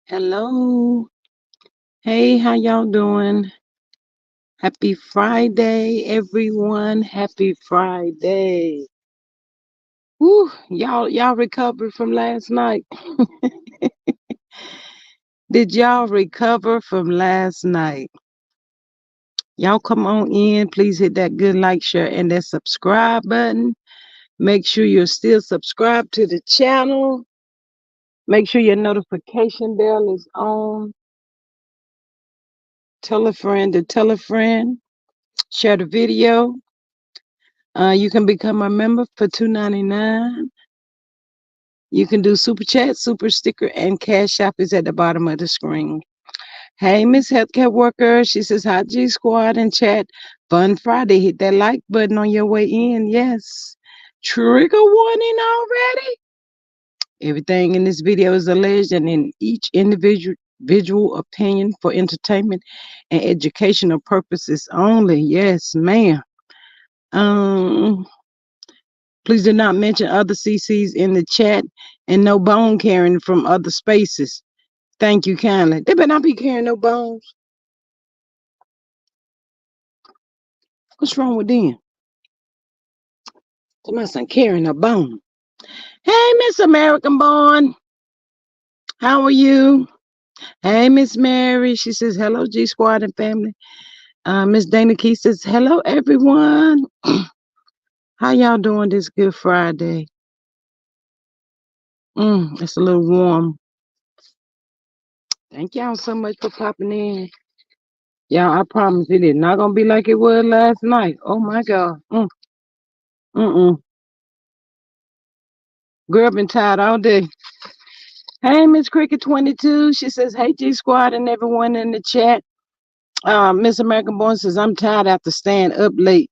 Hello. Hey, how y'all doing? Happy Friday, everyone. Happy Friday. Woo, y'all recovered from last night. Did y'all recover from last night? Y'all come on in. Please hit that good like, share, and that subscribe button. Make sure you're still subscribed to the channel. Make sure your notification bell is on. Tell a friend to tell a friend. Share the video. You can become a member for $2.99. You can do super chat, super sticker, and cash app is at the bottom of the screen. Hey, Miss Healthcare Worker. She says, hi, G Squad and chat. Fun Friday. Hit that like button on your way in. Yes. Trigger warning already. Everything in this video is alleged and in each individual opinion for entertainment and educational purposes only. Yes, ma'am. Um, Please do not mention other CCs in the chat and no bone carrying from other spaces. Thank you kindly. They better not be carrying no bones. What's wrong with them? Somebody saying carrying a bone. Hey, Miss American born. How are you? Hey, Miss Mary. She says, hello, G Squad and family. Miss Dana Key says, hello, everyone. How y'all doing this Good Friday? It's a little warm. Thank y'all so much for popping in. Y'all, I promise it is not gonna be like it was last night. Oh my God. Mm-mm. Girl been tired all day. Hey, Miss Cricket 22. She says, hey, G Squad and everyone in the chat. Miss American Born says, I'm tired after staying up late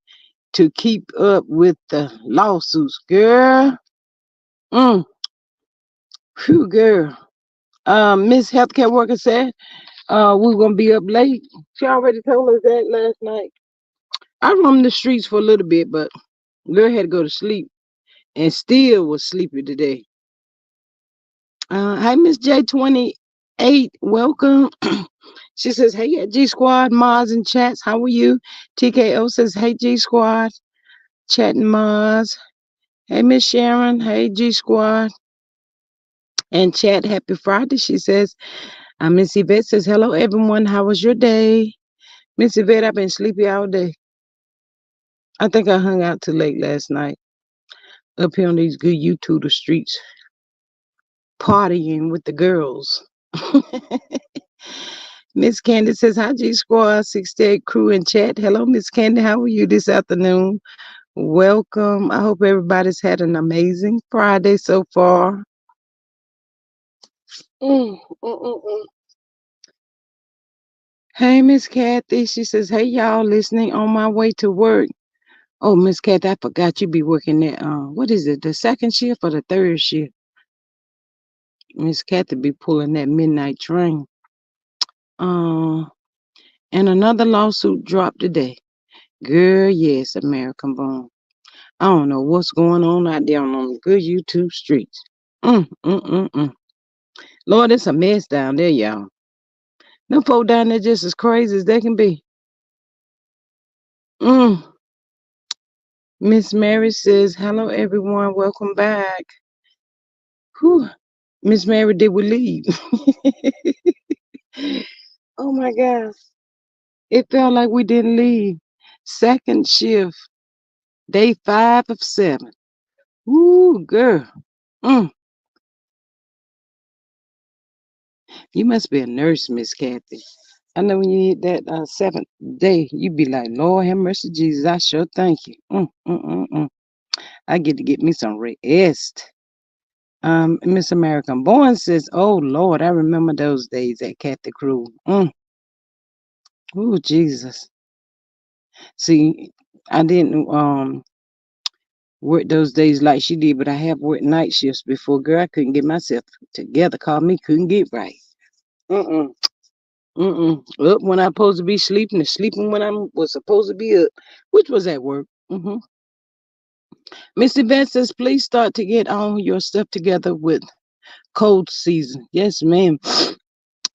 to keep up with the lawsuits. Girl. Mm. Phew, girl. Miss Healthcare Worker said, we're gonna be up late. She already told us that last night. I roamed the streets for a little bit, but girl had to go to sleep and still was sleepy today. Hi, Miss J28. Welcome. She says, hey, G Squad, Mars and chats. How are you? TKO says, hey, G Squad, chat and Mars. Hey, Miss Sharon. Hey, G Squad. And chat, happy Friday. She says, Miss Yvette says, hello, everyone. How was your day? Miss Yvette, I've been sleepy all day. I think I hung out too late last night up here on these good YouTube streets, partying with the girls. Miss Candy says, hi, G Squad, 68 crew in chat. Hello, Miss Candy. How are you this afternoon? Welcome. I hope everybody's had an amazing Friday so far. Mm, mm, mm, mm. Hey, Miss Kathy. She says, hey, y'all, listening on my way to work. Oh, Miss Kathy, I forgot you be working that, what is it, the second shift or the third shift? Miss Kathy be pulling that midnight train. Uh, and another lawsuit dropped today. Girl, yes, American Born. I don't know what's going on out there on them good YouTube streets. Mm, mm, mm, mm. Lord, it's a mess down there, y'all. Them folk down there just as crazy as they can be. Mm. Miss Mary says, hello, everyone. Welcome back. Whew. Miss Mary, did we leave? Oh, my gosh. It felt like we didn't leave. Second shift, day 5 of 7. Ooh, girl. Mm. You must be a nurse, Miss Kathy. I know when you hit that seventh day, you be like, Lord have mercy, Jesus. I sure thank you. I get me some rest. Miss American Born says, oh Lord, I remember those days at Kathy Crew. Oh Jesus. See, I didn't work those days like she did, but I have worked night shifts before. Girl, I couldn't get myself together. Call me, couldn't get right. Mm-mm. Up when I'm supposed to be sleeping and sleeping when I was supposed to be up, which was at work. Mr. Beth says, please start to get on your stuff together with cold season. Yes, ma'am.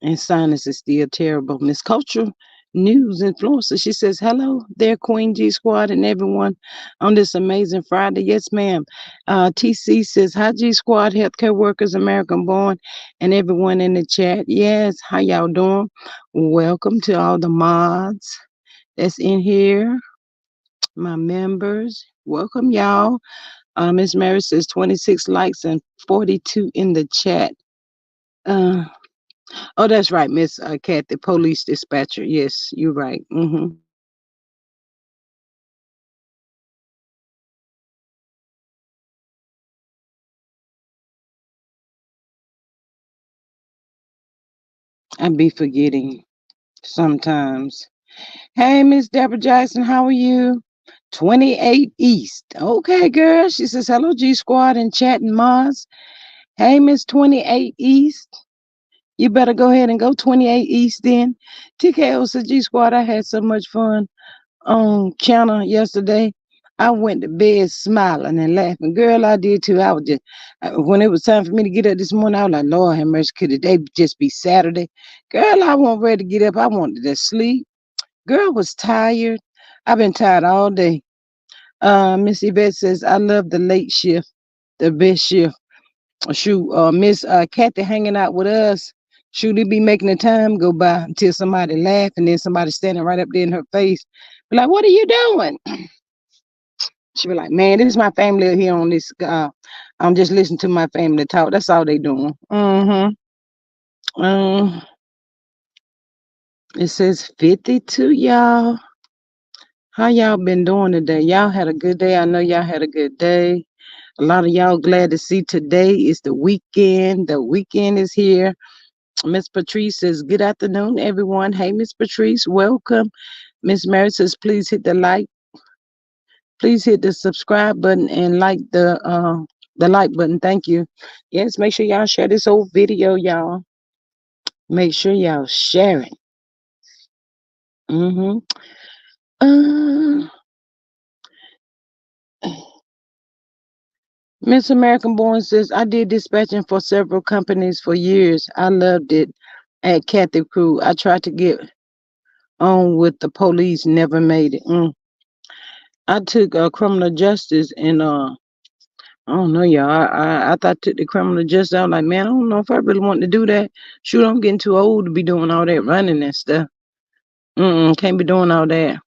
And sinus is still terrible. Miss Culture News Influencer. She says, hello there, Queen G Squad and everyone on this amazing Friday. Yes, ma'am. TC says, hi, G Squad, healthcare workers, American born, and everyone in the chat. Yes, how y'all doing? Welcome to all the mods that's in here, my members. Welcome, y'all. Miss Mary says 26 likes and 42 in the chat. Uh, Oh, that's right, Miss Kathy, police dispatcher. Yes, you're right. I be forgetting sometimes. Hey, Miss Deborah Jackson, how are you? 28 East. Okay, girl. She says, hello, G Squad and chat and Mars. Hey, Miss 28 East. You better go ahead and go 28 East then. TKO says, G Squad, I had so much fun on channel yesterday. I went to bed smiling and laughing. Girl, I did too. I was just, when it was time for me to get up this morning, I was like, Lord have mercy, could today just be Saturday? Girl, I wasn't ready to get up. I wanted to sleep. Girl was tired. I've been tired all day. Miss Yvette says, I love the late shift, the best shift. Shoot, Miss Kathy hanging out with us. Shoot, it be making the time go by until somebody laugh and then somebody standing right up there in her face. Be like, what are you doing? She be like, man, this is my family here on this. I'm just listening to my family talk. That's all they doing. Um, it says 52, y'all. How y'all been doing today? Y'all had a good day. I know y'all had a good day. A lot of y'all glad to see today is the weekend. The weekend is here. Miss Patrice says, good afternoon, everyone. Hey, Miss Patrice, welcome. Miss Mary says, please hit the like. Please hit the subscribe button and like the like button. Thank you. Yes, make sure y'all share this whole video, y'all. Make sure y'all share it. Mm-hmm. Uh, Miss American Born says, I did dispatching for several companies for years. I loved it at Kathy Crew. I tried to get on with the police, never made it. I took criminal justice and I don't know, y'all. I thought I took the criminal justice. I was like, man, I don't know if I really want to do that. Shoot, I'm getting too old to be doing all that running and stuff. Can't be doing all that.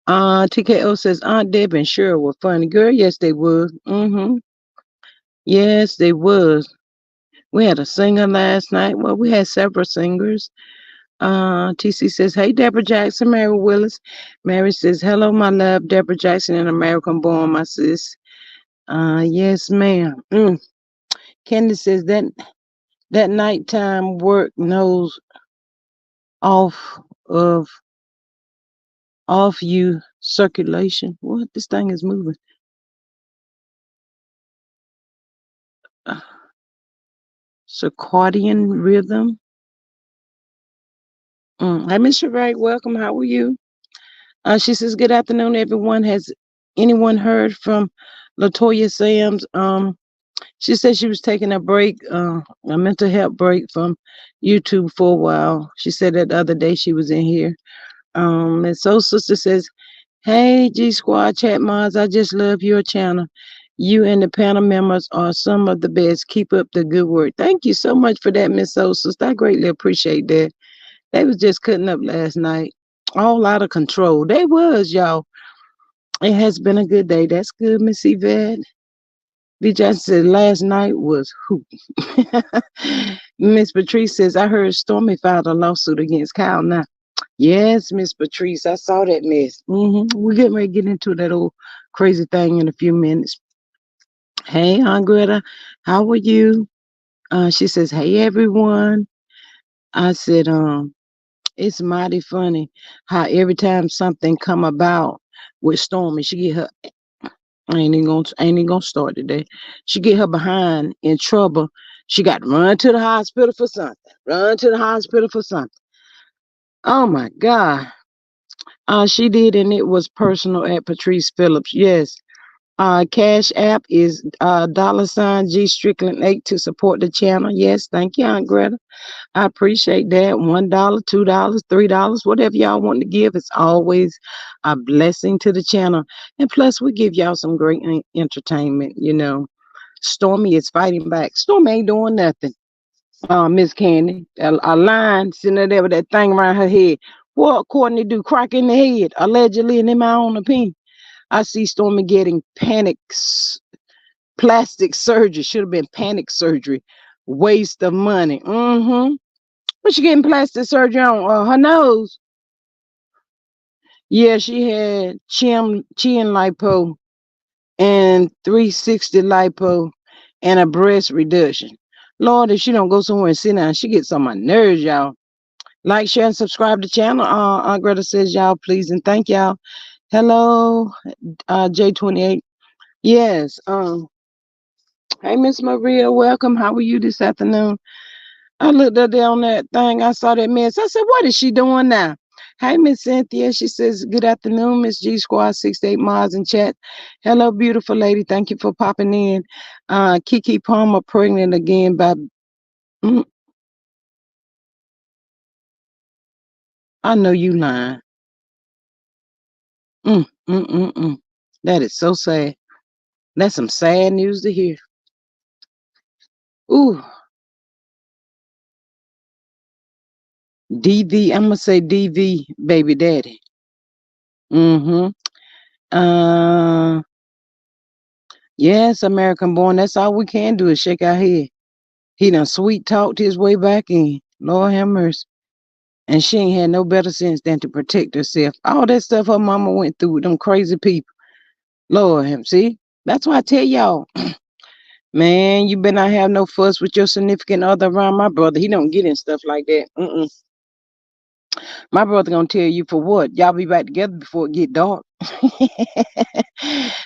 TKO says Aunt Deb and Cheryl were funny. Girl, yes, they was. Yes, they was. We had a singer last night. Well, we had several singers. TC says, hey, Deborah Jackson, Mary Willis. Mary says, hello, my love, Deborah Jackson, an American born, my sis. Yes, ma'am. Candace says that nighttime work knows off of off you circulation. What? This thing is moving. Uh, Circadian rhythm. Hi, Miss Sheree. Welcome. How are you? She says, good afternoon, everyone. Has anyone heard from Latoya Sams? She said she was taking a break, a mental health break from YouTube for a while. She said that the other day she was in here. And Soul Sister says, hey, G Squad Chat Mods, I just love your channel. You and the panel members are some of the best. Keep up the good work. Thank you so much for that, Miss Soul Sister. I greatly appreciate that. They was just cutting up last night. All out of control. They was, y'all. It has been a good day. That's good, Miss Yvette. B. Johnson said last night was hoop. Miss Patrice says, I heard Stormy filed a lawsuit against Kyle now. Yes, Miss Patrice, I saw that mess. We're getting ready to get into that old crazy thing in a few minutes. Hey, Aunt Greta, how are you? She says, hey, everyone. I said, it's mighty funny how every time something come about with Stormy, she get her, I ain't even gonna start today. She get her behind in trouble. She got to run to the hospital for something. Run to the hospital for something. Oh my God. She did, and it was personal at Patrice Phillips. Yes. Cash app is $ G Strickland 8 to support the channel. Yes, thank you, Aunt Greta. I appreciate that. $1, $2, $3, whatever y'all want to give. It's always a blessing to the channel. And plus, we give y'all some great entertainment. Stormy is fighting back. Stormy ain't doing nothing. Miss Candy, a line sitting there with that thing around her head. What Courtney do? Crack in the head, allegedly, and in my own opinion. I see Stormy getting plastic surgery. Should have been panic surgery. Waste of money. What she getting plastic surgery on? Her nose. Yeah, she had chin lipo and 360 lipo and a breast reduction. Lord, if she don't go somewhere and sit down, she gets on my nerves, y'all. Like, share, and subscribe to the channel. Aunt Greta says, y'all, please and thank y'all. Hello, J28. Yes. Hey, Miss Maria, welcome. How are you this afternoon? I looked up there on that thing. I saw that mess. I said, what is she doing now? Hey, Miss Cynthia. She says, good afternoon, Miss G Squad 68 Mars in chat. Hello, beautiful lady. Thank you for popping in. Kiki Palmer pregnant again by. Mm, I know you lying. Mm, mm, mm, mm. That is so sad. That's some sad news to hear. Ooh, DV. I'm gonna say DV, baby daddy. Mm-hmm. Uh, yes, American born. That's all we can do is shake our head. He done sweet talked his way back in. Lord have mercy. And she ain't had no better sense than to protect herself. All that stuff her mama went through with them crazy people. Lord him, see? That's why I tell y'all, man, you better not have no fuss with your significant other around my brother. He don't get in stuff like that. My brother gonna tell you for what? Y'all be back together before it get dark.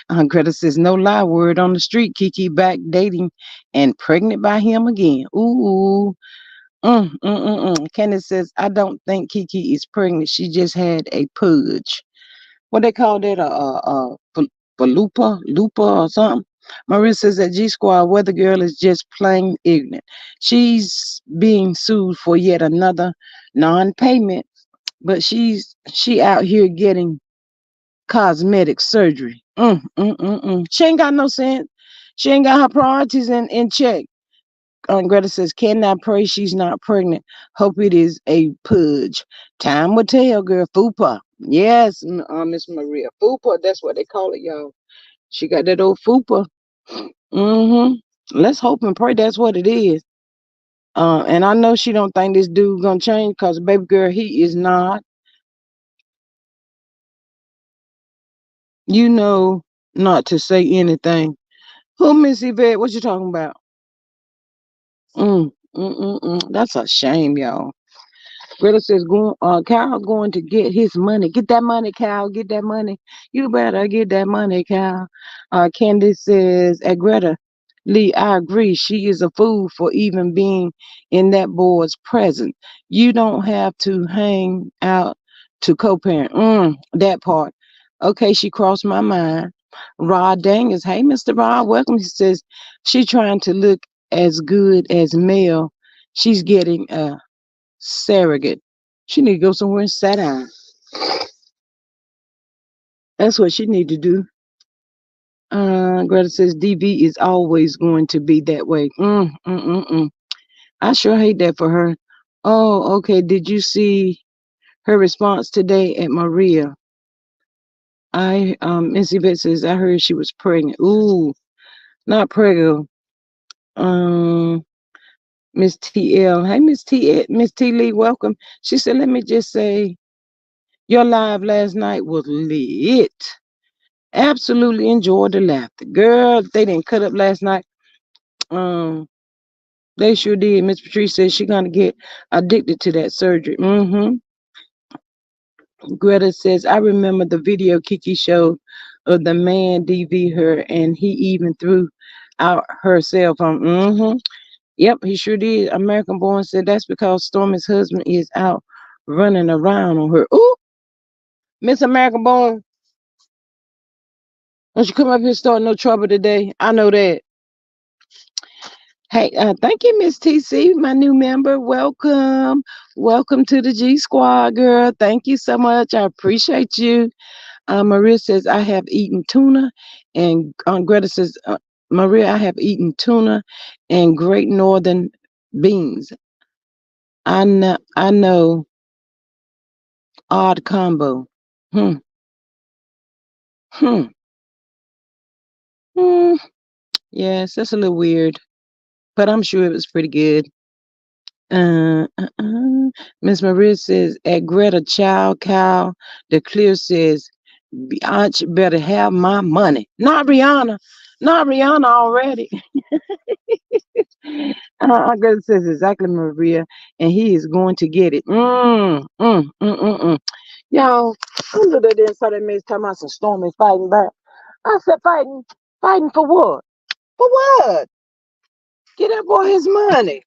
Aunt Greta says, no lie word on the street. Kiki back dating and pregnant by him again. Ooh. Candace says, I don't think Kiki is pregnant. She just had a pudge. What they call that? Lupa or something. Maria says that G Squad Weather Girl is just plain ignorant. She's being sued for yet another non-payment, but she out here getting cosmetic surgery. She ain't got no sense. She ain't got her priorities in check. Greta says, can I pray she's not pregnant? Hope it is a pudge. Time will tell, girl. Fupa. Yes, Miss Maria. Fupa, that's what they call it, y'all. She got that old fupa. Let's hope and pray that's what it is. And I know she don't think this dude gonna change because baby girl, he is not. You know not to say anything. Who, Miss Yvette? What you talking about? That's a shame, y'all. Greta says, Cal going to get his money. Get that money, Cal. Get that money. You better get that money, Cal. Candace says, at Greta, Lee, I agree. She is a fool for even being in that board's presence. You don't have to hang out to co-parent. That part. Okay, she crossed my mind. Rod Daniels, hey, Mr. Rod, welcome. He says, she trying to look as good as Mel. She's getting a surrogate. She need to go somewhere and sit down. That's what she need to do. Greta says DV is always going to be that way. I sure hate that for her. Oh, okay. Did you see her response today at Maria? Miss Yvette says I heard she was pregnant. Ooh, not pregnant. Miss TL. Hey, Miss T Lee, welcome. She said, let me just say, your live last night was lit. Absolutely enjoyed the laughter. Girl, they didn't cut up last night. They sure did. Miss Patrice says she's gonna get addicted to that surgery. Greta says, I remember the video Kiki showed of the man DV her and he even threw out her cell phone. Yep, he sure did. American Born said that's because Stormy's husband is out running around on her. Ooh, Miss American Born. Don't you come up here starting no trouble today. I know that. Hey, thank you, Miss TC, my new member. Welcome. Welcome to the G Squad, girl. Thank you so much. I appreciate you. Maria says, I have eaten tuna. And Greta says, Maria, I have eaten tuna and great northern beans. I know, odd combo. Hmm. Hmm. Hmm. Yes, that's a little weird, but I'm sure it was pretty good. Miss Maria says, at Greta Child Cow, the clear says, Biatch better have my money. Not Rihanna. Not Rihanna already. Greta says, exactly, Maria, and he is going to get it. Y'all, I looked at this, saw that man talking about some Stormy fighting back. I said, fighting for what? For what? Get that boy his money.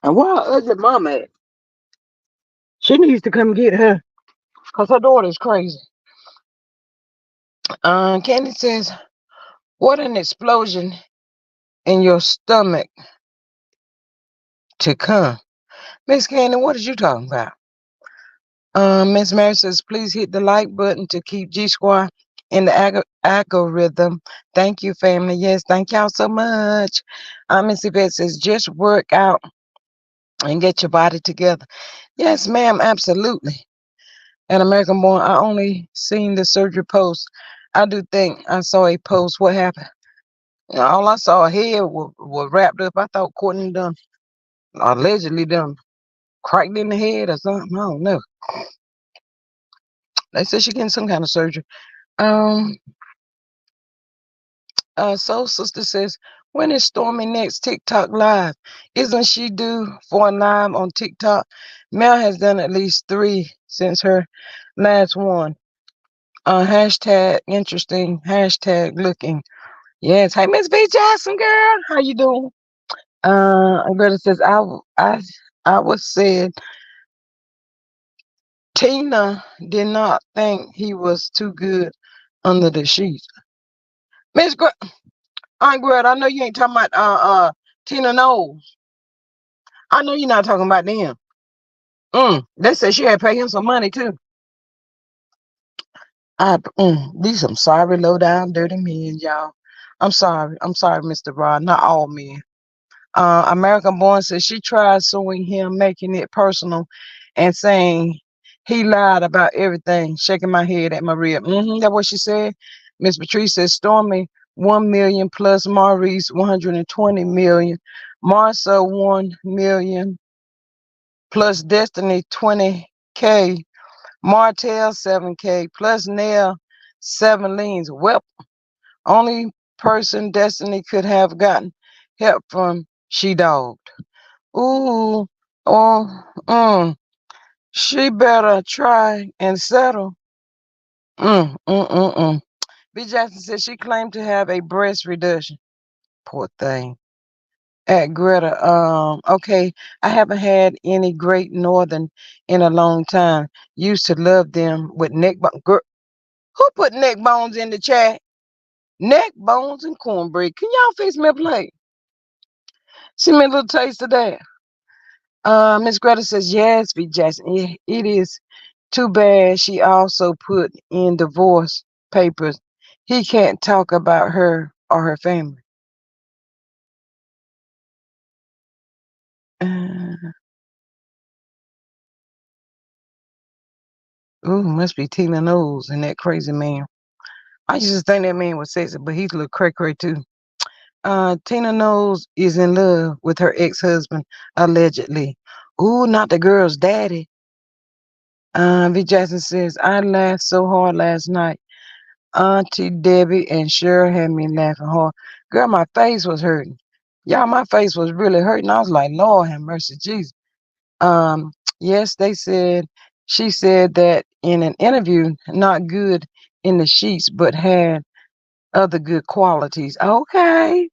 And why her ugly mama at? She needs to come get her. Because her daughter's crazy. Candy says, what an explosion in your stomach to come. Miss Candy, what is you talking about? Miss Mary says, please hit the like button to keep G Squad in the algorithm. Thank you, family. Yes, thank y'all so much. Miss Yvette says, just work out and get your body together. Yes, ma'am, absolutely. An American born, I only seen the surgery post. I do think I saw a post. What happened? All I saw, her head was wrapped up. I thought Courtney done, allegedly done, cracked in the head or something. I don't know. They said she getting some kind of surgery. Um, Soul Sister says, when is Stormy next TikTok live? Isn't she due for a live on TikTok? Mel has done at least 3 since her last one. Hashtag interesting, hashtag looking. Yes. Hey, Miss B Jackson, girl, how you doing? Greta says, I was said Tina did not think he was too good under the sheets. Miss Aunt Greta, I know you ain't talking about Tina Knowles. I know you're not talking about them. They said she had to pay him some money too. These some sorry low down dirty men, y'all. I'm sorry. I'm sorry, Mr. Rod. Not all men. American Born says she tried suing him, making it personal, and saying he lied about everything. Shaking my head at Maria. That's what she said. Miss Patrice says Stormy 1 million plus Maurice 120 million, Marcel 1 million plus Destiny 20K, Martel 7K plus Nell 7 liens. Well, only person Destiny could have gotten help from she dogged. Ooh, oh, she better try and settle. Mm, mm, mm, mm. B. Jackson said she claimed to have a breast reduction. Poor thing. At Greta, okay, I haven't had any Great Northern in a long time. Used to love them with neck bones. Who put neck bones in the chat? Neck bones and cornbread. Can y'all fix me a plate? Send me a little taste of that. Miss Greta says, yes, B. Jackson. It is too bad she also put in divorce papers. He can't talk about her or her family. Uh, must be Tina Knowles and that crazy man. I used to think that man was sexy, but he's a little cray cray too. Tina Knowles is in love with her ex-husband, allegedly. Ooh, not the girl's daddy. V. Jackson says, I laughed so hard last night. Auntie Debbie and Cheryl had me laughing hard. Girl, my face was hurting. Y'all, my face was really hurting. I was like, Lord have mercy, Jesus. Um, yes, she said that in an interview, not good in the sheets, but had other good qualities. Okay.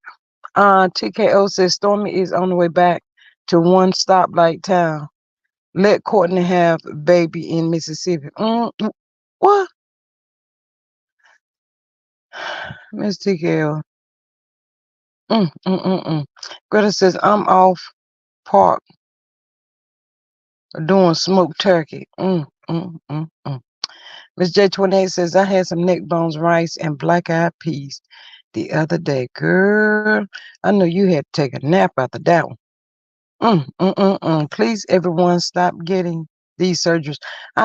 TKO says Stormy is on the way back to one stoplight town. Let Courtney have baby in Mississippi. What? Miss TKL. Greta says, I'm off park doing smoked turkey. Miss J28 says, I had some neck bones, rice, and black eyed peas the other day. Girl, I know you had to take a nap after that one. Please, everyone, stop getting these surgeries.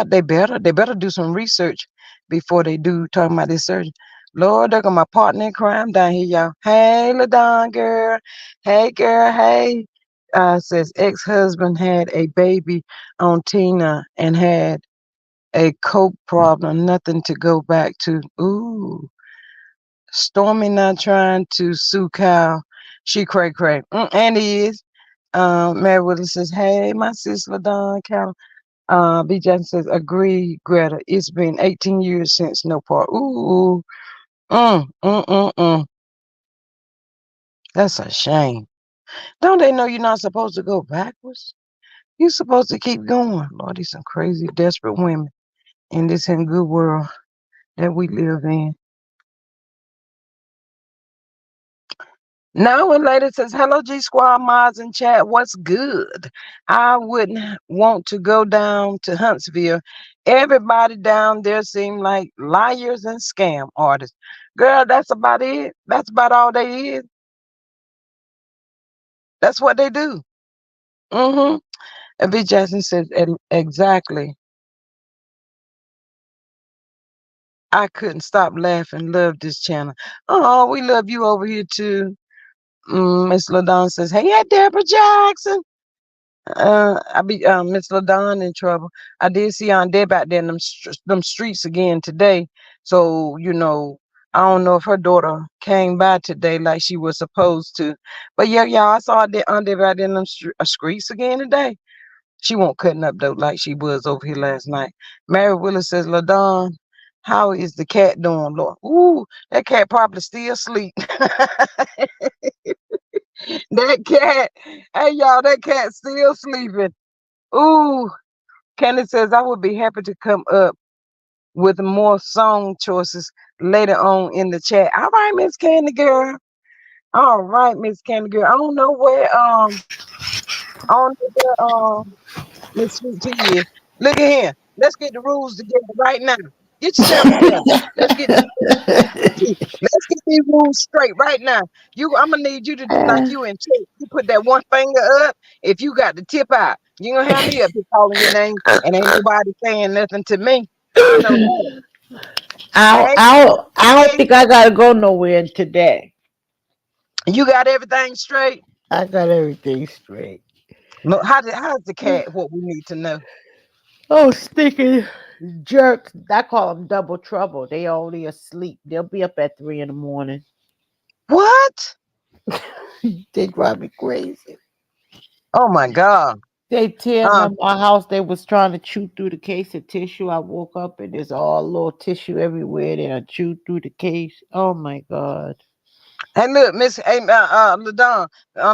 They better do some research before they do talking about this surgery. Lord, there go my partner in crime down here, y'all. Hey, LaDon girl. Hey, girl. Hey. Says ex-husband had a baby on Tina and had a coke problem. Nothing to go back to. Ooh. Stormy not trying to sue Kyle. She cray cray. And he is. Mary Willis says, hey, my sister Don Cal. B. Jackson says, agree, Greta. It's been 18 years since no part. Ooh. Mm, mm, mm, mm. That's a shame. Don't they know you're not supposed to go backwards? You're supposed to keep going. Lord, these some crazy, desperate women in this in good world that we live in. Now and later says, hello, G Squad mods and chat. What's good? I wouldn't want to go down to Huntsville. Everybody down there seem like liars and scam artists. Girl, that's about it. That's about all they is. That's what they do. And B. Jackson says, exactly. I couldn't stop laughing. Love this channel. Oh, we love you over here too. Miss LaDon says, hey, Deborah Jackson. I be Miss LaDon in trouble. I did see Aunt Deb out there in them streets again today. So I don't know if her daughter came by today like she was supposed to. But yeah, y'all, I saw Aunt Deb out there in them streets again today. She won't cutting up though like she was over here last night. Mary Willis says, LaDon, how is the cat doing, Lord? Ooh, that cat probably still asleep. That cat, hey y'all, that cat still sleeping. Ooh, Candy says I would be happy to come up with more song choices later on in the chat. All right, Miss Candy Girl. All right, Miss Candy Girl. I don't know where Miss Sweet Tea is. Look at here. Let's get the rules together right now. Get yourself together. Let's get these let's get these rules straight right now. I'm gonna need you to do like you in church. You put that one finger up if you got the tip out. You gonna have me up here calling your name and ain't nobody saying nothing to me. I know that. Hey, I don't think I gotta go nowhere today. you got everything straight. I got everything straight. Look, how's the cat? What we need to know. Oh, stinking jerks! I call them double trouble. They only asleep. They'll be up at 3 in the morning. What? They drive me crazy. Oh my God. They tearing Uh, up my house. They was trying to chew through the case of tissue. I woke up and there's all little tissue everywhere. They done chewed through the case. Oh my God. hey, look, Miss Ladon,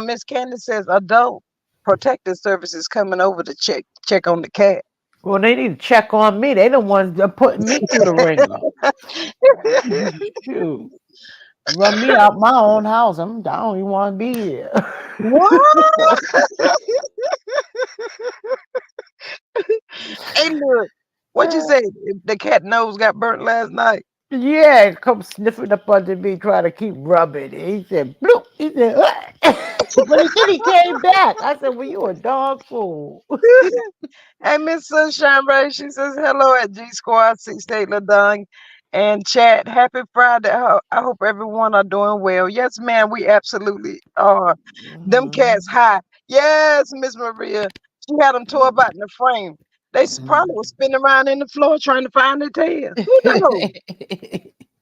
Miss Candace says adult protective services coming over to check on the cat. Well, they need to check on me. They the ones that putting me through the ringer. Shoot. Run me out my own house. I don't even want to be here. What? Hey, look, what you say? The cat nose got burnt last night. Yeah, come sniffing up under me, trying to keep rubbing. He said, bloop. He said, but then he came back. I said, well, you a dog fool. Hey, Miss Sunshine Ray, she says hello at G Squad 68 Ladong and chat. Happy Friday. I hope everyone are doing well. Yes, ma'am, we absolutely are. Them cats high. Yes, Miss Maria. She had them tore about in the frame. They probably was spinning around in the floor trying to find their tails. Who knows?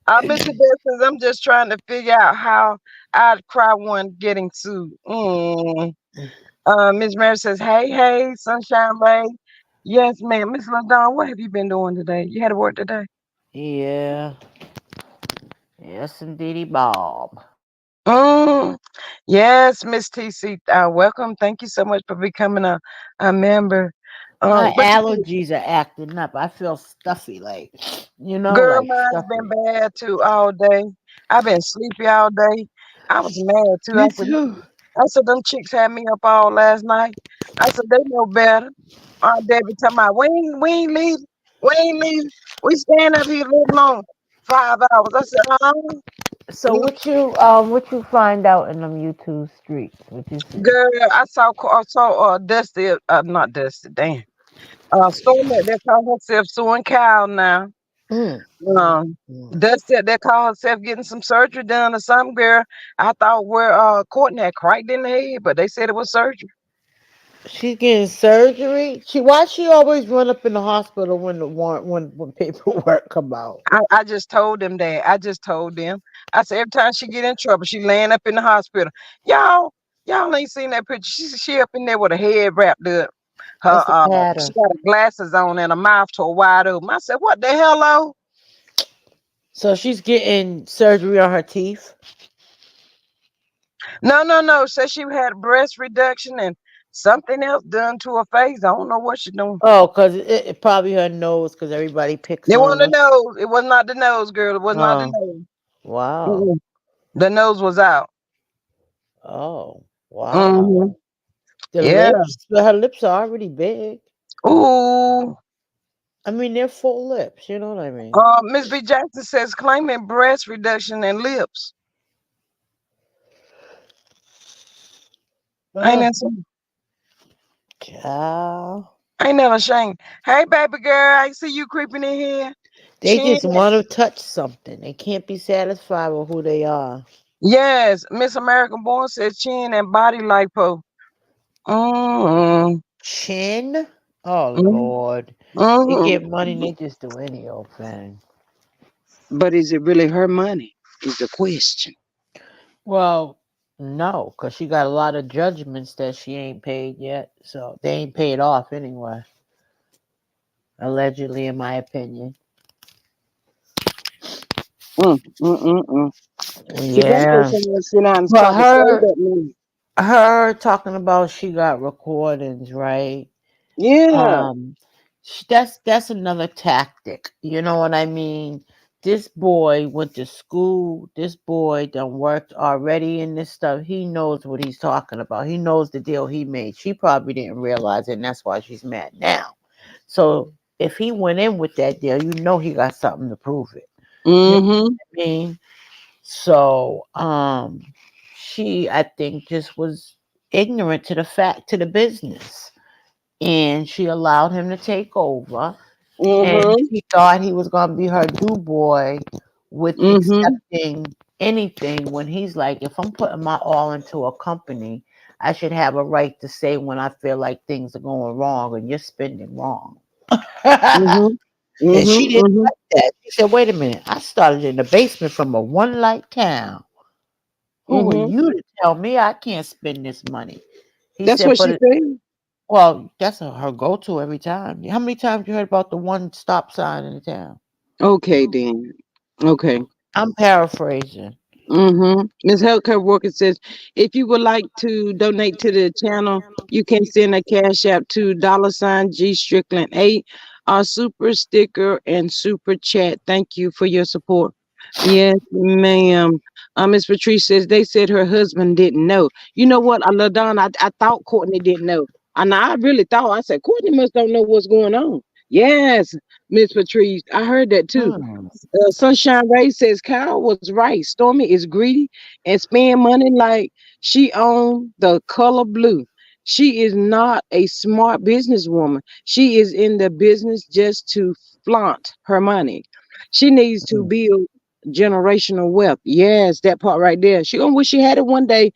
Mr. Best, I'm just trying to figure out how I'd cry one getting sued. Miss Mary says, hey, Sunshine Ray. Yes, ma'am. Miss LaDon, what have you been doing today? You had to work today? Yeah. Yes, indeedy, Bob. Mm, yes, Miss TC. Welcome. Thank you so much for becoming a member. My But allergies are acting up. I feel stuffy, girl, like mine's been stuffy. bad too all day. I've been sleepy all day. I was mad too. Me too. I said, them chicks had me up all last night. I said, they know better. Aunt Debbie talking about, we ain't leave. We ain't leave. We staying up here a little long. 5 hours. I said, So mm, what you find out in them YouTube streets? What you see? girl, I saw Dusty, not Dusty, damn. Stormy, they call herself suing Kyle now. Mm, mm, Um, mm. Dusty, they call herself getting some surgery done or something, girl. I thought where Courtney had cracked in the head, but they said it was surgery. She's getting surgery. Why she always run up in the hospital when the warrant when paperwork come out? I just told them that. I just told them. I said every time she get in trouble, she laying up in the hospital. Y'all, y'all ain't seen that picture. She up in there with her head wrapped up. Her That's a she pattern. got her glasses on and her mouth tore wide open. I said, what the hello? So she's getting surgery on her teeth. No, no, no. Said she had breast reduction and something else done to her face. I don't know what she doing. Oh, cause it probably her nose, cause everybody picks It on wasn't her. the nose. It was not the nose, girl. It was not the Oh, nose. wow. Mm-mm. The nose was out. Oh, wow. Hmm. The Yeah. lips, but her lips are already big. Ooh. I mean, they're full lips. You know what I mean? Miss B. Jackson says claiming breast reduction and lips. Ain't Uh, that something? child. Ain't never shame. Hey, baby girl, I see you creeping in here. They Chin. just want to touch something. They can't be satisfied with who they are. Yes, Miss American Born says chin and body lipo. Mm-hmm. Chin? Oh, Mm-hmm. Lord. They get money and Mm-hmm. they just do any old thing. But is it really her money? Is the question. Well, no, because she got a lot of judgments that she ain't paid yet. So they ain't paid off anyway, allegedly, in my opinion. Mm. She better go Yeah. somewhere and sit down and But start to save her that money. her talking about she got recordings, right? Yeah. Um, that's another tactic. You know what I mean? This boy went to school. This boy done worked already in this stuff. He knows what he's talking about. He knows the deal he made. She probably didn't realize it, and that's why she's mad now. So if he went in with that deal, you know he got something to prove it. You know Mm-hmm. what I mean? So she I think just was ignorant to the fact to the business, and she allowed him to take over, and Mm-hmm. she thought he was going to be her do boy with Mm-hmm. accepting anything when he's like, if I'm putting my all into a company, I should have a right to say when I feel like things are going wrong and you're spending wrong. Mm-hmm. And she Mm-hmm. didn't Mm-hmm. like that. She said, wait a minute, I started in the basement from a one light town. Who are Mm-hmm. you to tell me I can't spend this money? He That's said, what she said. well, that's her go to every time. How many times you heard about the one stop sign in the town? Okay, then. Okay. I'm paraphrasing. Mm-hmm. Ms. Healthcare Worker says, if you would like to donate to the channel, you can send a cash app to $G Strickland 8, our super sticker and super chat. Thank you for your support. Yes, ma'am. Miss Patrice says they said her husband didn't know. You know what, LaDon, I thought Courtney didn't know. And I really thought, I said, Courtney must don't know what's going on. Yes, Miss Patrice, I heard that too. Hmm. Sunshine Ray says Kyle was right. Stormy is greedy and spend money like she owned the color blue. She is not a smart businesswoman. She is in the business just to flaunt her money. She needs to build generational wealth. Yes, that part right there. She gonna wish she had it one day.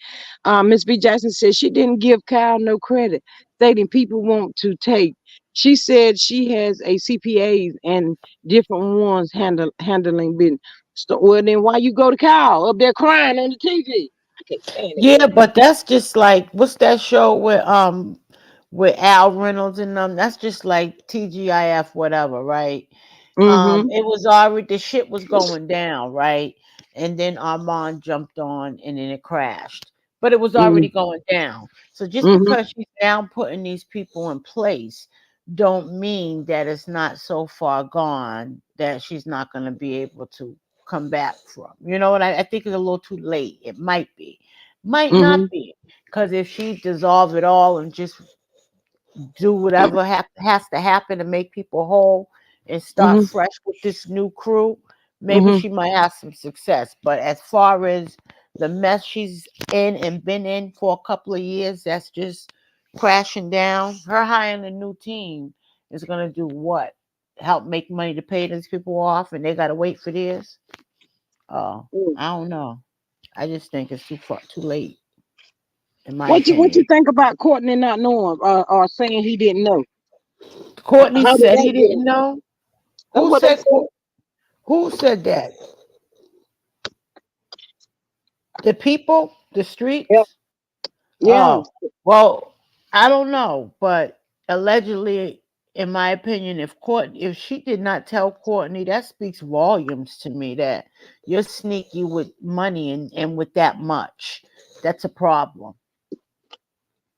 Miss B. Jackson said she didn't give Kyle no credit, stating people want to take. She said she has a CPA and different ones handling business. So, well, then why you go to Kyle up there crying on the TV? I can't stand it, Yeah, girl. but that's just like what's that show with Al Reynolds and them? That's just like TGIF, whatever, right? Mm-hmm. It was already the shit was going down, right? And then Armand jumped on and then it crashed. But it was already going down. So just Mm-hmm. because she's now putting these people in place don't mean that it's not so far gone that she's not going to be able to come back from. You know what I think it's a little too late. It might be, might not Mhm. be, because if she dissolve it all and just do whatever has to happen to make people whole and start Mhm. fresh with this new crew, maybe Mhm. she might have some success. But as far as the mess she's in and been in for a couple of years, that's just crashing down. Her hiring a new team is gonna do what? Help make money to pay these people off, and they gotta wait for this. Oh, Mm. I don't know. I just think it's too late, in my What you opinion. think about Courtney not knowing or saying he didn't know? Courtney How did said that he go? didn't know. That's Who what they said? said. Who said that? The people, the Yeah. streets. Yeah. Oh, well, I don't know, but allegedly, in my opinion, if she did not tell Courtney, that speaks volumes to me. That you're sneaky with money and with that much, that's a problem.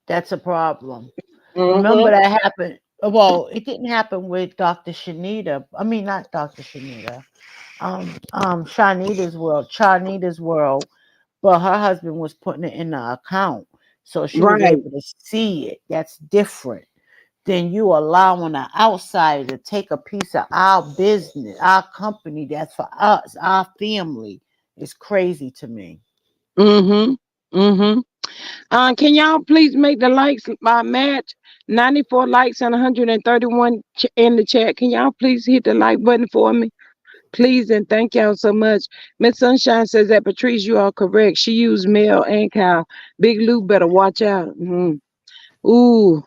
That's a problem. Remember Mhm. that happened. Well, it didn't happen with Dr. Shanita. I mean, not Dr. Shanita. Shanita's world, but her husband was putting it in the account, so she was Right. able to see it. That's different than you allowing an outsider to take a piece of our business, our company that's for us, our family. It's crazy to me. Mhm. Mhm. Can y'all please make the likes match 94 likes and 131 in the chat? Can y'all please hit the like button for me? Please and thank y'all so much. Miss Sunshine says that Patrice, you are correct. She used male and cow. Big Lou better watch out. Mhm. Ooh.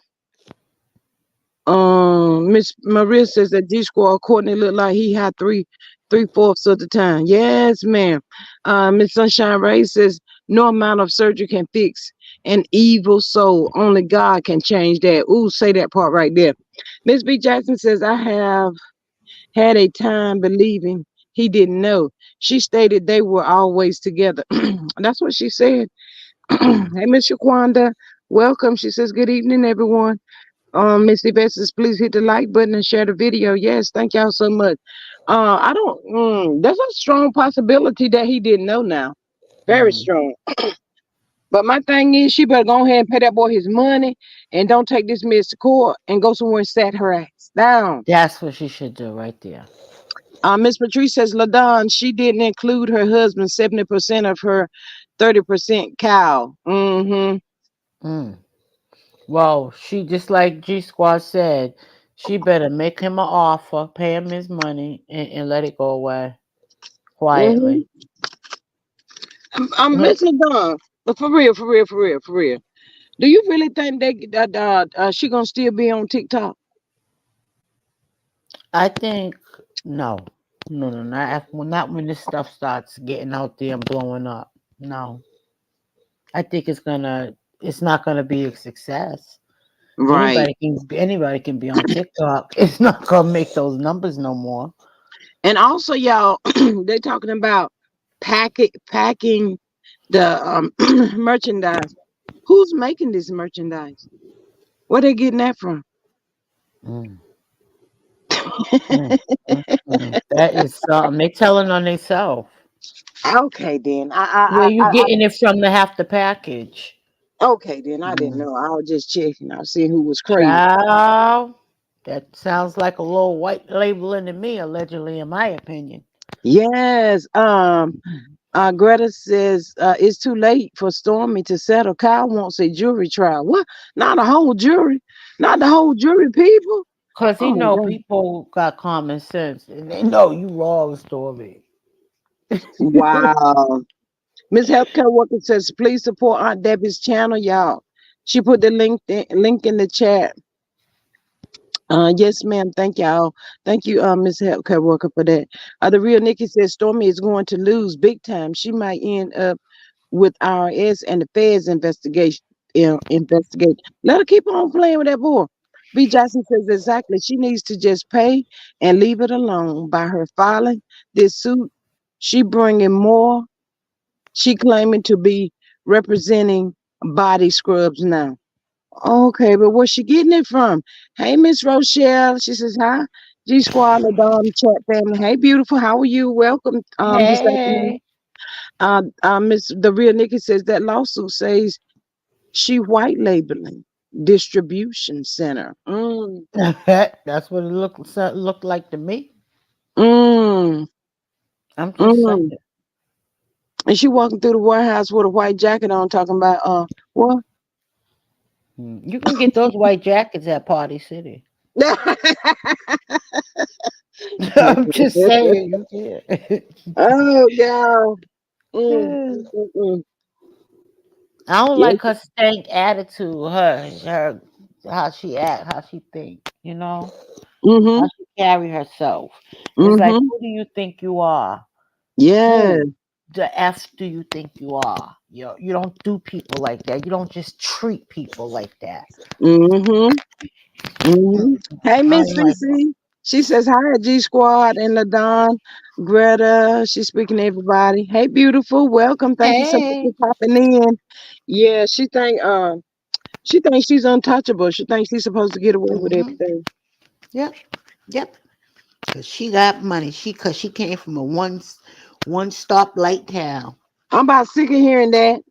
Miss Maria says that G Squad Courtney looked like he had three-fourths of the time. Yes, ma'am. Miss Sunshine Ray says no amount of surgery can fix an evil soul. Only God can change that. Ooh, say that part right there. Miss B Jackson says I have had a time believing he didn't know. She stated they were always together. That's what she said. Mm. Hey, Miss Shaquanda, welcome. She says good evening, everyone. Miss Vestas, please hit the like button and share the video. Yes, thank y'all so much. I don't. There's a strong possibility that he didn't know now. Very Mm. strong. But my thing is, she better go ahead and pay that boy his money and don't take this miss to court and go somewhere and sat her ass down. That's what she should do right there. Miss Patrice says, LaDon, she didn't include her husband 70% of her 30% cow. Mm-hmm. Mm. Well, she just like G Squad said, she better make him an offer, pay him his money, and let it go away Mm-hmm. quietly. I'm Miss LaDon. But for real, for real, for real, for real. Do you really think that she gonna still be on TikTok? I think no, no, not when this stuff starts getting out there and blowing up. No, I think it's not gonna be a success. Right. Anybody can be on TikTok. It's not gonna make those numbers no more. And also, y'all, they talking about packing the merchandise. Who's making this merchandise? Where they getting that from? Mm, mm, That is something they telling on themselves. Okay, then. Where you getting it from to have the package? Okay, then. I didn't Mm. know. I was just checking. I was seeing who was crazy. Child, that sounds like a little white labeling to me, allegedly, in my opinion. Yes. Greta says it's too late for Stormy to settle. Kyle wants a jury trial. What? Not a whole jury. Not the whole jury, people. Cause he Oh my know God. people got common sense and they know you wrong, Stormy. Wow. Miss Healthcare Worker says, please support Aunt Debbie's channel, y'all. She put the link in the chat. Yes, ma'am. Thank y'all. Thank you, Miss Healthcare Worker, for that. The real Nikki says Stormy is going to lose big time. She might end up with IRS and the Feds investigation. Investigate. Let her keep on playing with that boy. B. Johnson says exactly. She needs to just pay and leave it alone. By her filing this suit, she bringing more. She claiming to be representing body scrubs now. Okay, but where's she getting it from? Hey, Miss Rochelle. She says, hi. G Squad, the chat family. Hey, beautiful. How are you? Welcome this afternoon. Hey. Miss the real Nikki says that lawsuit says she white labeling distribution center. That's what it looked like to me. Mm, I'm just saying. mm. And she walking through the warehouse with a white jacket on, talking about what? You can get those white jackets at Party City. I'm just saying you Oh God. can. Mm. I don't Yes. like her stank attitude, her how she act, how she think, Mm-hmm. how she carry herself. It's like, Mm-hmm. who do you think you are? Yes. Who the F do you think you are? You don't do people like that. You don't just treat people like that. Mm-hmm. Mm-hmm. Hey, I Miss don't like her. Cece. She says hi, G Squad and LaDon, Greta. She's speaking to everybody. Hey, beautiful. Welcome. Thank you so much for Hey. popping in. Yeah, she thinks she's untouchable. She thinks she's supposed to get away with Hmm. everything. Yep. Yep. Cause she got money. Cause she came from a one stoplight town. I'm about sick of hearing that.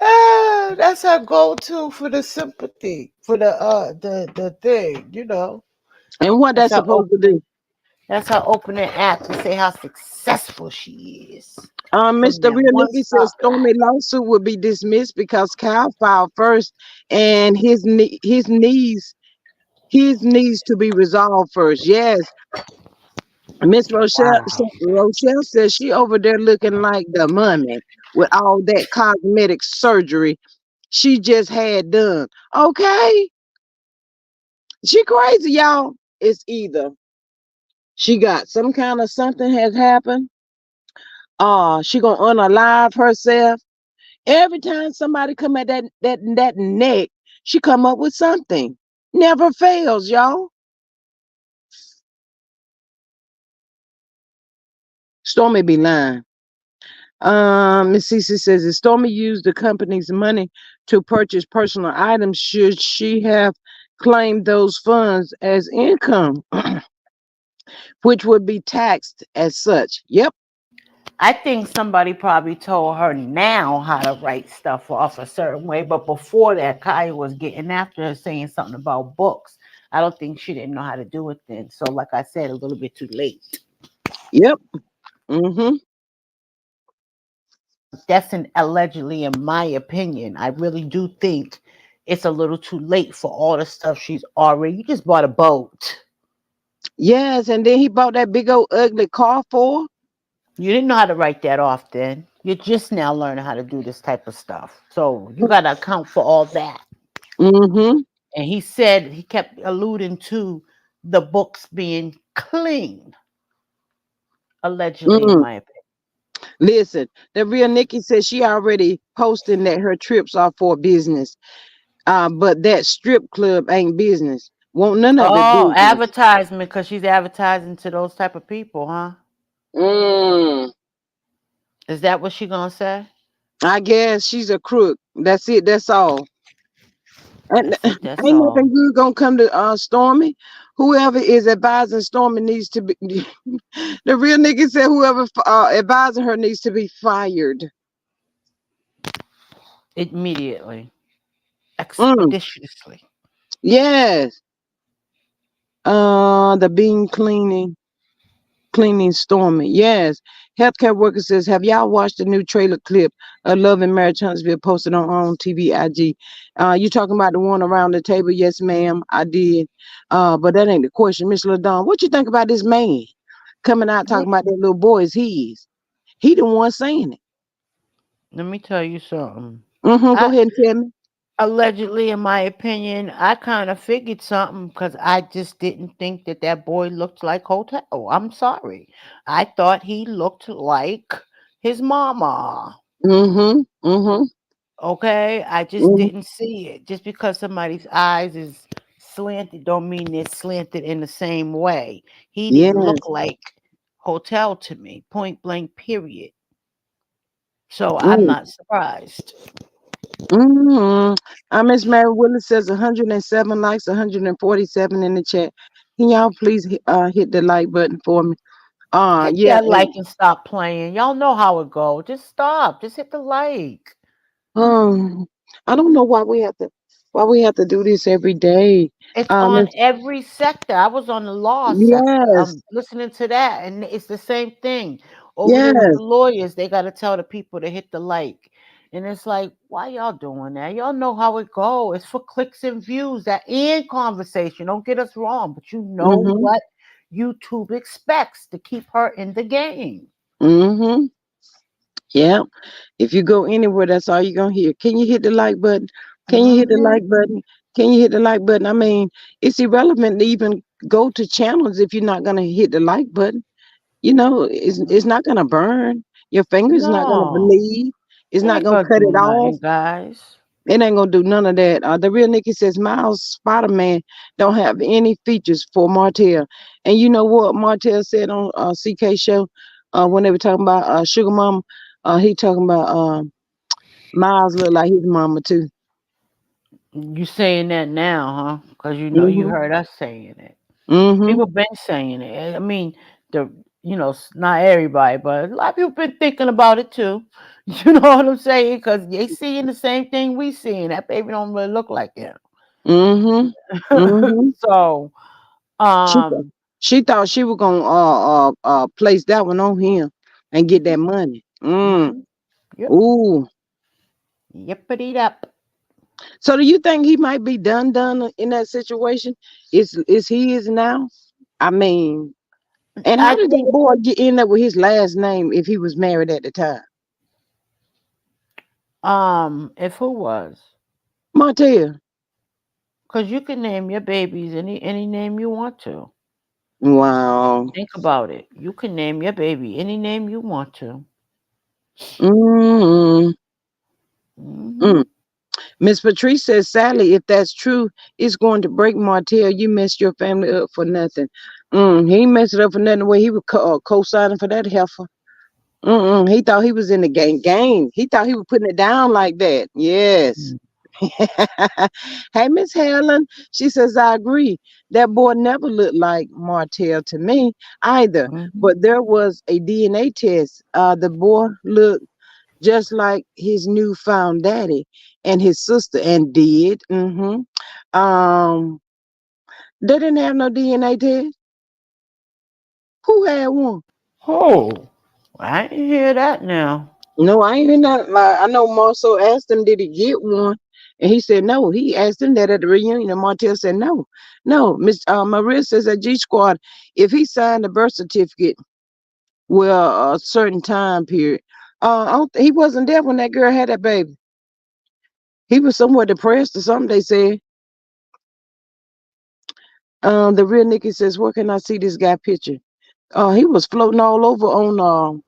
That's her go-to for the sympathy, for the thing, And what That's that's her supposed to opening. do. That's her opening act to say how successful she is from Mr. that Real one Nicky says stoplight. Stormy lawsuit will be dismissed because Kyle filed first, and his needs to be resolved first. Yes, Miss Wow. Rochelle says she over there looking like the mummy with all that cosmetic surgery she just had done. Okay, she crazy, y'all. It's either she got some kind of something has happened, she gonna unalive herself. Every time somebody come at that neck, she come up with something. Never fails, y'all. Stormy be lying. Miss Cece says if Stormy used the company's money to purchase personal items, should she have claimed those funds as income, which would be taxed as such? Yep. I think somebody probably told her now how to write stuff off a certain way, but before that, Kaya was getting after her saying something about books. I don't think she didn't know how to do it then. So, like I said, a little bit too late. Yep. Mm-hmm. That's an allegedly, in my opinion. I really do think it's a little too late for all the stuff she's already. You just bought a boat. Yes, and then he bought that big old ugly car for her. You didn't know how to write that off then. You're just now learning how to do this type of stuff. So you got to account for all that. Mm-hmm. And he said he kept alluding to the books being clean, allegedly, in Mm. my opinion. Listen, the real Nikki says she already posting that her trips are for business. But that strip club ain't business. Won't none of it Oh, business. advertisement because she's advertising to those type of people, huh? Mm. Is that what she gonna say? I guess she's a crook. That's it. That's all. And That's it. That's ain't all. nothing good gonna come to Stormy. Whoever is advising Stormy needs to be. The real nigga said whoever advising her needs to be fired. Immediately, Mm. expeditiously. Yes. The bean cleaning Stormy. Yes. Healthcare worker says, have y'all watched the new trailer clip of Love and Marriage Huntsville posted on TV IG? You talking about the one around the table? Yes, ma'am, I did. But that ain't the question. Miss LaDon, what you think about this man coming out What? talking about that little boy is his? He the one saying it. Let me tell you something. Go I ahead and tell me. allegedly, in my opinion, I kind of figured something because I just didn't think that that boy looked like Hotel. I'm sorry. I thought he looked like his mama. Mm-hmm. Mm-hmm. Okay, I just Mm-hmm. didn't see it. Just because somebody's eyes is slanted, don't mean they're slanted in the same way. He didn't look Yes. like Hotel to me. Point blank. Period. So I'm Mm. not surprised. Mm-hmm. Miss Mary Willis says 107 likes, 147 in the chat. Can y'all please hit the like button for me? Hit Yeah, that like and and stop playing. Y'all know how it go. Just stop. Just hit the like. um, I don't know why we have to do this every day. It's on It's, every sector. I was on the law sector. yes, I'm listening to that, and it's the same thing. Over there with yes. the lawyers, they got to tell the people to hit the like. And it's like, why y'all doing that? Y'all know how it go. It's for clicks and views, that and conversation. Don't get us wrong, but you know Mm-hmm. what YouTube expects to keep her in the game. Mm-hmm. Yeah. If you go anywhere, that's all you're gonna hear. Can you hit the like button? Can you hit the Hmm. like button? Can you hit the like button? I mean, it's irrelevant to even go to channels if you're not gonna hit the like button. It's not gonna burn. Your finger's not gonna No, bleed. It's it not ain't gonna gonna cut do it off. nothing, guys. It ain't gonna do none of that. The real Nikki says Miles Spider Man don't have any features for Martel. And you know what Martel said on CK show when they were talking about Sugar Mama? He talking about Miles look like his mama too. You saying that now, huh? Because you know you Mhm. heard us saying it. Mhm. People been saying it. I mean, the not everybody, but a lot of people been thinking about it too. You know what I'm saying? Because they seeing the same thing we seeing. That baby don't really look like him. Mhm. Mhm. So, She thought um, she thought she was gonna place that one on him and get that money. mm-hmm. Yep, Ooh. yippity up. So do you think he might be done in that situation? Is he is now? I mean, and how I did that think boy get in up with his last name if he was married at the time? if who was, Martell. because you can name your babies any name you want to. Wow. Think about it. You can name your baby any name you want to. Mm-mm. Hmm. Mm. Miss Patrice says, Sally, if that's true, it's going to break Martell. You messed your family up for nothing. He ain't messed it up for nothing. Way he was co-signing for that heifer. Mm-mm. He thought he was in the game. He thought he was putting it down like that. Yes. Hey, Miss Helen. She says, I agree. That boy never looked like Martell to me either. Hmm. But there was a DNA test. The boy looked just like his newfound daddy and his sister, and did. They didn't have no DNA test. Who had one? Oh, I didn't hear that now. No, I ain't hear nothing. I know Marceau asked him, did he get one? And he said no. He asked him that at the reunion, and Martell said no. No, Miss Maria says at G Squad, if he signed a birth certificate, well, a certain time period, he wasn't there when that girl had that baby. He was somewhere depressed or something. They said. The real Nikki says, where can I see this guy picture? He was floating all over on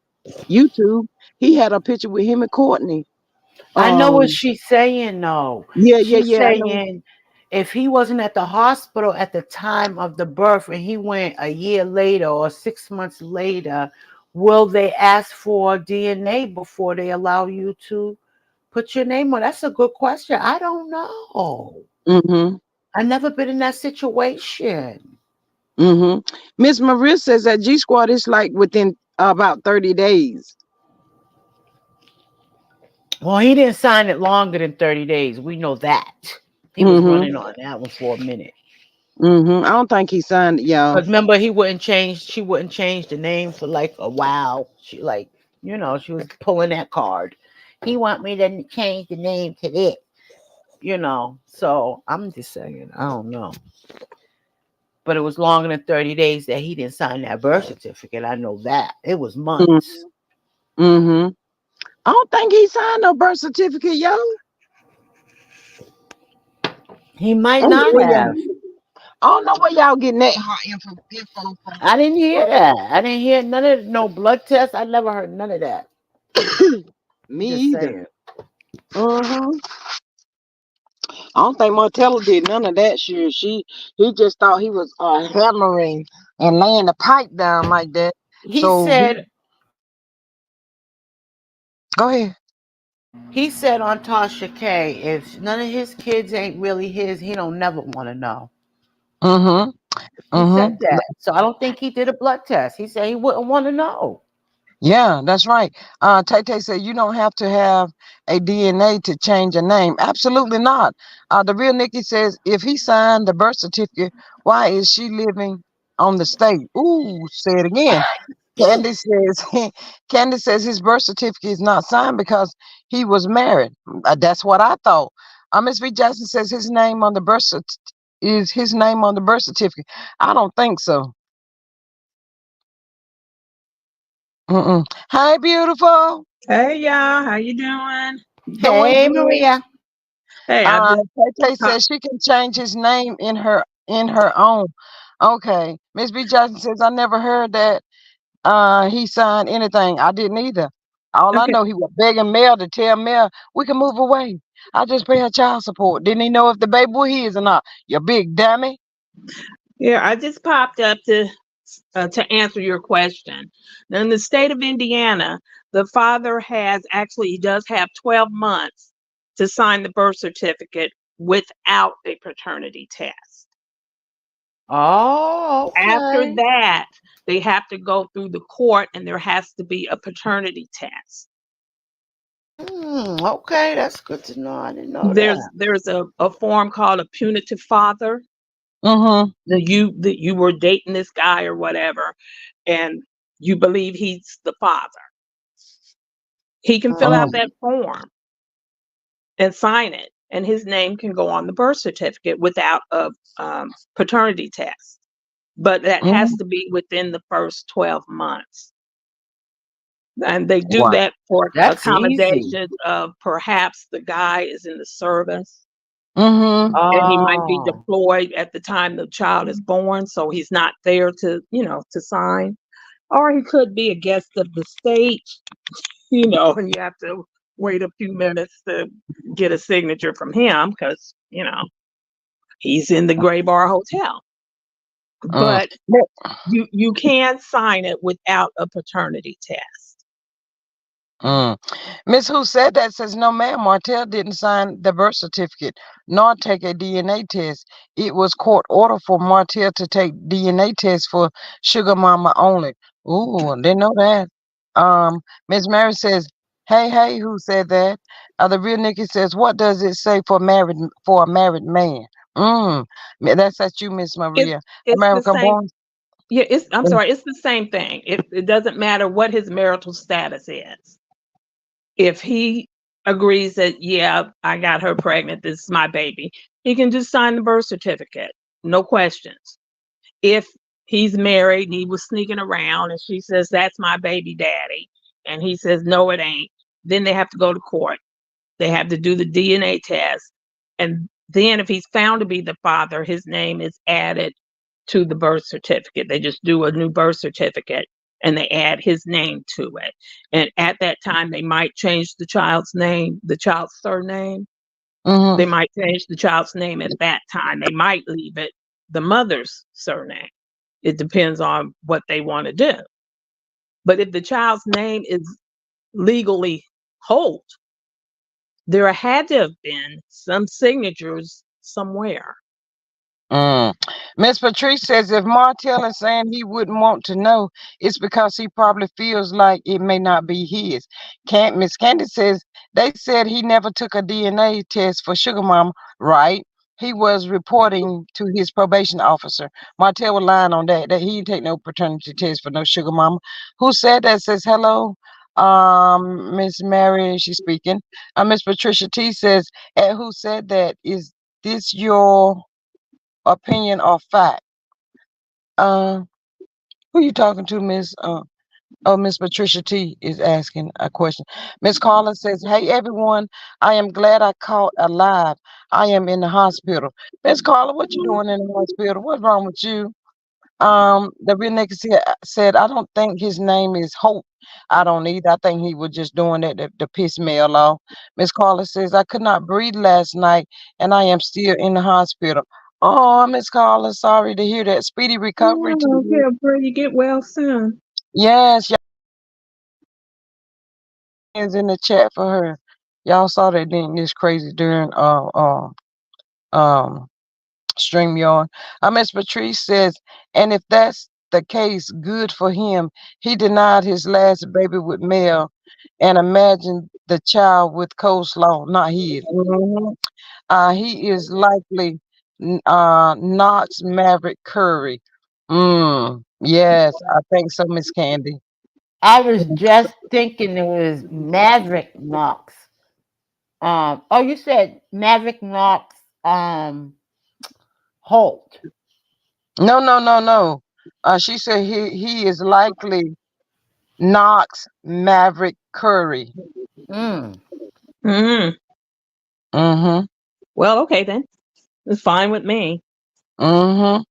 YouTube. He had a picture with him and Courtney. I know what Um, she's saying though. yeah, yeah, She's yeah. I know. saying if he wasn't at the hospital at the time of the birth and he went a year later or 6 months later, will they ask for DNA before they allow you to put your name on? That's a good question. I don't know. Mm-hmm. I've never been in that situation. Mm-hmm. Miss Maria says that G Squad is like within about 30 days. Well, he didn't sign it longer than 30 days. We know that. He was Mm-hmm. running on that one for a minute. Mm-hmm. I don't think he signed it, y'all. Because remember, she wouldn't change the name for like a while. She like, she was pulling that card. He want me to change the name to this, So I'm just saying, I don't know. But it was longer than 30 days that he didn't sign that birth certificate. I know that. It was months. Mm-hmm. I don't think he signed no birth certificate, y'all. He might I don't know not where y'all, have. I don't know where y'all getting that hot info I didn't hear that. I didn't hear none of no blood tests. I never heard none of that. from. I'm Me just either. saying. Mm-hmm. I don't think Martella did none of that shit. He just thought he was hammering and laying the pipe down like that. He So he said Go ahead. He said on Tasha K, if none of his kids ain't really his, he don't never want to know. Mm-hmm. He said Mm-hmm. that. So I don't think he did a blood test. He said he wouldn't want to know. Yeah, that's right. Tay Tay said you don't have to have a DNA to change a name. Absolutely not. The real Nikki says if he signed the birth certificate, why is she living on the state? Ooh, say it again. Candy says Candy says his birth certificate is not signed because he was married. That's what I thought. Miss V Jackson says his name on the is his name on the birth certificate. I don't think so. Mm-mm. Hi, beautiful. Hey y'all, how you doing? Doing Hey, good. Maria. Hey, I just Tay uh, says she can change his name in her own. Okay. Miss B Jackson says I never heard that he signed anything. I didn't either. All I okay. know he was begging Mel to tell Mel we can move away. I just pay her child support. Didn't he know if the baby was his or not? You big dummy. Yeah, I just popped up to answer your question. Now, in the state of Indiana, the father has actually he does have 12 months to sign the birth certificate without a paternity test. Oh, After okay. that, they have to go through the court and there has to be a paternity test. Okay, that's good to know. I didn't know that. There's a form called a punitive father Mm-hmm. that you were dating this guy or whatever, and you believe he's the father. He can fill out Mm, that form and sign it, and his name can go on the birth certificate without a paternity test. But that has Mm-hmm. to be within the first 12 months. And they do Wow. that for that's easy. accommodations of perhaps the guy is in the service Mm-hmm. and he might be Oh, deployed at the time the child is born, so he's not there to sign. Or he could be a guest of the state, and you have to wait a few minutes to get a signature from him because, he's in the Gray Bar Hotel. Mm. But you can sign it without a paternity test. Mm. Miss Who said that says no, ma'am. Martel didn't sign the birth certificate nor take a DNA test. It was court order for Martel to take DNA test for Sugar Mama only. Ooh, I didn't know that. Miss Mary says, "Hey, hey, who said that?" The real Nikki says, "What does it say for a married man?" Mm. That's at you, Miss It's Maria. it's the American same. born. Yeah, I'm sorry, it's the same thing. It doesn't matter what his marital status is. If he agrees that, yeah, I got her pregnant, this is my baby, he can just sign the birth certificate, no questions. If he's married and he was sneaking around and she says, that's my baby daddy, and he says, no, it ain't, then they have to go to court. They have to do the DNA test. And then if he's found to be the father, his name is added to the birth certificate. They just do a new birth certificate and they add his name to it. And at that time, they might change the child's name, the child's surname. They Mm-hmm. might change the child's name at that time. They might leave it the mother's surname. It depends on what they want to do. But if the child's name is legally Holt, there had to have been some signatures somewhere. Mm. Miss Patrice says if Martell is saying he wouldn't want to know, it's because he probably feels like it may not be his. Can't Miss Candy says they said he never took a DNA test for Sugar Mama, right? He was reporting to his probation officer. Martell was lying on that. That he didn't take no paternity test for no Sugar Mama. Who said that? Says hello. Miss Mary, she's speaking. Miss Patricia T says, who said that? Is this your opinion or fact? Uh, who you talking to, Miss? Oh, Miss Patricia T is asking a question. Miss Carla says, "Hey everyone, I am glad I caught alive. I am in the hospital." Miss Carla, what you doing in the hospital? What's wrong with you? The real nigga said, "I don't think his name is Hope. I don't either. I think he was just doing that to piss Mel off." Miss Carla says, "I could not breathe last night, and I am still in the hospital." Oh, Miss Carla, sorry to hear that. Speedy recovery to Oh, you. yeah, pray you get well soon. Yes, hands in the chat for her. Y'all saw that thing this crazy during um StreamYard. Miss Patrice says, and if that's the case, good for him. He denied his last baby with Mel, and imagine the child with coleslaw, not his. He is likely Knox Maverick Curry. Yes, I think so, Miss Candy. I was just thinking it was Maverick Knox. Oh, you said Maverick Knox. Holt. No, no, no, no. She said he is likely Knox Maverick Curry. Mm. Mm. Mm-hmm. Well, okay then. It's fine with me. Mm-hmm.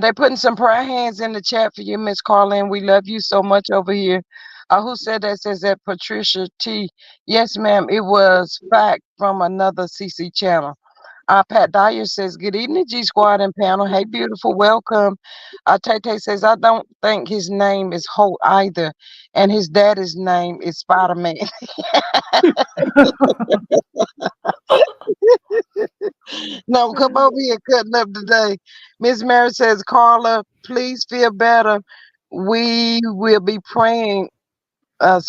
They're putting some prayer hands in the chat for you, Miss Carlin. We love you so much over here. Who said that? Says that Patricia T. Yes, ma'am. It was fact from another CC channel. Pat Dyer says, good evening, G Squad and panel. Hey, beautiful, welcome. Tay Tay says, I don't think his name is Holt either. And his daddy's name is Spider-Man. No, come over here cutting up today. Miss Mary says, Carla, please feel better. We will be praying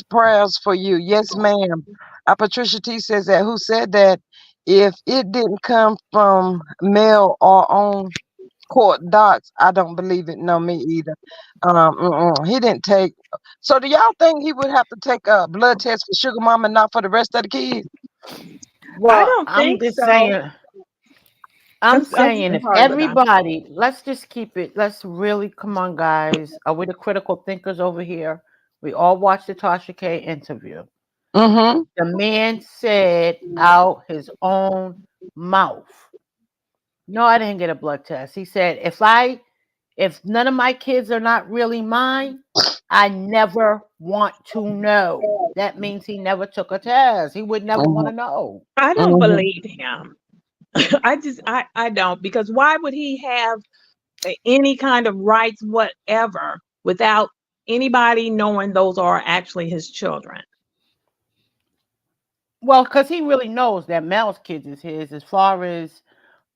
prayers for you. Yes, ma'am. Patricia T says that who said that if it didn't come from mail or on court docs, I don't believe it. No, me either. He didn't take. So do y'all think he would have to take a blood test for Sugar Mama and not for the rest of the kids? I Well, don't think so. I'm I saying if hard with that. everybody, let's just keep it, let's really, come on, guys. Are we the critical thinkers over here? We all watched the Tasha K interview. Mm-hmm. The man said out his own mouth, no, I didn't get a blood test. He said, if none of my kids are not really mine, I never want to know. That means he never took a test. He would never want Mm-hmm. to know. I don't Mm-hmm. believe him. I don't, because why would he have any kind of rights whatever without anybody knowing those are actually his children? Well, because he really knows that Mel's kids is his. As far as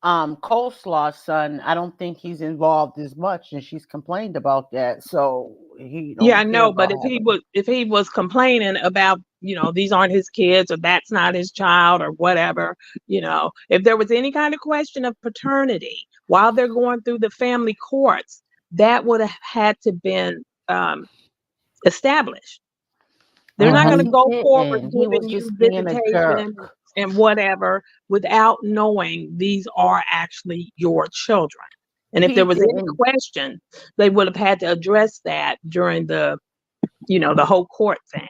Coleslaw's son, I don't think he's involved as much, and she's complained about that. So he Yeah, I don't care know, but about having. if he was complaining about, these aren't his kids or that's not his child or whatever, if there was any kind of question of paternity while they're going through the family courts, that would have had to been established. They're not But going Mm-hmm. to he go forward didn't. He was giving you just being a visitation jerk. and whatever without knowing these are actually your children. And if He there was any didn't. question, they would have had to address that during the whole court thing.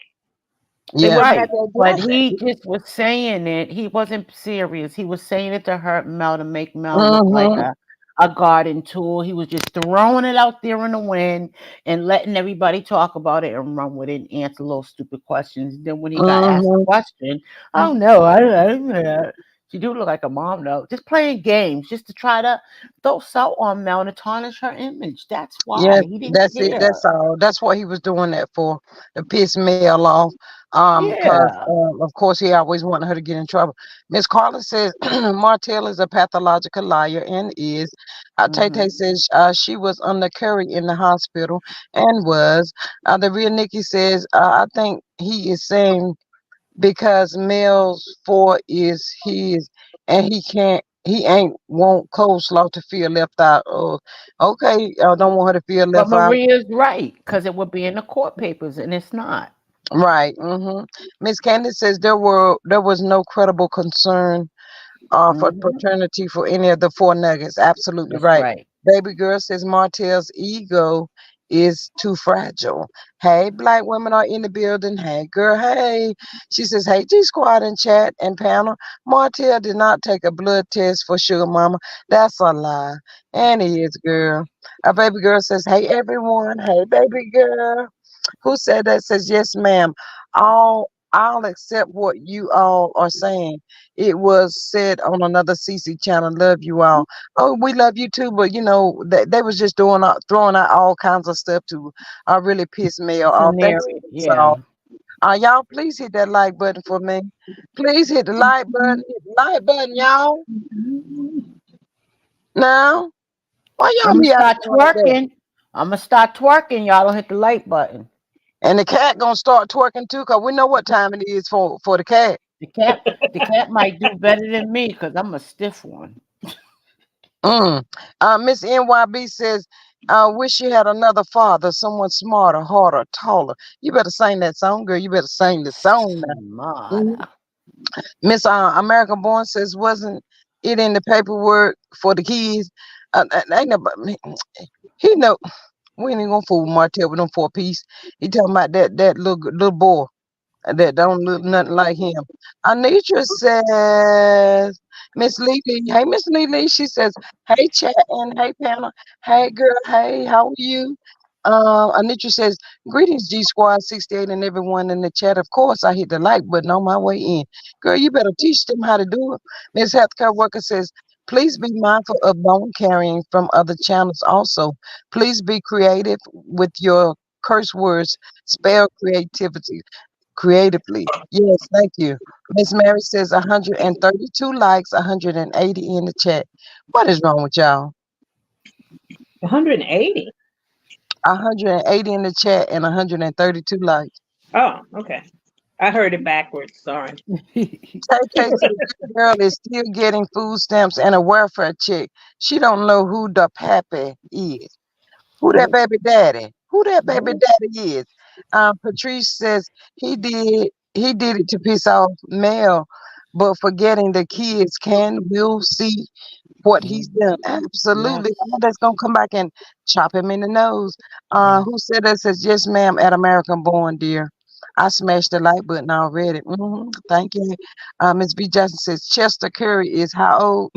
They Yeah. would have had Right. to But address he it. just was saying it. He wasn't serious. He was saying it to hurt Mel, to make Mel look like Mm-hmm. a garden tool. He was just throwing it out there in the wind and letting everybody talk about it and run with it and answer little stupid questions. Then when he got asked a Mm-hmm. question, oh no, I didn't know that. She do look like a mom though. Just playing games, just to try to throw salt on Mel and to tarnish her image. That's Yes, why he didn't that's it. care. That's all. That's what he was doing that for, to piss Mel off. Cause Yeah. of course he always wanted her to get in trouble. Miss Carla says Martel is a pathological liar and is. Tay Tay Hmm. says she was under Curry in the hospital and was. The real Nikki says I think he is saying because Mel's four is his, and he ain't want coleslaw to feel left out. Oh, okay, I don't want her to feel But left out. Maria's right because it would be in the court papers, and it's not. Right. Mm-hmm. Miss Candace says there was no credible concern for Hmm. paternity for any of the four nuggets. Absolutely That's right. right. Baby girl says Martell's ego is too fragile. Hey, black women are in the building. Hey, girl. Hey. She says, hey, G Squad and chat and panel. Martell did not take a blood test for Sugar Mama. That's a lie. And he is, girl. A baby girl says, hey, everyone. Hey, baby girl. Who said that? Says, yes, ma'am. I'll accept what you all are saying. It was said on another CC channel. Love you all. Oh, we love you too. But they was just throwing out all kinds of stuff to really piss me off. Scenario. So Yeah. Y'all, please hit that like button for me. Please hit the like button. Hit the like button, y'all. Now, why I'm y'all gonna be start acting like that? twerking. I'm gonna start twerking. Y'all don't hit the like button. And the cat gonna start twerking too, cause we know what time it is for the cat. The cat, the cat might do better than me because I'm a stiff one. Mm. Miss NYB says, wish you had another father, someone smarter, harder, taller. You better sing that song, girl. You better sing the song now. Mhm. Mara. Miss American Born says, wasn't it in the paperwork for the kids? Ain't nobody, he know we ain't even gonna fool Martel with them 4 piece. He talking about that little boy that don't look nothing like him. Anitra says, Miss Lily, hey Miss Lily, she says, hey chat and hey panel, hey girl, hey, how are you? Anitra says, greetings G Squad 68 and everyone in the chat. Of course, I hit the like button on my way in. Girl, you better teach them how to do it. Miss Healthcare Worker says, please be mindful of bone carrying from other channels. Also, please be creative with your curse words. Spell creativity creatively. Yes, thank you. Miss Mary says 132 likes, 180 in the chat. What is wrong with y'all? 180. 180 in the chat and 132 likes. Oh, okay. I heard it backwards. Sorry. Tay Tay says this girl is still getting food stamps and a welfare check. She don't know who the pappy is. Who that Who? baby daddy? Who that baby Who? daddy is? Patrice says he did it to piss off Mel, but forgetting the kids can will see what he's Mhm. done. Absolutely. Yes. That's gonna come back and chop him in the nose. Yes. Who said that? Says yes, ma'am, at American Born, dear. I smashed the like button already. Thank you. Miss B. Jackson says Chester Curry is how old?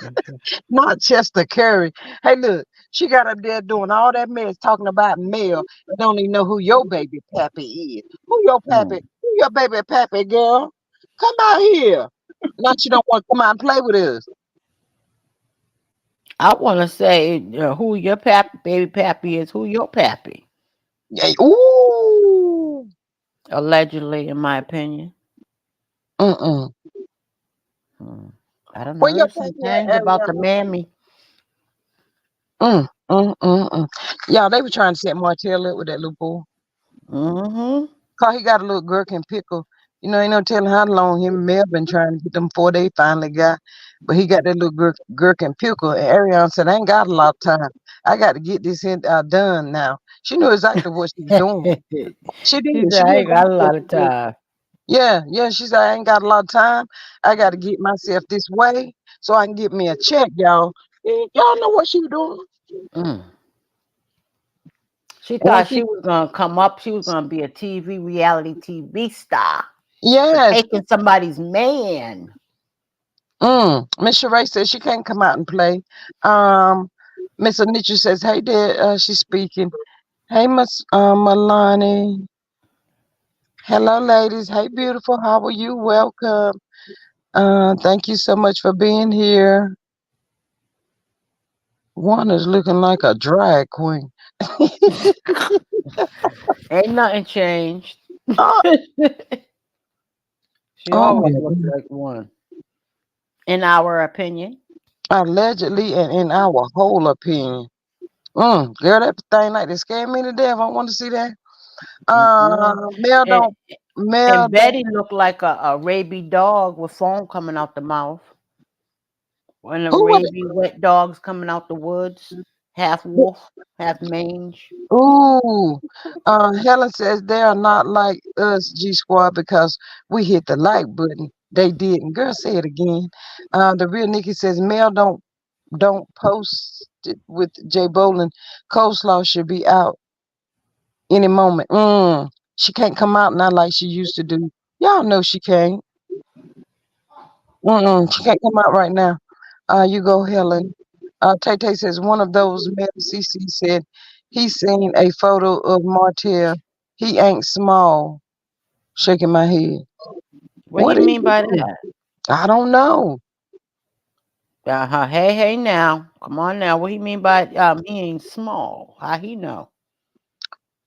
Mhm. Not Chester Curry. Hey, look, she got up there doing all that mess talking about Mel. You don't even know who your baby pappy is. Who your pappy? Mm. Who your baby pappy, girl? Come out here. Not you don't want to come out and play with us. I want to say who your baby pappy is. Who your pappy? Yeah, ooh. Allegedly, in my opinion. Mm-mm. Hmm. I don't Where your heard some pappy things at, about the Ariana? mammy. Yeah, they were trying to set Martel up with that little boy. Mm-hmm. Cause he got a little gherkin pickle. Ain't no telling how long him and Mel been trying to get them before they finally got. But he got that little gherkin pickle. And Ariana said, I ain't got a lot of time. I got to get this done now. She knew exactly what she was doing. She She did. said, She I knew ain't got exactly a what lot of she did. time. Yeah, yeah. She said, I ain't got a lot of time. I got to get myself this way so I can get me a check, y'all. Y'all know what she was doing. Mm. She When thought she, she was gonna come up. She was gonna be a reality TV star for yes. taking somebody's man. Miss Sheree says she can't come out and play. Um, Miss Anitra says, "Hey there." She's speaking. Hey, Miss Milani. Hello, ladies. Hey, beautiful. How are you? Welcome. Thank you so much for being here. One is looking like a drag queen. Ain't nothing changed. Oh, She oh always my looks God. like one, in our opinion. Allegedly, and in our whole opinion. Girl, that thing like that scared me to death. I want to see that. Mm-mm. Mel And don't. Mel and don't. Betty looked like a rabid dog with foam coming out the mouth. One of the Who was rabid wet dogs coming out the woods, half it? wolf, half mange. Ooh, Helen says they are not like us, G Squad, because we hit the like button. They didn't. Girl, say it again. The real Nikki says Mel don't post it with Jay Bolin. Coleslaw should be out any moment. She can't come out now like she used to do. Y'all know she can't. She can't come out right now. You go, Helen. Tay Tay says one of those men, CC said he seen a photo of Martel. He ain't small. Shaking my head. What he What is mean by it? that? I don't know. Hey, hey, now, come on now. What he mean by he ain't small? How he know?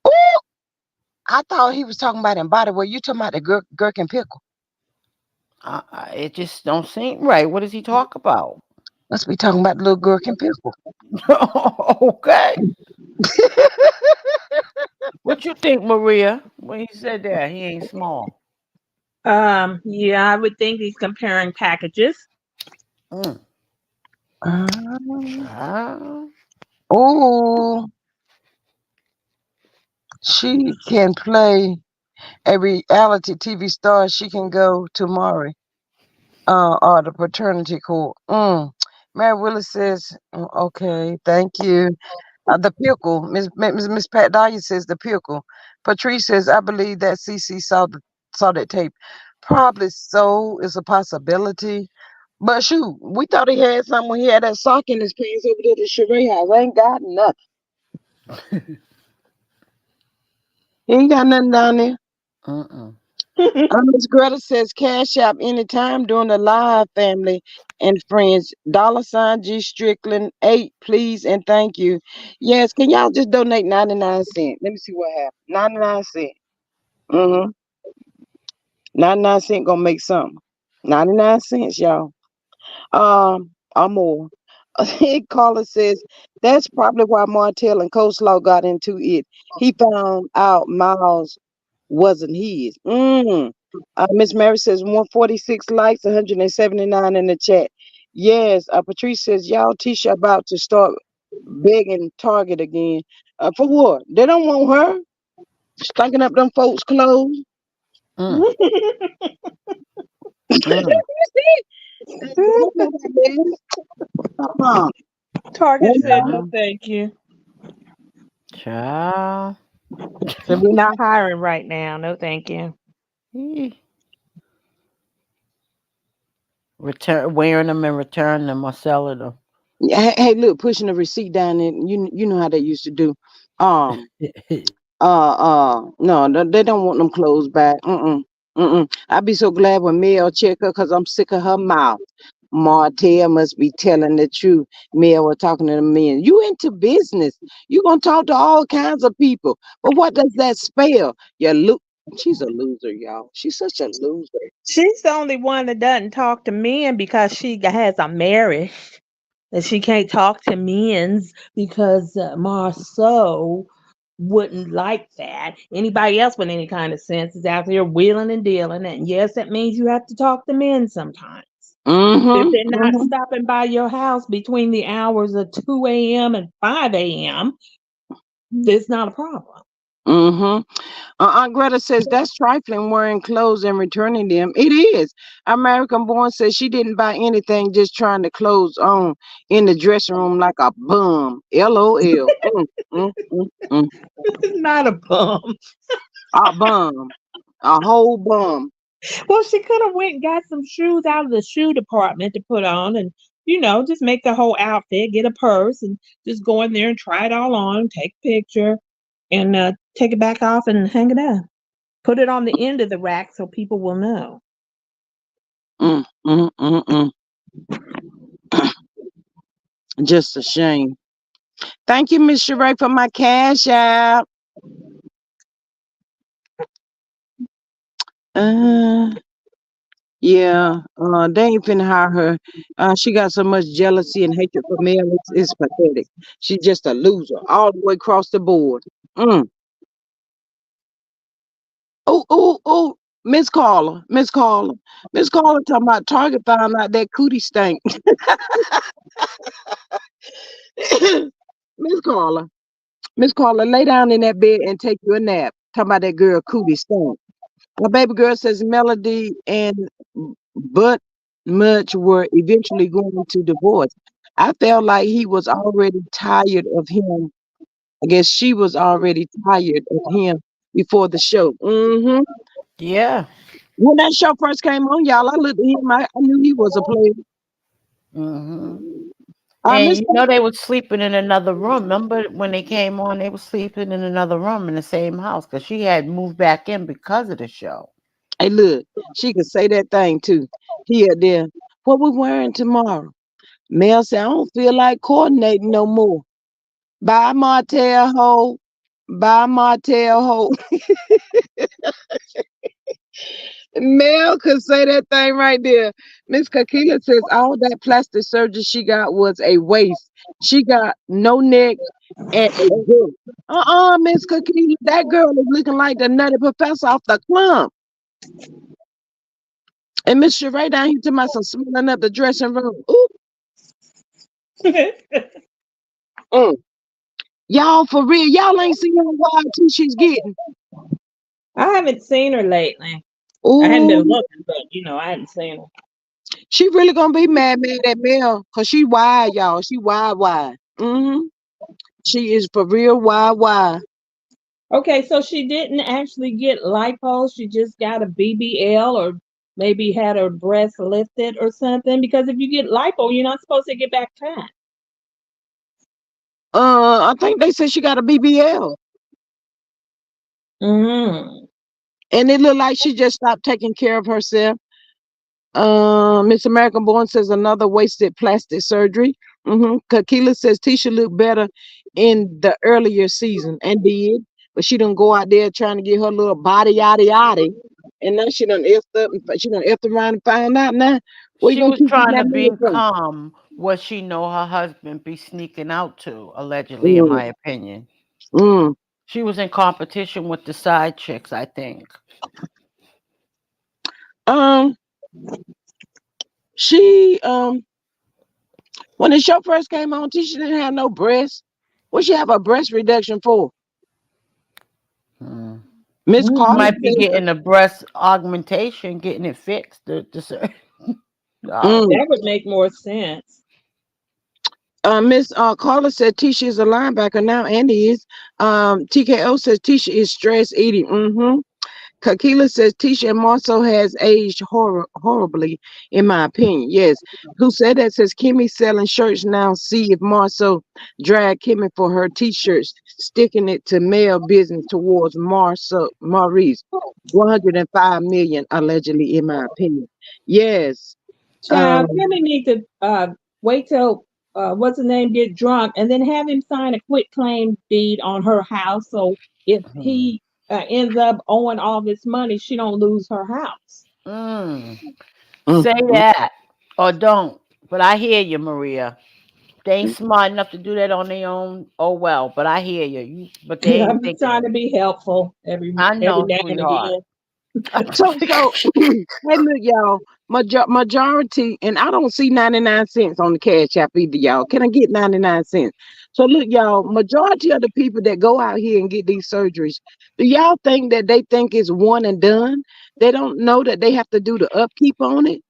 Ooh, I thought he was talking about in body. Were you talking about the gherkin pickle? It just don't seem right. What does he talk about? Must be talking about the little gherkin pickle. Okay. What you think, Maria? When he said that he ain't small. Yeah, I would think he's comparing packages. Mm. Um, Ah. oh, she can play a reality TV star. She can go to Maury, or the paternity court. Mary Willis says, okay, thank you. The pickle, Miss Pat Dahlia says the pickle. Patrice says, I believe that CC saw that tape. Probably so. It's a possibility. But shoot, we thought he had something when he had that sock in his pants over there at the Sheree house. I ain't got nothing. He ain't got nothing down there. Mm-mm. Miss Greta says cash app anytime during the live, family and friends. $ G Strickland 8, please and thank you. Yes, can y'all just donate 99 cents? Let me see what happened. 99 cents. Mm-hmm. 99 cents gonna make something. 99 cents, y'all. Or more. Caller says that's probably why Martel and Coleslaw got into it. He found out Miles wasn't his. Miss Mary says 146 likes, 179 in the chat. Yes, Patrice says y'all Tisha about to start begging Target again. For what? They don't want her stinking up them folks' clothes. Mm. Mm. Come on. Target said no, Child. thank you. Child. So we're not hiring right now. No, thank you. Eeh. Return wearing them and returning them or selling them. Hey, look, pushing the receipt down there. You know how they used to do. Um, no, they don't want them clothes back. I'd be so glad when Mel check her because I'm sick of her mouth. Martell must be telling the truth. Mel was talking to the men. You into business. You gonna talk to all kinds of people. But what does that spell? You look. She's a loser, y'all. She's such a loser. She's the only one that doesn't talk to men because she has a marriage. And she can't talk to men's because Marceau wouldn't like that. Anybody else with any kind of sense is out there wheeling and dealing. And yes, that means you have to talk to men sometimes. If they're not Mm-hmm. stopping by your house between the hours of 2 a.m. and 5 a.m., it's not a problem. Mm-hmm. Aunt Greta says that's trifling wearing clothes and returning them. It is. American Born says she didn't buy anything, just trying to clothes on in the dressing room like a bum. LOL. Mm, mm, mm. It's not a bum. A bum. A whole bum. Well, she could have went and got some shoes out of the shoe department to put on and, just make the whole outfit, get a purse and just go in there and try it all on, take a picture and take it back off and hang it up. Put it on the end of the rack so people will know. Mm, mm, mm, mm. Just a shame. Thank you, Miss Sheree, for my cash app. Uh, Yeah, they ain't finna hire her. She got so much jealousy and hatred for men. It's pathetic. She's just a loser all the way across the board. Mm. Oh, Miss Carla, Miss Carla talking about Target found out that cootie stank. Miss Carla, Miss Carla, lay down in that bed and take you a nap. Talking about that girl cootie stank. My baby girl says Melody and but Much were eventually going to divorce. I felt like he was already tired of him. I guess she was already tired of him before the show. Yeah. When that show first came on, y'all, I looked at him. I knew he was a player. Hmm. Miss, And they was sleeping in another room. Remember when they came on, they were sleeping in another room in the same house because she had moved back in because of the show. hey, look, she could say that thing too. Here, there. What we wearing tomorrow? Mel said, I don't feel like coordinating no more. Bye, Martel Ho. Bye, Martel Ho. Mel could say that thing right there. Miss Kakila says all that plastic surgery she got was a waste. She got no neck and a gut. Miss Kakila, that girl is looking like the nutty professor off the clump. And Miss Sheree down here to myself smelling up the dressing room. Ooh, mm. Y'all for real, y'all ain't seen how wild too she's getting. I haven't seen her lately. I hadn't been Ooh, looking, but I hadn't seen her. she really gonna be mad at Mel, cause she wild, y'all. She wild. She is for real wild. Okay, so she didn't actually get lipo. She just got a BBL or maybe had her breast lifted or something. Because if you get lipo, you're not supposed to get back fat. I think they said she got a BBL. Mm. And it looked like she just stopped taking care of herself. Miss American Born says another wasted plastic surgery. Kakila says Tisha looked better in the earlier season and did, but she didn't go out there trying to get her little body yada yada. And now she done effed up and she done effed around and found out now. Where you She gonna was keep getting trying to that money from? become what she know her husband be sneaking out to, allegedly, in Mm, my opinion. mm. She was in competition with the side chicks, I think. Um, she when the show first came on, Tisha didn't have no breasts. What she have a breast reduction for? Hmm. Miss She Carter Hmm. might be said, getting a breast augmentation, getting it fixed. mm. That would make more sense. Miss Carla said Tisha is a linebacker now, and is. TKO says Tisha is stress eating. Kakila says Tisha and Marcel has aged horribly, in my opinion. Yes. Who said that? Says Kimmy selling shirts now. See if Marcel drag Kimmy for her t-shirts, sticking it to male business towards Marcel Maurice. 105 million allegedly, in my opinion. Yes. Child, Um. Timmy need to wait till what's his name get drunk and then have him sign a quit claim deed on her house. So if Hmm. he ends up owing all this money, she don't lose her house. Mm. mm, Say mm, that or don't. But I hear you, Maria. They ain't smart enough to do that on their own. Oh well, but I hear you. But they ain't I'm just thinking trying of to it. be helpful I every know, now and sweetheart. again. so hey, look, y'all. Majority, and I don't see 99 cents on the cash app either, y'all. Can I get 99 cents? So look, y'all, majority of the people that go out here and get these surgeries, do y'all think that they think it's one and done? They don't know that they have to do the upkeep on it.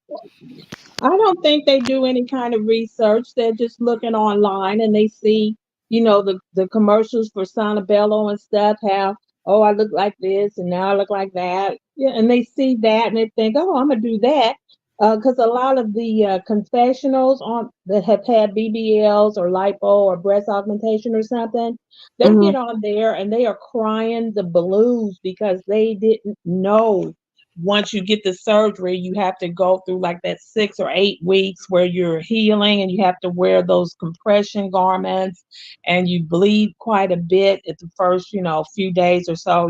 I don't think they do any kind of research. They're just looking online and they see, the commercials for Sonabello and stuff, how, oh, I look like this and now I look like that. Yeah, and they see that and they think, oh, I'm gonna do that. Because a lot of the confessionals on that have had BBLs or lipo or breast augmentation or something, they Mm-hmm, get on there and they are crying the blues because they didn't know once you get the surgery, you have to go through like that 6 or 8 weeks where you're healing and you have to wear those compression garments and you bleed quite a bit at the first, few days or so.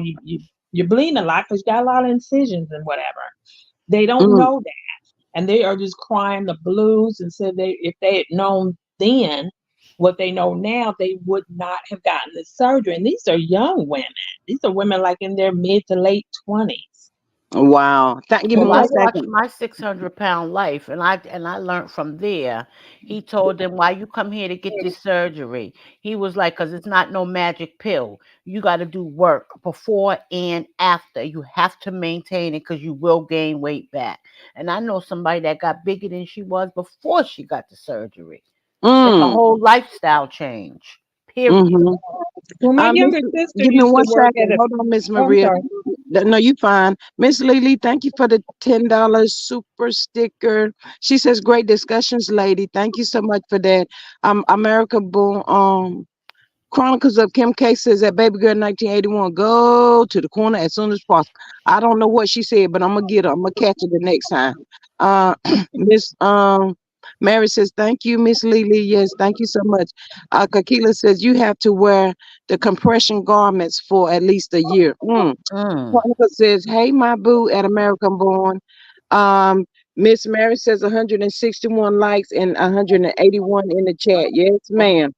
You're bleeding a lot because you got a lot of incisions and whatever. They don't mm-hmm. know that. And they are just crying the blues and said if they had known then what they know now, they would not have gotten the surgery. And these are young women. These are women like in their mid to late 20s. Wow. Give me Well, And I one they watched second. my 600-pound life, and I learned from there. He told them, "Why you come here to get this surgery?" He was like, "Cause it's not no magic pill. You got to do work before and after. You have to maintain it, cause you will gain weight back." And I know somebody that got bigger than she was before she got the surgery. It's a Mm, whole lifestyle change. Period. mm-hmm. Well, my Miss, younger sister give me used to one work at second. a. Hold on, Miss Oh, I'm Maria. sorry. No, you fine. Miss Lily, thank you for the $10 super sticker. She says, great discussions, lady. Thank you so much for that. America Boom, Chronicles of Kim K says that baby girl 1981, go to the corner as soon as possible. I don't know what she said, but I'm gonna get her. I'm gonna catch her the next time. Miss Mary says, thank you, Miss Lily. Yes, thank you so much. Kakila says, you have to wear the compression garments for at least a year. Mm. Monica says, hey, my boo at American Born. Um, Miss Mary says 161 likes and 181 in the chat. Yes, ma'am.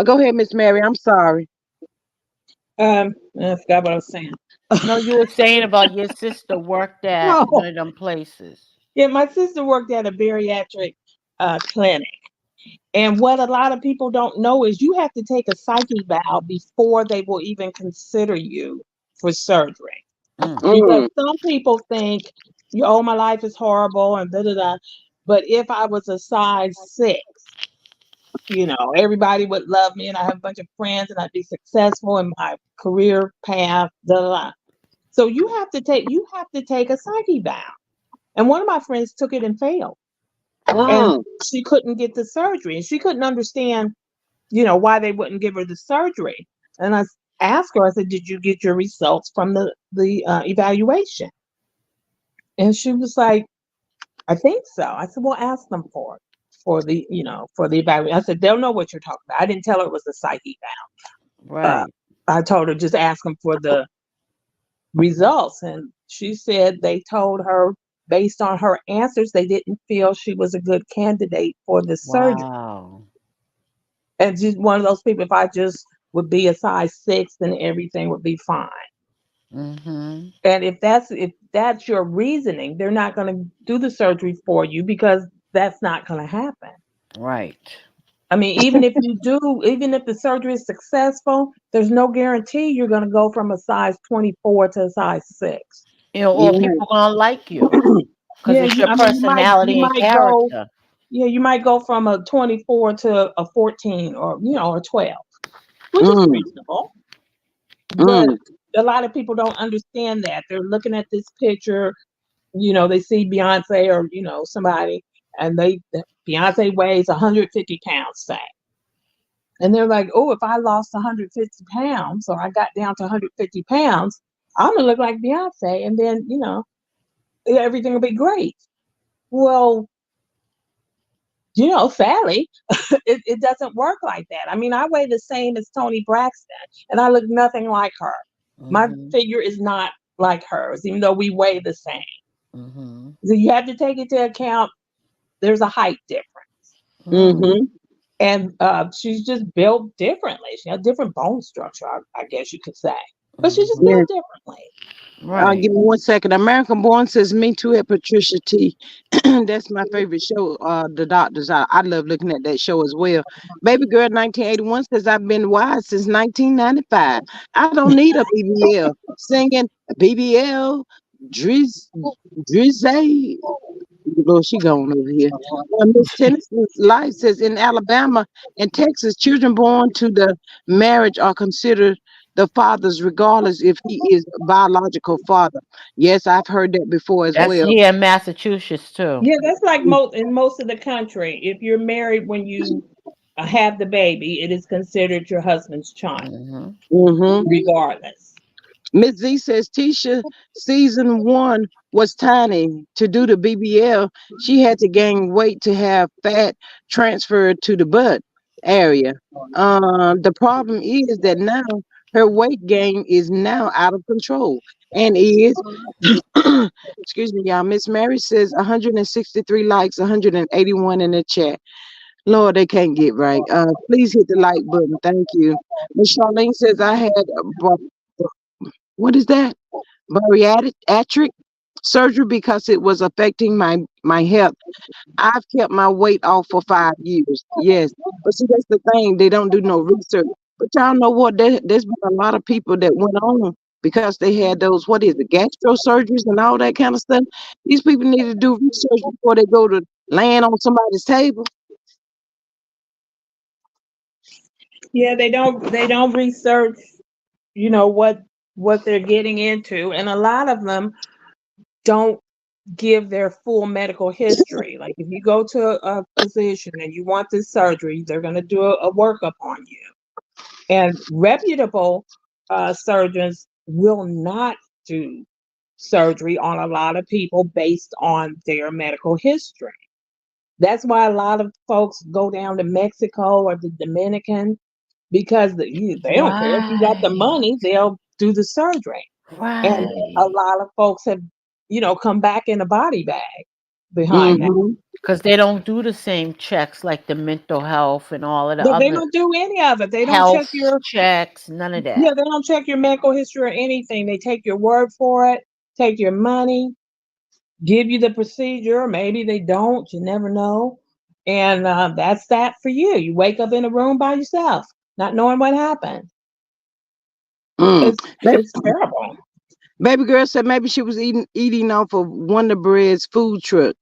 Go ahead, Miss Mary. I'm sorry. I forgot what I was saying. No, you were saying about your sister worked at one Oh, of them places. yeah, my sister worked at a bariatric clinic. And what a lot of people don't know is you have to take a psyche eval before they will even consider you for surgery. Mm. Because Mm, some people think, oh, my life is horrible and da da da. But if I was a size 6, everybody would love me and I have a bunch of friends and I'd be successful in my career path, da da da. So you have to take a psyche eval. And one of my friends took it and failed. And mm, she couldn't get the surgery. And she couldn't understand, why they wouldn't give her the surgery. And I asked her, I said, did you get your results from the evaluation? And she was like, I think so. I said, well, ask them for the evaluation. I said, they'll know what you're talking about. I didn't tell her it was a psyche eval. Right. I told her just ask them for the results. And she said they told her based on her answers, they didn't feel she was a good candidate for the surgery. Wow. And just one of those people, if I just would be a size 6, then everything would be fine. Mm-hmm. And if that's your reasoning, they're not going to do the surgery for you because that's not going to happen. Right. I mean, even if the surgery is successful, there's no guarantee you're going to go from a size 24 to a size 6. Or yeah. people gonna like you because Yeah, it's your I mean, you personality and might go, character. yeah, you might go from a 24 to a 14 or a 12, which is Mm, reasonable. But mm, a lot of people don't understand that. They're looking at this picture, they see Beyonce or, somebody, and Beyonce weighs 150 pounds, say. And they're like, oh, if I lost 150 pounds or I got down to 150 pounds, I'm going to look like Beyonce. And then, everything will be great. Well, sadly, it doesn't work like that. I mean, I weigh the same as Tony Braxton, and I look nothing like her. My Mm-hmm. figure is not like hers, even though we weigh the same. Mm-hmm. So you have to take into account there's a height difference. Mm. mm-hmm. And she's just built differently. She had different bone structure, I guess you could say. But she's just Mm-hmm. Yeah. built differently. Right. Give me 1 second. American Born says, me too at Patricia T. That's my favorite show. The Doctors. I love looking at that show as well. Baby Girl 1981 says, I've been wise since 1995. I don't need a BBL. Singing BBL, Driz, Drizzy. Lord, she gone over here. Miss Tennessee's Life says in Alabama and Texas, children born to the marriage are considered the father's, regardless if he is biological father. Yes, I've heard that before as That's well. here in Massachusetts too. Yeah, that's like in most of the country. If you're married when you have the baby, it is considered your husband's child, Mm-hmm. Mm-hmm. regardless. Miss Z says Tisha season 1 was tiny. To do the BBL, she had to gain weight to have fat transferred to the butt area. The problem is that now her weight gain is now out of control and is excuse me, y'all. Miss Mary says 163 likes, 181 in the chat. Lord, they can't get right. Please hit the like button. Thank you. Miss Charlene says I had what is that? Bariatric surgery because it was affecting my health. I've kept my weight off for 5 years. Yes, but see that's the thing. They don't do no research. But y'all know what? There's been a lot of people that went on because they had those what is it, gastro surgeries and all that kind of stuff. These people need to do research before they go to land on somebody's table. Yeah, they don't research, what they're getting into, and a lot of them don't give their full medical history. Like if you go to a physician and you want this surgery, they're going to do a workup on you. And reputable surgeons will not do surgery on a lot of people based on their medical history. That's why a lot of folks go down to Mexico or the Dominican because they don't care if you got the Right. money, they'll do the surgery. And a Right. lot of folks have, come back in a body bag behind that. Mm-hmm. Because they don't do the same checks like the mental health and all of the But they other don't do any of it. They don't check health your checks, none of Yeah, that. they don't check your medical history or anything. They take your word for it, take your money, give you the procedure. Maybe they don't. You never know. And that's that for you. You wake up in a room by yourself, not knowing what happened. Mm. It's terrible. Baby girl said maybe she was eating off of Wonder Bread's food truck.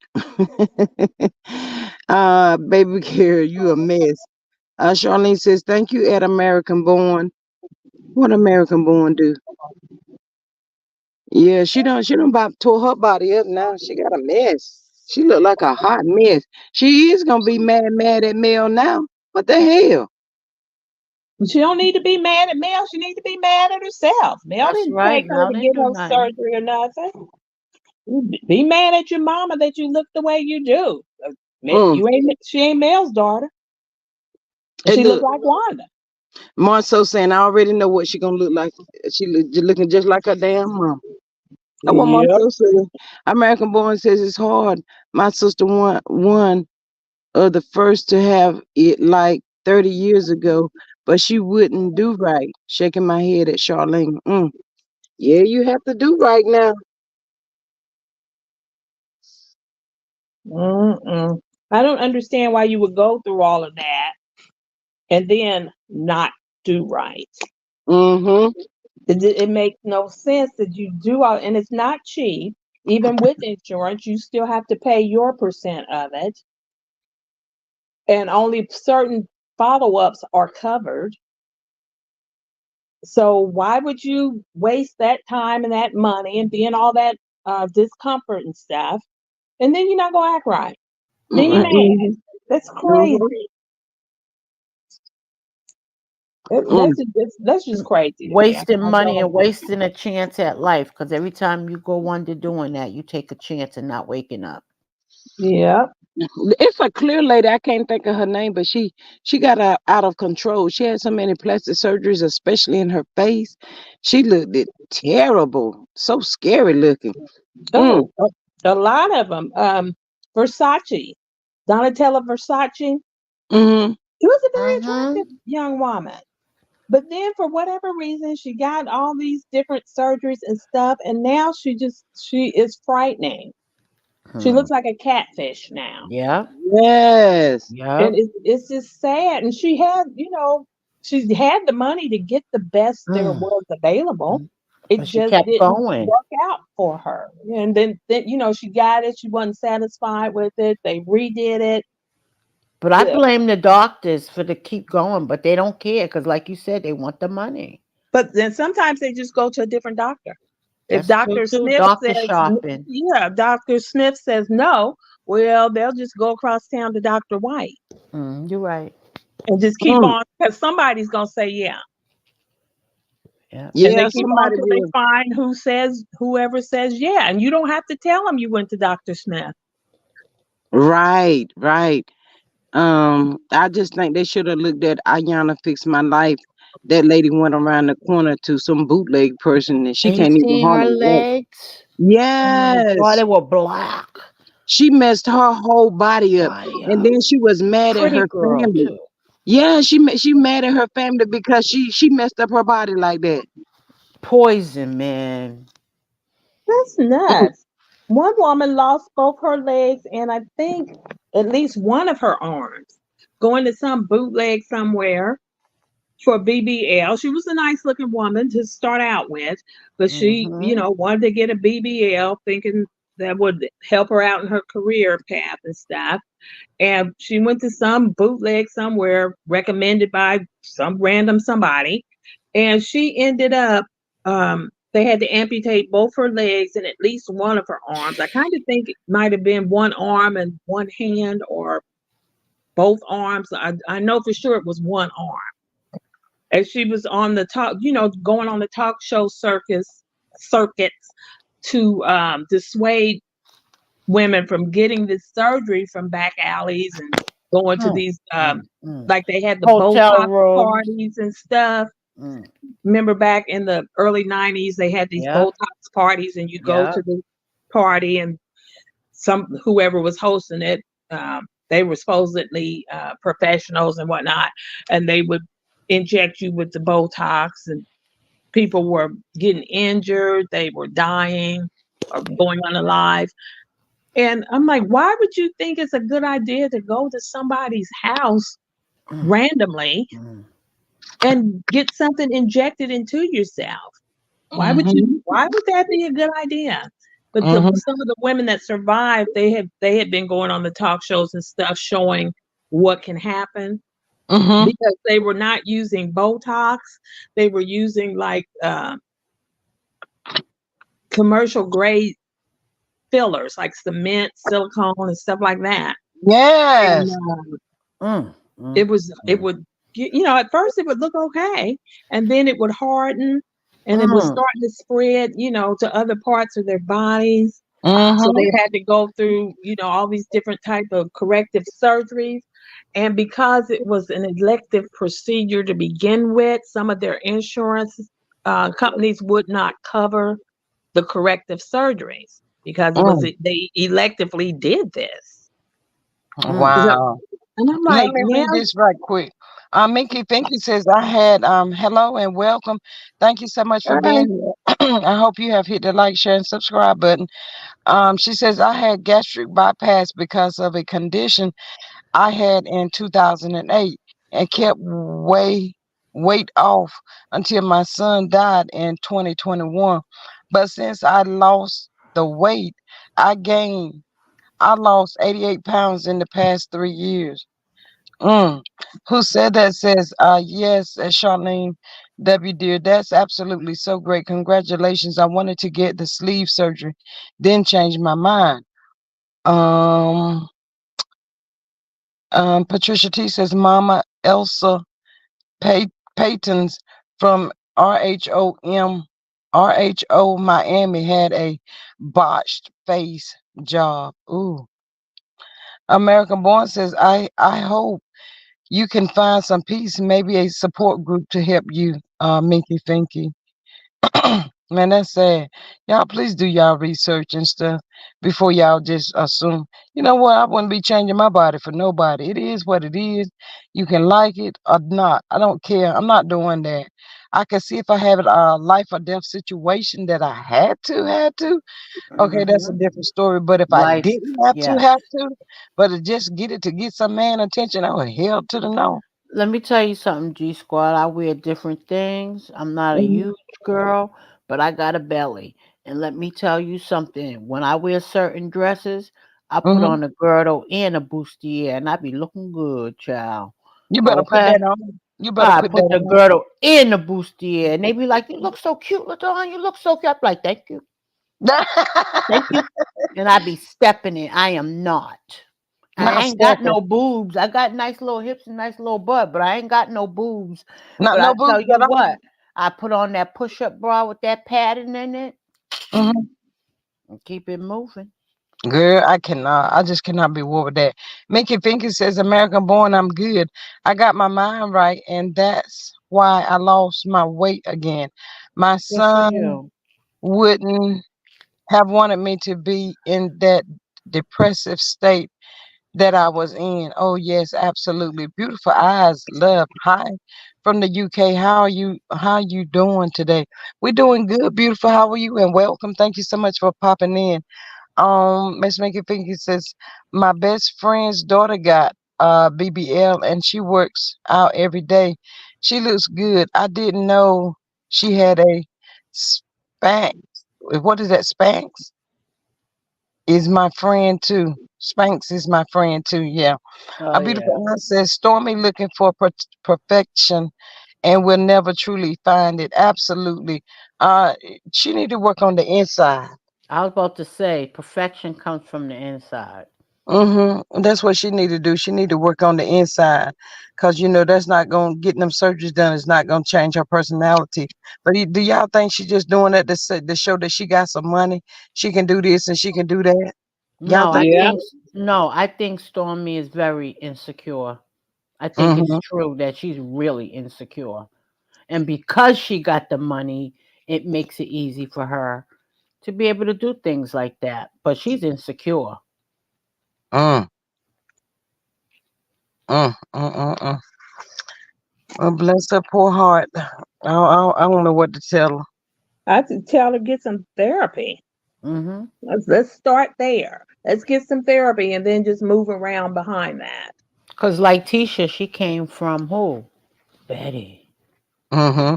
Baby girl, you a mess. Charlene says, thank you, Ed American Born. What American Born do? Yeah, she don't about tore her body up now. She got a mess. She look like a hot mess. She is gonna be mad at Mel now. What the hell? She don't need to be mad at Mel. She needs to be mad at herself. Mel That's didn't right. take her Now to they get do her nothing. surgery or nothing. Be mad at your mama that you look the way you do. Mm. She ain't Mel's daughter. Hey, She look look, like Wanda. Marceau saying I already know what she gonna look like. Looking just like her damn mom. That's what Yep. Marceau said. American Born says it's hard. My sister one of the first to have it like 30 years ago, but she wouldn't do right. Shaking my head at Charlene. Mm. Yeah, you have to do right now. Mm-mm. I don't understand why you would go through all of that and then not do right. Mm-hmm. It makes no sense that you do all, and it's not cheap. Even with insurance, you still have to pay your percent of it, and only certain follow-ups are covered. So why would you waste that time and that money and be in all that discomfort and stuff, and then you're not gonna act right? Then you're mad. Mm-hmm. That's Mm-hmm. crazy. Mm. That's just crazy to me. I Wasting money don't. and wasting a chance at life. Because every time you go under doing that, you take a chance and not waking up. Yeah. It's a clear lady. I can't think of her name, but she got out of control. She had so many plastic surgeries, especially in her face. She looked it terrible, so scary looking. Mm. Oh, a lot of them. Versace, Donatella Versace. Mm-hmm. She was a very attractive Mm-hmm. young woman. But then, for whatever reason, she got all these different surgeries and stuff, and now she is frightening. She Hmm. looks like a catfish now, Yeah. Yes. and Yeah. it's just sad. And she had the money to get the best there Mm. was available. It But she just kept didn't going. work out for her. And then she got it. She wasn't satisfied with it. They redid it. But I The- blame the doctors for the keep going, but they don't care because, like you said, they want the money. But then sometimes they just go to a different doctor. If That's true Dr. too. Smith Doctor says, shopping. yeah, if Dr. Smith says no, well, they'll just go across town to Dr. White You're right. and just keep Mm. on because somebody's going to say yeah. Yeah. And they Yeah, keep on somebody till they will. find whoever says yeah. And you don't have to tell them you went to Dr. Smith. Right, right. I just think they should have looked at Ayana Fix My Life. That lady went around the corner to some bootleg person and she And you can't even seen her hardly walk. legs? Oh my God, Yes. they were black. She messed her whole body up. Body And up. then she was mad at Pretty her girl family. too. Yeah, she mad at her family because she messed up her body like that. Poison, man. That's nuts. One woman lost both her legs and I think at least one of her arms going to some bootleg somewhere for BBL. She was a nice looking woman to start out with, but she, Mm-hmm. wanted to get a BBL thinking that would help her out in her career path and stuff. And she went to some bootleg somewhere recommended by some random somebody. And she ended up, they had to amputate both her legs and at least one of her arms. I kind of think it might have been one arm and one hand or both arms. I know for sure it was one arm and she was on the talk, going on the talk show circuits to dissuade women from getting this surgery from back alleys and going to Mm, these mm. like they had the Hotel Botox rooms. parties and stuff. Mm. Remember back in the early 90s, they had these Yep. Botox parties, and you go Yep. to the party, and whoever was hosting it, they were supposedly professionals and whatnot, and they would inject you with the Botox, and people were getting injured, they were dying or going unalive. And I'm like, why would you think it's a good idea to go to somebody's house Mm, randomly mm. and get something injected into yourself? Mm-hmm. Why would that be a good idea? But Mm-hmm. some of the women that survived, they had been going on the talk shows and stuff showing what can happen Mm-hmm. because they were not using Botox. They were using like commercial grade fillers like cement, silicone, and stuff like that. And Yes. Mm, mm, it mm. would at first it would look okay, and then it would harden, and it was Mm, starting to spread to other parts of their bodies. So Mm-hmm. they had to go through all these different type of corrective surgeries, and because it was an elective procedure to begin with, some of their insurance companies would not cover the corrective surgeries because Mm. they electively did this. mm. So, Wow. and I'm Let like, me now read this right quick. Minky Finky says, I had hello and welcome. Thank you so much for being here. I hope you have hit the like, share, and subscribe button. She says, I had gastric bypass because of a condition I had in 2008 and kept weight off until my son died in 2021. But since I lost the weight, I gained. I lost 88 pounds in the past 3 years. Mm. Who said that? Says, yes, Charlene W. Dear, that's absolutely so great. Congratulations. I wanted to get the sleeve surgery, then changed my mind. Um, Patricia T says, Mama Elsa Payton's from RHOM, RHO Miami had a botched face job. Ooh. American Born says, I hope you can find some peace, maybe a support group to help you, Minky Finky. Man, that's sad. Y'all, please do y'all research and stuff before y'all just assume. You know what? I wouldn't be changing my body for nobody. It is what it is. You can like it or not. I don't care. I'm not doing that. I can see if I have a life or death situation that I had to. Okay, that's a Mhm. different story. But if I Life, didn't have to, yes. but to just get it to get some man attention, oh hell to the no. Let me tell you something, G Squad. I wear different things. I'm not a Mm-hmm. huge girl, but I got a belly. And let me tell you something. When I wear certain dresses, I put Mm-hmm. on a girdle and a bustier, and I be looking good, child. You better put Okay? that on. You better I put that put the on. girdle in the bustier, and they be like, "You look so cute, Latonya. You look so cute." I'm like, "Thank you, thank you." And I be stepping it. I am not. I Not ain't got stepping. no boobs. I got nice little hips and nice little butt, but I ain't got no boobs. Not But I no tell boobs you at all. what, I put on that push-up bra with that padding in it Mm-hmm. and keep it moving. Girl, I cannot. I just cannot be war with that. Mickey Finky says, American born, I'm good. I got my mind right, and that's why I lost my weight again. My Good for son you. wouldn't have wanted me to be in that depressive state that I was in. Oh, yes, absolutely. Beautiful eyes, love. Hi from the UK. How are you doing today? We're doing good, beautiful. How are you? And welcome. Thank you so much for popping in. Miss Mickey Finky says my best friend's daughter got BBL and she works out every day. She looks good. I didn't know she had a Spanx. What is that? Spanx is my friend too. Spanx is my friend too. Yeah. Oh A yeah. beautiful eye says Stormy looking for perfection and will never truly find it. Absolutely. Uh, she need to work on the inside. I was about to say perfection comes from the inside. That's what she need to do. She need to work on the inside, cause that's not gonna getting them surgeries done is not gonna change her personality. But do y'all think she just doing that to show that she got some money? She can do this and she can do that. Y'all No, think? Yeah. I think Stormy is very insecure. I think it's Mm-hmm. true that she's really insecure. And because she got the money, it makes it easy for her to be able to do things like that. But she's insecure. Mm, mm. Bless her poor heart. I don't know what to tell her. I have to tell her get some therapy. Hmm. Let's start there. Let's get some therapy and then just move around behind that. Because, like Tisha, she came from who? Betty. Mm-hmm.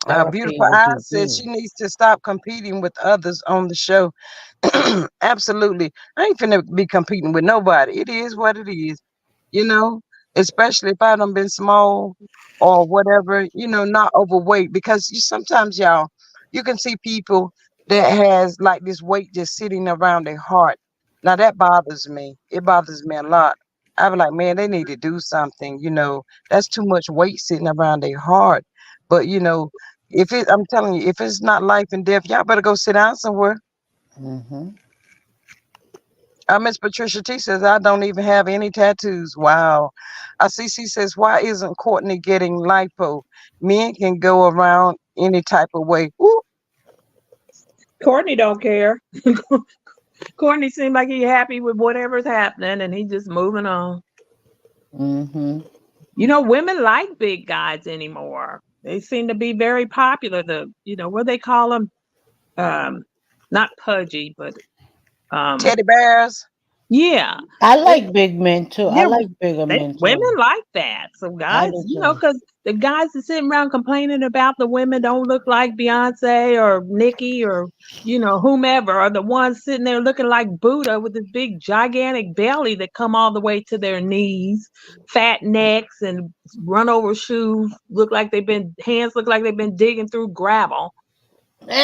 Therapy Beautiful will Eye do says good. she needs to stop competing with others on the show. Absolutely. I ain't finna be competing with nobody. It is what it is. You know, especially if I done been small or whatever, not overweight. Because sometimes y'all, you can see people that has like this weight just sitting around their heart. Now that bothers me. It bothers me a lot. I be like, man, they need to do something. That's too much weight sitting around their heart. But I'm telling you, if it's not life and death, y'all better go sit down somewhere. Hmm. Miss Patricia T says, I don't even have any tattoos. Wow. CC says, why isn't Courtney getting lipo? Men can go around any type of way. Ooh, Courtney don't care. Courtney seemed like he happy with whatever's happening and he just moving on. Hmm. Women like big guys anymore. They seem to be very popular. What they call them? Um, not pudgy, but um, teddy bears. yeah. I They, like big men too. I yeah, like bigger they men women too. like that. So I guys, do too. because the guys are sitting around complaining about the women don't look like Beyonce or Nicki or whomever are the ones sitting there looking like Buddha with this big gigantic belly that come all the way to their knees, fat necks and run over shoes hands look like they've been digging through gravel.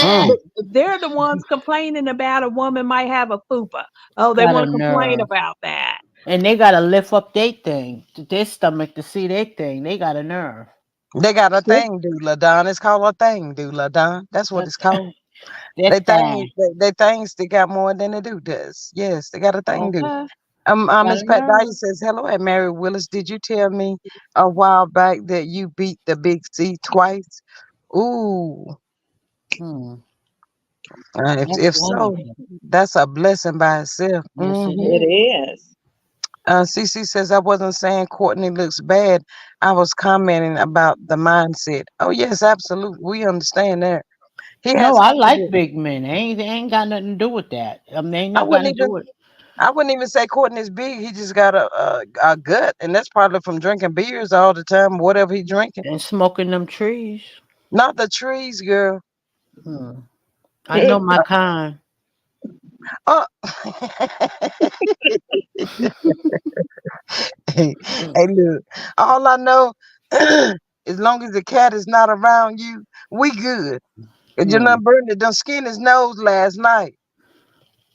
Mm. Eh, They're the ones complaining about a woman might have a fupa. Oh, they got want a to complain nerve. about that. And they gotta lift up their thing, their stomach to see their thing. They got a nerve. They got a thing, do LaDon. It's called a thing, do LaDon. That's what That, it's called. They that things, thing. they things stick out more than they do does. Yes, they got a thing, do. Okay. Got Miss a Pat Dyer nerve. says, hello, and Mary Willis. Did you tell me a while back that you beat the big C twice? Ooh, Hmm. That's if so, wonderful. that's a blessing by itself. Yes, it It is. is. CC says, I wasn't saying Courtney looks bad. I was commenting about the mindset. Oh, yes, absolutely. We understand that. He No, has I come like to, big men. Ain't got nothing to do with that. I mean, ain't I not got wouldn't to do even, with I wouldn't even say Courtney's big. He just got a gut, and that's probably from drinking beers all the time, whatever he drinking. and smoking them trees. Not the trees, girl. Hmm. I know my kind. Uh, hey, look, all I know, as long as the cat is not around you, we good. Cause you Hmm. done burned it, done skinned his nose last night.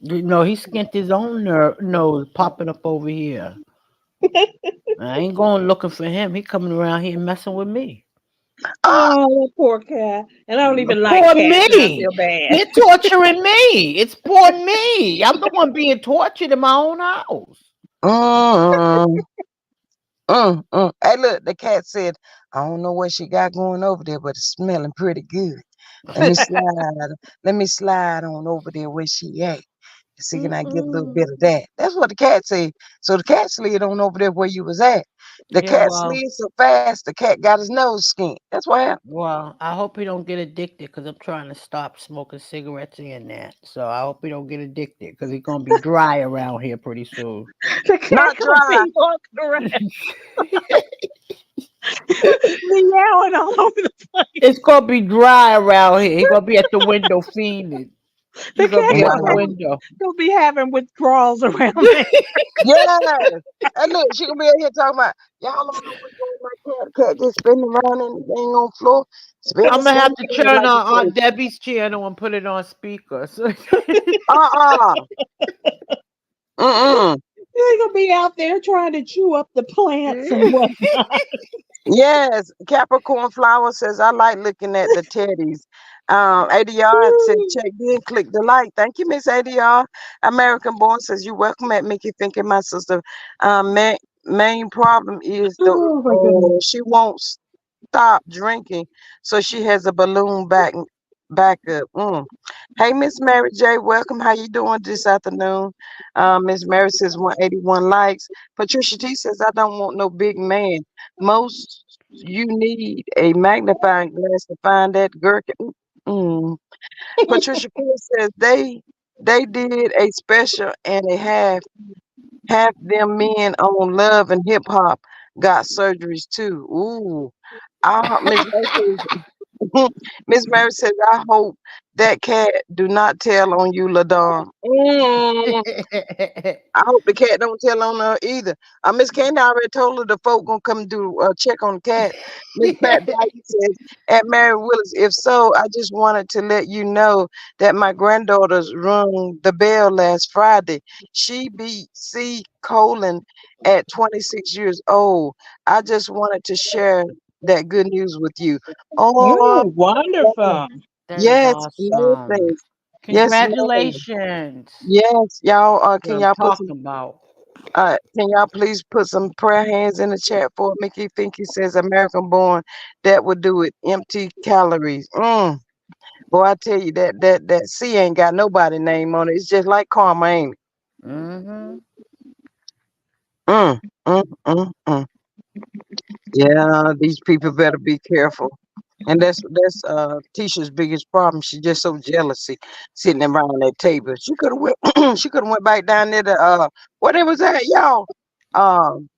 He skint his own nose popping up over here. I ain't going looking for him. He coming around here messing with me. Ah, Oh, that poor cat. And I don't even like Poor cats, and I me. feel bad. They're torturing me. It's poor me. I'm the one being tortured in my own house. mm, Hey, look, the cat said, I don't know what she got going over there, but it's smelling pretty good. Let me slide. Let me slide on over there where she at. See, can I get a little Mm-mm. bit of that? That's what the cat said. So the cat slid on over there where you was at. The Yeah, cat well, slid so fast, the cat got his nose skinned. That's what happened. I hope he don't get addicted because I'm trying to stop smoking cigarettes and that. So I hope he don't get addicted because he's gonna be dry around here pretty soon. The cat Not gonna dry. be walking around meowing all over the place. It's gonna be dry around here. He gonna be at the window fiending. He The gonna cat be at the gonna, Wow. window. gonna be having withdrawals around there. Yes. And look, she gonna be out here talking about y'all don't know what's wrong with my cat. The cat just spinning around and the thing on the floor, spinning, I'm gonna have spinning, to spinning turn like on a Aunt crazy. Debbie's channel and put it on speaker. So Uh-uh. Mm-mm. They're gonna be out there trying to chew up the plants and whatnot. Yes, Capricorn Flower says, I like looking at the teddies. ADR said, check in, click the like. Thank you, Miss ADR. American Born says, you welcome at Mickey thinking my sister. Main problem is Oh my goodness. she won't stop drinking, so she has a balloon backup. Hey, Miss Mary J, welcome. How you doing this afternoon? Miss Mary says 181 likes. Patricia T says, I don't want no big man. Most you need a magnifying glass to find that gherkin. Mm. Patricia P says they did a special and a half them men on love and hip hop got surgeries too. Ooh. Miss Mary says, Miss Mary says, I hope that cat do not tell on you, Ladon. I hope the cat don't tell on her either. Miss Candy already told her the folk gonna come do a check on the cat. Miss Pat Dyke says at Mary Willis, if so, I just wanted to let you know that my granddaughter's rung the bell last Friday. She beat C colon at 26 years old. I just wanted to share that good news with you. Oh, Wonderful. That is yes, awesome. amazing. Yes, ma'am. Congratulations. Yes, y'all. What I'm talking about. Can y'all please put some prayer hands in the chat for Mickey Finky says American born. That would do it. Empty calories. Boy, I tell you that C ain't got nobody name on it. It's just like karma, ain't it? Mm-hmm. Mm, mm. Yeah, these people better be careful. And that's Tisha's biggest problem. She's just so jealousy sitting around that table. She could have went she could have went back down there to what it was at, y'all. Um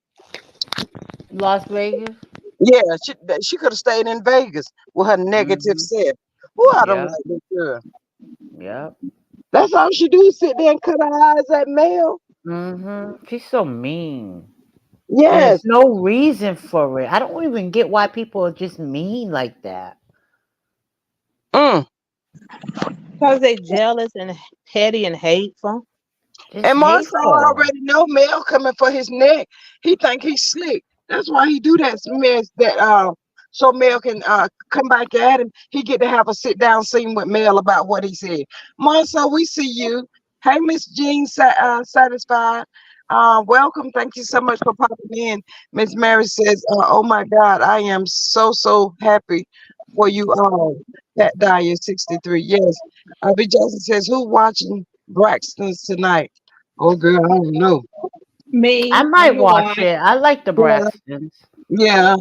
Las Vegas. yeah, she could have stayed in Vegas with her negative Mm-hmm. self. Who I don't Yep. like this girl. Yep. That's all she do is sit there and cut her eyes at Mel. Mm-hmm. She's so mean. And Yes. there's no reason for it. I don't even get why people are just mean like that. Mm. Because they jealous and petty and hateful. Just And Marcel hateful. already know Mel coming for his neck. He think he's slick. That's why he do that. So Mel can come back at him. He get to have a sit down scene with Mel about what he said. Marcel, we see you. Hey, Miss Jean, satisfied. Welcome. Thank you so much for popping in. Miss Mary says, "Oh my God, I am so happy for you all." Pat Dyer, 63. Yes. B. Johnson says, "Who watching Braxton's tonight?" Oh girl, I don't know. I Me, I'm might gonna watch watch. it. I like the Yeah, Braxtons. yeah.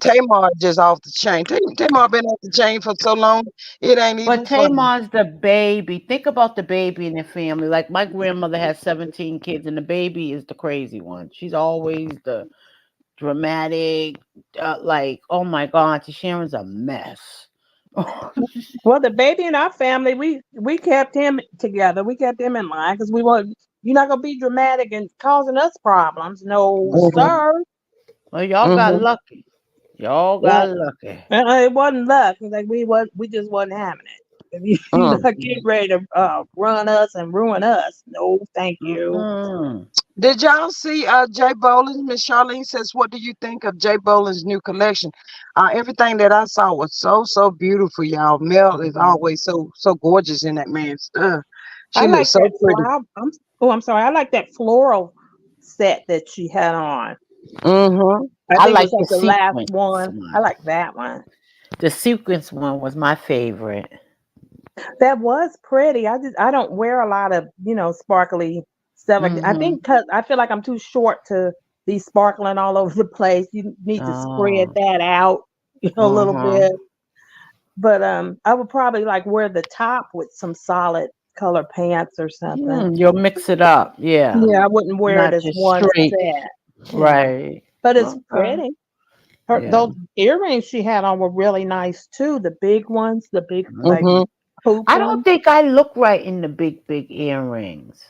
Tamar just off the chain. Tamar been off the chain for so long, it ain't But even funny. Tamar's the baby. Think about the baby in the family. Like my grandmother has 17 kids, and the baby is the crazy one. She's always the dramatic, like, oh my God, Auntie Sharon's a mess. Well, the baby in our family, we kept him together. We kept him in line because we want. You're not gonna be dramatic and causing us problems. No, Mm-hmm, sir. Well, y'all got mm-hmm. lucky. Y'all Yeah. got lucky. It wasn't luck. Like we just wasn't having it. If you Mm. not get ready to run us and ruin us, no, thank you. Mm-mm. Did y'all see Jay Boland's? Miss Charlene says, "What do you think of Jay Boland's new collection?" Everything that I saw was so beautiful, y'all. Mel is always so gorgeous in that man's stuff. I She looks like so that pretty. flower. I'm sorry. I like that floral set that she had on. Mm-hmm. I I think it like was like the the last sequence one. I one. like that one. The sequence one was my favorite. That was pretty. I don't wear a lot of sparkly stuff. I Mm-hmm. think because I feel like I'm too short to be sparkling all over the place. You need to spread Oh. that out, a little Uh-huh. bit. But I would probably like wear the top with some solid color pants or something. You'll mix it up. Yeah. Yeah, I wouldn't wear it Not as just one straight. set. Yeah, Right. but it's Okay. pretty. Yeah. Those earrings she had on were really nice too. The big ones, the big like Mm-hmm. hoop I don't ones. think I look right in the big earrings.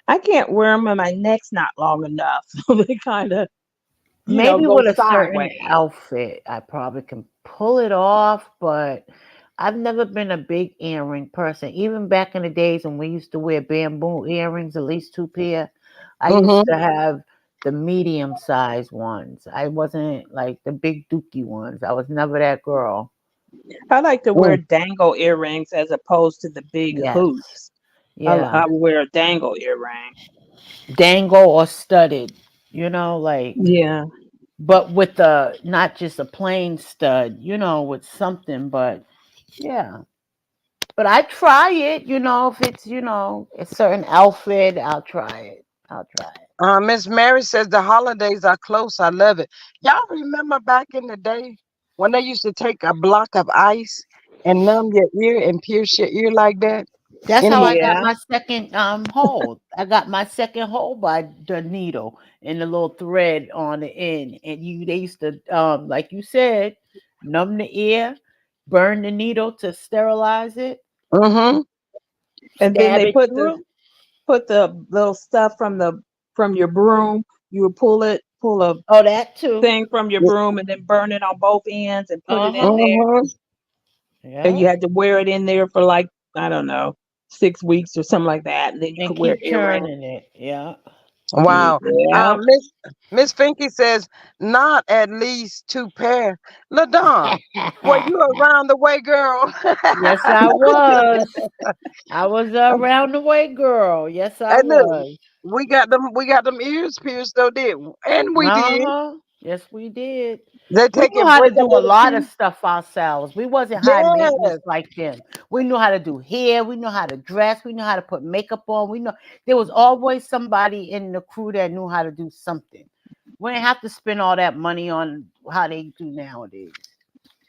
I can't wear them and my neck's not long enough. So they kind of, Maybe go with a certain sideways. outfit, I probably can pull it off, but I've never been a big earring person. Even back in the days when we used to wear bamboo earrings, at least two pair, I used Mm-hmm. to have the medium sized ones. I wasn't like the big dookie ones. I was never that girl. I like to wear Mm. dangle earrings as opposed to the big Yes. hoops. Yeah. I wear a dangle earring. Dangle or studded, like, Yeah. but with the not just a plain stud, with something, but yeah. But I try it, if it's, a certain outfit, I'll try it. I'll try it. Miss Mary says the holidays are close. I love it. Y'all remember back in the day when they used to take a block of ice and numb your ear and pierce your ear like that? That's how I Anybody? got Yeah. my second hole. I got my second hole by the needle and the little thread on the end. And they used to like you said, numb the ear, burn the needle to sterilize it, Mm-hmm. And then stab they it through. put the little stuff from your broom. You would pull a Oh, that too. thing from your broom and then burn it on both ends and put it in Uh-huh. there. Mm-hmm. And Yeah. you had to wear it in there for like, I don't know, 6 weeks or something like that. And then you And could wear keep earrings. turning it. Yeah. Wow. Yeah. Miss Finky says not at least two pair. LaDon, were you around the way, girl? Yes, I was. I was a round the way girl. Yes, I Hey, look, was. we got them ears pierced though, didn't we? And we did. Uh-huh. Yes, we did. They We take knew and how to break a do a little lot of piece. stuff ourselves. We wasn't high maintenance Yes. like them. We knew how to do hair. We knew how to dress. We knew how to put makeup on. We know there was always somebody in the crew that knew how to do something. We didn't have to spend all that money on how they do nowadays.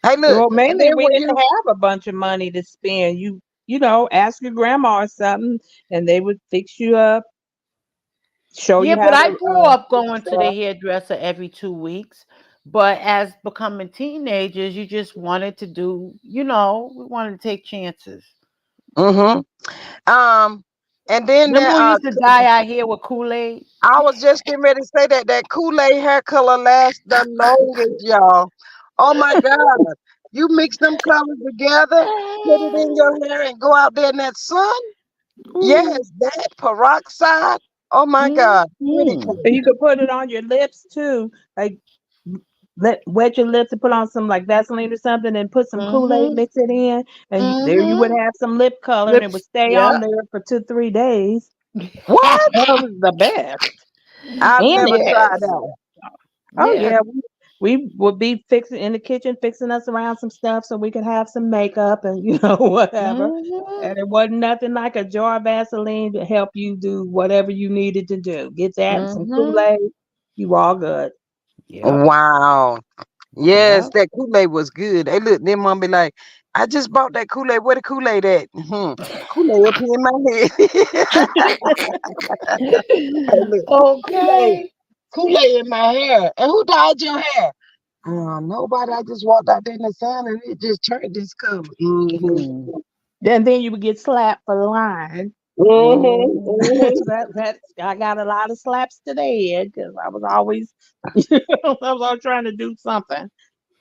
Hey, look, Well, and mainly then we when didn't you, have a bunch of money to spend. Ask your grandma or something, and they would fix you up, show Yeah, you but how I to grew up do going to the stuff. hairdresser every 2 weeks. But as becoming teenagers, you just wanted to do, we wanted to take chances. mm-hmm. Um, and then Remember there, we used to dye our hair with Kool-Aid? I was just getting ready to say that Kool-Aid hair color lasts the longest, y'all. Oh my God. You mix them colors together, put it in your hair, and go out there in that sun. Ooh. Yes, that peroxide. Oh my God. Pretty Mm-hmm. And you color. could put it on your lips too, like let wet your lips and put on some like Vaseline or something, and put some Kool-Aid, Mm-hmm. mix it in, and there you would Mm-hmm. have some lip color, and it would Lips. stay on Yeah. there for 2 3 days. What? That was the best, I've and never it tried has. that. Oh Yeah. yeah, we would be fixing in the kitchen, fixing us around some stuff so we could have some makeup and whatever. Mm-hmm. And it wasn't nothing like a jar of Vaseline to help you do whatever you needed to do. Get that and some Mm-hmm. Kool-Aid, you all good. Yep. Wow. Yes, Yep. that Kool-Aid was good. Hey, look, then mom be like, I just bought that Kool-Aid. Where the Kool-Aid at? Kool-Aid up here in my head. Hey, look, Kool-Aid, Okay. Kool-Aid in my hair. And who dyed your hair? Nobody. I just walked out there in the sun and it just turned this color. Mm-hmm. Hmm. Then you would get slapped for lying. Mm-hmm. Mm. Mm-hmm. I got a lot of slaps to the head because I was always I was always trying to do something.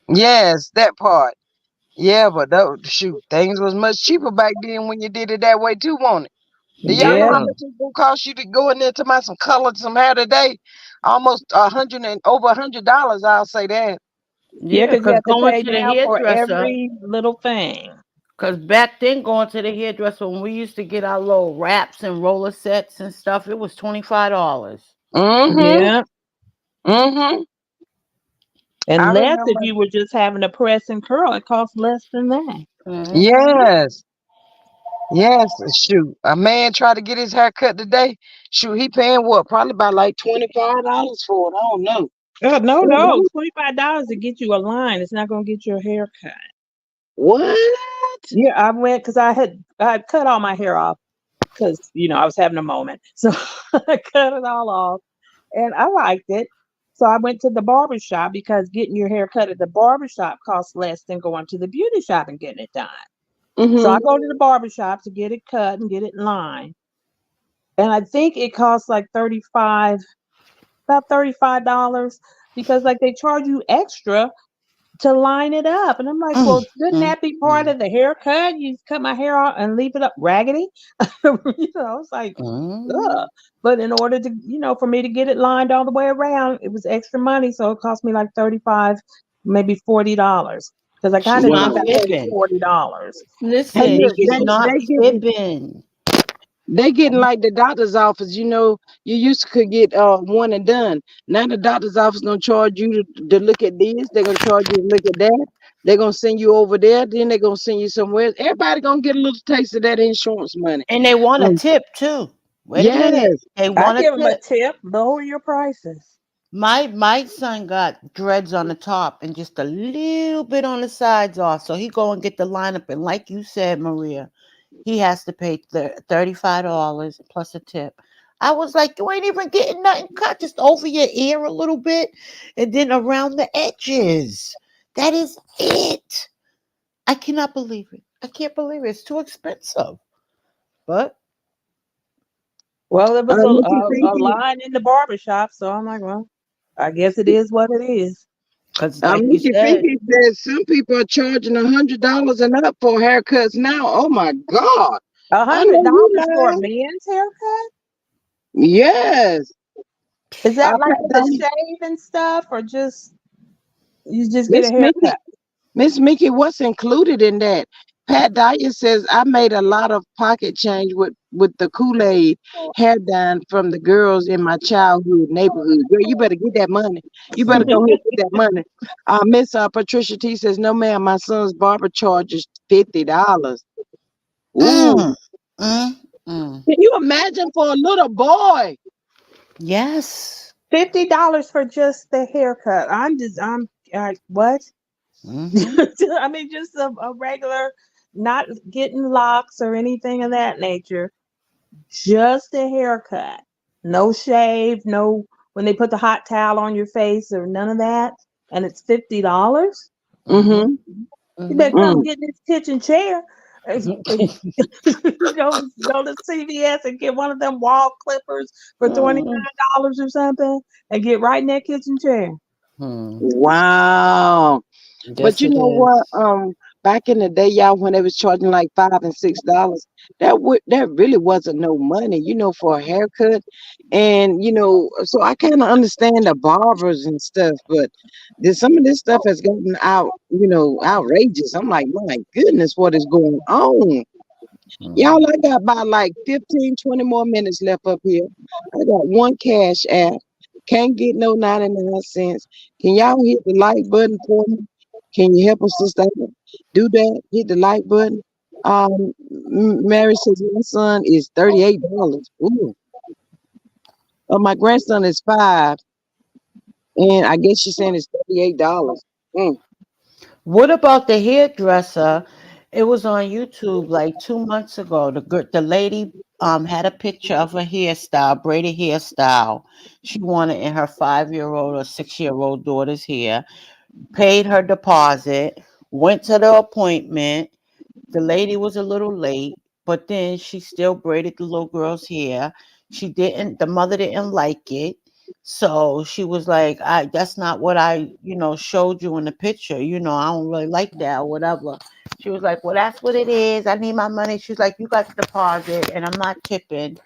Yes, that part. Yeah, but shoot, things was much cheaper back then when you did it that way too, won't it? Do y'all know Yeah, how Yeah. much it's gonna cost you to go in there to buy some color, some hair today? Almost over $100. I'll say that. yeah, Yeah, because you because have to going pay to the now for hairdresser, every little thing. because back then going to the hairdresser when we used to get our little wraps and roller sets and stuff, it was $25. Mm-hmm. Yeah. Mm-hmm. I Unless if remember. you were just having a press and curl, it costs less than that. Mm-hmm. Yes. Yes. Shoot. A man tried to get his hair cut today. Shoot, he paying what? Probably about like $25 for it. I don't know. No, no, Mhm. $25 to get you a line. It's not gonna get your hair cut. What? Yeah, I went because I had cut all my hair off because I was having a moment, so I cut it all off, and I liked it. So I went to the barber shop because getting your hair cut at the barber shop costs less than going to the beauty shop and getting it done. So I Mm-hmm. go to the barber shop to get it cut and get it lined, and I think it costs like about $35 because like they charge you extra to line it up. And I'm like, Mm, well, shouldn't mm, that be part mm, of the haircut? You cut my hair off and leave it up raggedy. I was like, mm. ugh. But in order to, for me to get it lined all the way around, it was extra money. So it cost me like 35, maybe $40. Because I kind She's of think not Wow. I paid fibbing. $40. Hey, Listen, look, she's not they getting fibbing. they getting like the doctor's office. You used to could get one and done. Now the doctor's office gonna charge you to look at this. They're gonna charge you to look at that. They're gonna send you over there. Then they're gonna send you somewhere. Everybody gonna get a little taste of that insurance money. And they want a Um, tip too. Wait a minute. yes. They I want a give them a tip. tip, lower your prices. My son got dreads on the top and just a little bit on the sides off. So he go and get the lineup, and like you said, Maria, he has to pay $35 plus a tip. I was like, you ain't even getting nothing cut, just over your ear a little bit, and then around the edges. That is it. I cannot believe it. I can't believe it. It's too expensive. But Well, there was Nikki a Pinky, line in the barber shop. So I'm like, well, I guess it is what it is. because, like you Nikki said, Pinky says some people are charging $100 and up for haircuts now. Oh my God! A I hundred know you dollars for a lying. men's haircut? Yes. Is that like Pat with the Diane, shave and stuff, or just you just get a Miss Mickey, haircut? Miss Mickey, what's included in that? Pat Dyer says I made a lot of pocket change with the Kool-Aid hair dye from the girls in my childhood neighborhood. Girl, you better get that money. You better go ahead and get that money. Miss Patricia T says, no ma'am, my son's barber charges $50. mm, Ooh. mm, mm. Can you imagine for a little boy? Yes. $50 for just the haircut. I'm what? Hmm. I mean, just a regular, not getting locks or anything of that nature. Just a haircut. No shave, no when they put the hot towel on your face or none of that. And it's $50. Hmm. Mm-hmm. You better Hmm. come Mm. get this kitchen chair. Go to CVS and get one of them wall clippers for $29 or something, and get right in that kitchen chair. Hmm. Wow. But Yes, you it know what? is. Back in the day, y'all, when they was charging like $5 and $6, that really wasn't no money, for a haircut. And so I kind of understand the barbers and stuff, but some of this stuff has gotten outrageous. I'm like, my goodness, what is going on? Hmm. Y'all, I got about like 15, 20 more minutes left up here. I got one cash app. Can't get no 99 cents. Can y'all hit the like button for me? Can you help us sister do that? Hit the like button. Mary says my son is $38. Ooh. My grandson is 5, and I guess she's saying it's $38. Mm. What about the hairdresser? It was on YouTube like 2 months ago. The lady had a picture of her hairstyle, braided hairstyle. She wanted in her 5-year-old or 6-year-old daughter's hair. Paid her deposit. Went to the appointment. The lady was a little late, but then she still braided the little girl's hair. The mother didn't like it. So she was like, that's not what I showed you in the picture. I don't really like that or whatever. She was like, well, that's what it is. I need my money. She's like, you got the deposit and I'm not tipping.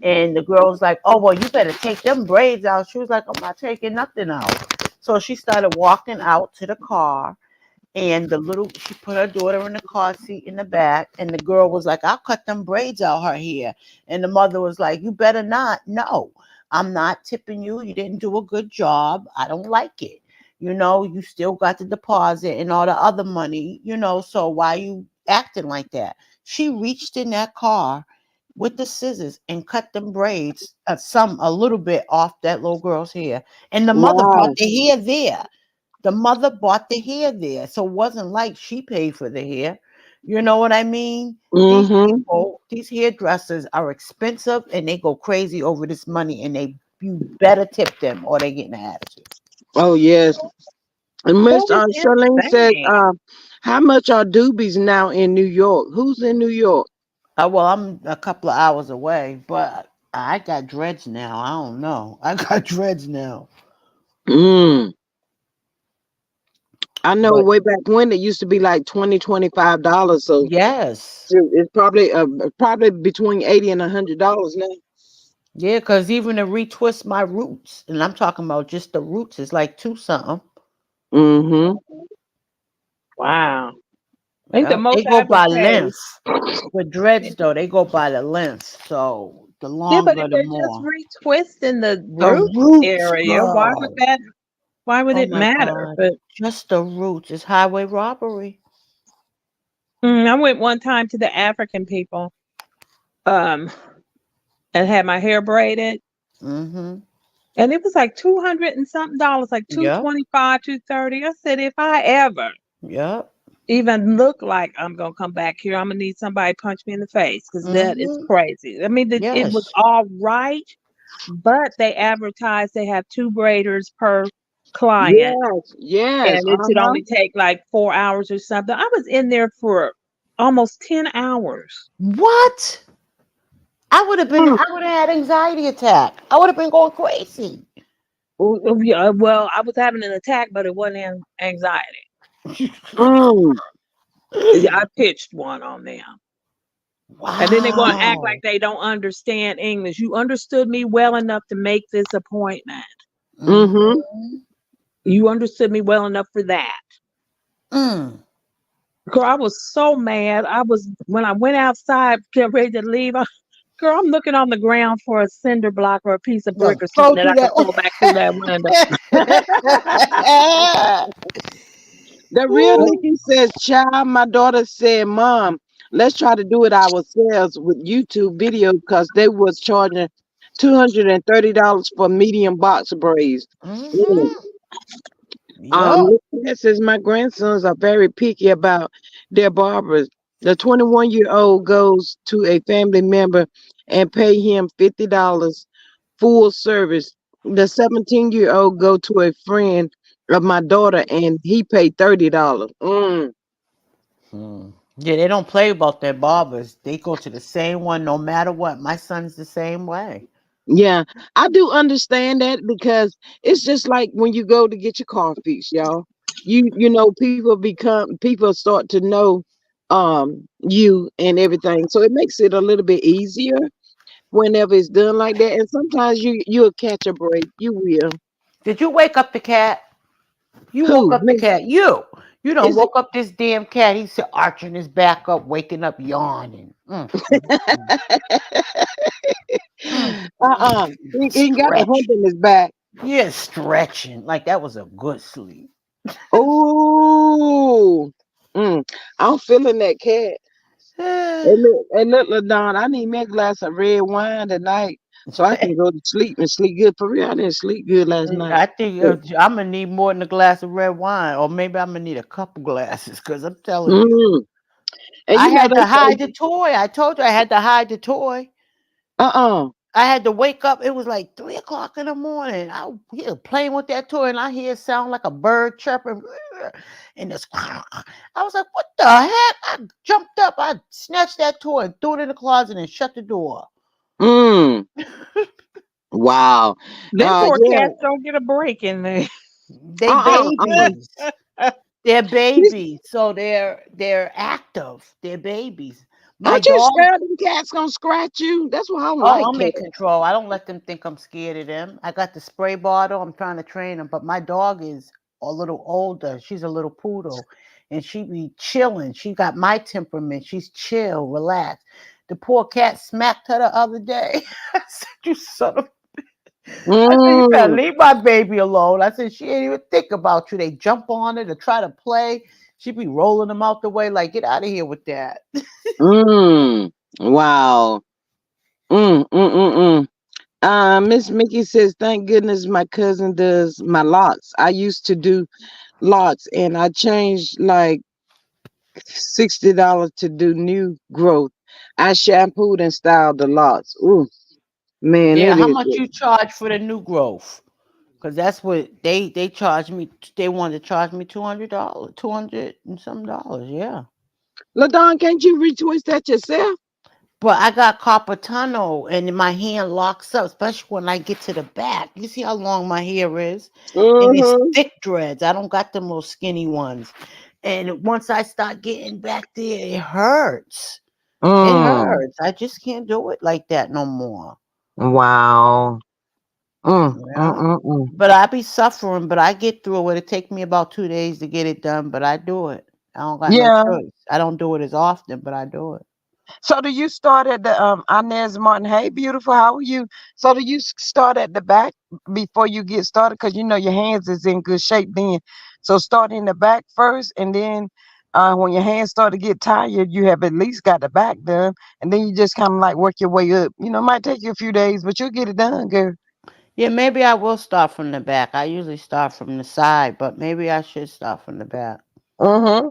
And the girl was like, oh, well, you better take them braids out. She was like, I'm not taking nothing out. So she started walking out to the car, and she put her daughter in the car seat in the back, and the girl was like, I'll cut them braids out her hair. And the mother was like, you better not. No, I'm not tipping you. You didn't do a good job. I don't like it. You still got the deposit and all the other money, so why you acting like that? She reached in that car with the scissors and cut them braids, a little bit off that little girl's hair. And the mother brought Wow. the hair there. The mother bought the hair there. So it wasn't like she paid for the hair. You know what I mean? These Mm-hmm. people, these hairdressers are expensive and they go crazy over this money, and you better tip them or they get an attitude. Oh yes. And Miss That is Charlene says, insane. how much are doobies now in New York? Who's in New York? Well, I'm a couple of hours away, but I got dreads now. I don't know. I got dreads now. Mm. I know But way back when it used to be like $20, $25. So yes, it's probably between $80 and $100 now. yeah, because even to retwist my roots, and I'm talking about just the roots, is like two something. Mm-hmm. Wow. I think the Yeah, most they I go ever by paid. length. With dreads though, they go by the length. So the Yeah, but if longer, the they're just more. retwisting the The root roots, area, girl. why would Oh it my matter? God. But Just the roots is highway robbery. I went one time to the African people, um, and had my hair braided, Mm-hmm. and it was like 200 and something dollars, like Yep. 225, 230. I said, if I ever Yep. even look like I'm gonna come back here, I'm gonna need somebody to punch me in the face because that is Mm-hmm. crazy. I mean, it was Yes. all right, but they advertised they have two braiders per client, Yes, yes. and it should Uh-huh. only take like 4 hours or something. I was in there for almost 10 hours. What? Mm. I would have had anxiety attack. I would have been going crazy. Yeah, well, I was having an attack, but it wasn't anxiety. Mm. Yeah, I pitched one on them. And then they want to act like Wow. they don't understand English. You understood me well enough to make this appointment. Mm-hmm. Mm-hmm. You understood me well enough for that. Mm. Girl, I was so mad. I was when I went outside, getting ready to leave. Girl, I'm looking on the ground for a cinder block or a piece of brick No, or something throw that through I could that throw back through that window. The real one. Nikki says, child, my daughter said, Mom, let's try to do it ourselves with YouTube video because they was charging $230 for medium box braids. Mm. Mm-hmm. Yup. Nikki says my grandsons are very picky about their barbers. The 21-year-old goes to a family member and pay him $50 full service. The 17-year-old go to a friend of my daughter and he paid $30. Mm. Hmm. Yeah, they don't play about their barbers. They go to the same one no matter what. My son's the same way. Yeah, I do understand that because it's just like when you go to get your car fixed, y'all. You know people start to know you and everything. So it makes it a little bit easier whenever it's done like that. And sometimes you'll catch a break. You will. Did you wake up the cat? You woke Who? up the cat. You done Is it? woke up this damn cat. He's arching his back up, waking up, yawning. Mm, Uh-uh. He got a hump stretch. in his back. Yeah, stretching. Like that was a good sleep. Oh, I'm feeling that cat. Look, Don, I need me a glass of red wine tonight so I can go to sleep and sleep good. For real, I didn't sleep good last night. I think I'm gonna need more than a glass of red wine, or maybe I'm gonna need a couple glasses. Cause I'm telling you, Mm. And I you know had they to hide say, the toy. I told you I had to hide the toy. uh-uh. I had to wake up. It was like 3 o'clock in the morning. I was playing with that toy, and I hear it sound like a bird chirping, and this. I was like, "What the heck?" I jumped up. I snatched that toy and threw it in the closet and shut the door. Mm. Wow. Them poor Yeah. cats don't get a break in there. They Uh-uh. babies. They're You- babies, so they're active. They're babies. My Aren't you dog. scared them cats gonna scratch you? That's why I don't Oh, like I'm in cats. control. I don't let them think I'm scared of them. I got the spray bottle. I'm trying to train them, but my dog is a little older. She's a little poodle, and she be chilling. She got my temperament. She's chill, relaxed. The poor cat smacked her the other day. I said, "You son of." I said, "You better Mm. leave my baby alone." I said, "She ain't even think about you." They jump on it to try to play. She be rolling them out the way, like, "Get out of here with that." Mm. Wow. Mm. Miss Mickey says, thank goodness my cousin does my locks. I used to do locks and I changed like $60 to do new growth. I shampooed and styled the locks. Ooh, man, Yeah, it how is. much you charge for the new growth? Cause that's what they charge me. They wanted to charge me $200, 200 and some dollars. Yeah, LaDon, can't you retwist that yourself? But I got carpal tunnel and my hand locks up, especially when I get to the back. You see how long my hair is? And it's Mm-hmm. thick dreads. I don't got them little skinny ones. And once I start getting back there, it hurts. It Mm. hurts. I just can't do it like that no more. Wow. Yeah. Mm. But I be suffering, but I get through it. It take me about 2 days to get it done, but I do it. I don't got no Yeah. choice. I don't do it as often, but I do it. So do you start at the Inez Martin? Hey, beautiful. How are you? So do you start at the back before you get started? Because you know your hands is in good shape then. So start in the back first, and then when your hands start to get tired, you have at least got the back done, and then you just kind of like work your way up. You know, it might take you a few days, but you'll get it done, girl. Yeah, maybe I will start from the back. I usually start from the side, but maybe I should start from the back. Mm-hmm.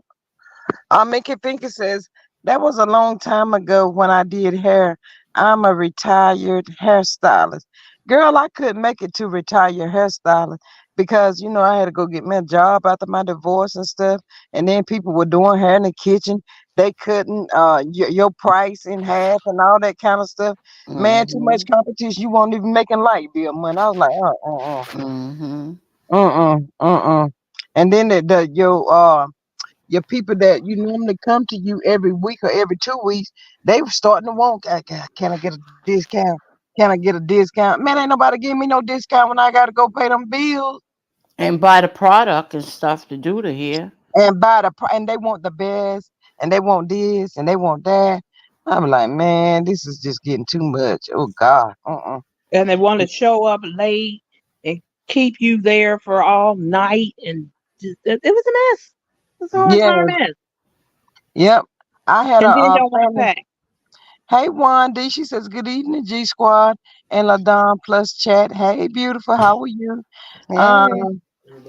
Make it think it says that was a long time ago when I did hair. I'm a retired hairstylist. Girl, I couldn't make it to retire hairstylist because you know I had to go get me a job after my divorce and stuff. And then people were doing hair in the kitchen. They couldn't your price in half and all that kind of stuff. Man, too much Mhm. competition. You won't even making light bill money. I was like, Mhm. uh. And then your people that you normally come to you every week or every 2 weeks, they were starting to want, can I get a discount? Can I get a discount? Man, ain't nobody give me no discount when I got to go pay them bills And buy the product and stuff to do the hair. and and they want the best and they want this and they want that. I'm like, man, this is just getting too much. Oh God. And they want to show up late and keep you there for all night, and it was a mess. It was a whole Yeah. entire mess. Yep. I had a And then don't want to family. pay. Hey, Wandy. She says, good evening, G Squad and LaDon plus chat. Hey, beautiful. How are you? Hey. Um,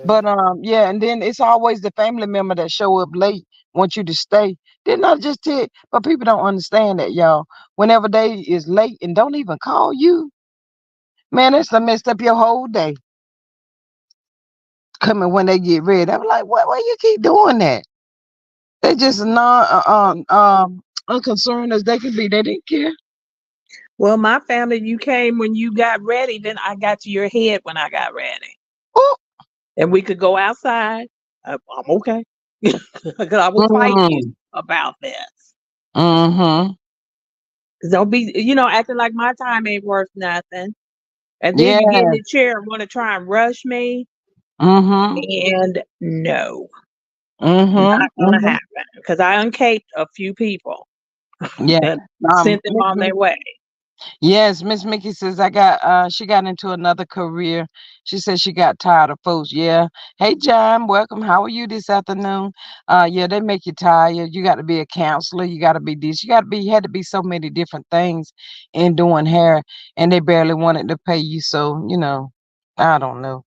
but yeah, and then it's always the family member that show up late, want you to stay. Didn't I just tell? But people don't understand that, y'all. Whenever they is late and don't even call you, man, that's done messed up your whole day. Coming when they get ready, I'm like, what? Why you keep doing that? They just not unconcerned as they can be. They didn't care. Well, my family, you came when you got ready, then I got to your head when I got ready. Ooh. And we could go outside. I'm okay. Because I will fight you Mm, about this. mm-hmm. 'Cause don't be, acting like my time ain't worth nothing. And then you get in Yeah. the chair and want to try and rush me. Mm-hmm. And no, Mm-hmm. not going to Mm-hmm. happen. Because I uncaped a few people Yeah. and sent them Miss on their way. Yes, Miss Mickey says I got she got into another career. She says she got tired of folks. Yeah. Hey John, welcome. How are you this afternoon? Yeah, they make you tired. You got to be a counselor, you got to be this, you got to be had to be so many different things in doing hair and they barely wanted to pay you. So, you know, I don't know.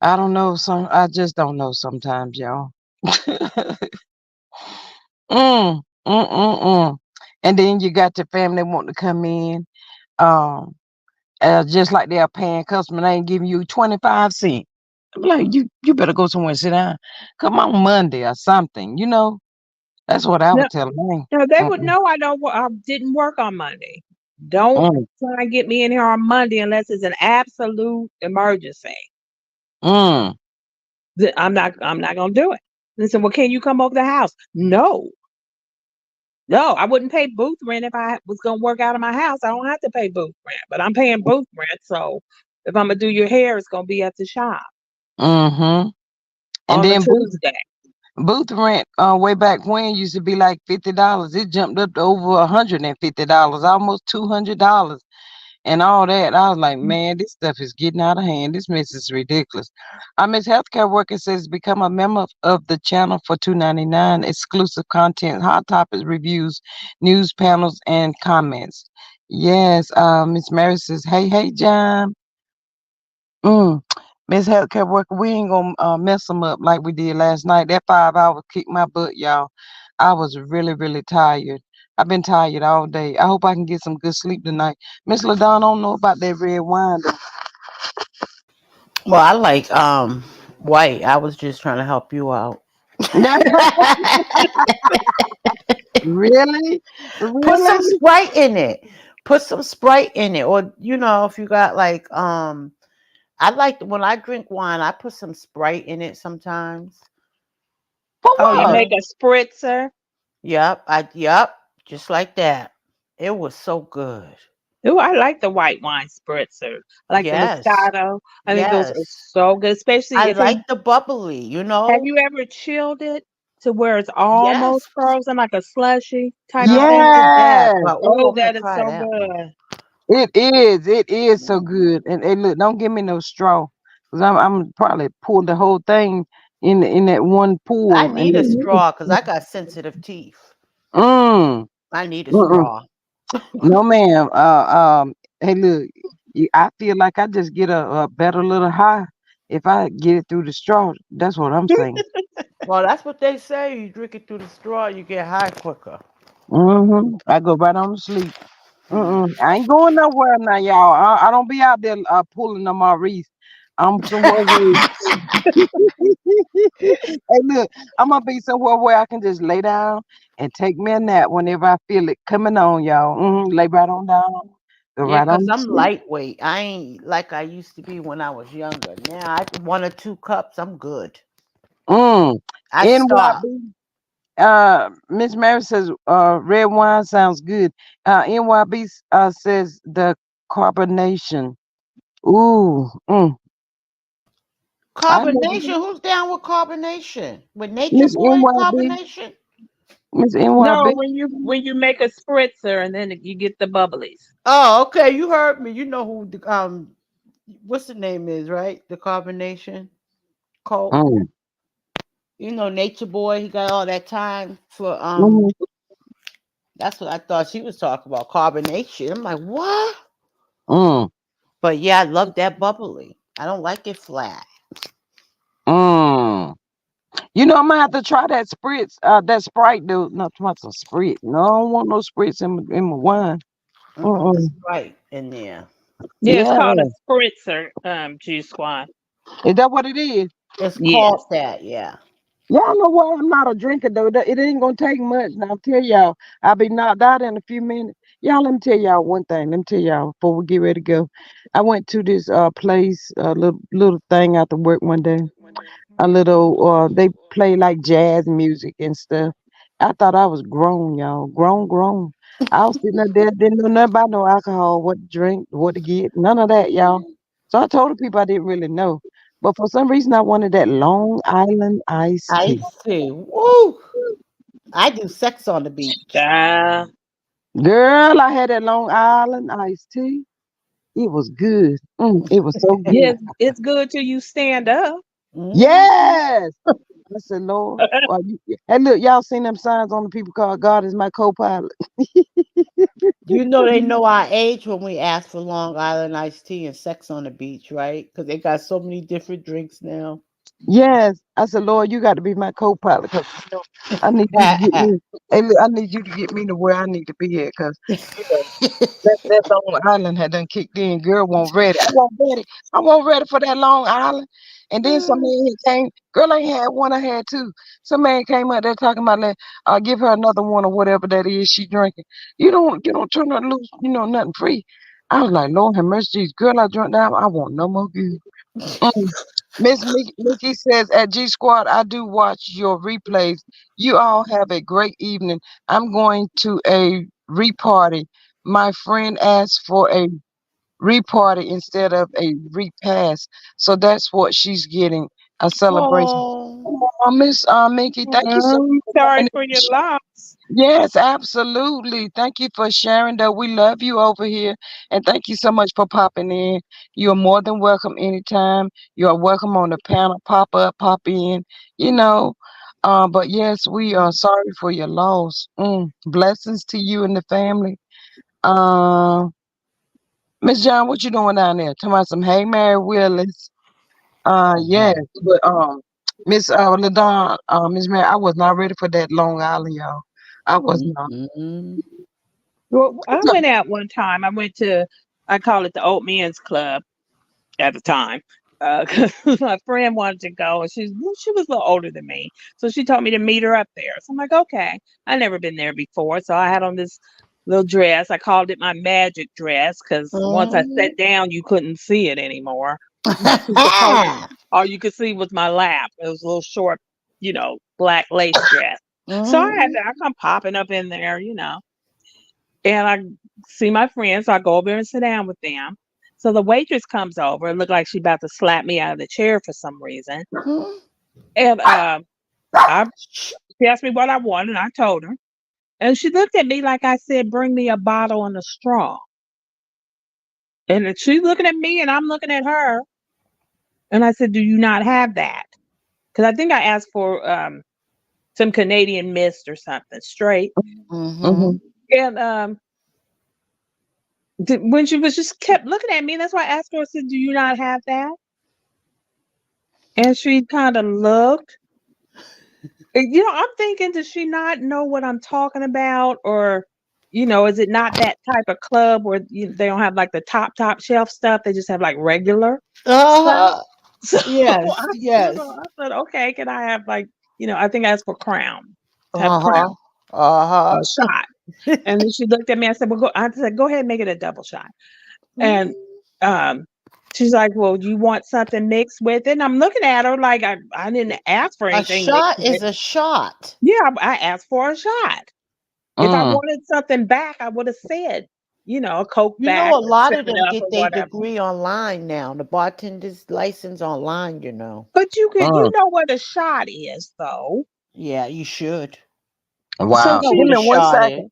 I don't know some I just don't know sometimes, y'all. mm, mm. And then you got your family wanting to come in. Um just like they're paying customer, they ain't giving you 25 cents. I'm like, you better go somewhere and sit down. Come on Monday or something, you know. That's what I No, would tell them. no, they would Mm-mm, know I didn't work on Monday. Don't mm, try and get me in here on Monday unless it's an absolute emergency. mm. I'm not gonna do it. Listen, well, can you come over the house? No, no, I wouldn't pay booth rent if I was gonna work out of my house. I don't have to pay booth rent, but I'm paying booth rent. So if I'm gonna do your hair, it's gonna be at the shop Mm-hmm. And on the then Tuesday. booth rent way back when used to be like $50. It jumped up to over $150, almost $200. And all that. I was like, man, this stuff is getting out of hand. This mess is ridiculous. Miss Healthcare Worker says become a member of the channel for $2.99. Exclusive content, hot topics, reviews, news panels, and comments. Yes, Miss Mary says, hey, John. Mm. Miss Healthcare Worker, we ain't gonna mess them up like we did last night. That 5 hours kicked my butt, y'all. I was really, really tired. I've been tired all day. I hope I can get some good sleep tonight. Miss LaDon, I don't know about that red wine. Though. Well, I like white. I was just trying to help you out. Really? Put some Really? Sprite in it. Put some Sprite in it, or if you got like I like when I drink wine, I put some Sprite in it sometimes. For Oh, you You what? make know, a spritzer? yep, just like that. It was so good. Ooh, I like the white wine spritzer. I like the Yes, Moscato. I think those are yes. so good, especially I if you like the bubbly. have you ever chilled it to where it's almost Yes. frozen, like a slushy type No, of I ain't thing? did that, Yes. but Oh, I'm gonna that is try so that one. good. It is. It is so good. And hey, look, don't give me no straw, cause I'm probably pull the whole thing in that one I pull. need a And straw because I got sensitive teeth. mm, I need a mm-mm. straw. No, ma'am. Hey, look, I feel like I just get a better little high if I get it through the straw. That's what I'm saying. Well, that's what they say. You drink it through the straw, you get high quicker. I go right on to sleep. Mm. I ain't going nowhere now, y'all. I don't be out there pulling on my wreath. I'm somewhere where hey, look, I'm gonna be somewhere where I can just lay down and take me a nap whenever I feel it coming on, y'all. Lay right on down, go Yeah, right on cause to I'm sleep. lightweight. I ain't like I used to be when I was younger. Now I 1 or 2 cups, I'm good. Mm. I stop. NYB, Miss Mary says, red wine sounds good. NYB says the carbonation. Ooh, I never, Carbonation. Who's down with carbonation? With Nature Miss Boy NYB, carbonation? Miss No, NYB. when you make a spritzer and then you get the bubblies. Oh, okay. You heard me. You know who the what's the name is, right? The carbonation cult. Mm, Nature Boy. He got all that time for mm, That's what I thought she was talking about. Carbonation. I'm like, what? mm, But yeah, I love that bubbly. I don't like it flat. mm. I might have to try that spritz, that Sprite, dude. Not try some spritz. No, I don't want no spritz in my wine. The Mm-mm. Sprite in there. Yeah, it's Yeah, called a spritzer, G Squad. is that what it is? It's called Yes. that, yeah. Y'all know what? I'm not a drinker though. It ain't gonna take much. Now I'll tell y'all, I'll be knocked out in a few minutes. Y'all, let me tell y'all one thing. Let me tell y'all before we get ready to go. I went to this place, little thing after work one day. A little they play like jazz music and stuff. I thought I was grown, y'all. Grown. I was sitting up there, didn't know nothing about no alcohol, what to drink, what to get, none of that, y'all. So I told the people I didn't really know. But for some reason I wanted that Long Island iced tea. Iced tea. Woo! I do sex on the beach. Uh, Girl, I had that Long Island iced tea. It was good. It was so good. yes, it's good till you stand up. Mhm. Yes. I said, Lord. Well, hey, look, y'all seen them signs on the people called God is my co-pilot. They know our age when we ask for Long Island iced tea and sex on the beach, right? Because they got so many different drinks now. Yes. I said, Lord, you got to be my co-pilot because I need you to get me. Hey, look, I need you to get me to where I need to be at because that Long Island had done kicked in. Girl won't ready. I won't ready. I won't ready for that Long Island. And then some man he came. Girl ain't had one. I had two. Some man came up there talking about that. Give her another one or whatever that is she drinking. You don't turn her loose. Nothing free. I was like, Lord have mercy, Jesus. Girl, I drunk down. I want no more good. Mm. Mickey says at G Squad, I do watch your replays. You all have a great evening. I'm going to a re-party. My friend asked for a re-party instead of a repass. So that's what she's getting, a celebration. Oh, Oh, Miss Mickey, thank you so much for Sorry coming for in. your loss. Yes, absolutely. Thank you for sharing that. We love you over here. And thank you so much for popping in. You're more than welcome anytime. You're welcome on the panel. Pop up, pop in, you know. But yes, we are sorry for your loss. Blessings to you and the family. Uh, Miss John, what you doing down there? Talking about some Hey Mary Willis. Yes, but Miss Ladon, Miss Mary, I was not ready for that Long Island, y'all. I was not. mm-mm. Well, I went out one time. I went to, I call it the Old Men's Club at the time. 'Cause my friend wanted to go, and she was a little older than me, so she told me to meet her up there. So I'm like, okay. I never been there before, so I had on this little dress. I called it my magic dress because once I Mhm. sat down, you couldn't see it anymore. Supposed all you could see was my lap. It was a little short, black lace dress. So Mhm. I come popping up in there, and I see my friends. So I go over there and sit down with them. So the waitress comes over. It looked like she about to slap me out of the chair for some reason. Mhm. And I she asked me what I wanted, and I told her. And she looked at me like I said, "Bring me a bottle and a straw." And then she's looking at me, and I'm looking at her. And I said, "Do you not have that?" Because I think I asked for some Canadian mist or something straight. Mhm. Mhm. And when she was just kept looking at me, that's why I asked her. I said, "Do you not have that?" And she kind of looked. And, I'm thinking, does she not know what I'm talking about, or is it not that type of club where they don't have like the top shelf stuff? They just have like regular stuff. Uh-huh. So Yes. Yes. I said, okay, can I have like, I think I asked for Crown, to have Uh-huh. Crown, Uh-huh. a shot. And then she looked at me. I said, well, I said, go ahead and make it a double shot. And Mhm. um, she's like, well, you want something mixed with it? And I'm looking at her like I didn't ask for A anything mixed shot with is it. a shot. Yeah, I asked for a shot. If I Mm. wanted something back, I would have said, a Coke You know, back a or lot of 7 them Up get or their whatever. degree online now. The bartender's license online, you know. But you Mm. know what a shot is, though. Yeah, you should. So You Wow. know Give what she, a me one shot second. is.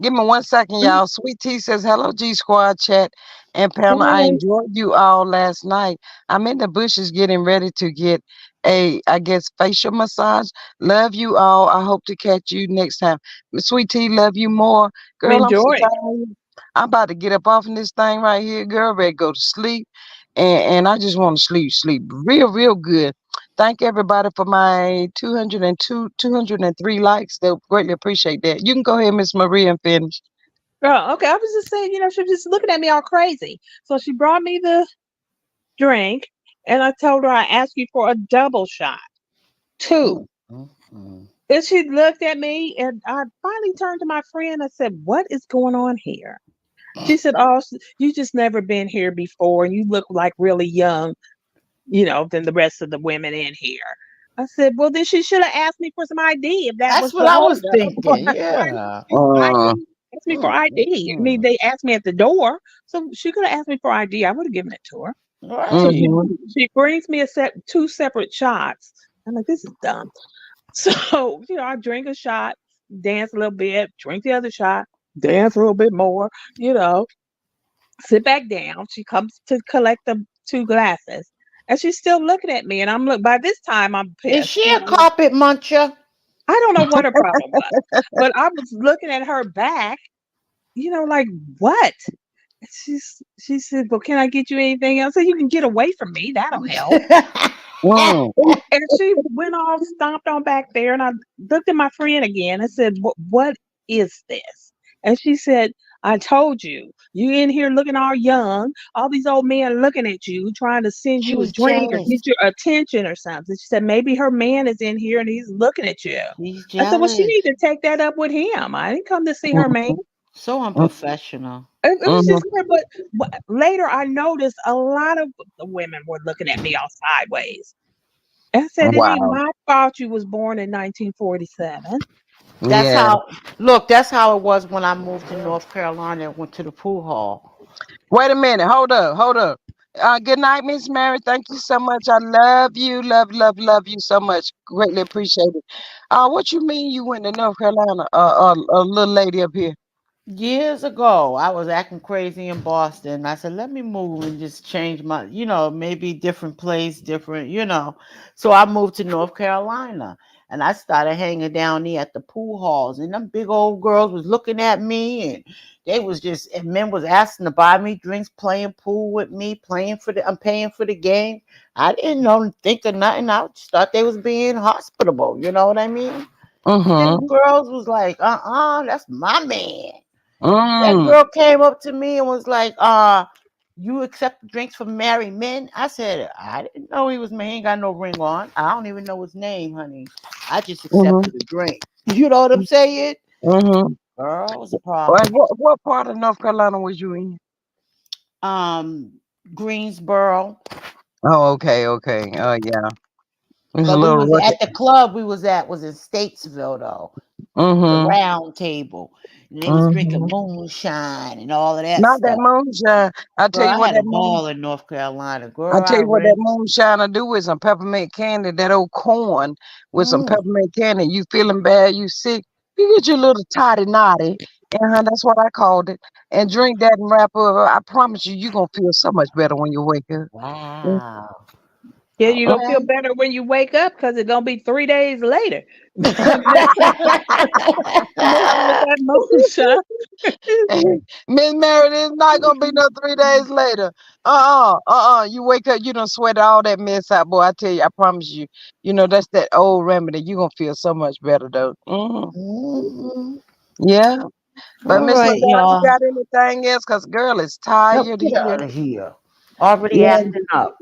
Give me 1 second, mm, y'all. Sweet Tea says, hello, G Squad chat and panel. I hey, enjoyed you all last night. I'm in the bushes getting ready to get I guess, facial massage. Love you all. I hope to catch you next time. Sweet Tea, love you more. Girl, I'm so enjoy. tired. I'm about to get up off of this thing right here, girl. Ready to go to sleep. And I just want to sleep real, real good. Thank everybody for my 202, 203 likes. They greatly appreciate that. You can go ahead, Miss Maria, and finish. Oh, okay. I was just saying, she was just looking at me all crazy. So she brought me the drink, and I told her I asked you for a double shot, two. Mm, mm, mm. And she looked at me, and I finally turned to my friend. I said, "What is going on here?" She said, "Oh, you just never been here before, and you look like really young, than the rest of the women in here." I said, "Well, then she should have asked me for some ID if that That's was what the I was holdup." thinking. Why Yeah. Uh, ID? Ask me for Mm, mm, ID. I mean, mm. they asked me at the door, so she could have asked me for ID. I would have given it to her. So Right. mhm, she brings me two separate shots. I'm like, this is dumb. So, I drink a shot, dance a little bit, drink the other shot, dance a little bit more, you know, sit back down. She comes to collect the two glasses. And she's still looking at me. And by this time, I'm Is pissed. she a carpet muncher? I don't know what her problem was, but I was looking at her back, like, what? And she said, well, can I get you anything else? So you can get away from me. That'll help. mm, And she went off, stomped on back there, and I looked at my friend again. I said, "What is this?" And she said, "I told you, you in here looking all young, all these old men looking at you, trying to send She you a was drink or jealous. get your attention or something." She said, "Maybe her man is in here and he's looking at you." She's I said, "Well, she jealous. need to take that up with him. I didn't come to see her man." mhm, So mm, unprofessional. It was mhm. just weird, but later I noticed a lot of the women were looking at me all sideways. I said, "It ain't Wow. my fault you was born in 1947." That's Yeah. how look, that's how it was when I moved to North Carolina and went to the pool hall. Wait a minute. Hold up. Hold up. Good night, Miss Mary. Thank you so much. I love you. Love you so much. Greatly appreciate it. What you mean you went to North Carolina? A little lady up here. Years ago, I was acting crazy in Boston. I said, let me move and just change my, maybe different place, different, So I moved to North Carolina and I started hanging down there at the pool halls. And them big old girls was looking at me and and men was asking to buy me drinks, playing pool with me, I'm paying for the game. I didn't know, think of nothing. I just thought they was being hospitable. You know what I mean? And them Mm-hmm. girls was like, that's my man. That Mm. girl came up to me and was like, You accept drinks from married men? I said, I didn't know he was married. He ain't got no ring on. I don't even know his name, honey. I just Mm-hmm. accepted a drink. You know what I'm saying? Mm-hmm. Girl, it was a Well, problem. what part of North Carolina was you in? Um, Greensboro. Oh, okay, okay. Oh, yeah. It's a But we little was rugged. at the club we was at was in Statesville though. The Mm-hmm. round table. And they was drinking Mm-hmm. moonshine and all of that Not that stuff. moonshine. I tell Girl, you I what had a that ball in North Carolina. I Girl, tell I you what that ran. moonshine will do with some peppermint candy, that old corn with some Mm, peppermint candy. You feeling bad, you sick, you get your little toddy naughty, and that's what I called it. And drink that and wrap up. I promise you, you're gonna feel so much better when you wake up. Mm, wow. Yeah, you're gonna feel Okay. better when you wake up because it's gonna be 3 days later. Messing with that moonshine. Miss Meredith, it's not gonna be no 3 days later. You wake up, you done sweat all that mess out, boy. I tell you, I promise you. That's that old remedy. You gonna feel so much better though. Mhm. Yeah. But All Miss right, LaDon, you y'all. got anything else? Cause girl is Nope, tired get here. out of here. Already Yeah, acting up.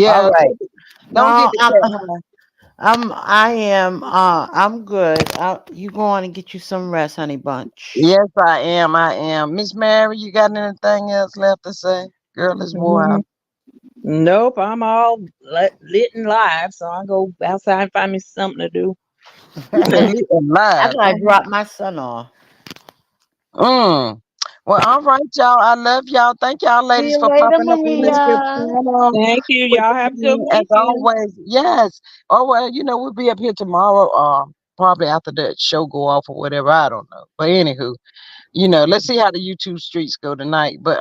All yeah. right. Don't get No, the cat high. I am, I'm good. You go on and get you some rest, honey bunch. Yes, I am. I am. Miss Mary, you got anything else left to say? Girl is wore Mhm. out. Nope, I'm all lit and live, so I'll go outside and find me something to do. Lit and I live. gotta drop my son off. Mm. Well, all right, y'all. I love y'all. Thank y'all, See ladies, you for later, popping up on this good Maria. channel. Thank you. With Y'all have a good me, as weekend. always. Yes. Oh well, we'll be up here tomorrow. Probably after that show go off or whatever. I don't know. But anywho. Let's see how the YouTube streets go tonight. But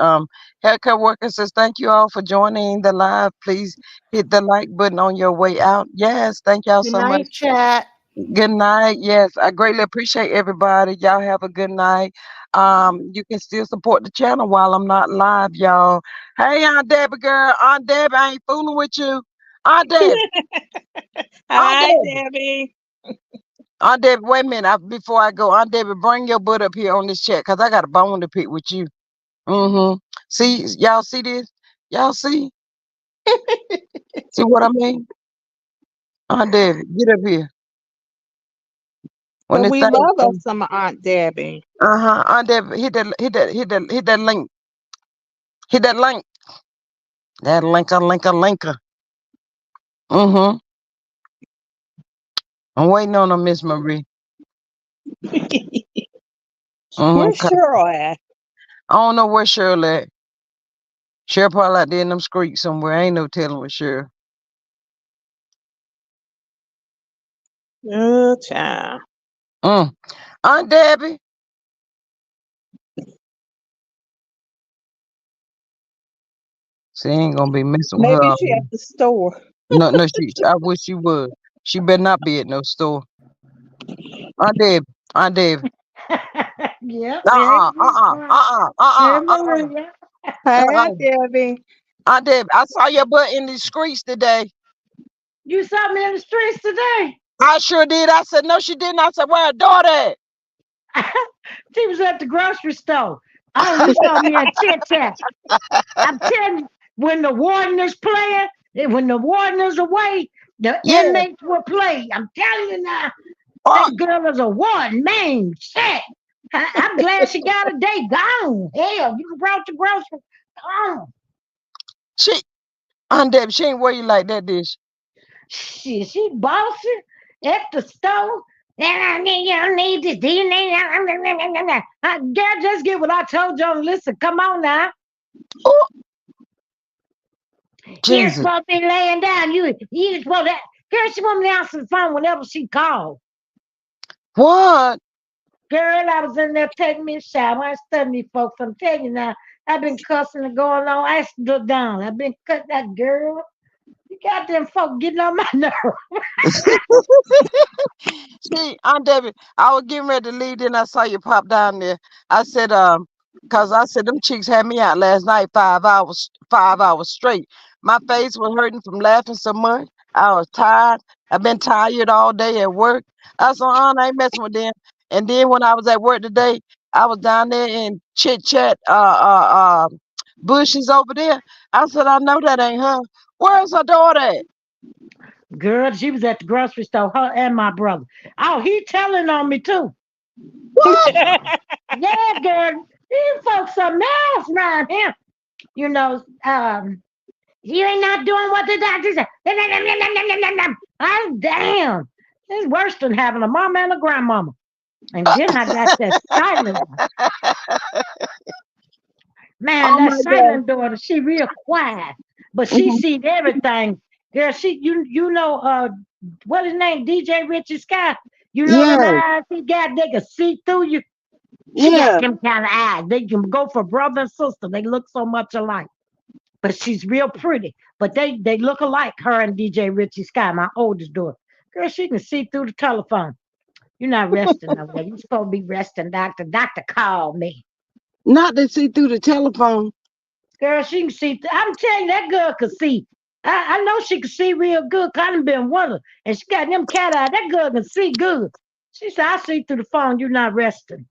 haircut worker says thank you all for joining the live. Please hit the like button on your way out. Yes, thank y'all Good so much. night, chat. Good night. Yes, I greatly appreciate everybody. Y'all have a good night. You can still support the channel while I'm not live, y'all. Hey, Aunt Debbie girl. Aunt Debbie, I ain't fooling with you. Aunt Debbie. Aunt Hi, Debbie. Debbie. Aunt Debbie, wait a minute. Before I go, Aunt Debbie, bring your butt up here on this chat because I got a bone to pick with you. Mm-hmm. See, y'all see this? Y'all see? See what I mean? Aunt Debbie, get up here. When But this we thing, love us some Aunt Debbie. Aunt Debbie, hit that link, hit that link, that linker. Mm-hmm. I'm waiting on her, Miss Marie. Mm-hmm. Where's Cheryl at? I don't know where Shirley at. Cheryl probably out there in them streets somewhere. Ain't no telling with Cheryl. Oh, child. Mm. Aunt Debbie, she ain't gonna be messing with Maybe her. she at the store. No, no, I wish she would. She better not be at no store. Aunt Debbie, Aunt Debbie. Yep. Hey, Uh-uh, uh-uh, uh-uh, hey, uh-uh, uh-uh, Maria. Hi, uh-uh. Aunt Debbie. Aunt Debbie, I saw your butt in the streets today. You saw me in the streets today. I sure did. I said, no, she didn't. I said, where her daughter at? She was at the grocery store. Oh, you saw me at Chit Chat. I'm telling you, when the warden is playing, when the warden is away, the Yeah. inmates will play. I'm telling you now, Oh, that girl is a warden, man. Shit. I'm glad she got a day gone. Hell, you brought your groceries. Oh, she, Aunt Debbie, she ain't wear you like that, did she? shit, she bossy at the store. And I need you don't need this. Do you need girl, just get what I told you. Listen, come on now. Oh, You're Jesus. supposed to be laying down. You supposed to. Girl, she want me to answer the phone whenever she called. What? Girl, I was in there taking me a shower. I studying folks. I'm telling you now, I've been cussing and going on. I stood down. I've been cutting that girl. You got them folk getting on my nerve. See, Aunt Debbie, I was getting ready to leave, then I saw you pop down there. I said, cause I said them chicks had me out last night 5 hours straight. My face was hurting from laughing so much. I was tired. I've been tired all day at work. I said, I ain't messing with them. And then when I was at work today, I was down there in chit chat, bushes over there. I said, I know that ain't her. Where's her daughter at? Girl, she was at the grocery store, her and my brother. Oh, he telling on me too. What? Yeah, girl, these folks are mess around here. You know, you ain't not doing what the doctor said. Oh, damn. It's worse than having a mama and a grandmama. And then I got that silent one. Man, Oh that my God. silent daughter, she real quiet, but she Mhm. seen everything. Girl, you know what his name, DJ Richie Scott. You know them Yeah, eyes he got, they can see through you. She got yeah. them kind of eyes. They can go for brother and sister. They look so much alike. But she's real pretty. But they look alike, her and DJ Richie Scott, my oldest daughter. Girl, she can see through the telephone. You're not resting over there. You supposed to be resting, doctor. Doctor called me. Not to see through the telephone. Girl, she can see. I'm telling you, that girl could see. I know she can see real good. 'Cause I done been with her. And she got them cat eyes. That girl can see good. She said, I see through the phone. You're not resting.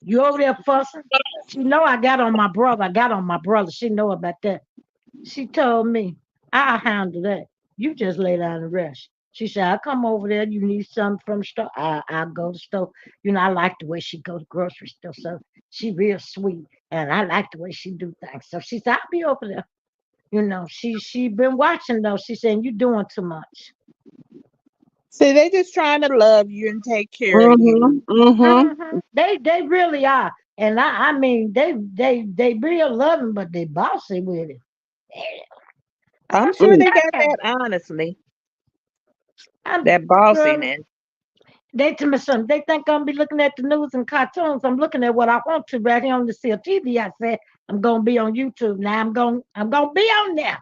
You over there fussing? She know I got on my brother. I got on my brother. She know about that. She told me, I'll handle that. You just lay down and rest. She said, I'll come over there. You need something from the store. I'll go to the store. You know, I like the way she go to the grocery store. So she real sweet. And I like the way she do things. So she said, I'll be over there. You know, she been watching though. She saying, you doing too much. See, they just trying to love you and take care of Mm-hmm. you. Mm-hmm. They really are. And I mean they real loving, but they bossy with it. I'm I sure said, Mm. they got Dad, that honestly, I'm that girl. bossiness. They tell me something. They think I'm be looking at the news and cartoons. I'm looking at what I want to right here on the CTV. I said I'm gonna be on YouTube now. I'm gonna be on there.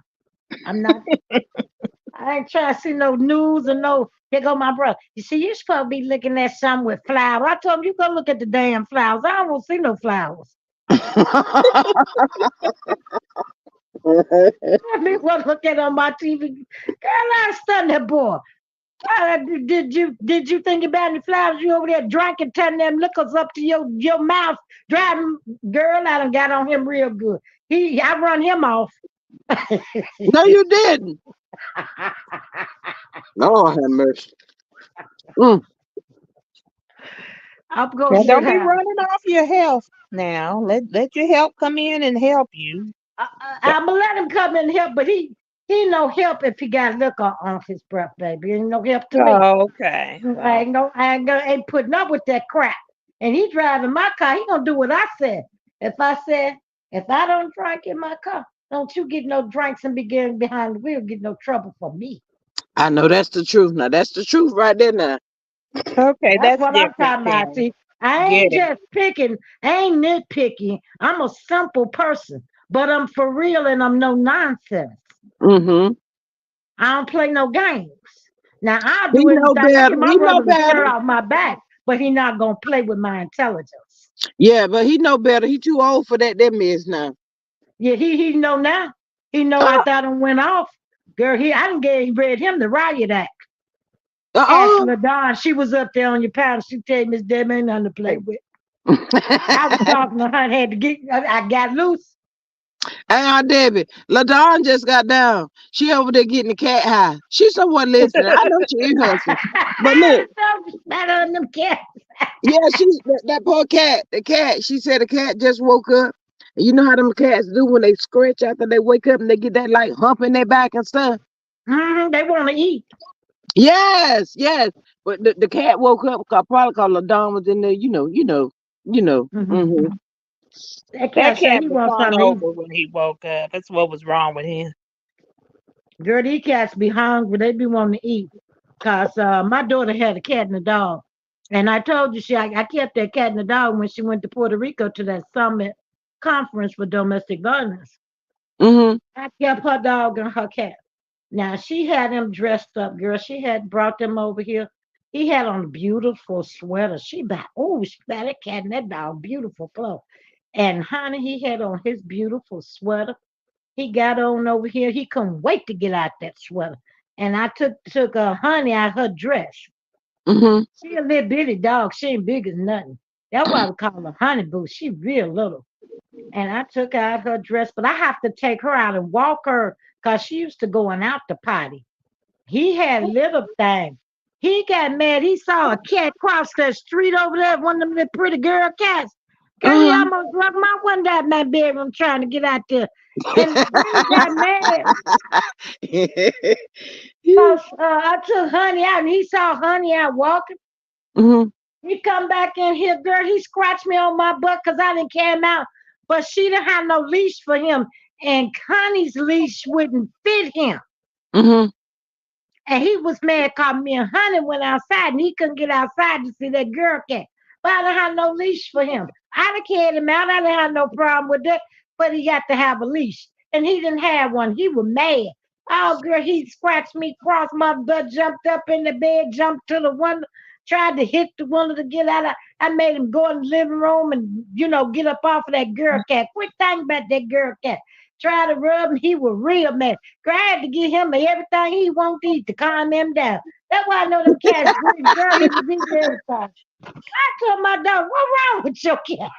I'm not. I ain't trying to see no news or no. Here go my brother. You see, you supposed to be looking at something with flowers. I told him you go look at the damn flowers. I don't want to see no flowers. Let me want to look at on my TV. Girl, I stunned that boy. Did you think about any flowers? You over there drinking, turning them liquors up to your mouth, driving. Girl, I done got on him real good. I run him off. No, you didn't. Lord have mercy. Mm. I'm gonna Now sit don't be her. running off your health now. Let your help come in and help you. I'm gonna let him come and help, but he no help if he got liquor on his breath, baby. Ain't no help to me. Oh, okay. I ain't no, I ain't, gonna, ain't putting up with that crap. And he driving my car. He gonna do what I said. If I said, if I don't drink in my car, don't you get no drinks and begin behind the wheel, get no trouble for me. I know that's the truth. Now that's the truth right there. Now. Okay, That's that's what I'm different talking about. then. See, I Get ain't it. just picking, I ain't nitpicking. I'm a simple person, but I'm for real and I'm no nonsense. Mm-hmm. I don't play no games. Now I'll He do know anything. Me better. and my He know brother can better. tear off my back, but he not gonna play with my intelligence. Yeah, but he know better. He too old for that mess now. Yeah, he know now. He know Uh after I done went off. Girl, I done read him the riot act. Ask uh. LaDon, she was up there on your panel. She tell Miss Debbie ain't nothing to play with. I was Hey, talking to her and had to get I got loose. Aunt Debbie, LaDon just got down. She over there getting the cat high. She somewhat listening. I know she ain't hustling. But look, Don't spat on them cats. yeah, that poor cat, the cat. She said the cat just woke up. And you know how them cats do when they scratch after they wake up and they get that like hump in their back and stuff. They want to eat. Yes, yes. But the cat woke up, probably cause LaDon was in there. Mm-hmm. Mhm. That That cat said cat he was wants hung something to eat. over when he woke up. That's what was wrong with him. Girl, these cats be hungry. They be wanting to eat. Cause my daughter had a cat and a dog, and I told you I kept that cat and the dog when she went to Puerto Rico to that summit conference for domestic violence. Mm-hmm. I kept her dog and her cat. Now she had him dressed up, girl. She had brought them over here. He had on a beautiful sweater. She bought that cat and that dog beautiful clothes. And honey, he had on his beautiful sweater. He got on over here. He couldn't wait to get out that sweater. And I took honey out her dress. Mm-hmm. She a little bitty dog. She ain't big as nothing. That's why we call her honey boo. She real little. and I took out her dress, but I have to take her out and walk her because she used to going out the potty. He had little thing. He got mad. He saw a cat cross the street over there, one of them little pretty girl cats. Girl, he Uh-huh. almost broke my window out my bedroom trying to get out there. And then he got mad because I took Honey out and he saw Honey out walking. Mhm. He come back in here, girl. He scratched me on my butt because I didn't came out. But she didn't have no leash for him. And Connie's leash wouldn't fit him. Mhm. And he was mad cause me and Honey went outside and he couldn't get outside to see that girl cat. But I didn't have no leash for him. I'd have carried him out. I didn't have no problem with that. But he got to have a leash. And he didn't have one. He was mad. Oh, girl, he scratched me, crossed my butt, jumped up in the bed, jumped to the window, tried to hit the window to get out. I made him go in the living room and, get up off of that girl cat. Quit thinking about that girl cat. Try to rub him. He was real mad. Girl, I had to get him everything he wanted to eat to calm him down. That's why I know them cats greedy. Girl, he was eating everything. I told my dog, what wrong with your cat?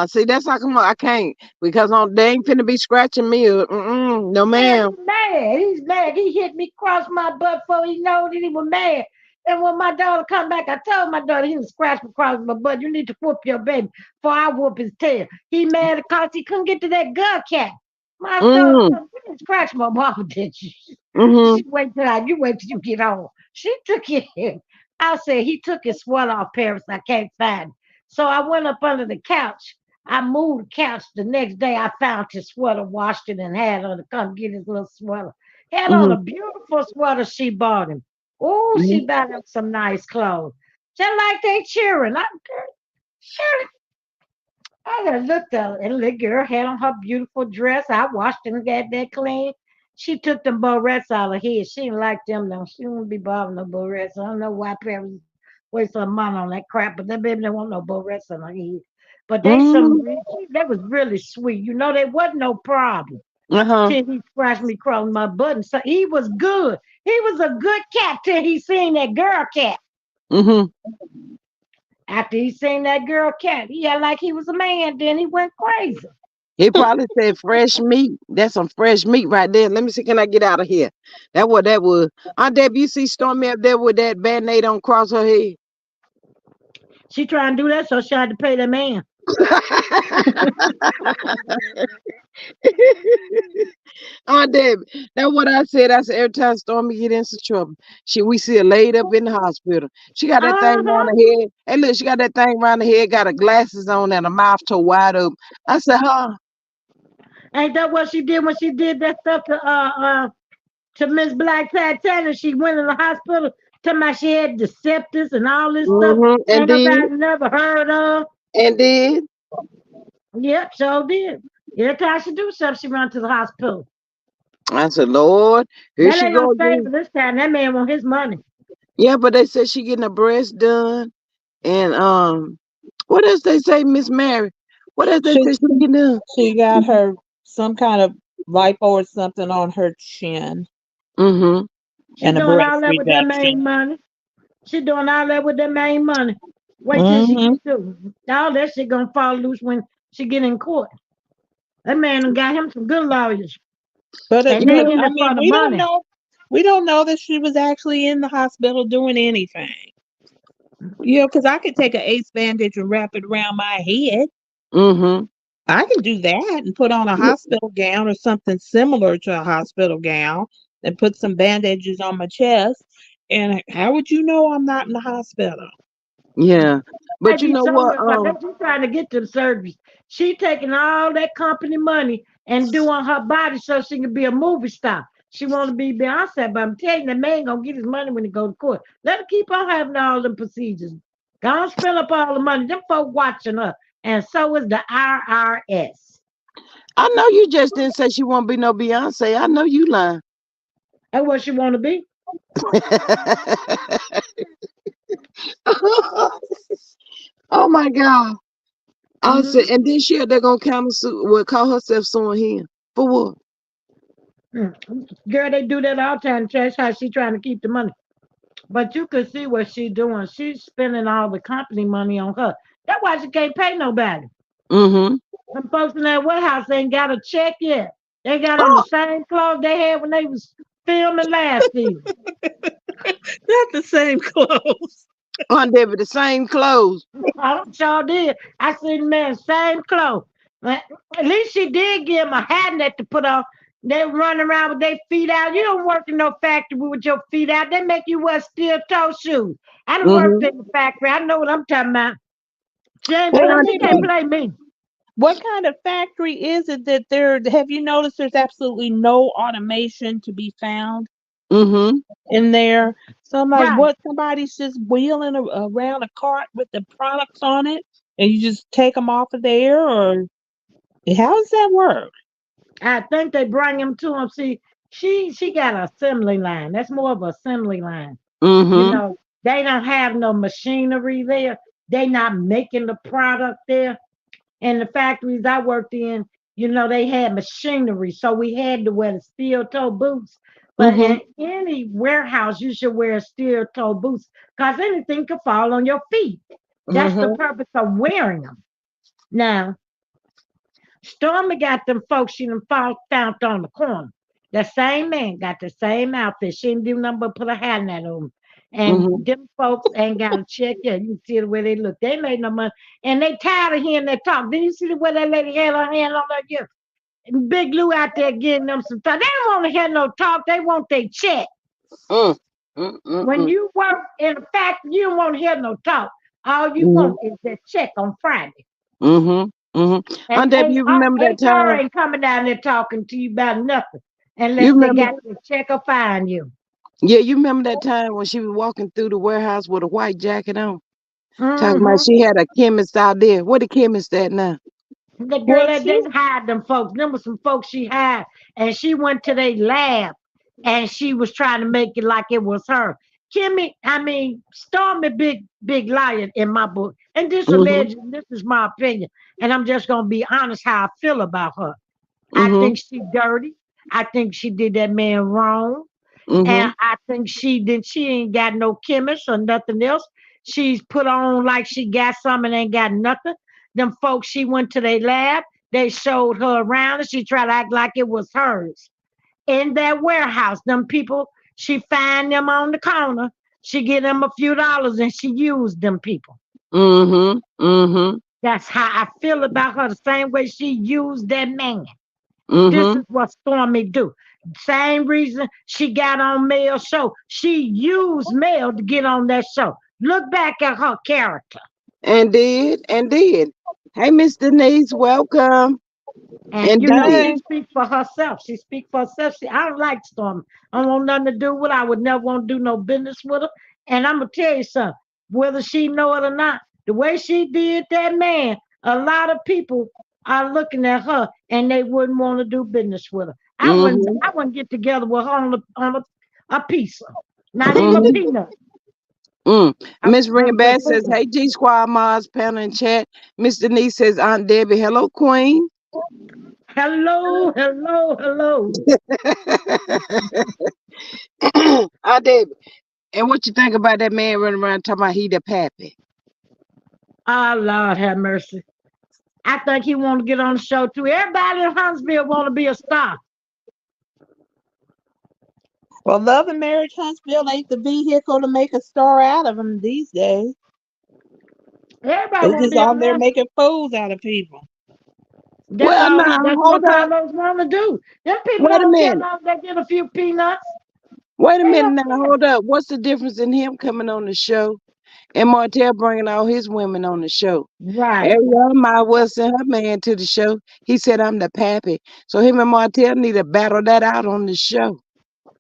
See, that's how come I can't because they ain't finna be scratching me. No, Man, ma'am. he's mad. He's mad. He hit me across my butt before he know that he was mad. And when my daughter come back, I told my daughter he was scratched across my butt. You need to whoop your baby before I whoop his tail. He mad because he couldn't get to that girl cat. My daughter Mm. told me, you didn't scratch my mama, did you? Mhm. She wait till you get home. She took it. I said he took his sweater off Paris. I can't find it. So I went up under the couch. I moved the couch. The next day I found his sweater, washed it, and had her to come get his little sweater. Had on a Mhm. beautiful sweater she bought him. Oh, Mhm. she bought him some nice clothes. Just like they cheering. I just looked at her, and the girl had on her beautiful dress. I washed and got that clean. She took them barrettes out of here. She didn't like them though. She wouldn't be bothering no barrettes. I don't know why parents waste some money on that crap, but that baby don't want no barrettes on her head. But Mhm. that was really sweet. There wasn't no problem Uh-huh. till he scratched me across my button. So he was good. He was a good cat till he seen that girl cat. Mhm. After he seen that girl cat, he had like he was a man. Then he went crazy. He probably said fresh meat. That's some fresh meat right there. Let me see. Can I get out of here? That what that was. Aunt Deb, you see Stormy up there with that band-aid on across her head? She trying to do that, so she had to pay the man. Aunt Deb, that's what I said. I said every time Stormy get into trouble, we see her laid up in the hospital. She got that thing around Uh-huh. her head. Hey, look, she got that thing around her head, got her glasses on and her mouth too wide open. I said, huh? Ain't that what she did when she did that stuff to Miss Black Titania? She went in the hospital talking about she had deceptors and all this stuff Mm-hmm. And ain't did, nobody never heard of. and did. Yep, so did. Every time she do something, she run to the hospital. I said, Lord, here That she ain't go gonna save again. her this time. That man want his money. Yeah, but they said she getting her breast done. And what else they say, Miss Mary? What else they She say she getting done? she got her some kind of lipo or something on her chin Mm-hmm. She and a doing all breast that with that reduction. main money. She doing all that with that main money. Wait till she Hmm. get through. All that shit gonna fall loose when she get in court. That man done got him some good lawyers. And they Yeah. in I it for mean, the money. we don't know that she was actually in the hospital doing anything. Because I could take an ace bandage and wrap it around my head. Mm-hmm. I can do that and put on a hospital gown or something similar to a hospital gown and put some bandages on my chest. And how would you know I'm not in the hospital? Yeah. But Might you be know what? somewhere like that. She trying to get to the surgery. She taking all that company money and doing her body so she can be a movie star. She want to be Beyonce, but I'm telling you, the man gonna get his money when he go to court. Let her keep on having all them procedures. Gonna spend up all the money. Them folk watching her, and so is the IRS. I know you just didn't say she won't be no Beyonce. I know you lying. That's what she want to be. Oh my God. I said, Mm-hmm. and this year they're gonna counter will call herself suing him. For what? Girl, they do that all the time. That's how she trying to keep the money. But you could see what she's doing. She's spending all the company money on her. That's why she can't pay nobody. Mm-hmm. Them folks in that warehouse ain't got a check yet. They got on the Oh, same clothes they had when they was filming last season. Not the same clothes. Aunt Debbie, the same clothes. I sure did. I seen the man same clothes. But at least she did give him a hat net to put on. They run around with their feet out. You don't work in no factory with your feet out. They make you wear steel toe shoes. I done worked Mm-hmm. in the factory. I know what I'm talking about. She ain't Well, Hey, play. Aunt She wait a can't Debbie. minute. play me. What kind of factory is it that there? Have you noticed there's absolutely no automation to be found Mm-hmm. in there? So I'm like, Right. what? Somebody's just wheeling around a cart with the products on it, and you just take them off of there, or how does that work? I think they bring him to him. See, she got an assembly line. That's more of an assembly line. You Mm-hmm. know, they don't have no machinery there. They not making the product there. And the factories I worked in, they had machinery, so we had to wear the steel toe boots. But Mm-hmm. in any warehouse, you should wear steel toe boots because anything could fall on your feet. That's the Mm-hmm. purpose of wearing them. Now, Stormy got them folks she done found on the corner. The same man got the same outfit. She didn't do nothing but put a hat on them. And Mm-hmm. them folks ain't got a check yet. You see the way they look. They made no money. And they tired of hearing that talk. Did you see the way that lady had her hand on her gift? And Big Lou out there getting them some talk. They don't want to hear no talk. They want their check. Mm. Mm-mm-mm. When you work in a factory, you don't want to hear no talk. All you Mm-hmm. want is that check on Friday. Mm-hmm. Mm-hmm. And Aunt Debbie, you remember that HR time? ain't coming down there talking to you about nothing You unless they remember? got to check or fine you. Yeah, you remember that time when she was walking through the warehouse with a white jacket on? Talking about Mm-hmm. she had a chemist out there. Where the chemist at now? The girl Well, that she's didn't hide them folks, them was some folks she had, and she went to their lab and she was trying to make it like it was her. Stormy big liar in my book. And this Mm-hmm. alleged, this is my opinion. And I'm just gonna be honest how I feel about her. I Mm-hmm. think she dirty. I think she did that man wrong. Mm-hmm. And I think she ain't got no chemist or nothing else. She's put on like she got something and ain't got nothing. Them folks she went to their lab, they showed her around and she tried to act like it was hers. In that warehouse, them people, she find them on the corner, she give them a few dollars and she used them people. Mm-hmm. Mm-hmm. That's how I feel about her, the same way she used that man. This Mm-hmm. is what Stormy do. Same reason she got on Mel show. She used Mel to get on that show. Look back at her character. And did. Hey, Miss Denise, welcome. And And did. she hey. speaks for herself. She speaks for herself. I don't like Stormy. I don't want nothing to do with her. I would never want to do no business with her. And I'm gonna tell you something, whether she know it or not, the way she did that man, a lot of people are looking at her and they wouldn't want to do business with her. I wouldn't Mm-hmm. I wouldn't get together with her on a pizza. Not even a Mm-hmm. peanut. Mm. I Miss want some Ringback says, food. hey, G Squad Mars, panel and chat. Miss Denise says, Aunt Debbie, hello, Queen. Hello, hello, hello. Aunt Debbie, and what you think about that man running around talking about he the pappy? Oh Lord have mercy. I think he want to get on the show too. Everybody in Huntsville want to be a star. Well, Love and Marriage Huntsville ain't the vehicle to make a star out of them these days. Everybody They want to just be on on there there. making fools out of people. That's Well, all. now, That's hold what up. all those want to do. Them people Wait a don't care minute. long they get a few peanuts. Wait a They minute don't now, care. hold up. What's the difference in him coming on the show and Martel bringing all his women on the show? Right, Ariel might well send her man to the show. He said, I'm the pappy. So him and Martel need to battle that out on the show.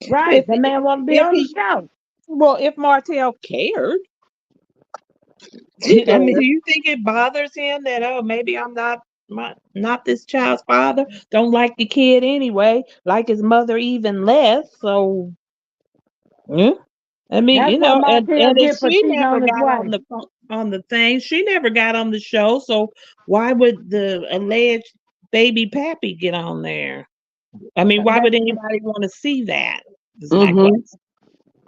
right. If The man want to be if on the he show. well, if Martell cared, He I mean, does. do you think it bothers him that maybe I'm not this child's father? Don't like the kid anyway, like his mother even less. So yeah. I mean, That's what Martell and if get for she cheating never on his got wife. on the thing, she never got on the show. So why would the alleged baby pappy get on there? I mean, why That would anybody want to see that? Is my Mm-hmm. question.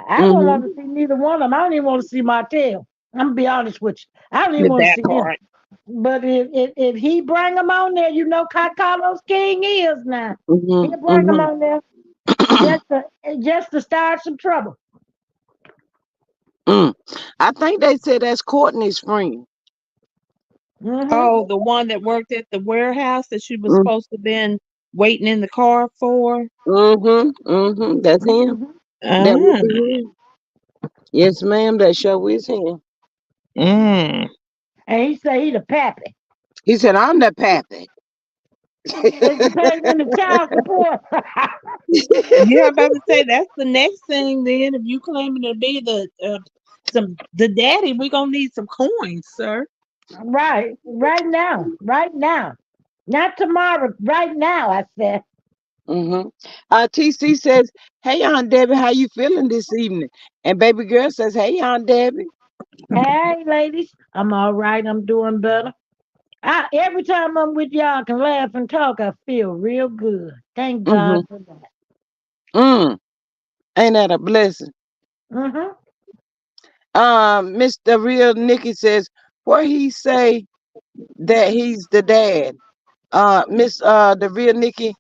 I don't Mm-hmm. want to see neither one of them. I don't even want to see Martell. I'm gonna be honest with you. I don't even with want to that see him. part. But if he bring him on there, you know, Carlos King is now. Mm-hmm. He'll bring him Mm-hmm. on there just to just to start some trouble. Mm. I think they said that's Courtney's friend. Hmm. Oh, the one that worked at the warehouse that she was supposed to been waiting in the car for. Mm-hmm. Mm-hmm. That's him. Hmm. That will Ah, be him. Yes, ma'am. That show is him. mm. And he say he the pappy. He said, "I'm the pappy." Is he paying him the child support? Yeah, I'm about to say that's the next thing. Then, if you claiming to be the daddy, we gonna need some coins, sir. Right now, right now. Not tomorrow, right now, I said. Mm-hmm. TC says, "Hey, Aunt Debbie, how you feeling this evening?" And baby girl says, "Hey, Aunt Debbie." Hey, ladies, I'm all right. I'm doing better. Every time I'm with y'all, I can laugh and talk. I feel real good. Thank Mm-hmm. God for that. Ain't that a blessing? Hmm. Mr. Real Nikki says, where he say that he's the dad. Miss the Real Nikki,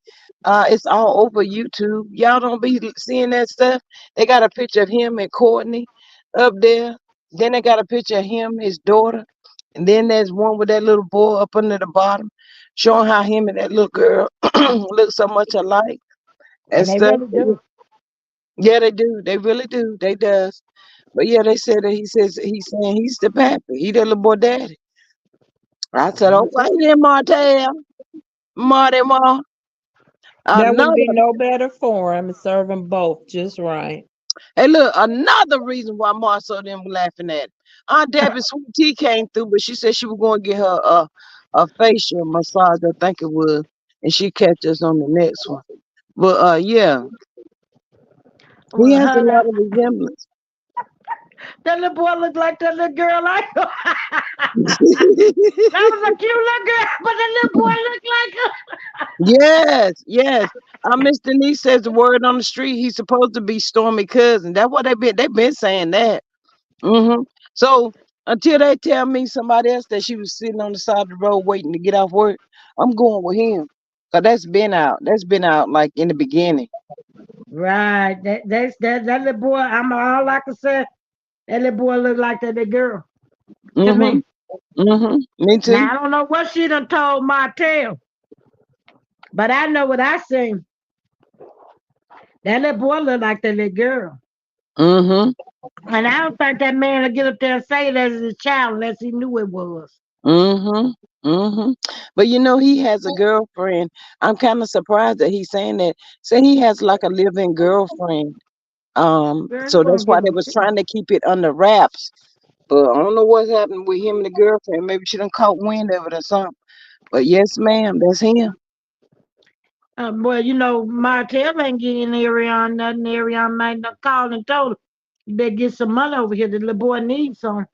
it's all over YouTube. Y'all don't be seeing that stuff. They got a picture of him and Courtney up there. Then they got a picture of him, his daughter, and then there's one with that little boy up under the bottom, showing how him and that little girl look so much alike and And they stuff. really do. Yeah, they do. They really do. They does. But yeah, they said that he says he's saying he's the pappy. He the little boy daddy. I said, okay then, Martel. Marty Ma. That wouldn't be Another no better for him. Serve them both just right. hey look, another reason why Marcel them were laughing at. Aunt Debbie Sweet Tea came through, but she said she was going to get her a facial massage, I think it was, and she catch us on the next one. But yeah, he Well, has a her, lot of resemblance. that little boy looked like that little girl I know. That was a cute little girl, but the little boy looked like her. Yes, yes. Miss Denise says the word on the street. He's supposed to be Stormy cousin. That's what they've been saying that. Hmm. So until they tell me somebody else that she was sitting on the side of the road waiting to get off work, I'm going with him. Cause that's been out. That's been out like in the beginning. Right. That little boy, I'm all I can say. That little boy looked like that little girl to Hmm. me. Me too. Now I don't know what she done told Martel, but I know what I seen. That little boy looked like that little girl. Hmm. And I don't think that man would get up there and say that as his child unless he knew it was. Hmm. Hmm. But you know he has a girlfriend. I'm kind of surprised that he's saying that. Say he has like a living girlfriend. Girl, you So that's won't why get they no was tea. trying to keep it under wraps. But I don't know what's happened with him and the girlfriend. Maybe she done caught wind of it or something. But yes, ma'am, that's him. Well, you know, Martell ain't getting Ariana nothing. Ariana might not called and told her, you better get some money over here. The little boy needs some.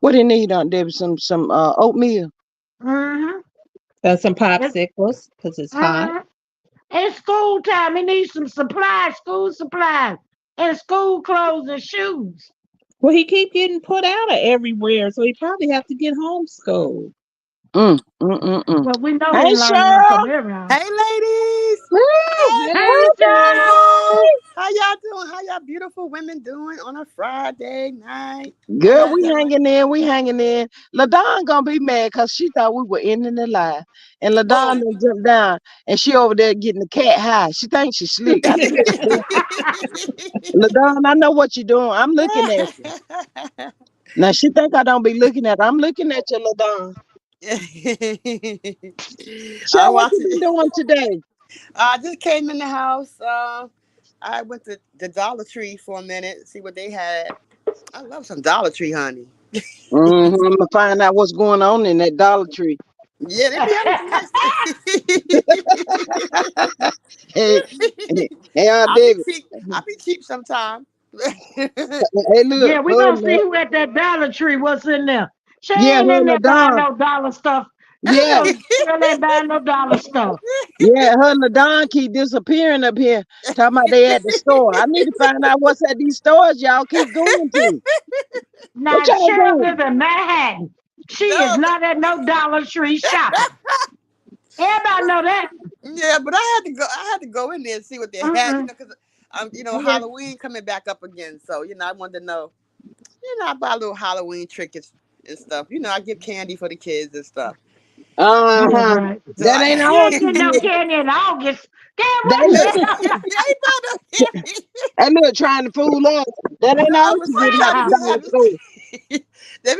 What do you need, Aunt Debbie? Some oatmeal. Mm-hmm. Some It's, popsicles because it's hot. mm-hmm. It's school time. He needs some supplies, school supplies, and school clothes and shoes. Well, he keep getting put out of everywhere, so he probably have to get homeschooled. Mm, mm, mm, mm. Well, we know he Hey, ain't learning nothing from Cheryl. Ariana. Hey, ladies. Woo! Hey, Charles. How y'all doing? How y'all beautiful women doing on a Friday night? How Girl, y'all we doing? hanging in. We hanging in. LaDon gonna be mad because she thought we were ending the live. And LaDon Oh. done jumped down and she over there getting the cat high. She thinks she's slick. I said, LaDon, I know what you're doing. I'm looking at you. Now she think I don't be looking at her. I'm looking at you, LaDon. I'm Cheryl, what you watching. been doing today? I just came in the house. I went to the Dollar Tree for a minute, see what they had. I love some Dollar Tree, honey. I'm gonna find out what's going on in that Dollar Tree. Yeah, they be having some nice Hey, hey, hey, I'll be David. cheap. I'll be cheap sometime. Hey, Yeah, look, we gonna see who at that Dollar Tree. What's in there? She yeah, ain't her in and there buying LaDon. no dollar stuff. You Yeah, know, still ain't buying no dollar stuff. yeah. Her and the Don keep disappearing up here. Talking about they at the store. I need to find out what's at these stores y'all keep going to. What Now, y'all Cheryl doing? live in Manhattan. She is No, not at no Dollar Tree shopping. Everybody know that. yeah, but I had to go. I had to go in there and see what they had. Mm-mm. Because Yeah. Halloween coming back up again. So I wanted to know. I buy little Halloween trinkets and stuff. I give candy for the kids and stuff. Yeah, Uh-huh. right. So That ain't You all ain't she getting no did. candy in August. Damn, That what look, the you ain't bought no candy. that look trying to fool us. That ain't No, all but she getting out sometimes the you be dollar having. store. They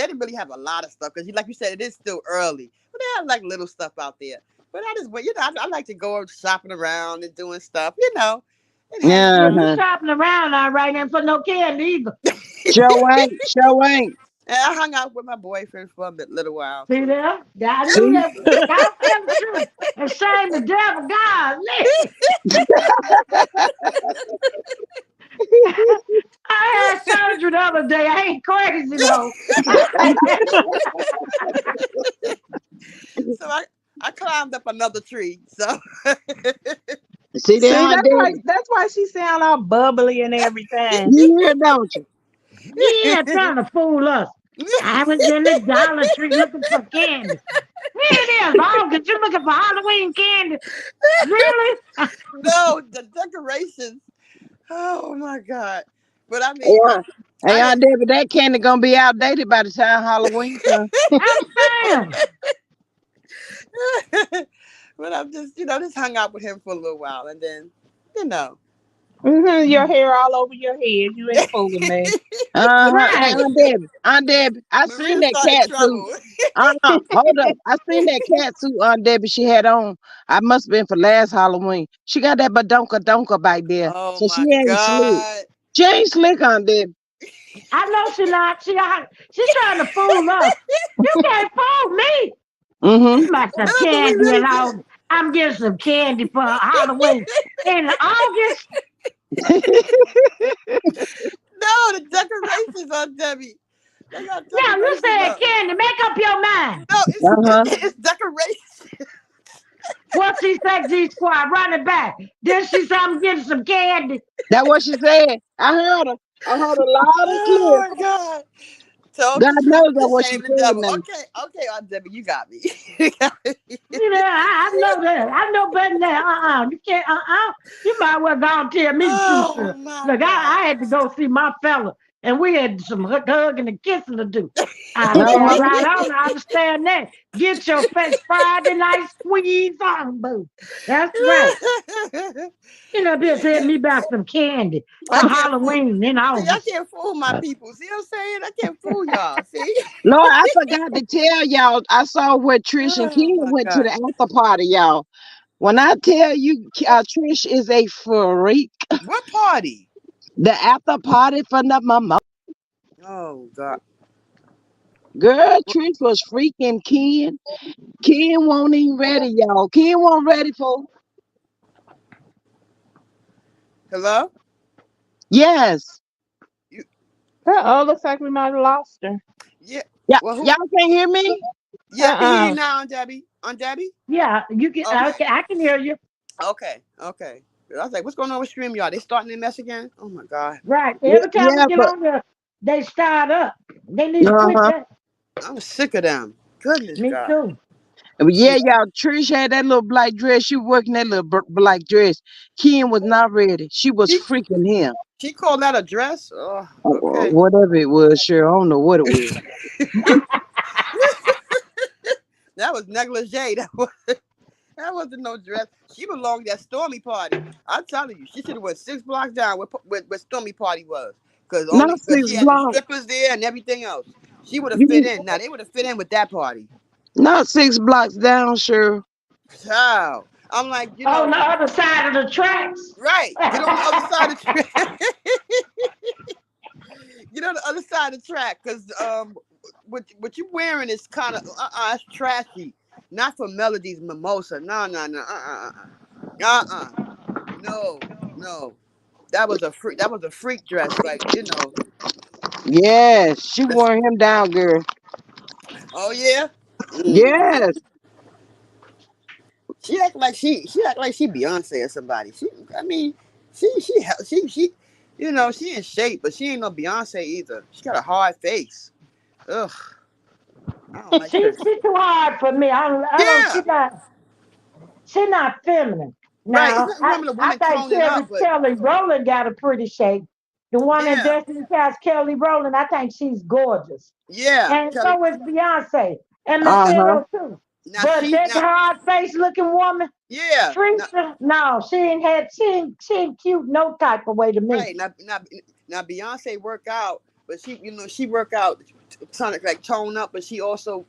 didn't really have a lot of stuff because, like you said, it is still early. But they have like little stuff out there. But I just, I like to go shopping around and doing stuff, and hang Yeah, around. you Uh-huh. shopping around all right and for no candy either. Show ain't. Show ain't. And I hung out with my boyfriend for a little while See too. there? I knew See? that. God tell the truth. And shame the devil. God, I had surgery the other day. I ain't crazy though. So I climbed up another tree. So See that, See, Aunt Debbie? that's why she sound all bubbly and everything. You hear, don't you? Yeah, trying to fool us. I was in the Dollar Tree looking for candy. Here it is, August. You looking for Halloween candy? Really? no, the decorations. Oh my God! But I mean, Yeah. Hey, I Aunt didn't. Debbie, that candy gonna be outdated by the time Halloween comes. I'm saying. But I'm just hung out with him for a little while, and then, you know. Your hair all over your head. You ain't fooling me. Uh-huh. Hey, Right. Aunt Debbie, I seen Maria that started cat suit. trouble. Hold up. I seen that cat suit Aunt Debbie she had on. I must have been for last Halloween. She got that badonka donka back there. Oh So she my ain't slick. God! She ain't slick, Aunt Debbie. I know she not. She trying to fool us. You can't fool me. Mm-hmm. You might No, some but we candy really and did. all. I'm getting some candy for Halloween in August. No, the decorations on Debbie. They got Now you decorations said up. candy. Make up your mind. No, Uh-huh. it's decorations. What she said, G Squad, run it back. Then she said, I'm getting some candy. That what she said. I heard her. I heard her loud and clear. Oh my God! Told God the truth knows that and what she shame the said devil. now. Okay, okay, Aunt Debbie, you got me. You got me. You know, I know that. I know better than that. You can't, You might well go and tell me the truth, Oh sir. my Look, God! I had to go see my fella, and we had some hugging and kissing to do. I said, Uh-huh. right on, I understand that. Get your face Friday night squeeze on, boo. That's right. You know, just hit me back some candy for I can't fool. Halloween in See, I August. can't fool my people. See what I'm saying? I can't fool y'all. See? Lord, I forgot to tell y'all. I saw where Trish and Ken Oh my went to God! the after party, y'all. When I tell you, Trish is a freak. What party? The after party for the mama. Oh God! Girl, Trish was freaking Ken. Ken won't even ready, y'all. Ken won't ready for. Hello? Yes. You? Uh-oh, looks like we might have lost her. Yeah. Yeah. Well, who? Y'all can't hear me? Yeah, I can hear you Uh-uh. now, Aunt Debbie. Aunt Debbie? Yeah, you can. Okay. Okay, I can hear you. Okay. Okay. I was like, what's going on with StreamYard? They starting their mess again? Oh my God. Right. Yeah, Every time we yeah, get but on there, they start up. They need to quit uh-huh. that. I'm sick of them. Goodness Me God. too. But yeah, Gee. y'all. Trish had that little black dress. She was working that little black dress. Ken was not ready. She was She freaking him. she called that a dress? Oh, okay. Whatever it was, sure. I don't know what it was. That was negligee. That wasn't no dress. She belonged at Stormy party. I'm telling you, she should have went 6 blocks down where Stormy party was, Not because six she had the blocks. strippers there and everything else. She would have fit You in. Now they would have fit in with that party. not 6 blocks down, sure. Child, I'm like, On the other side of the tracks. right. Get on the other side of the track. Get on the other side of the track, because what you wearing is kind of it's trashy. Not for Melody's mimosa. No, no, no. No, no. That was a freak dress. Like, Yes, she that's, wore him down, girl. oh yeah. Mm. Yes. She act like she Beyonce or somebody. I mean, she she in shape, but she ain't no Beyonce either. She got a hard face. Ugh, I don't like her. She too hard for me. I don't. Yeah, She not feminine. right. It's Now, nothing wrong with a I woman think toning up, but Kelly Rowland got a pretty shape. The one in yeah, Destiny's Child, Kelly Rowland, I think she's gorgeous. yeah. And Kelly. so is Beyonce and Uh-huh. Martel too. Now But she that now hard face looking woman, yeah. Now, Teresa, no, she ain't cute no type of way to me. right now Beyonce work out, but she work out trying to like tone up, but she also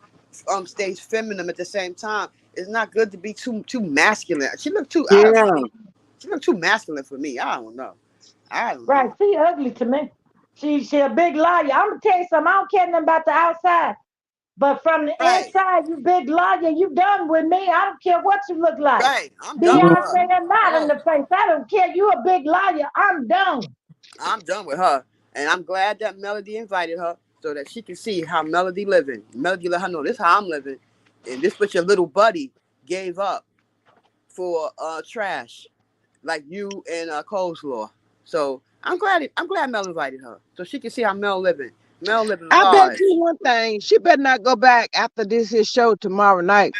stays feminine at the same time. It's not good to be too masculine. She look too I don't Yeah. know. She look too masculine for me. I don't know. I don't Right, know. she ugly to me. She a big liar. I'm gonna tell you something. I don't care nothing about the outside. But from the Right, inside, you big liar, you done with me. I don't care what you look like. right. I'm done with her. Beyonce or not in Oh, the face. I don't care. You a big liar. I'm done. I'm done with her, and I'm glad that Melody invited her so that she can see how Melody living. Melody let her know this how I'm living, and this what your little buddy gave up for trash like you and coleslaw. So I'm glad Mel invited her so she can see how Mel living. Mel living I bet large. you one thing. She better not go back after this his show tomorrow night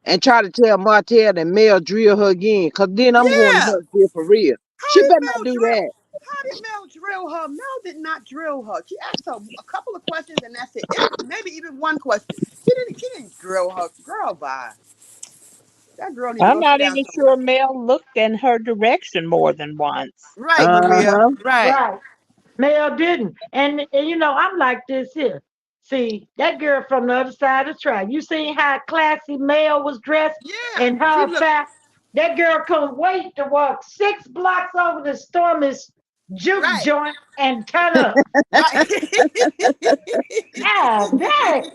and try to tell Martel that Mel drill her again. Cause then I'm going to Yeah. her drill for real. How She did better not Mel do drill? that. How did Mel drill her? Mel did not drill her. She asked her a couple of questions and that's it. If maybe even one question. She didn't drill her. Girl, bye. That girl need to I'm go sit not down even somewhere. sure Mel looked in her direction more than once. Right, Maria. Uh-huh. Right. Right. Mel didn't. And I'm like this here. See, that girl from the other side of the track. You seen how classy Mel was dressed Yeah. and She her looked fat. That girl couldn't wait to walk 6 blocks over to Stormy's juke right. joint and turn up. Right. Ah, dang.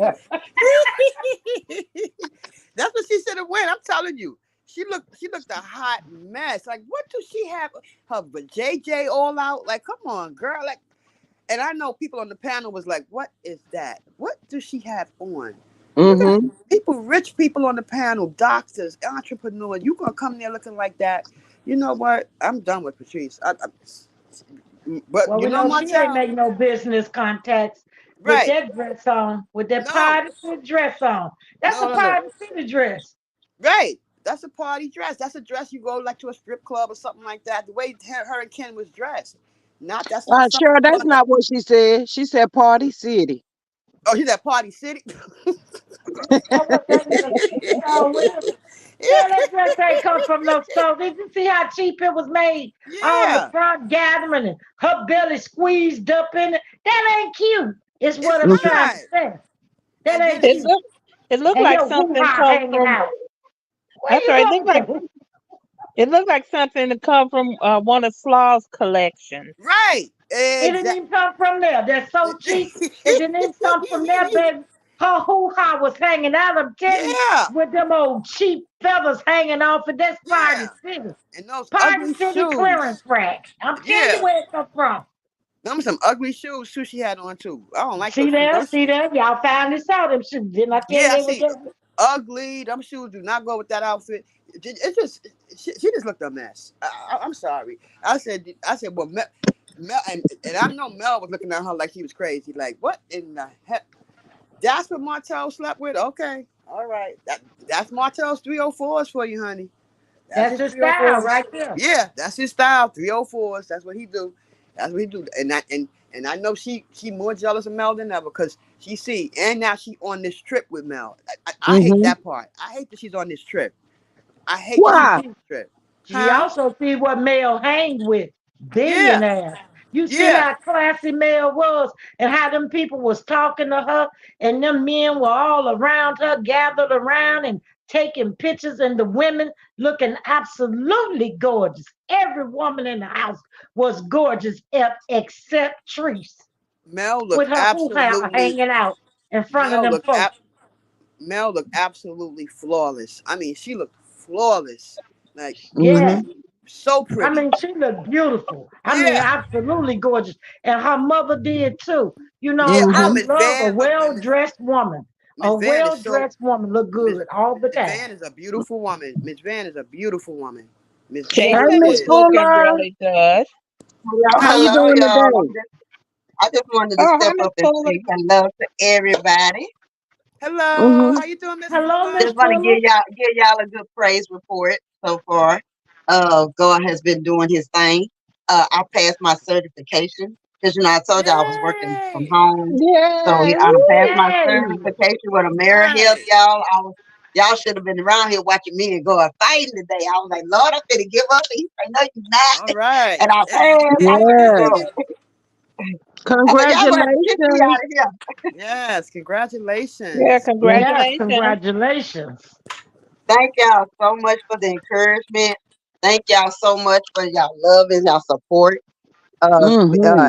That's what she said it went. I'm telling you. She looked a hot mess. Like what does she have her JJ all out? Like, come on, girl. Like and I know people on the panel was like, what is that? What does she have on? You got Mm-hmm. people, rich people on the panel, doctors, entrepreneurs. You gonna come there looking like that? You know what? I'm done with Patrice. But Well, you we know, know she ain't Martel, make no business contacts with right? that dress on, with that No, party city dress on. That's a no. party city dress. Right. That's a party dress. That's a dress you go like to a strip club or something like that. The way her and Ken was dressed. That's not something Sure, you that's want to. not what she said. She said Party City. Oh, she's at Party City. That what that is. So, girl, that dress ain't come from no store. Did you see how cheap it was made? All the Yeah. front gathering and her belly squeezed up in it. That ain't cute. It's what It's I'm Mhm. trying to not. say. That And then ain't It cute. she, looked it looked And like your hoo something ha come hanging from. out. I'm Where you sorry. going? It looked like something to come from one of Slaw's collections. right. It didn't Exactly. even come from there. They're so cheap. It didn't even come from there, baby. Her hoo-ha was hanging out, I'm telling you, yeah. with them old cheap feathers hanging off of this Party Yeah. City. And those Party ugly City clearance shoes. rack. I'm telling you Yeah. where it come from. Them some ugly shoes too she had on too. I don't like See those shoes. there, see there. Y'all found this out. Them shoes. Didn't I tell you Yeah, they was see, ugly? ugly. Them shoes do not go with that outfit. It just she just looked a mess. I'm sorry. I said, well, Mel, and I know Mel was looking at her like she was crazy. Like, what in the heck? That's what Martel slept with. Okay, all right. That's Martel's 304s for you, honey. That's That's his the style 304s. right there. Yeah, that's his style. 304s. That's what he do. That's what he do. And I know she more jealous of Mel than ever because she see and now she on this trip with Mel. I hate Mhm. that part. I hate that she's on this trip. I hate that she's Why? on this trip. She Huh? also see what Mel hanged with Yeah. billionaires. You see Yeah. how classy Mel was and how them people was talking to her and them men were all around her, gathered around and taking pictures and the women looking absolutely gorgeous. Every woman in the house was gorgeous except Treese Mel with looked her hoo-ha absolutely. hanging out in front of Mel them looked folks. Mel looked absolutely flawless. I mean, she looked flawless. Like Yeah. Mhm. so I pretty. mean, she looked beautiful. I mean, Yeah. absolutely gorgeous. And her mother did too. Yeah. I Mhm. Miss love a Van, well dressed woman. Miss A Van is well so dressed woman look Miss good all the Miss time. Van is a beautiful woman. Miss Van is a beautiful woman. Miss She Hey, Van Miss good is. looking, Fuller. really does. How you Hello, doing y'all. today? I just wanted to Oh, hi, step Miss up and Fuller. say hello to everybody. Hello, Mm-hmm. how you doing, Miss Hello, Fuller? Miss Just want to Fuller. give y'all a good praise report so far. God has been doing His thing. I passed my certification because I told you I was working from Yay! home, so Yeah. I passed Woo. my Yay! certification with AmeriHealth, Nice. y'all. Y'all should have been around here watching me and God fighting today. I was like, Lord, I'm finna give up. He said, no, you're All not. right. And I passed. I said, Yes. Lord. I said, y'all gonna have to kick me out Congratulations. of here. Yes, Yeah, congratulations. Yes, congratulations. congratulations. Thank y'all so much for the encouragement. Thank y'all so much for y'all love and y'all support. Mm-hmm.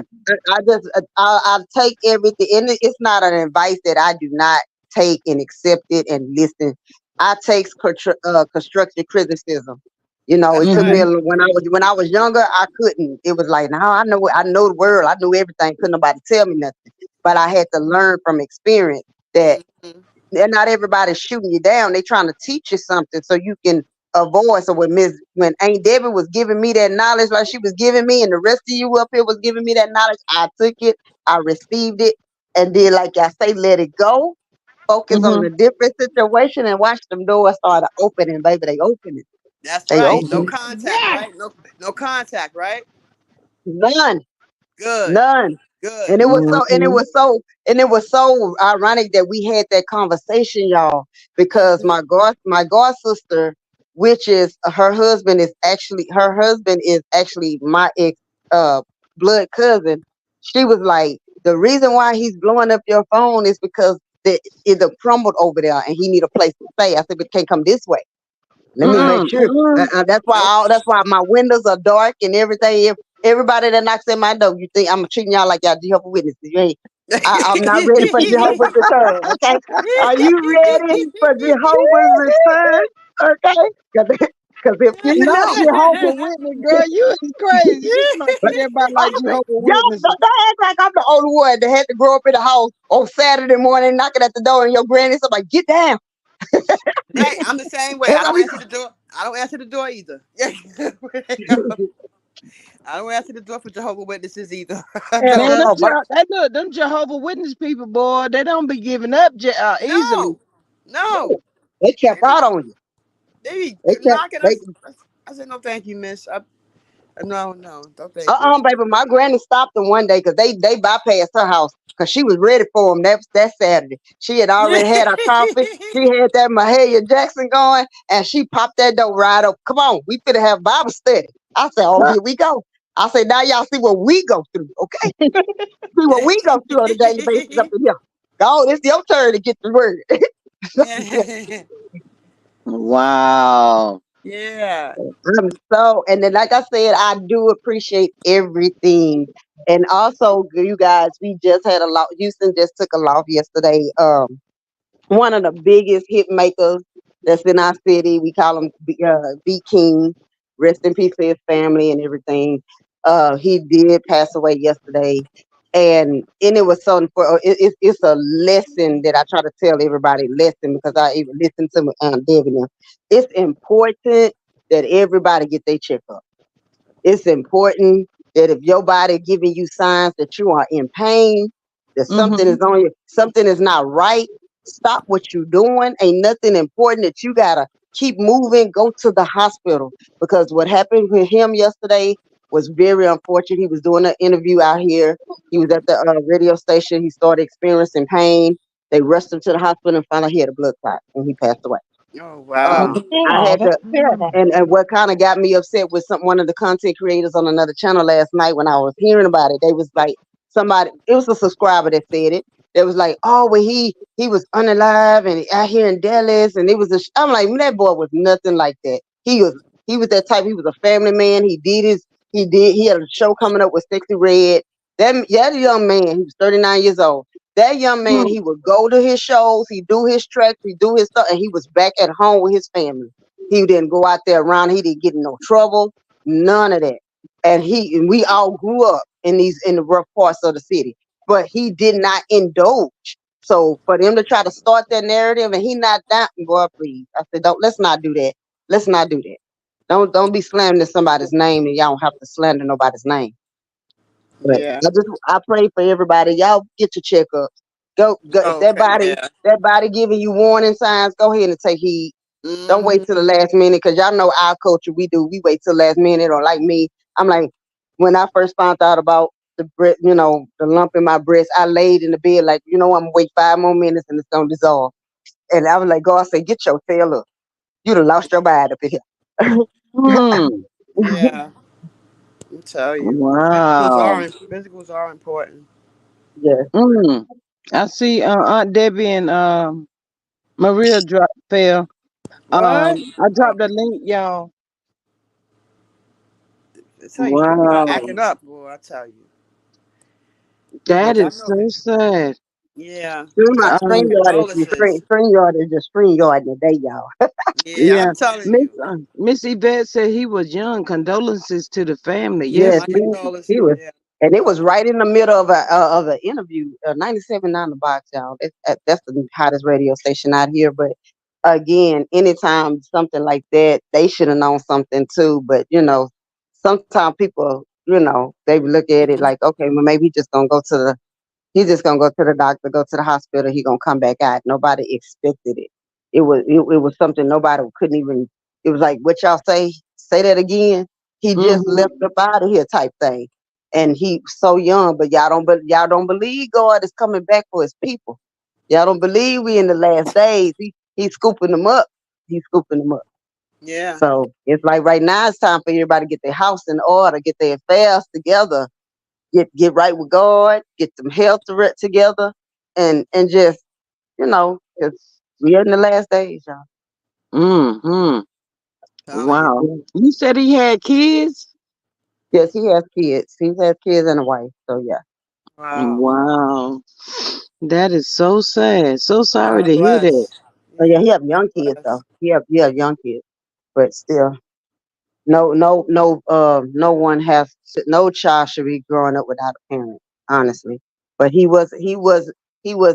I take everything, and it's not an advice that I do not take and accept it and listen. I take constructive criticism. You know, That's it took me Mm-hmm. right. when I was younger, I couldn't. It was like, no, I know the world, I knew everything. Couldn't nobody tell me nothing. But I had to learn from experience that Mhm. they're not everybody shooting you down. They trying to teach you something so you can avoid. So when Aunt Debbie was giving me that knowledge like she was giving me, and the rest of you up here was giving me that knowledge, I took it, I received it, and then like I say, let it go. Focus on Mm-hmm. a different situation and watch them doors start opening, baby. They opening. That's They right. No open. Mm-hmm. contact, Yes. right? No contact, right? None. Good. None. Good. And it was so, and it Mm-hmm. was so, and it was so ironic that we had that conversation, y'all, because Mhm. my god sister, which is her husband is actually my ex blood cousin. She was like, the reason why he's blowing up your phone is because it done crumbled over there and he need a place to stay. I said, but it can't come this way. Let me make Mm-mm. sure. Mm-mm. Nope. That's why my windows are dark and everything. If everybody that knocks at my door, you think I'm treating y'all like y'all Jehovah Witnesses. You ain't. I'm not ready for Jehovah's return. Okay, are you ready for Jehovah's return? Okay, because if you Not know, Jehovah Witness, girl. You is crazy. You not but talking about like Jehovah y'all Witnesses. don't act like I'm the only one that had to grow up in the house on Saturday morning, knocking at the door, and your granny somebody get down. Right. I'm the same way. I don't answer the door. I don't answer the door either. I don't answer the door for Jehovah Witnesses either. I And Man, don't. them Jehovah Witness people, boy, they don't be giving up easily. No. No. They They kept be out on you. they They be kept knocking they us. I said no, thank you, Miss. No, no, don't thank you. Baby. My granny stopped them one day because they bypassed her house because she was ready for them. That Saturday. She had already had her coffee. She had that Mahalia Jackson going, and she popped that door right up. Come on, we finna have Bible study. I said, oh, here we go. I said, now y'all see what we go through, okay? See what we go through on a daily basis up in here. Go, it's your turn to get the word. Wow. Yeah. And then, like I said, I do appreciate everything. And also, you guys, we just had a lot. Houston just took a loss yesterday. One of the biggest hit makers that's in our city. We call him B King. Rest in peace to his family and everything. He did pass away yesterday, and it was so for it's a lesson that I try to tell everybody. Lesson because I even listen to Aunt Debbie now. It's important that everybody get their checkup. It's important that if your body giving you signs that you are in pain, that something Mm-hmm. is on you, something is not right, stop what you're doing. Ain't nothing important that you gotta keep moving. Go to the hospital because what happened with him yesterday was very unfortunate. He was doing an interview out here. He was at the radio station. He started experiencing pain. They rushed him to the hospital and found out he had a blood clot and he passed away. Oh Um, wow. I Oh, had that's to terrible. and what kind of got me upset with one of the content creators on another channel last night when I was hearing about it. They was like it was a subscriber that said it. They was like, oh, well, he was unalive and out here in Dallas, and it was I'm like, that boy was nothing like that. He was that type. He was a family man. He had a show coming up with Sexy Red. That young man, he was 39 years old. That young man, he would go to his shows, he do his tracks, he do his stuff, and he was back at home with his family. He didn't go out there around. He didn't get in no trouble. None of that. And we all grew up in the rough parts of the city. But he did not indulge. So for them to try to start that narrative and he not down, boy, please. I said, don't let's not do that. Let's not do that. Don't be slandering somebody's name and y'all don't have to slander nobody's name. But Yeah. I pray for everybody. Y'all get your checkups. Go if Okay. Yeah. that body giving you warning signs, go ahead and take heed. Don't wait Mm-hmm. till the last minute because y'all know our culture. We wait till the last minute. Or like me, I'm like when I first found out about the breast, the lump in my breast, I laid in the bed like, I'm gonna wait 5 more minutes and it's gonna dissolve. And I was like, God said, get your tail up. You'd have lost your mind up in here. Mm. Yeah. I tell you, Wow. physicals are important. Yeah. Mm. I see Aunt Debbie and Maria fell. What? I Oh, dropped the link, y'all. I tell you, people are Wow. acting up, boy. I tell you. That But I is know. so sad. Yeah. My Got Um, condolences. StreamYard is just StreamYard today, y'all. Yeah, yeah. I'm telling you. Miss Yvette said he was young. Condolences to the family. Yes, Yes, My he condolences. was, Yeah. and it was right in the middle of an interview. 97.9 The Box, y'all. That's the hottest radio station out here. But again, anytime something like that, they should have known something too. But sometimes people, they look at it like, okay, well maybe he's just gonna go to the doctor, go to the hospital. He gonna come back out. Nobody expected it. It was something nobody couldn't even. It was like what y'all say. Say that again. He just Mm-hmm. left up out of here, type thing. And he so young, but y'all don't believe God is coming back for His people. Y'all don't believe we in the last days. He's scooping them up. He's scooping them up. Yeah. So it's like right now it's time for everybody to get their house in order, get their affairs together, get right with God, get some health together, and just because we are in the last days, y'all. Mm-hmm. Telling you. Wow. You said he had kids? Yes, he has kids. He has kids and a wife. So yeah. Wow. Wow. That is so sad. So sorry God to hear that. bless. So yeah, he Yeah. have young God kids though. bless. He have young kids, but still, no one no child should be growing up without a parent. Honestly, but he was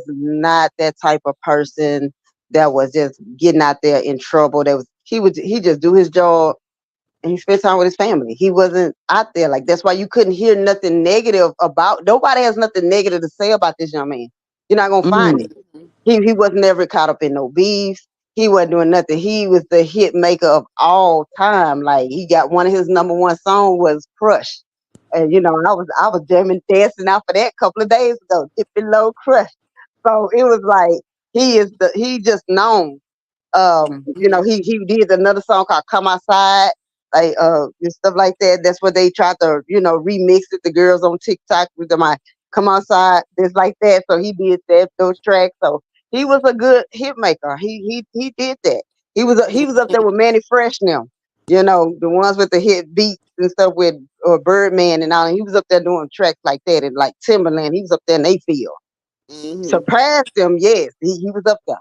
not that type of person that was just getting out there in trouble. He just do his job and he spent time with his family. He wasn't out there like that's why you couldn't hear nothing negative about. Nobody has nothing negative to say about this young man. You're not gonna find it. Mm. Mhm. He was never caught up in no beefs. He wasn't doing nothing. He was the hit maker of all time. Like he got one of his number one song was Crush. And I was jamming dancing out for that a couple of days ago, dipping low crush. So it was like he just known. He did another song called "Come Outside," like and stuff like that. That's what they tried to remix it. The girls on TikTok with them, like "Come Outside," it's like that. So he did those tracks. So he was a good hit maker. He did that. He was up there with Manny Fresh now. The ones with the hit beats and stuff with Birdman and all. And he was up there doing tracks like that, and like Timberland. He was up there in they field. Mhm. Surpassed him, yes. He was up there.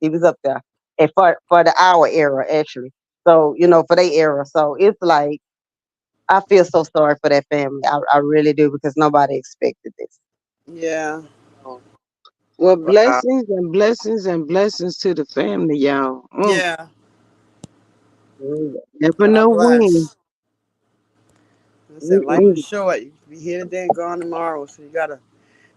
He was up there. And for the our era, actually. So, for their era. So it's like I feel so sorry for that family. I really do because nobody expected this. Yeah. Well, Wow. blessings and blessings and blessings to the family, y'all. Yeah. Mm, Never God know when. bless. I said mm, life is mm. short. You can be here today and gone tomorrow. So you gotta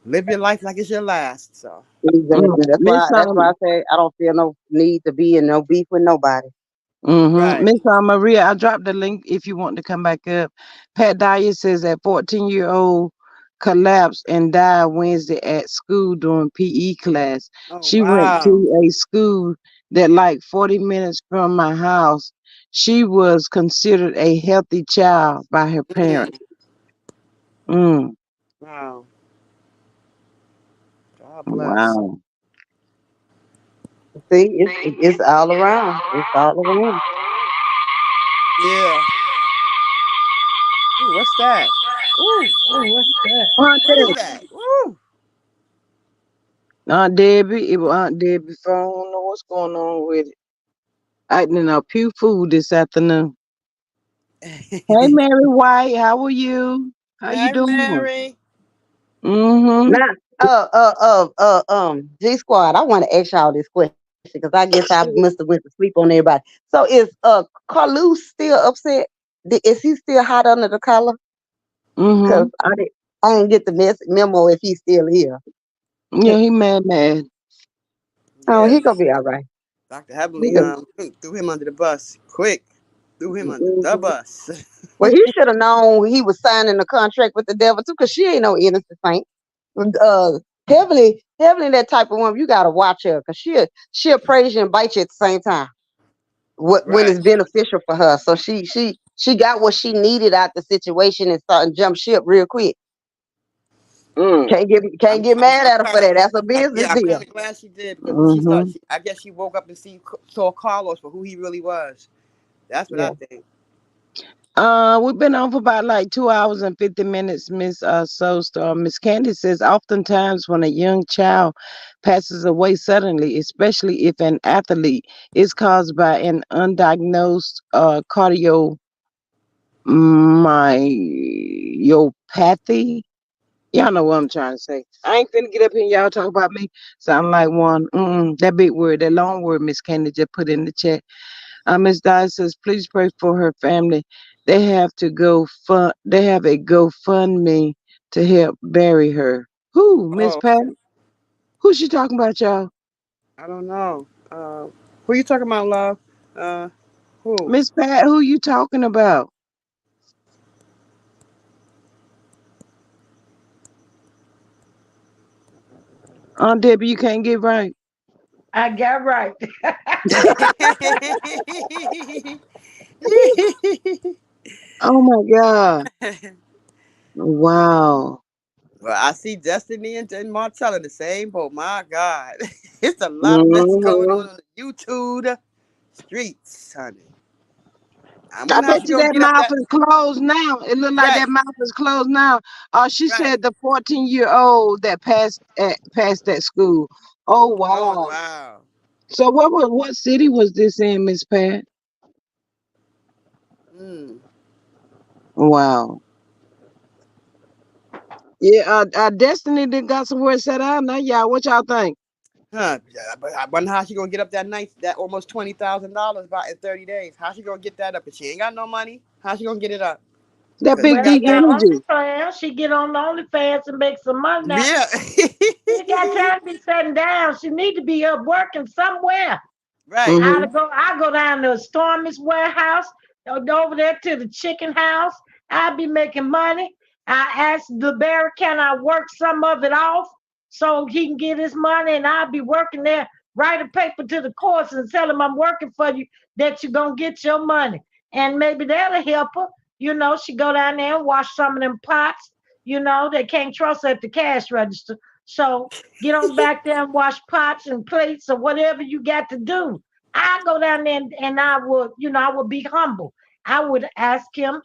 live your life like it's your last. So Exactly. That's Miss why that's why I say I don't feel no need to be in no beef with nobody. Mm-hmm. right. Miss Maria, I dropped the link if you want to come back up. Pat Dyer says that 14-year-old collapsed and died Wednesday at school during PE class. Oh She went wow. to a school that like 40 minutes from my house. She was considered a healthy child by her parents. Mm. Mm. Wow. God bless. Wow. See, it's all around. It's all around. Yeah. Ooh, what's that? Ooh, Oh, what's that? Aunt what is Debbie, that? Ooh. Aunt Debbie, it was Aunt Debbie phone. I don't know what's going on with it. Acting up pew food this afternoon. Hey, Mary White, how are you? How you Hi, doing? Mary. Mm-hmm. Now, G Squad. I want to ask y'all this question because I guess I must have went to sleep on everybody. So is Carlos still upset? Is he still hot under the collar? Because Mm-hmm. I didn't get the memo if he's still here. Yeah, he mad. Oh, he gonna Yes. be all right. Dr. Heavenly He threw him under the bus quick. Threw him under the Mhm. bus. Well, he should have known he was signing a contract with the devil too, because she ain't no innocent saint. Uh, heavenly, that type of woman, you gotta watch her, because she'll praise you and bite you at the same time. When Right. it's beneficial for her, so she got what she needed out the situation and starting jump ship real quick. Mm. Can't get mad at her for that. That's a business Yeah, I'm kind deal. of glad she did because when she started, Mm-hmm. I guess she woke up and saw Carlos for who he really was. That's what I Yeah. think. We've been on for about like 2 hours and 50 minutes, Miss Soulstar. Miss Candy says oftentimes when a young child passes away suddenly, especially if an athlete is caused by an undiagnosed cardiomyopathy. Y'all know what I'm trying to say. I ain't finna get up here and y'all talk about me. Sound like one. That big word, that long word Miss Candy just put in the chat. Miss Di says, please pray for her family. They have a GoFundMe to help bury her. Who, Miss Oh, Pat? Who's she talking about, y'all? I don't know. Who you talking about, love? Uh, who? Miss Pat, who you talking about? Aunt Debbie, you can't get right. I got right. Oh my God. Wow. Well, I see Destiny and Martel in the same boat. My God, it's a lot of mess going Hmm. on the YouTube streets, honey. I I wonder how bet she you gonna that get up mouth that. is closed now. It look like that Right, mouth is closed now. She right. said the 14-year-old that passed that school. Oh Oh wow. wow. So what city was this in, Miss Pat? Mm. Wow. Yeah, Destiny did got some work set out now, y'all. What y'all think? Huh? Yeah, but I wonder how she gonna get up that almost $20,000 by in 30 days. How she gonna get that up? If she ain't got no money, how she gonna get it up? That Because you big Well, she got deep got energy. OnlyFans. She get on the OnlyFans and make some money now. yeah. She ain't got time to be sitting down. She need to be up working somewhere. Right. Mm-hmm. I go down to Stormy's warehouse, over there to the chicken house. I be making money. I asked the bear, can I work some of it off so he can get his money, and I'll be working there, write a paper to the courts and tell him I'm working for you, that you're gonna get your money. And maybe that'll help her. She go down there and wash some of them pots. They can't trust her at the cash register. So get on back there and wash pots and plates or whatever you got to do. I go down there and I would be humble. I would ask him,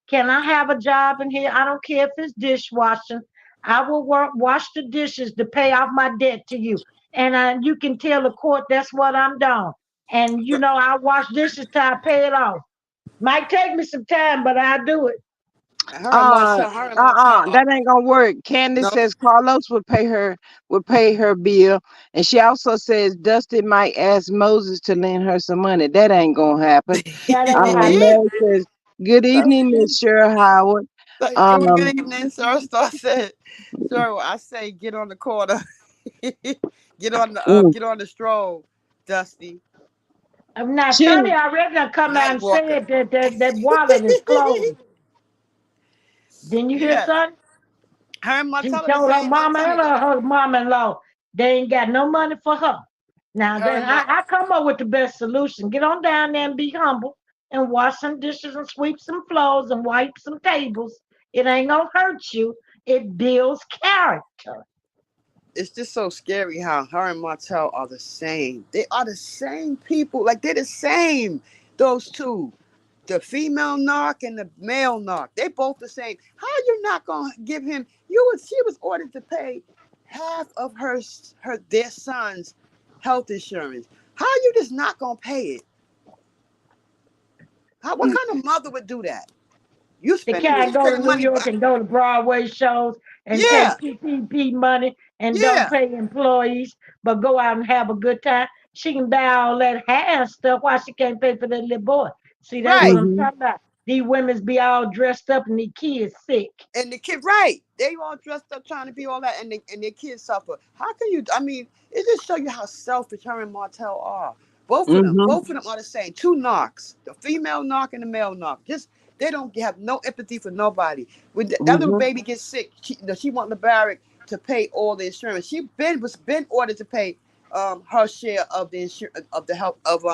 can I have a job in here? I don't care if it's dishwashing. I will wash the dishes to pay off my debt to you. And you can tell the court that's what I'm doing. And I wash dishes till I pay it off. Might take me some time, but I do it. Her and Martel. Her and Martel. That ain't gonna work. Candace No. says Carlos would pay her bill, and she also says Dusty might ask Moses to lend her some money. That ain't gonna happen. That ain't gonna happen. Mary says, "Good evening, Miss Cheryl Howard." Good Um, evening, sir. Star said, "Sir, I say get on the corner, mm, get on the stroll, Dusty, Now, Sonny Shelly, already done come out night and walker." said that wallet is closed. Didn't you hear, Yeah, son? her and She Martella the told her same. I'm mama telling and you, her mama-in-law they ain't got no money for her. Now her then and my I come up with the best solution. Get on down there and be humble and wash some dishes and sweep some floors and wipe some tables. It ain't gonna hurt you. It builds character. it's just so scary how her and Martell are the same. They are the same people. Like they're the same. Those two. The female narc and the male narc. They both the same. How you not gonna give him she was ordered to pay half of their son's health insurance. How you just not gonna pay it? What kind of mother would do that? You They spending can't go to New money York and go to Broadway shows and Yeah, take PPP money and don't yeah, pay employees, but go out and have a good time. She can buy all that hair stuff. Why she can't pay for that little boy? See, that's what right. I'm Mm-hmm. talking about. These women's be all dressed up and the kids sick. And the kid, right? They all dressed up trying to be all that, and their kids suffer. How can you? I mean, it just show you how selfish her and Martel are. Mm-hmm. Both of them are the same. Two knocks, the female knock and the male knock. Just they don't have no empathy for nobody. When that little Mm-hmm. baby gets sick, she want the barrack to pay all the insurance. She been ordered to pay her share of the insurance of the health of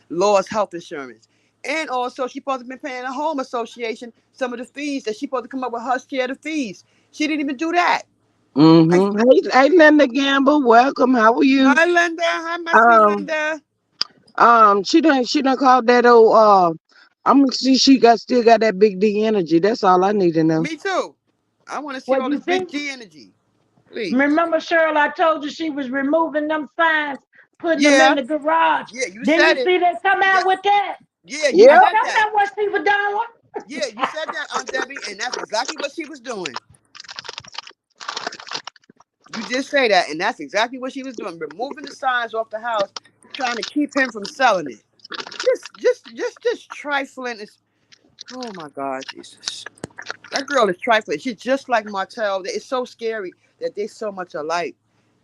Laura's health insurance. And also, she supposed to be paying the home association some of the fees that she supposed to come up with her share of the fees. She didn't even do that. Like, Mm-hmm. Hey, Linda Gamble, welcome. How are you? hi, Linda. Hi, my sweet Um, Linda. she done called that old. I'm gonna see she got still got that big D energy. That's all I need to know. Me too. I want to see Well, all you this see, big D energy, please. remember Cheryl, I told you she was removing them signs, putting them in Yeah, the garage. yeah. You Then said you it. see they come Yeah, out with that. yeah. You Yep. I said don't that. know what she was doing. Yeah, you said that, Aunt Debbie, and that's exactly what she was doing. You just say that, and that's exactly what she was doing, removing the signs off the house, trying to keep him from selling it. Just trifling. Oh my God, Jesus. That girl is trifling. She's just like Martel. It's so scary that they're so much alike.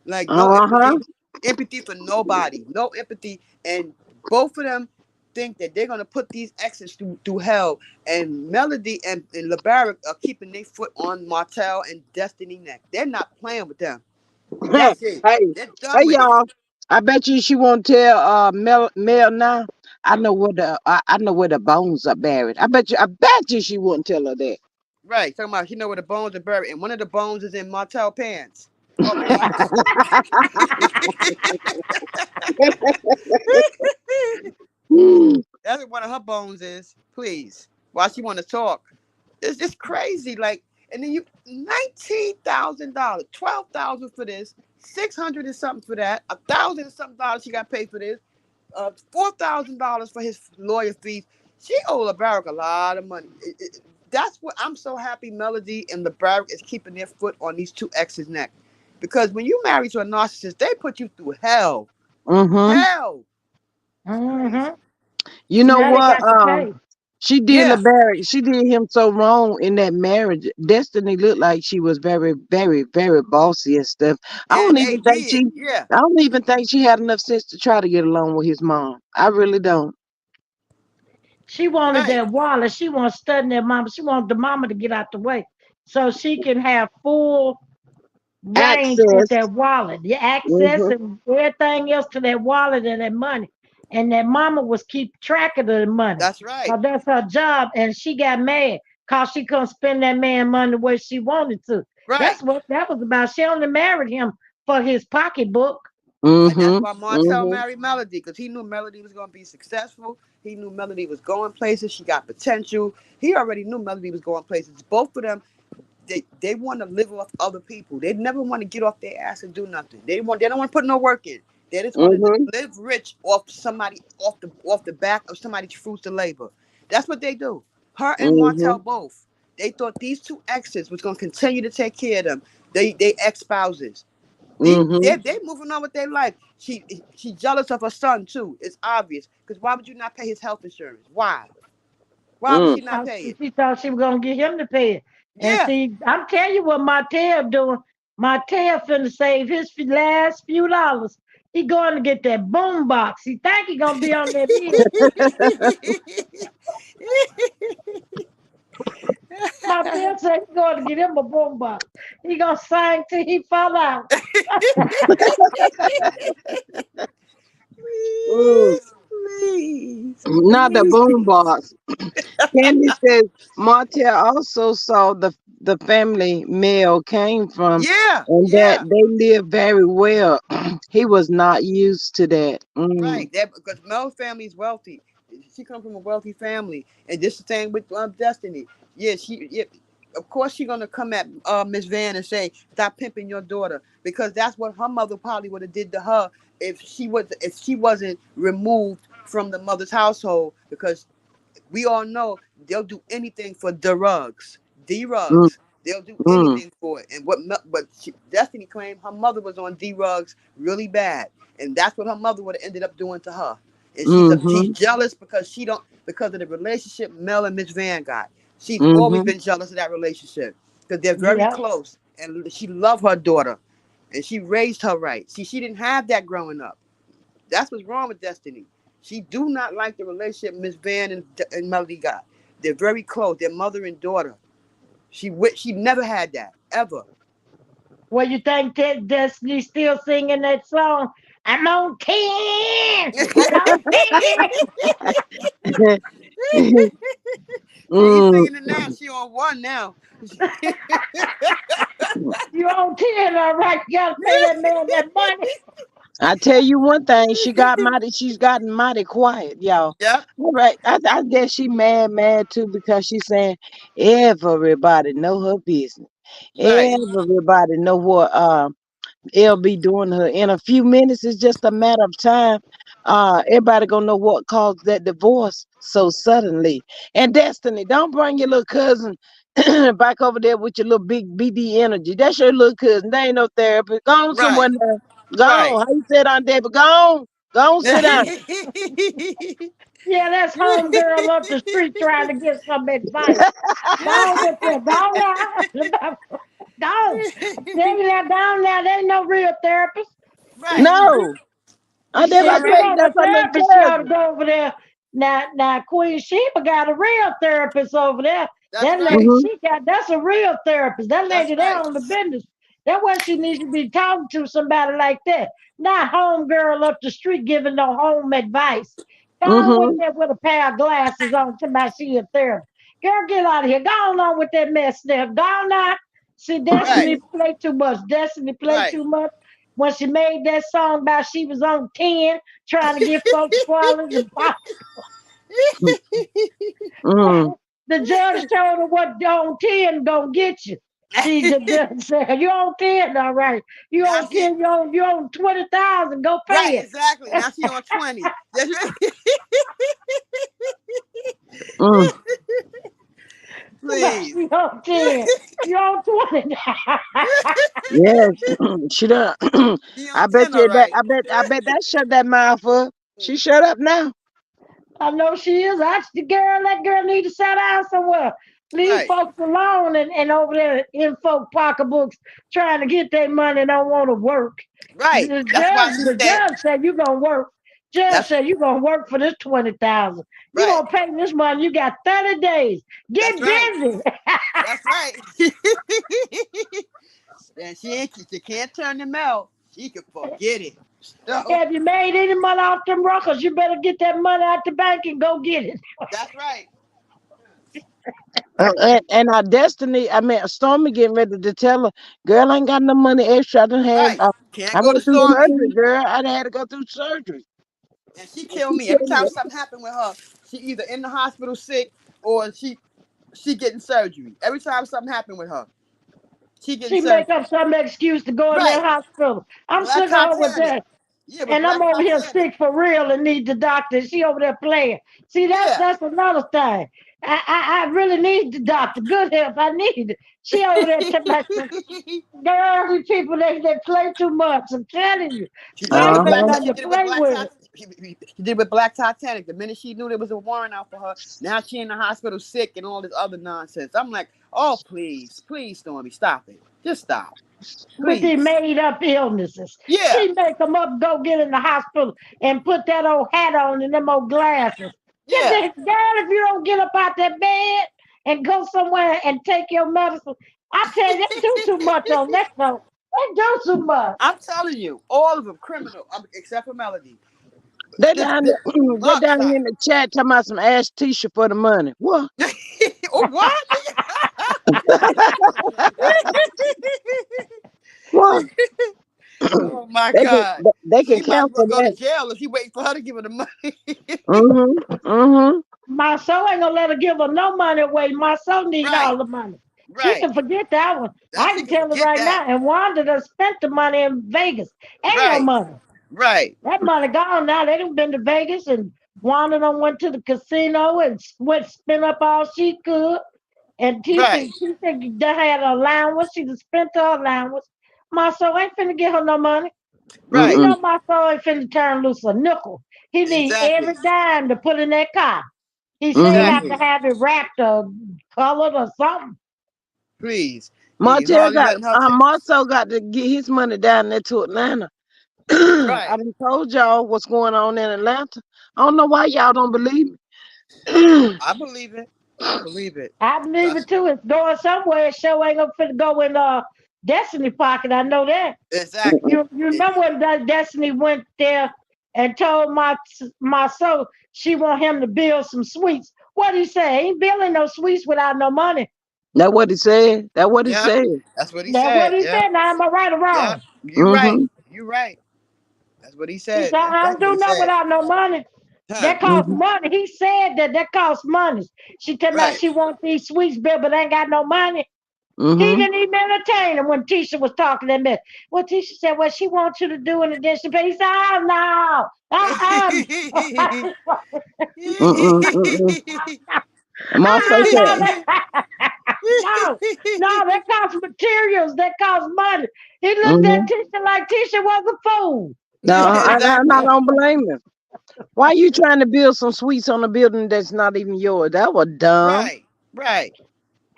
Like no Uh-huh. empathy for nobody, no empathy, and both of them think that they're gonna put these exes through hell. And Melody and LeBaric are keeping their foot on Martel and Destiny neck. They're not playing with them. hey, That's it. hey, They're done with it. y'all. I bet you she won't tell Mel now. I know where the bones are buried. I bet you she wouldn't tell her that. Right. Talking about you know where the bones are buried, and one of the bones is in Martel pants. Oh please. Hmm. That's what one of her bones is. Please. Why she want to talk? It's just crazy. Like, and then you $19,000, 12,000 for this, 600 and something for that, 1,000 and something dollars she got paid for this, $4,000 for his lawyer fees. She owed LeBaric a lot of money. That's what I'm so happy Melody and LeBaric is keeping their foot on these two exes' neck. Because when you marry to a narcissist, they put you through hell. Mm-hmm. Hell. It's Mm-hmm. crazy. You So know now they what? got to pay. She did Yeah. LeBaric. She did him so wrong in that marriage. Destiny looked like she was very, very, very bossy and stuff. I And don't they even think did. she. Yeah. I don't even think she had enough sense to try to get along with his mom. I really don't. She wanted Right. that wallet. She wants studying that mama. She wanted the mama to get out the way so she can have full range with Access. that wallet, the access Mm-hmm. and everything else to that wallet and that money. And that mama was keep track of the money. That's right. Cause that's her job. And she got mad cause she couldn't spend that man money the way she wanted to. Right. That's what that was about. She only married him for his pocketbook. And that's Mm-hmm. why Martel Mm-hmm. married Melody, because he knew Melody was going to be successful. He knew Melody was going places. She got potential. He already knew Melody was going places. Both of them, they want to live off other people. They never want to get off their ass and do nothing. They don't want to put no work in. They just want to Mm-hmm. live rich off somebody off the back of somebody's fruits of labor. That's what they do. Her and Mm-hmm. Martel both. They thought these two exes was going to continue to take care of them. They ex spouses. Mm-hmm. They moving on with their life. She jealous of her son too. It's obvious. Because why would you not pay his health insurance? Why? Why would Mm. she not pay it? She thought she was gonna get him to pay it. And Yeah. see, I'm telling you what Martel doing. Martel finna save his last few dollars. He going to get that boom box. He think he gonna be on that bill. Martel said he going to get him a boom box. He gonna sing till he fall out. Mm. Please, please, Not the boom please. box. Candy says Martell also saw the family Mel came from Yeah, and that yeah. they lived very well. He was not used to that. Mm. Right. That because Mel's family is wealthy. She come from a wealthy family, and this is the thing with Destiny. Yeah, yeah. Of course, she gonna come at Miss Van and say, "Stop pimping your daughter," because that's what her mother probably would have did to her if she wasn't removed from the mother's household. Because we all know they'll do anything for drugs, Mm. drugs. They'll do Mm, anything for it. And Destiny claimed her mother was on D-Rugs really bad, and that's what her mother would have ended up doing to her. And she's mm-hmm, jealous because of the relationship Mel and Miss Van got. She's always mm-hmm. been jealous of that relationship because they're very Yeah. close, and she loved her daughter, and she raised her right. See, she didn't have that growing up. That's what's wrong with Destiny. She do not like the relationship Miss Van and Melody got. They're very close. They're mother and daughter. She never had that ever. Well, you think that Destiny still singing that song? I'm on 10. I'm on 10. She ain't mm. singing it now. She on one now. You on 10, all right. You gotta pay that man that money. I tell you one thing, she's gotten mighty quiet, y'all. Yep. All right. I guess she mad too because she's saying everybody know her business. Right. Everybody know what LB doing to her. In a few minutes, it's just a matter of time. Everybody gonna know what caused that divorce so suddenly. And Destiny, don't bring your little cousin back over there with your little big BD energy. That's your little cousin. They ain't no therapist. Go on somewhere Right. now. Go Right. on. How you sit on David? Go on. Go on, sit down. Yeah, that's homegirl up the street trying to get some advice. Go with that. Go now. Go. Go now. They ain't no real therapist. Right. No. She They about sure If to you tell you ain't. want a that's her little therapist, you ought to cousin. go over there. Now, Queen Sheba got a real therapist over there. That's That lady, right. Mm-hmm. that's a real therapist. That That's lady there right. on the business. That's what she needs to be talking to somebody like that. Not homegirl up the street giving no home advice. Go on with Mm-hmm. that with a pair of glasses on somebody she a therapist. Girl, get out of here. Go on with that mess there. Go on now. See, Right. Destiny play too much. Destiny play Right. too much. When she made that song about she was on 10, trying to get folks swallowed and pop. Mm-hmm. The judge told her what on 10 gonna get you. See, the judge said, you on 10, all right. You Now on she 10, you on 20,000, go right, pay exactly. Now she on 20. That's right. Mm. it. Please. She on 10. You on 20. Yes. She done. She I on bet 10, you all that right. I bet that shut that mouth up. She shut up now. I know she is. That girl need to sit down somewhere. Leave Right. folks alone and over there in folk pocketbooks trying to get their money and don't want to work. Right. That's why she The said, judge said you gonna work. Judge that's said you gonna work for this 20,000. You right. gonna pay this money. You got 30 days. That's Get right. busy. That's right. And she can't turn them out. She can forget it. So Have you made any money off them records? You better get that money out the bank and go get it. that's right. And our destiny, I mean, Stormy getting ready to tell her, girl, I ain't got no money extra. Right. Can't I go went to through Stormy. surgery, girl. I done had to go through surgery. And she killed She me. Every tell time me, something happened with her, she either in the hospital sick or she getting surgery. Every time something happened with her, she getting She make surgery. up some excuse to go in that Right. hospital. I'm Black sick of her with Titanic. that. Yeah, with And I'm Black over here Titanic. sick for real and need the doctor. She over there playing. See, Yeah. that's another thing. I really need the doctor. Good help. I need it. She over there to my girl, these people they play too much. I'm telling you. She did it Life with ain't uh-huh. nothing to play with. She did it with Black Titanic. The minute she knew there was a warrant out for her, now she in the hospital sick and all this other nonsense. I'm like, oh please, please, Stormy, stop it. Just stop, With the please. made up illnesses. Yeah, She make them up, go get in the hospital and put that old hat on and them old glasses. Get yeah. that girl, if you don't get up out that bed and go somewhere and take your medicine, I tell you, they do too much on that though. They do too much. I'm telling you, all of them criminal, except for Melody. They This, down this they look, down here stop. in the chat talking about some ass t-shirt for the money. What? Oh, what? What? Oh my They can God. they can She might as count well for go to that. jail if she waiting for her to give her the money. Mm-hmm. Mm-hmm. My soul ain't gonna let her give her no money away. My soul need Right, all the money. She right. can forget that one. That I she can can tell her forget right that. now. And Wanda done spent the money in Vegas. Ain't no Right, money. right. That money gone now. They done been to Vegas and Wanda done went to the casino and went spent up all she could. And Right. She said they had an allowance. She just spent her allowance. My soul ain't finna get her no money. She Right. Mm-mm. know my soul ain't finna turn loose a nickel. He need Exactly. every dime to put in that car. He said he Mm-hmm. have to Exactly. have it wrapped or colored or something. Please. He Martell hardly got letting her take. Marcel got to get his money down there to Atlanta. I Right. done told y'all what's going on in Atlanta. I don't know why y'all don't believe me. I believe it. I believe it. I believe it Trust. too. It's going somewhere. It sure ain't gonna fit go in Destiny pocket. I know that. Exactly. You remember when Destiny went there and told my soul she want him to build some suites. What he say? Ain't building no suites without no money. That what he said. That what he Yep. said. That's what he That's what said. he Yep. said. Now am I right or Yep. wrong? You right. Mm-hmm. You right. That's what he He said. said, That's I don't exactly what do he nothing said. without no money. Huh. That costs Mm-hmm. money. He said that costs money. She tell me Right. she wants these suites built, but ain't got no money. He Mm-hmm. didn't even entertain him when Tisha was talking to me. Well, Tisha said, well, she wants you to do in addition. But he said, oh, no. Mm-mm. Mm-mm. Marcel No, said. no, no, that costs materials. That costs money. He looked at Mm-hmm. Tisha like Tisha was a fool. No, I'm not Exactly. gonna blame him. Why you trying to build some suites on a building that's not even yours? That was dumb. Right. Right.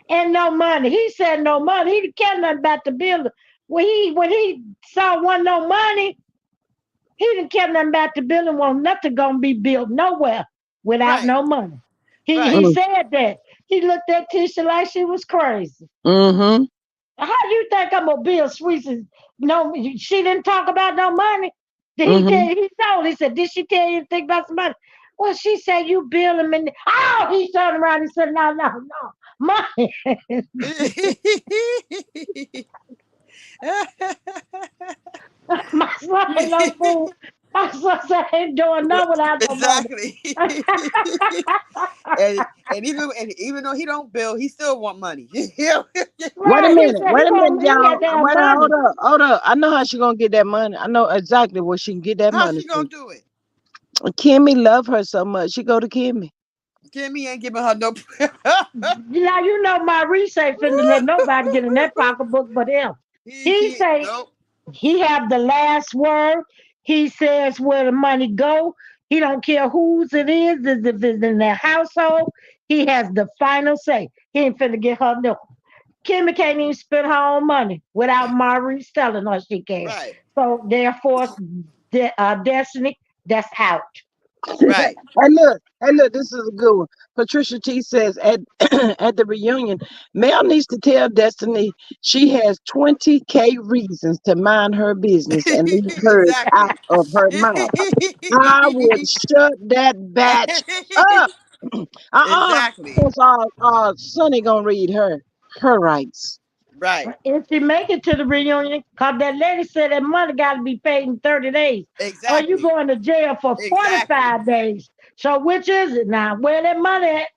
And no money. He said no money. He didn't care nothing about the building. When he saw one no money, he didn't care nothing about the building. Want nothing gonna be built nowhere without Right. no money. He Right. Mm. said that. He looked at Tisha like she was crazy. Mm-hmm. How you think I'm gonna build suites? No, she didn't talk about no money. Did he tell Mm-hmm. you? He told. He said, "Did she tell you anything about some money?" Well, she said you build them, and oh, he turned around and said, "No, no, no, money." My son ain't no fool. My son said, "I ain't doing nothing without no money." Exactly. And even though he don't bill, he still want money. Wait a Right? He minute. said Wait a minute, he y'all. got damn Wait a money. hold up. Hold up. I know how she gonna get that money. I know exactly where she can get that How's money she gonna from. do it? Kimmy love her so much. She go to Kimmy. Kimmy ain't giving her no. Now you know my Reese ain't finna let nobody get in that pocketbook but him. He say Nope. he have the last word. He says where the money go. He don't care whose it is. If it's in their household, he has the final say. He ain't finna get her no. Kimmy can't even spend her own money without Maurice telling her she can. Right. So therefore, Destiny, that's out. Right. Hey look, this is a good one. Patricia T says at at the reunion, Mel needs to tell Destiny she has 20K reasons to mind her business and leave hers Exactly. out of her mouth. I would shut that batch up. Exactly. Because Sonny gonna read her rights. Right. If she make it to the reunion, cause that lady said that money got to be paid in 30 days, or you Exactly. going to jail for Exactly. 45 days. So which is it now? Where that money at?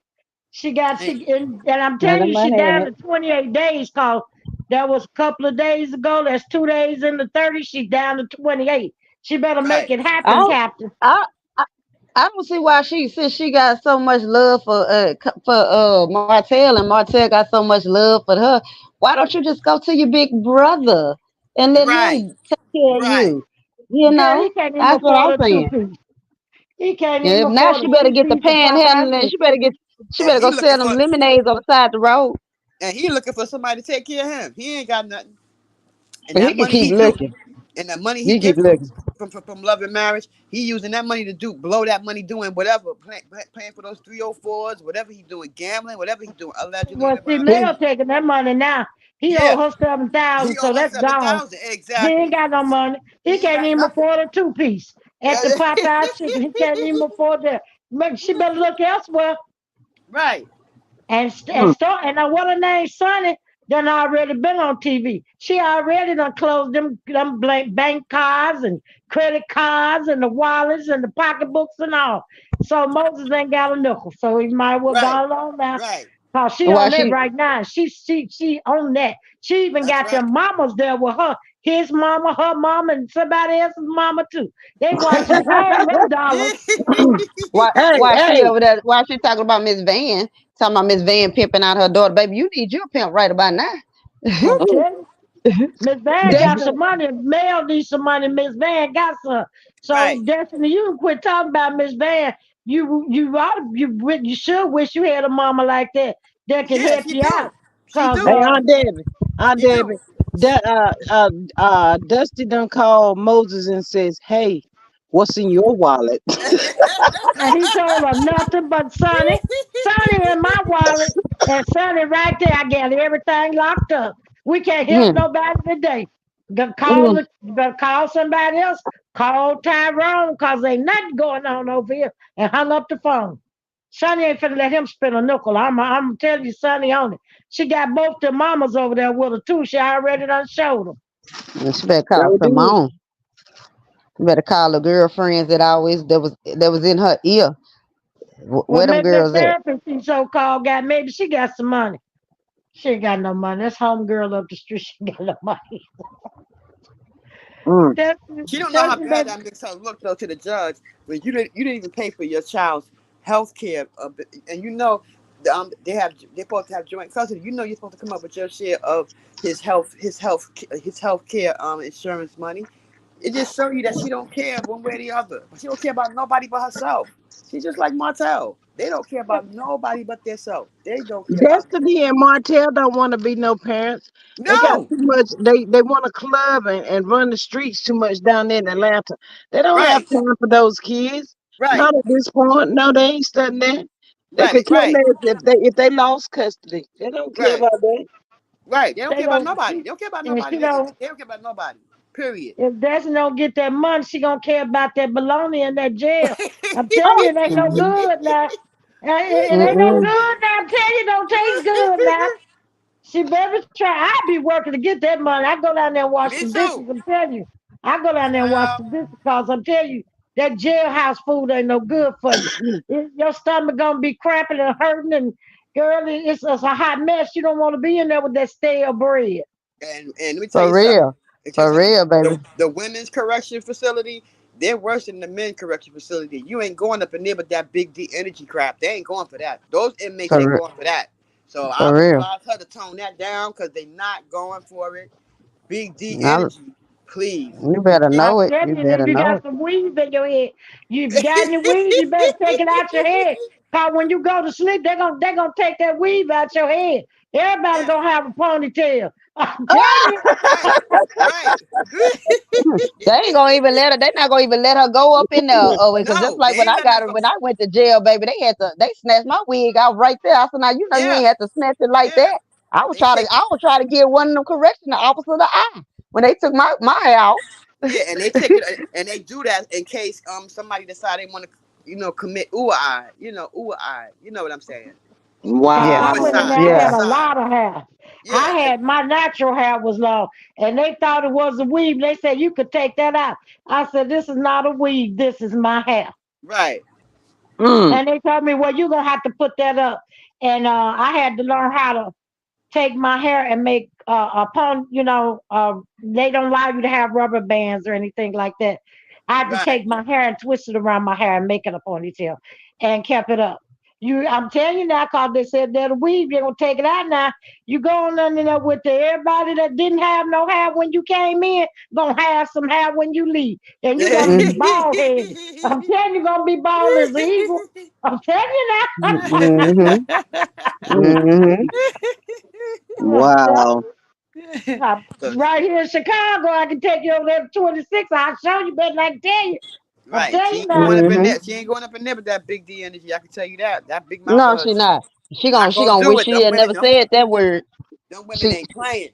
And And I'm Where telling the you, she money down at? to 28 days. Cause that was a couple of days ago. That's 2 days in the 30. She's down to 28. She better make right. it I happen, don't, Captain. I, I don't see why since she got so much love for Martell and Martell got so much love for her. Why don't you just go to your big brother and let Right. him take care of Right. you? You Girl, know, he can't even that's what afford I'm a two saying. piece. He can't Yeah, even if now afford a she better two get the piece of panhandling. Popeye. She And better he go looking sell for them lemonades on the side of the road. somebody to take care of him. He ain't got nothing. And But he that can money keep he do, looking. and the money he You keep get looking. from love and marriage, he using that money to blow that money doing whatever, paying for those 304s, whatever he doing, gambling, whatever he doing, allegedly in Well, the see, mind. He, Mel taking that money now. He owe Yeah, her seven he thousand, owe so her that's gone. 7,000 He ain't exactly. got no money. He He ain't can't got even nothing. afford a two piece at the Popeye chicken. He can't even afford that. She better look elsewhere Right, and start. And what her name, Sonny, done already been on TV. She already done closed them bank cards and credit cards and the wallets and the pocketbooks and all. So Moses ain't got a nickel. So he might well go right, along now. right. Cause she while on that she right now. She on that. She even That's got right. them mamas there with her. his mama, her mama, and somebody else's mama too. They watching all them dollars. Why Hey, why she hey. over there? Why she talking about Miss Van? Talking about Miss Van pimping out her daughter, baby. You need your pimp right about now. I'm Oh, telling you. Miss Van got Destiny. some money. Mel needs some money. Miss Van got some. So Right. Destiny, you can quit talking about Miss Van. You should wish you had a mama like that can Yeah, help she you do. out. She Cause Hey, do. Aunt Debbie. Aunt She do. Debbie. Dusty done called Moses and says, "Hey, what's in your wallet?" and he told her nothing but Sonny in my wallet, and Sonny right there. I got everything locked up. We can't help Hmm. nobody today. Mm. Gotta call somebody else. Call Tyrone, cause ain't nothing going on over here, and hung up the phone. Sonny ain't finna let him spin a nickel. I'm telling you, Sonny on it. She got both the mamas over there with her too. She already done showed them. And she better call So some do. on. You better call the girlfriends that was in her ear. Well, Where them maybe that girls at? therapist she so called got. Maybe she got some money. She ain't got no money. That's home girl up the street. She got no money. Mm. That's She don't know that's how bad that. that makes her look though to the judge when you didn't even pay for your child's health care, and they're supposed to have joint custody. You know you're supposed to come up with your share of his health care insurance money. It just shows you that she don't care one way or the other. She don't care about nobody but herself. She's just like Martel. They don't care about nobody but themselves. They don't care about Destiny and Martell don't want to be no parents. They got no. too much. They want to club and run the streets too much down there in Atlanta. They don't have Right, time for those kids. right, Not at this point. No, they ain't studying that. They right, could care right, less if they lost custody. They don't care right. about that. Right. They don't They care about don't. nobody. They don't care about And nobody. she They don't care about nobody. Period. if Destiny don't get that money, she gonna care about that baloney in that jail. I'm telling Oh, you, it ain't no Mm-hmm. good now. It ain't no Mm-mm. good now. I'm telling you, it don't taste good now. She better try. I be working to get that money. I go down there and wash Me the dishes. too. I'm telling you. I go down there and wash Child. the dishes because I'm telling you, that jailhouse food ain't no good for you. Your stomach gonna be cramping and hurting, and girl, it's a hot mess. You don't want to be in there with that stale bread. And let me tell For you something. real. For real, baby. The women's correction facility, they're worse than the men correction facility. You ain't going up in there with that big D energy crap. They ain't going for that. Those inmates ain't For going for that. So I for would real. advise her to tone that down because they not going for it. Big D Now, energy, please. you better They, know I'm it. telling You you, and if better you know got it. some weave in your head, you've got any weave, you better take it out your head. Cause when you go to sleep, they're gonna take that weave out your head. Everybody yeah, gonna have a ponytail. I'm telling ah, you. right, right. They ain't gonna even let her. They not gonna even let her go up in there. Oh, because just No, they like when ain't I letting got us her, go. when I went to jail, baby, they snatched my wig out right there. I said, now you know you Yeah, ain't have to snatch it like yeah. that. I was They trying to, take I was trying to give one of them correctional officer the eye when they took my hair out. yeah, and they take it and they do that in case somebody decide they want to commit ooh you know what I'm saying, Cause Yeah, I went in there, suicide I yeah. had a suicide lot of hair. yeah I had my natural hair was long, and they thought it was a weave. They said you could take that out. I said this is not a weave. This is my hair. right mm. And they told me, well, you're gonna have to put that up. And I had to learn how to take my hair and make upon they don't allow you to have rubber bands or anything like that. I had to right take my hair and twist it around my hair and make it a ponytail and kept it up. I'm telling you now, cause they said that a weave, you're gonna take it out now. You go on under there with everybody that didn't have no hair when you came in, gonna have some hair when you leave. And you're gonna be Mm-hmm. bald headed. I'm telling you, you're gonna be bald as eagle. I'm telling you Mm-hmm. Mm. Mm-hmm. now. Wow. So, Right here in Chicago, I can take you over there to 26. I'll show you better than I can tell you. I'm right, telling she you ain't now. going up in Mm-hmm. there, she ain't going up in there with that big D energy. I can tell you that big mouth No, of she hers not. She gonna not she gonna gonna do wish it. she had never said that word. Them women She ain't playing.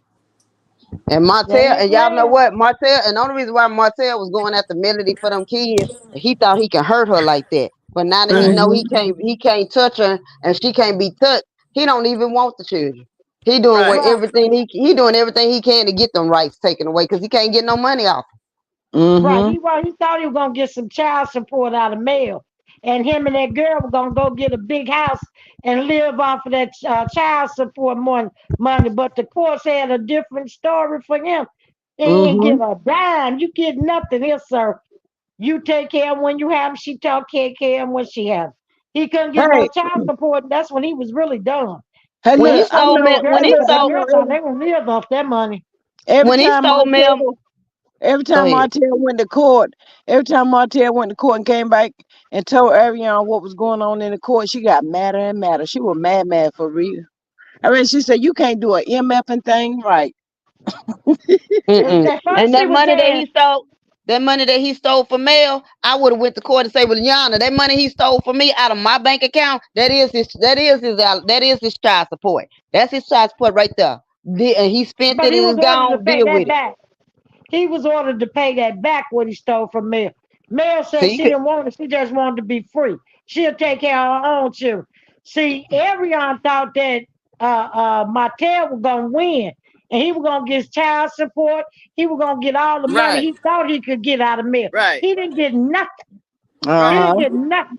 And They Martell, ain't and y'all know playing. what? Martell, and the only reason why Martell was going after Melody for them kids, he thought he can hurt her like that. But now that he Mm. know Mm-hmm. he can't touch her and she can't be touched, he don't even want the children. He doing what Right. Right, everything he doing everything he can to get them rights taken away because he can't get no money off. right. Mm-hmm. He thought he was gonna get some child support out of mail, and him and that girl were gonna go get a big house and live off of that child support money. But the courts had a different story for him. Ain't Mm-hmm. give a dime. You get nothing here, sir. You take care of 'em when you have 'em. She take care of 'em when she have 'em. He couldn't get no Hey, child support. And that's when he was really done. hey, When he look, I stole know, me, I when he know, I stole, know. They won't live off that money. Every when he time stole me, go ahead. Martell went to court, every time Martell went to court and came back and told Ariana what was going on in the court, she got madder and madder. She was mad for real. I mean, she said, "You can't do a MF thing right." At And first he that was money saying, that money that he stole for mail, I would have went to court and say, "Well, Yana, that money he stole from me out of my bank account, that is his child support. That's his child support right there. And he spent but it he and was it's ordered to gone. pay Deal that with it. back. He was ordered to pay that back what he stole from Mel. Mel said See, she didn't want it. She just wanted to be free. She'll take care of her own children. See, everyone thought that Martel was going to win. And he was going to get child support. He was going to get all the money Right. he thought he could get out of Mel. Right. He didn't get nothing. He Right. didn't Uh get nothing.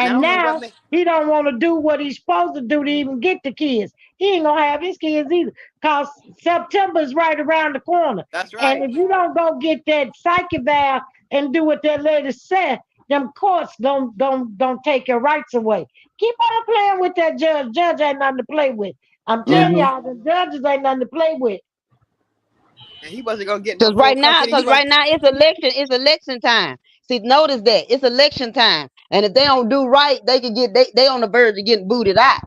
And I And don't know what now made. he don't want to do what he's supposed to do to even get the kids. He ain't gonna have his kids either. Cause September is right around the corner. That's And right. if you don't go get that psyche valve and do what that lady said, them courts don't take your rights away. Keep on playing with that judge. Judge ain't nothing to play with. I'm Yeah. telling huh. y'all, the judges ain't nothing to play with. And he wasn't gonna get no because full right now, custody. He was. it's election time. See, notice that it's election time, and if they don't do right, they can get they on the verge of getting booted out.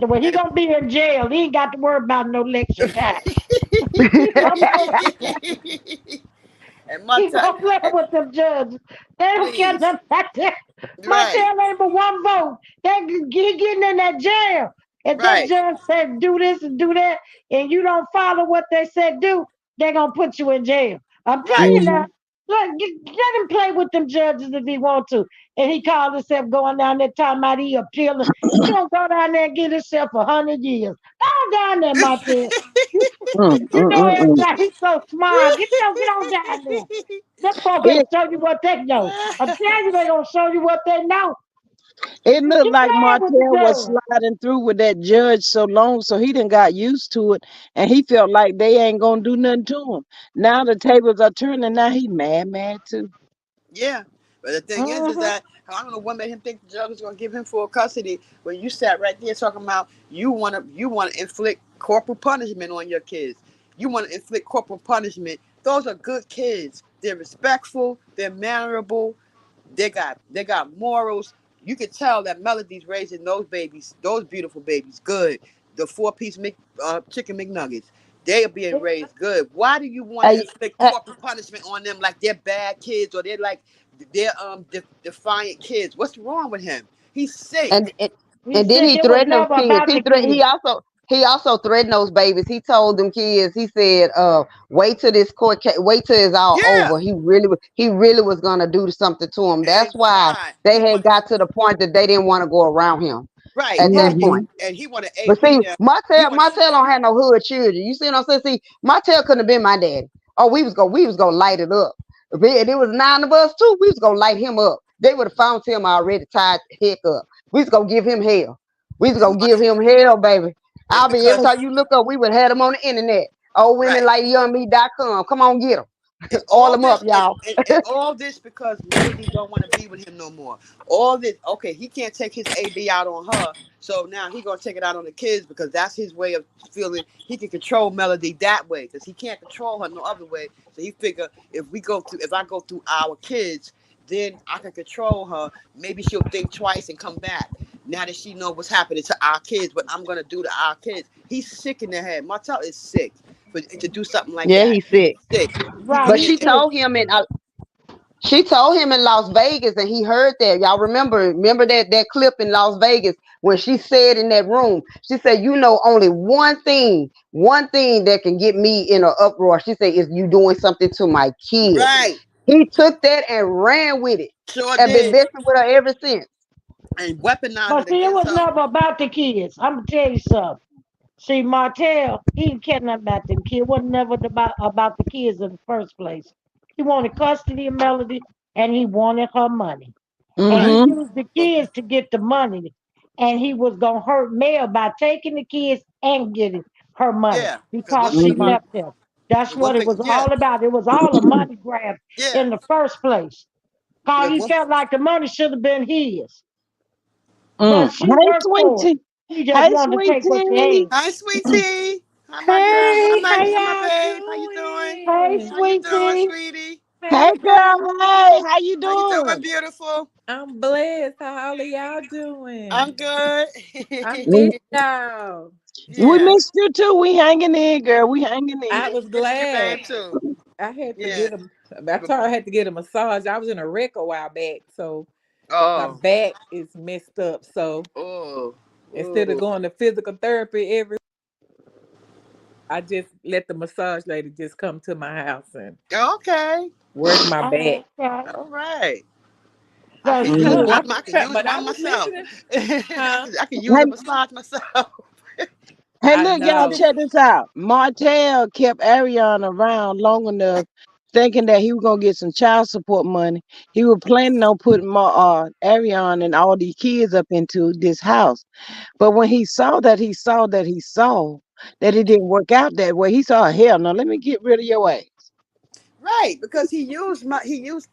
Well, he And gonna be in jail. He ain't got to worry about no election time. and He Martel, gonna play with them judges. They don't care please, nothing about that. right, Martell ain't but one vote. They getting in that jail. If that right, judge said do this and do that, and you don't follow what they said do, they gonna put you in jail. I'm telling right. you now. Look, let him play with them judges if he want to. And he called himself going down there talking about he appealing. He gonna go down there and get himself 100 years. Go down there, Martell. You know everything. He's so smart. Get on down there. Them folks gonna It show you what they know. I'm telling you, they gonna show you what they know. it looked Keep like playing with the Martell was judge. sliding through with that judge so long, so he didn't got used to it, and he felt like they ain't gonna do nothing to him. Now the tables are turning. Now he mad too. Yeah, but the thing is Mm-hmm. that I don't know what made him think the judge was gonna give him full custody when you sat right there talking about you wanna inflict corporal punishment on your kids. You want to inflict corporal punishment. Those are good kids. They're respectful. They're mannerable. They got morals. You can tell that Melody's raising those babies, those beautiful babies, good. The four-piece chicken McNuggets, they are being raised good. Why do you want to Hey, inflict uh, corporal punishment on them like they're bad kids or they're like they're defiant kids? What's wrong with him? He's sick. and, and He and then said he it was threatened those never kids. about the kids. He also threatened those babies. He told them kids. He said, wait till it's all Yeah, over. He really was gonna do something to him. and That's why tried. they He had wanted got to the point that they didn't want to go around him right, at that point. and he wanted But see, AP now. He want Martell don't have no hood children. You see what I'm saying? See, Martell couldn't have been my daddy. Oh, we was gonna light it up. If it was 9 of us too, we was gonna light him up. They would have found him already tied the heck up. We was gonna give him hell. We was gonna give him hell, baby. and I'll be every because time you look up, we would have him on the internet. Oh, women right. like youngme.com. Come on, get him. And All all them up, this, y'all. and all this because Melody don't want to be with him no more. All this, okay, he can't take his AB out on her, so now he gonna take it out on the kids because that's his way of feeling. He can control Melody that way because he can't control her no other way. So he figure if I go through our kids, then I can control her. Maybe she'll think twice and come back. Now that she know what's happening to our kids, what I'm gonna do to our kids. He's sick in the head. Martel is sick for to do something like Yeah, that. he's sick. Sick. He Right, But he can't. said, she told him in Las Vegas, and he heard that. Y'all remember that clip in Las Vegas when she said in that room, she said, "You know, only one thing that can get me in an uproar." She said, "Is you doing something to my kids." Right. He took that and ran with it, Sure and been did. messing with her ever since. And weaponized but it see, it against was her. never about the kids. I'm gonna tell you something. See, Martell, he didn't care nothing about them kids. It wasn't never about the kids in the first place. He wanted custody of Melody, and he wanted her money. And he Right. Mm-hmm. used the kids to get the money. And he was gonna hurt Mel by taking the kids and getting her money Yeah, because because once she they Mhm. left him. That's once what it they was yeah all about. It was all a money grab yeah in the first place. yeah Cause he once felt like the money should have been his. But she Hey, worked for it. sweetie. He just Hey, wanted to take what she sweetie. had. Hi, sweetie. Hi, my girl. Hey, how Hi, my y'all babe. How you doing? Hey, doing? How you doing, sweetie. sweetie? Hey, Hey, girl. Hey, how you How you doing, doing? beautiful? I'm blessed. How all of y'all I'm doing? good. I We, missed y'all. we Yeah, missed you too. We hanging in, girl. We hanging I in. was missed you, glad. babe, too. I had to Yeah. get a. I But- told her I had to get a massage. I was in a wreck a while back, so my Oh, back is messed up. So oh, instead of oh. going to physical therapy I just let the massage lady just come to my house and Okay. work my back. Oh, okay. All right. I So could she use Mhm. one. I I picked could it up, use but I one was myself. listening, I huh? could use a Hey, massage myself. hey, I look, y'all, know. check this out. Martel kept Ariana around long enough, thinking that he was gonna get some child support money. He was planning on putting Ariana and all these kids up into this house. But when he saw that it didn't work out that way, he saw, hell no, let me get rid of your ass. Right, because he used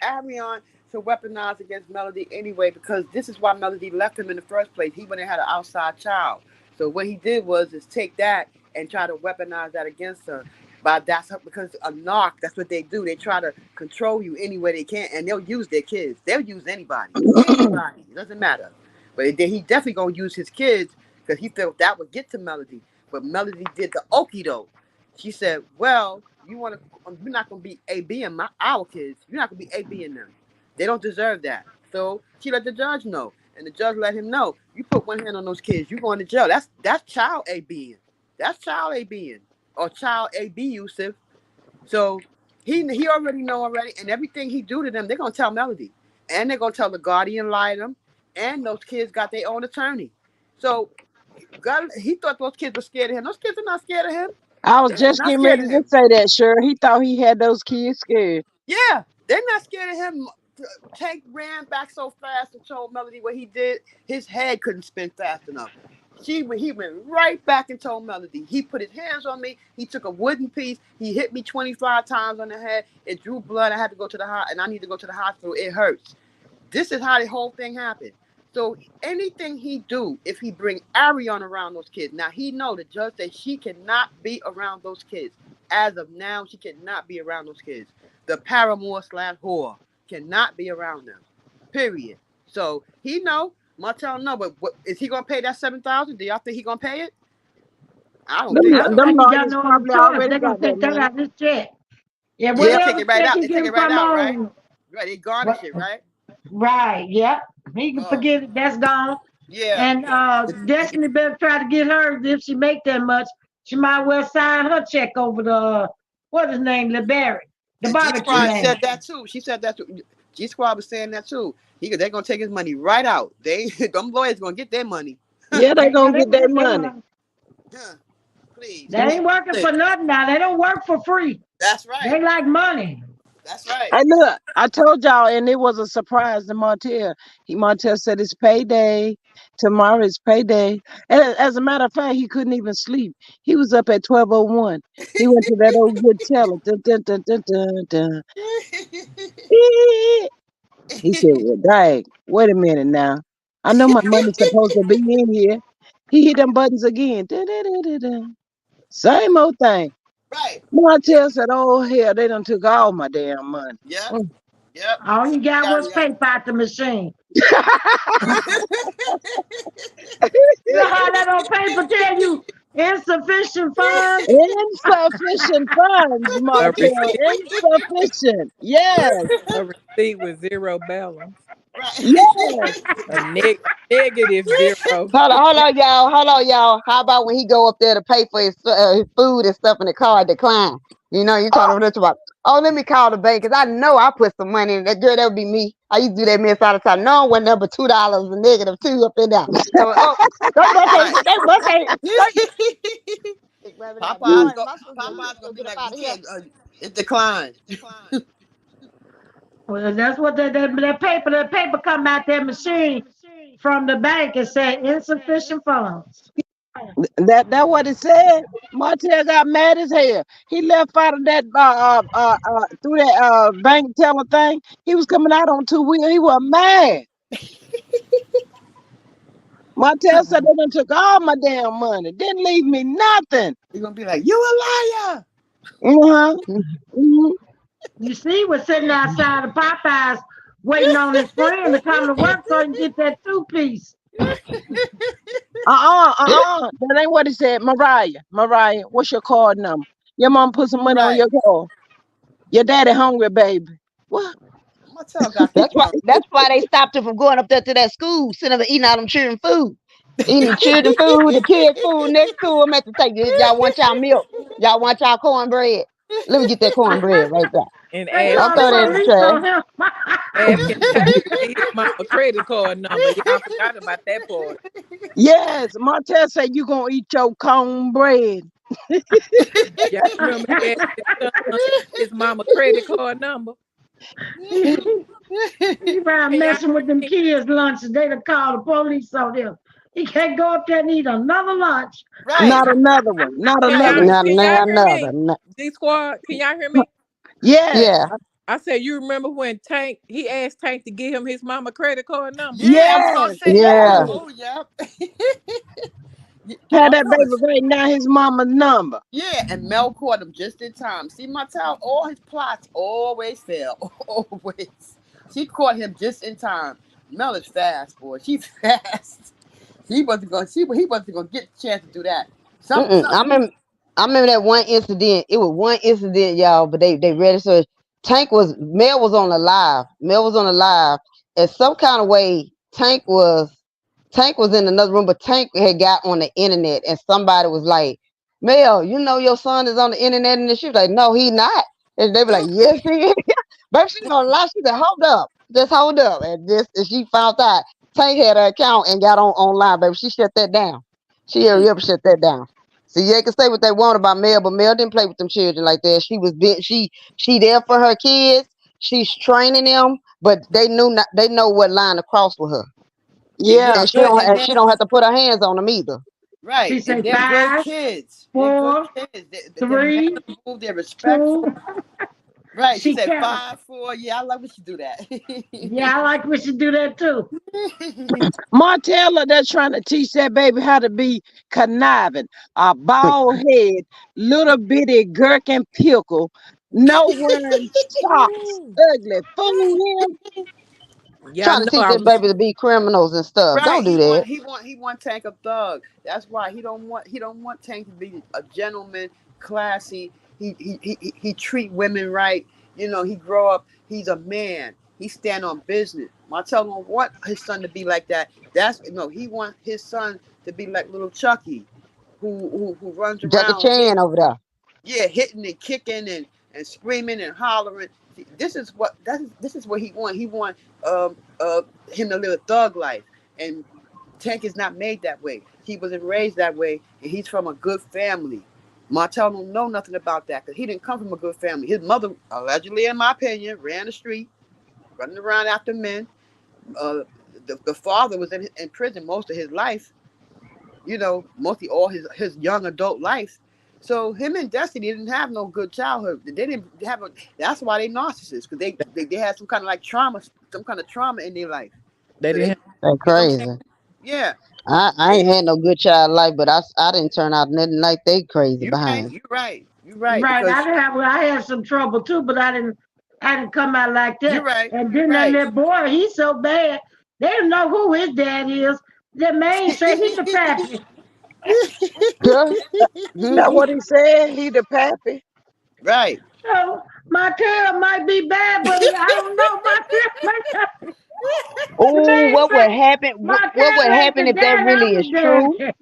Arion to weaponize against Melody anyway. Because this is why Melody left him in the first place. He went and had an outside child. So what he did was is take that and try to weaponize that against her. But because a narc, that's what they do. They try to control you any way they can, and they'll use their kids. They'll use anybody, anybody. It doesn't matter. But then he definitely gonna use his kids because he felt that would get to Melody. But Melody did the okie doke. She said, "Well, you're not gonna be AB in our kids. You're not gonna be AB in them. They don't deserve that." So she let the judge know, and the judge let him know. You put one hand on those kids, you going to jail. That's child ABing. That's child ABing or child AB Yusuf. So he already know already, and everything he do to them, they're gonna tell Melody, and they're gonna tell the guardian lie to them, and those kids got their own attorney. So God, he thought those kids were scared of him. Those kids are not scared of him. I was They're just not getting scared ready of to him. say that, sure. He thought he had those kids scared. Yeah, they're not scared of him. Tank ran back so fast and told Melody what he did. His head couldn't spin fast enough. He went right back and told Melody. He put his hands on me. He took a wooden piece. He hit me 25 times on the head. It drew blood. I had to go to the and I need to go to the hospital. It hurts. This is how the whole thing happened. So anything he do, if he bring Arion around those kids, now he know the judge said she cannot be around those kids. As of now, she cannot be around those kids. The paramour slash whore cannot be around them. Period. So he know, Martel know, but what, is he gonna pay that 7,000? Do y'all think he gonna pay it? I don't Them, think I don't so. them think he got lawyers no other probably choice. already They're gonna got that take that money. out of his check. Yeah, Yeah, they Yep. take whatever it right check out. he They take get it right from out, right? on. Right. They garnish What? it, right? Right. Yep. He can Oh, forget it. That's gone. yeah. And Destiny better try to get hers if she make that much. She might well sign her check over to what his name, LeBarry, the And G barbecue Squad man. said that too. She said that too. G Squad was saying that too. They're gonna take his money right out. They them lawyers gonna get their money. Yeah, they Yeah, gonna they get gonna their get their money. money. Huh, please, They ain't working for nothing now. They don't work for free. that's right. They like money. That's right. I look, I told y'all, and it was a surprise to Martel. Martel said it's payday. Tomorrow is payday. And as a matter of fact, he couldn't even sleep. He was up at 12:01. He went to that old good teller. Dun, dun, dun, dun, dun, dun. Beep. He said, well, dang, wait a minute now. I know my money's supposed to be in here. He hit them buttons again. Dun, dun, dun, dun, dun. Same old thing. Right. Martel said, oh, hell, they done took all my damn money. Yep. Mm. Yep. All you got Yeah. was Yeah. paper out the machine. You know how that old paper tell you insufficient funds? Insufficient funds, A Martel. receipt, Insufficient. Yes. a receipt with zero balance, Yes. Right. a negative zero. Hold on, y'all. Hold on, y'all. How about when he go up there to pay for his food and stuff, and the card decline? You know, you talking about, oh, let me call the bank because I know I put some money in that. Girl, that would be me. I used to do that mess all the time. No one number $2 and negative two up and down. So, oh, Right. they both ain't. Baby, like, no, Popeye's ain't go. my sister. You Popeye's need to gonna go be get up like, we out of here. can't. It declined. Well, that's what that paper come out that machine from the bank and say insufficient funds. That what it said. Martel got mad as hell. He left out of that through that bank teller thing. He was coming out on 2 wheel. He was mad. Martel said they done took all my damn money. Didn't leave me nothing. You're gonna be like, you a liar. Uh-huh. Mm-hmm. You see, he was sitting outside of Popeyes waiting on his friend to come to work so he can get that 2 piece. That ain't what he said. Mariah, what's your card number? Your mom put some money on Right. your card. Your daddy hungry, baby. What? Martel got That's people why. hungry. That's why they stopped him from going up there to that school, sitting there eating all them children food, eating the children food, the kid food next to him at the table. Y'all want y'all milk? Y'all want y'all cornbread? Let me get that cornbread right there. And They ask Don't called him the throw that in the police trash. on him. him to get his mama credit card number. Y'all forgot about that part. Yes, Martel said you gonna eat your cornbread. Y'all remember he asked his son his mama credit card number? He around Can y'all messing with them hear me? kids' lunches. They done called the police on him. He can't go up there and eat another lunch. Right. Not another one. Not Can another y'all one. Not can y'all now, hear another. me? D Squad, can y'all hear me? Yes. Yeah, I said you remember when Tank he asked Tank to give him his mama credit card number? Yeah, I was Yes. gonna say that. yeah. Oh yeah. Had that Martel baby is writing down his mama's number. yeah, and Mel caught him just in time. See, Martel, all his plots always fail. Always. She caught him just in time. Mel is fast, boy. She's fast. He wasn't gonna get the chance to do that. Mm-mm. I remember that one incident. It was one incident, y'all, but they registered. Mel was on the live. Mel was on the live. And some kind of way, Tank was in another room, but Tank had got on the internet, and somebody was like, Mel, you know your son is on the internet, and she was like, no, he not. And they were like, yes, he is. But she gonna lie. She said, hold up, just hold up, and she found out Tank had her account and got on online, baby. She shut that down. She hurry up and shut that down. See, they can say what they want about Mel, but Mel didn't play with them children like that. She there for her kids. She's training them, but they know what line to cross with her, And they're Yeah. and good. And she then don't have to put her hands on them either. She right, and say they're good 5, kids. They're good 4, kids. They're man 3, of the move. They're 2. respectful. Right. She She said kept. 5, 4. Yeah, I love when she do that. Yeah, I like we should do that too. Martella, they're trying to teach that baby how to be conniving. A bald head, little bitty gherkin pickle, no wearing socks, Ooh. ugly. Fool him. Y'all Trying to know teach I that was baby to be criminals and stuff. Right. Don't do He that. want he want he want Tank a thug. That's why he don't want Tank to be a gentleman, classy. He treat women right. He grow up. He's a man. He stand on business. Martell don't want his son to be like that. He want his son to be like little Chucky, who runs Jackie around Chan over there. yeah, hitting and kicking and screaming and hollering. This is what he want. He want him to live a thug life. And Tank is not made that way. He wasn't raised that way, and he's from a good family. Martel don't know nothing about that because he didn't come from a good family. His mother, allegedly, in my opinion, ran the street, running around after men. Uh, the father was in prison most of his life, mostly all his young adult life. So him and Destiny didn't have no good childhood. They didn't have a. That's why they narcissists because they had some kind of like trauma, some kind of trauma in their life. they So didn't they, have That's you know what I'm saying? crazy. Yeah, I they, ain't had no good child life, but I didn't turn out nothing like they crazy you're right. behind. You're right. You're right Right. because I had some trouble too, but I didn't come out like you're that. right. And You're then right. that boy, he's so bad. They don't know who his dad is. The man say he the pappy. Yeah. That Mhm. what he said? He the pappy. Right. So my tail might be bad, but I don't know. My tail might the Oh, man what would say happen? my What would tail ain't happen the if that dad, really I'm is the true? dad.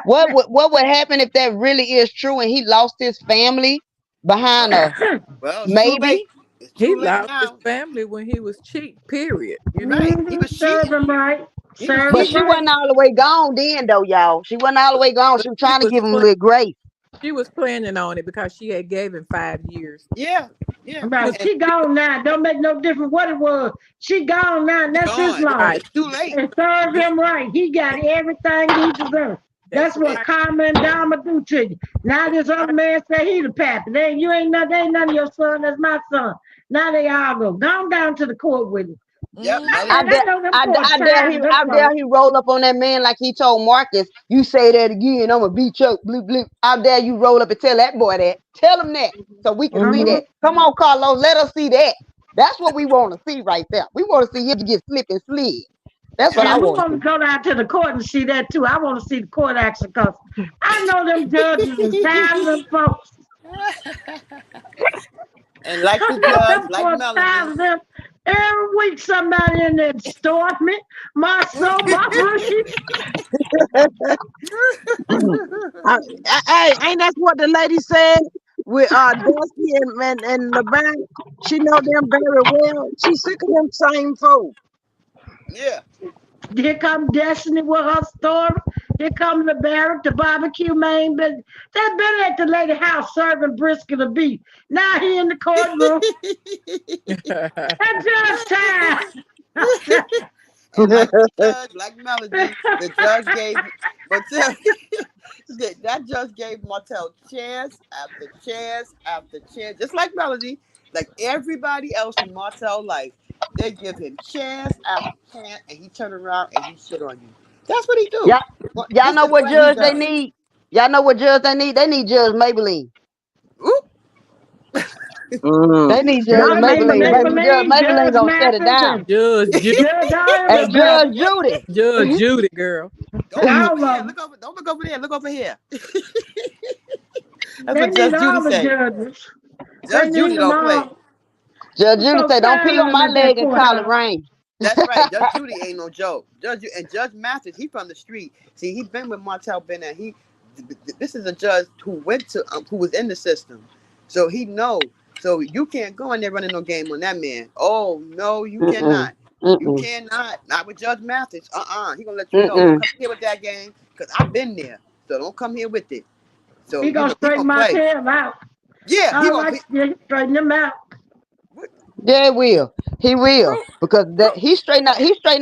What would happen if that really is true and he lost his family behind Well, a well, it's too late. maybe? It's he too late lost his now. family when he was cheap, period. Right. He was Serve cheating. him right. He was Serve But him she cheating. right. wasn't all the way gone then, though, y'all. She wasn't all the way gone. But She was trying to give him a little grace. she was planning on it because she had gave him 5 years. Yeah. Yeah. Right. And She gone now. Don't make no difference what it was. She gone now. And he that's his gone. loss. Right. It's too late. And serve him right. He got everything he deserved. That's That's what right. Karma and Dama do to you. Now this other man say he the pappy. You ain't nothing, ain't none of your son. That's my son. Now they all go. Go down to the court with him. Yep, Mm-hmm. I Melody. I said, I dare, know them court I tired. dare he roll up on that man like he told Marcus. You say that again, I'm gonna beat you up. Bloop, bloop. I dare you roll up and tell that boy that. Tell him that so we can see Mm-hmm. Uh-huh. that. Come on, Carlos, let us see that. That's what we want to see right there. We want to see him get slip and slid. That's what I And we want want to to see. go down to the court and see that too. I want to see the court action because I know them judges is tired of them folks. And like I the know judge, them like folks tired Melody. of them. Every week somebody in there Stormy, my soul, my Ricky. Ain't that what the lady said with Dusty and LeBron? She know them very well. She sick of them same folk. Yeah. Here come Destiny with her story. Here come the Barrett, the barbecue man. But they've been at the lady house serving brisket of beef. Now he in the courtroom. That's just time. And like the judge, like Melody, the judge gave Martel that judge gave Martel chance after chance after chance, just like Melody, like everybody else in Martel's life. They give him chance after chance, and he turn around and he shit on you. That's what he do. Y'all, y'all This know is what what he judge they does. need? Y'all know what judge they need? They need Judge Maybelline. Oop. Mm. They need Judge Judge Judge Maybelline. Baby, Maybelline. Judge Maybelline, Maybelline Judge gonna shut it Mathis, down. and Judge Judy. Judge all And them judges. Judge Judy. Judge Judy, girl. Don't look All over of here. them. Don't look over there. Look over here. That's They what need Judge Judy all the say. judges. They Judge need Judy them don't play. all. Judge I'm Judy so say, don't tired pee of on them my at that leg and call it courthouse. rain. That's right. Judge Judy ain't no joke. Judge Mathis, he from the street. See, he been with Martel Bennett. This is a judge who went to who was in the system, so he know. So you can't go in there running no game on that man. Oh no, you Mm-mm. cannot. You Mm-mm. cannot. Not with Judge Mathis. He gonna let you know. Don't Mm-mm. come here with that game, cause I've been there. So don't come here with it. So He gonna he straighten gonna my play. tail out. Yeah, he All gonna right, be. yeah, straighten them out. What? Yeah, he will. He will. Prove, Because that prove. he straightened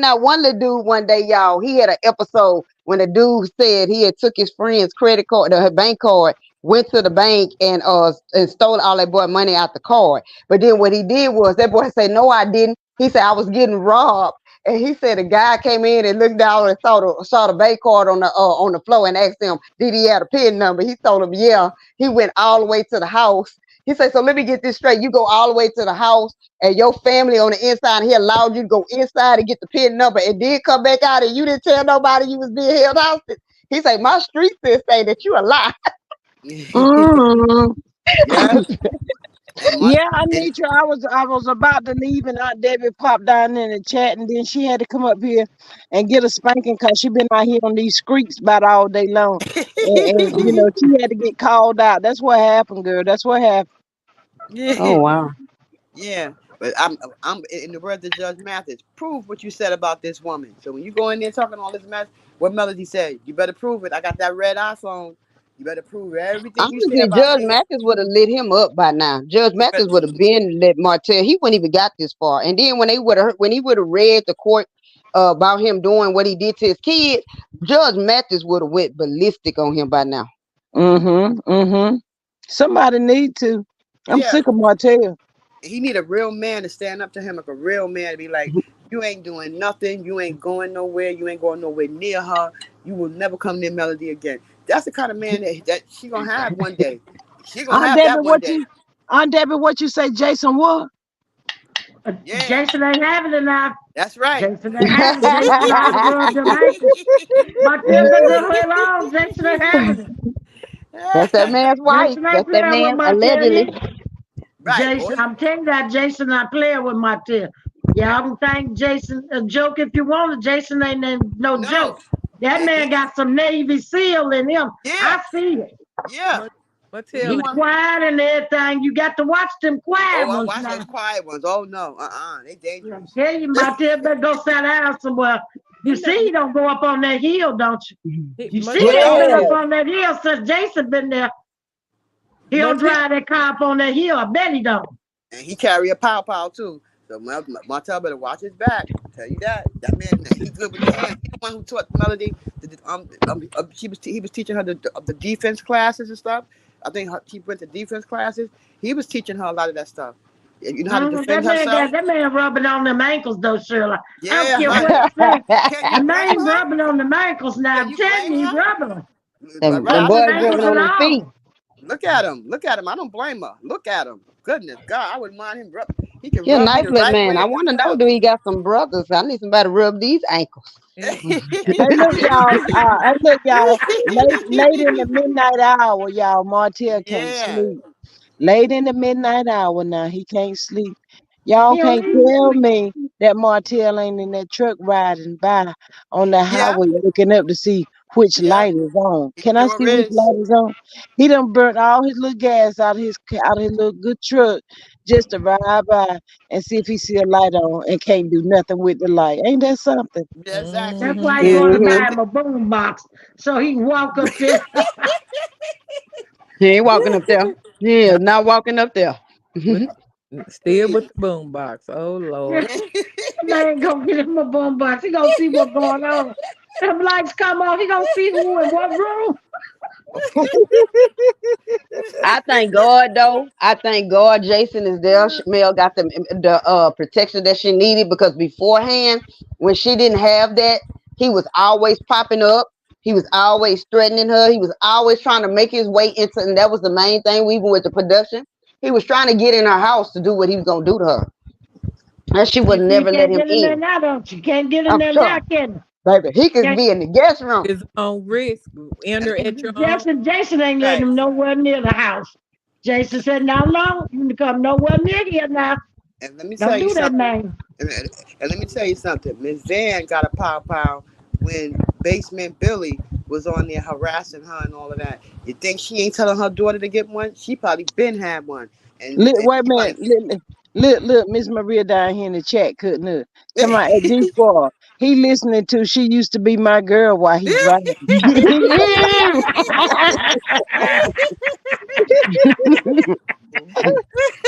out one little dude one day, y'all. He had an episode when the dude said he had took his friend's credit card, her bank card, went to the bank and stole all that boy money out the card. But then what he did was that boy said, no, I didn't. He said I was getting robbed. And he said the guy came in and looked down and saw the bank card on the floor and asked him, did he have a PIN number? He told him, yeah. He went all the way to the house. He said, so let me get this straight. You go all the way to the house and your family on the inside, he allowed you to go inside and get the PIN number and then come back out and you didn't tell nobody you was being held hostage. He said, my street says say that you a lie. Mm. Yeah, and my Yeah, and Anitra, I was about to leave and Aunt Debbie popped down in the chat and then she had to come up here and get a spanking because she been out here on these streets about all day long. And she had to get called out. That's what happened, girl. That's what happened. Oh yeah. wow. Yeah, but I'm in the words of Judge Mathis. Prove what you said about this woman. So when you go in there talking all this mess, what Melody said, you better prove it. I got that red iPhone. You better prove everything you say Honestly, about Judge me. Mathis would have lit him up by now. Judge You better, Mathis would have been let Martell. He wouldn't even got this far. And then when he would have read the court about him doing what he did to his kids, Judge Mathis would have went ballistic on him by now. Mm-hmm. Mm-hmm. Somebody need to. I'm yeah. sick of Martell. He need a real man to stand up to him like a real man to be like, you ain't doing nothing. You ain't going nowhere. You ain't going nowhere near her. You will never come near Melody again. That's the kind of man that she gonna have one day. She gonna Aunt have Debbie, that one day. what you say, Jason what? Yeah, Jason ain't having it now. that's right. Jason ain't having it. Jason all the girls Jamaica. Martell been there way long. Jason ain't having it. That's that man's wife. Jason ain't That's that playing with man Martell allegedly. yet. Right. Jason, I'm telling you that Jason not playing with Martell. Y'all can think Jason a joke if you want to. Jason ain't no No. joke. That man got some Navy SEAL in him. Yeah. I see it. Yeah. He Martell, He want. quiet and everything. You got to watch them Oh, quiet I ones watch those now. quiet ones. Oh no. They I'm dangerous. telling you, Martell better go sit down somewhere. You He see, never. he don't go up on that hill, don't you? You see, he Martell, ain't been Yeah. up on that hill since Jason been there. He don't Martell, drive that car up on that hill. I bet he don't. And he carry a pow pow too. So Martel better watch his back. Tell you that. That man, he's good with the hands. He's the one who taught Melody. He was teaching her the defense classes and stuff. I think she went to defense classes. He was teaching her a lot of that stuff. You know how to defend herself. That man rubbing on them ankles though, Shirley. I don't Yeah, care what honey. you say. Can The you blame man her? rubbing on them ankles now. Can I'm you telling blame you, he's her? rubbing them. And Right. Rubbing boys rubbing ankles on and them feet. all. Look at him. Look at him. I don't blame her. Look at him. Goodness God, I wouldn't mind him rub. He can He a rub me nice the little right man. way I and want to do know, do he got some brothers? I need somebody to rub these ankles. Hey, look, y'all. Hey, look, y'all. Late in the midnight hour, y'all. Martell can't Yeah. sleep. Late in the midnight hour now, he can't sleep. Y'all He don't can't even tell sleep. me that Martell ain't in that truck riding by on the Yeah. highway looking up to see which Yeah. light is on. He Can I sure see which is. light is on? He done burnt all his little gas out of his little good truck just to ride by and see if he see a light on and can't do nothing with the light. Ain't that something? Yeah, exactly. That's Mm-hmm. why he's going to Mm-hmm. buy him a boom box so he can walk up there. He ain't walking up there. He is not walking up there. With still with the boom box. Oh Lord. Man, go get him a boom box. He gonna see what's going on. Them lights come on. He gonna see who in what room. I thank God though. I thank God Jason is there. Mel got the protection that she needed because beforehand, when she didn't have that, he was always popping up. He was always threatening her. He was always trying to make his way into, and that was the main thing. Even with the production, he was trying to get in her house to do what he was gonna do to her, and she would You never let can't him get in there in. now, don't you? Can't get in I'm there now, sure, can you? baby, he could Can't, be in the guest room. His own risk. Enter at your own. Jason ain't letting Right. him nowhere near the house. Jason said, "Now, long you can come nowhere near here now. And let me Don't tell you do that, something. man." And let me tell you something. Miss Van got a pow pow when Basement Billy was on there harassing her and all of that. You think she ain't telling her daughter to get one? She probably been had one. And Wait a she minute. probably Look, Miss Maria down here in the chat couldn't look. Tell my at G4. He listening to She Used to Be My Girl while he driving.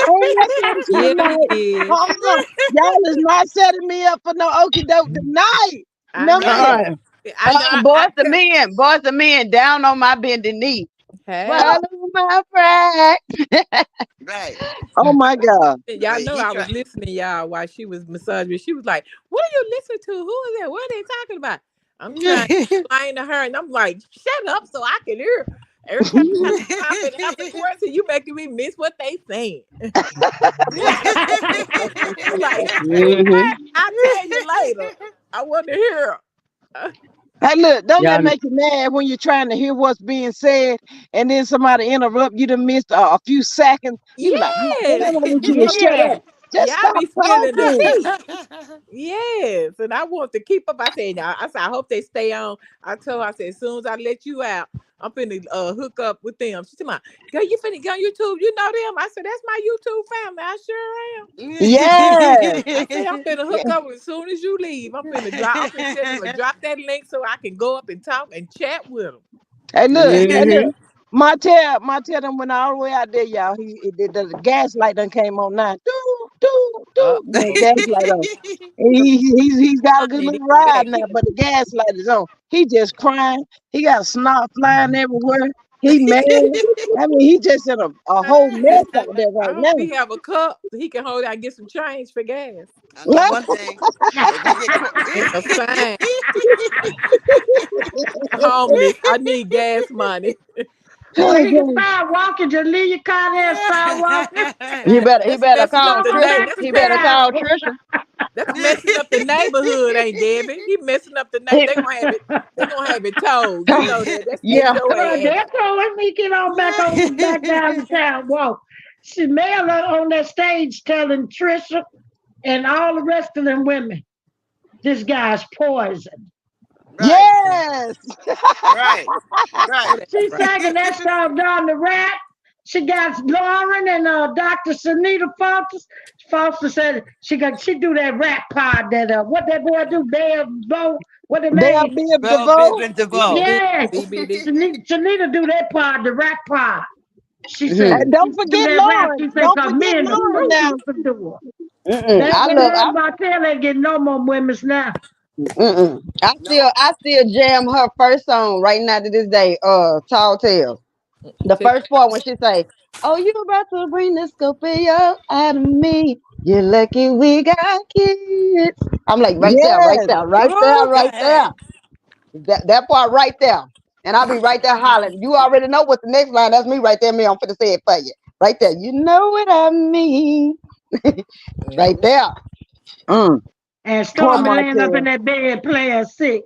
Ain't nothing Yeah, he tonight. is. Uh-uh. Y'all is not setting me up for no okie doke tonight. I No, know. ma'am. Uh-uh. I know. Boys to men, down on my bending knee. Hey, Swallow my pride. right. Oh my God. y'all But know he I was tried. listening, y'all, while she was massaging me. She was like, "What are you listening to? Who is that? What are they talking about?" I'm trying to explain to her, and I'm like, "Shut up, so I can hear." Every time I stop and answer questions, you making me miss what they saying. She like, "Say Mm-hmm. what? I'll tell you later. I want to hear." Hey, look, don't that Y'all, make you mad when you're trying to hear what's being said and then somebody interrupt you to miss a few seconds? You be like, oh, Yes, damn, I need you to shut Yeah. up. Just y'all stop be spilling the talking. tea. Yes, and I want to keep up. I said, now, I said, I hope they stay on. I told her, I said, as soon as I let you out, I'm finna hook up with them. She said, girl, you finna go on YouTube. You know them? I said, that's my YouTube family. I sure am. Yes. I said, I'm finna Yeah. hook up as soon as you leave. I'm finna drop. I'm finna tell them to drop that link so I can go up and talk and chat with them. Hey, mm-hmm. look. Martell done went all the way out there, y'all. The gas light done came on now. Doo, doo, doo. The Oh, gas light on. He's got a good honey, little ride baby. now, but the gas light is on. He just crying. He got snot flying everywhere. He mad. I mean, he just in a whole mess out there I right hope now. he have a cup he can hold out and get some change for gas. I know one thing. If he get caught, Ain't a sign. Homeless. I need gas money. Or Oh, he can God. start walking. Just leave your car there and start walking. He That's better messing He up call gonna the come Trisha. night. back That's and He sit better messing up. call down. Trisha. That's messing up the neighborhood, ain't Debbie? He messing up the night. He, They gonna have it. They gonna have it told. You know that. That's yeah. HOA Well, act. that's all. Let me get on back down the town. Whoa. She Mel on that stage telling Trisha and all the rest of them women, this guy's poison. right, Yes. right, Oh, right. that's She right. sang that song down the rat. She got Lauren and Dr. Sunita Foster. Foster said she do that rap pod that what that boy do, Bear Bow, what the Bell name? Biv Well, Bib DeVoe. and DeVoe. BBD. Yeah. BBD. Sunita do that pod, the rap pod. She said, Mhm. And don't to forget that rap, Lauren. she said, Don't cause forget me and the Lauren fruit now. used to do it. Mm-mm. They I get love. her Martel ain't getting no more women's now. Mm-mm. No. I still jam her first song right now to this day. Tall Tales. The Check. first part when she say, "Oh, you about to bring the Scorpio out of me? You're lucky we got kids." I'm like, right there, right Yes. there, right there, right there. Okay. That part right there. And I'll be right there hollering. You already know what the next line. That's me right there. Me, I'm finna say it for you. Right there. You know what I mean. Yeah. Right there. Mm. And Poor Stormy laying up in Martell. that bed playing sick.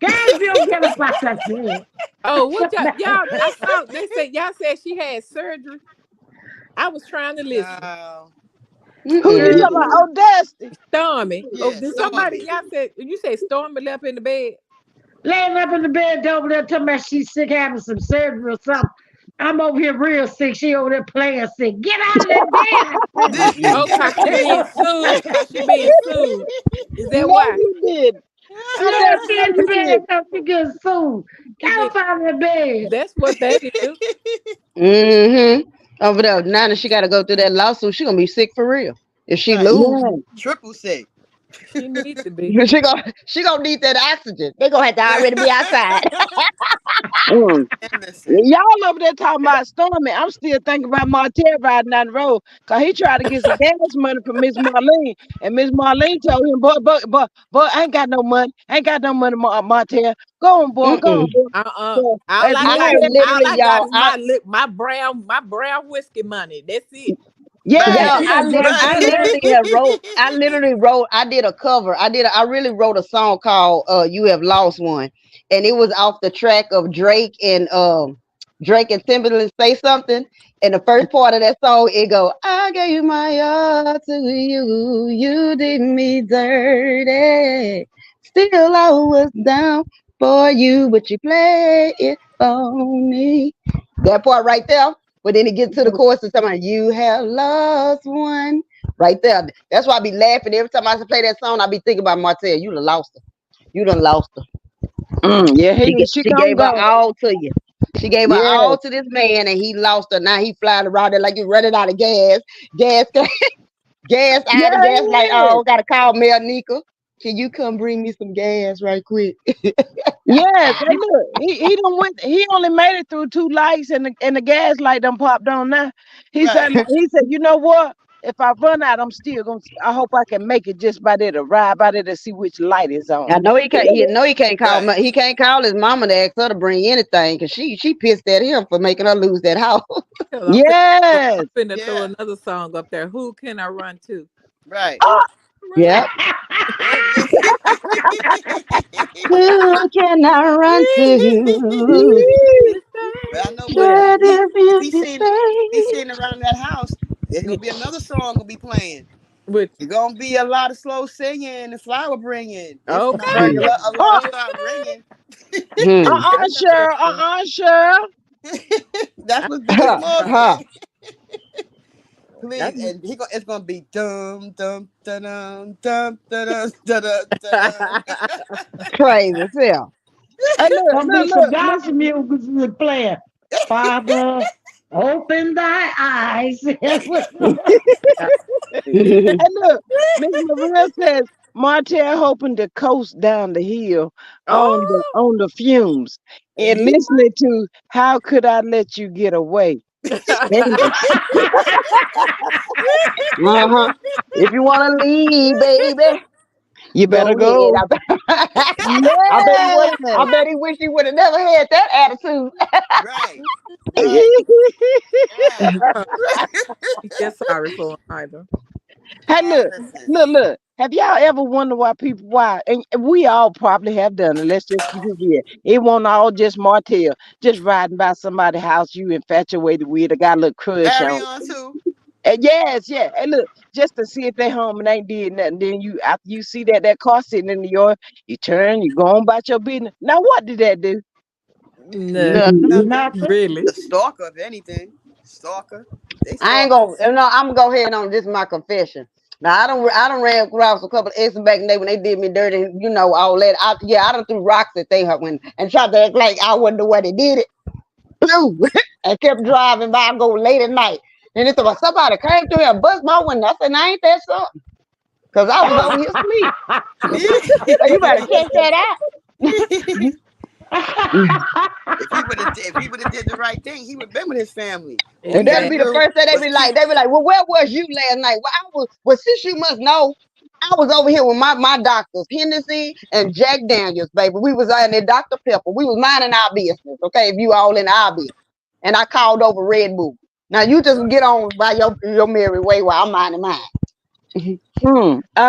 Guys, if you don't get up out that bed. Oh, what y'all? I saw they said y'all said she had surgery. I was trying to listen. No. Who you Mm-mm. talking about? Oh, Dusty. Stormy. Oh, Yeah, did somebody Stormy. y'all said you said Stormy left in the bed? Laying up in the bed over there talking about she's sick, having some surgery or something. I'm over here real sick. She over there playing sick. Get out of that bed, I said. Oh, cause she being sued. Cause she being sued. Is that No, why? you did. She I let just her know get in the you bed did. so she gets sued. She Get being. up out of the bed. That's what that is. Mm-hmm. Over there. Now that she got to go through that lawsuit, she going to be sick for real. If she Right. lose, Yeah. Triple sick. She needs to be. she gonna need that oxygen. They gonna have to already be outside. Mm. And listen. Y'all over there talking about Stormy. I'm still thinking about Martell riding down the road because he tried to get some gas money from Miss Marlene. And Miss Marlene told him, but, I ain't got no money. I ain't got no money, Martell. Go on, boy. Go Mm-mm. on, boy. All So, as I got I is Martell got literally, all I got y'all. is my lip, my brown whiskey money. That's it. yeah, Right. Yeah, She done got Right. I that up. literally have wrote. I literally wrote. I did a cover. I really wrote a song called "You Have Lost One," and it was off the track of Drake and Timberland say something. And the first part of that song, it go, "I gave my all to you. You did me dirty. Still I was down for you, but you play it for me." That part right there. But then it gets to the chorus and something, you have lost one. Right there. That's why I be laughing every time I play that song. I be thinking about Martell. You done lost her. You done lost her. yeah, she She gonna gave her go. all to you. She gave her Yeah, all to this man, and he lost her. Now he flying around there like you running out of gas, gas, gas out of yeah, gas. Like, he is. oh, gotta call Mel Nika. Can you come bring me some gas right quick? Yes, and look, he don't went. He only made it through two lights, and the gas light done popped on now. Right. He said, you know what? If I run out, I'm still gonna. I hope I can make it just by there to ride by there to see which light is on. I know he can't. He know he can't call. Right. He can't call his mama to ask her to bring anything because she pissed at him for making her lose that house. Hell, Yes. I'm finna throw Yeah. another song up there. Who can I run to? Right. Who can I Yep. Yeah. Who can I run to? But I know, but run Share he this if he's empty seen if he's space. sitting around that house, there's to? gonna be another song gonna be playing. Which It's gonna be a lot of slow singing and flower bringing. It's not okay, gonna be Hmm. a lot Uh, of loud ringing. Hmm. that's okay. Cheryl. Cheryl. That's I what know Biggie that's Ha Small right. ha. said. That's Please, and it's gonna be dum dum dum dum dum dum dum dum. Crazy as hell. Hey, look, Gonna be some gospel music playing. Father, open thy eyes. Hey, look. Miss Maria says Martell hoping to coast down the hill oh, on the fumes and He listening to "How Could I Let You Get Away." Spinning. Uh-huh. If you wanna leave, baby, You better go ahead. go. I Yes. bet he wish he would have never had that attitude. right, right, right. yeah, sorry for him either. Hey, look, Listen, look. Have y'all ever wondered why? And we all probably have done it. Let's just keep it real. It won't all just Martell, just riding by somebody's house you infatuated with or got a little crush carry on. on too. And yes, yeah. And look, just to see if they home and ain't did nothing. Then you after you see that car sitting in the yard, you turn, you go on about your business. Now what did that do? Nothing Nothing. Nothing. Nothing. really. The stalker, if anything, stalker. They I ain't stalkers. gonna. No, I'm gonna go ahead on this. Is my confession. Now I don't ran across a couple of exes back in the day when they did me dirty. You know all that. I done threw rocks at they when and tried to act like I wasn't the one that did it. blue. I kept driving by. I go late at night. And it's about somebody came through here and bust my window. I said, now ain't that something? Because I was over here asleep. So you better check that out. If he would have did the right thing, he would have been with his family. All And he had that'll to Exactly. be the do first thing was they be like, well, where was you last night? Well, well, since you must know, I was over here with my doctors, Hennessy and Jack Daniels, baby. We was in there, Dr. Pepper. We was minding our business, okay? If you all in our business. And I called over Red Bull. Now you just get on by your merry way while I'm minding mine.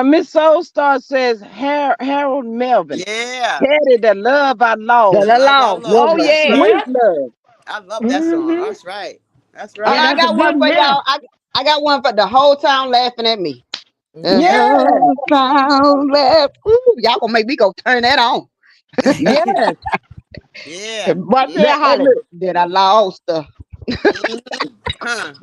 Miss Soul Star says Harold Melvin. yeah. Teddy, the love I The lost. Love I law. lost. Oh Was a That's yeah. right. sweet love. I love that song. hmm That's right. That's All Yeah, right. right, I that's a got one good for mess. y'all. I got one for the whole town laughing at me. The Okay. Yeah, whole town laugh. Ooh, y'all gonna make me go turn that on. yes. Yeah. Martel Yeah. Hey, holler look, that I lost her. Mhm. Huh.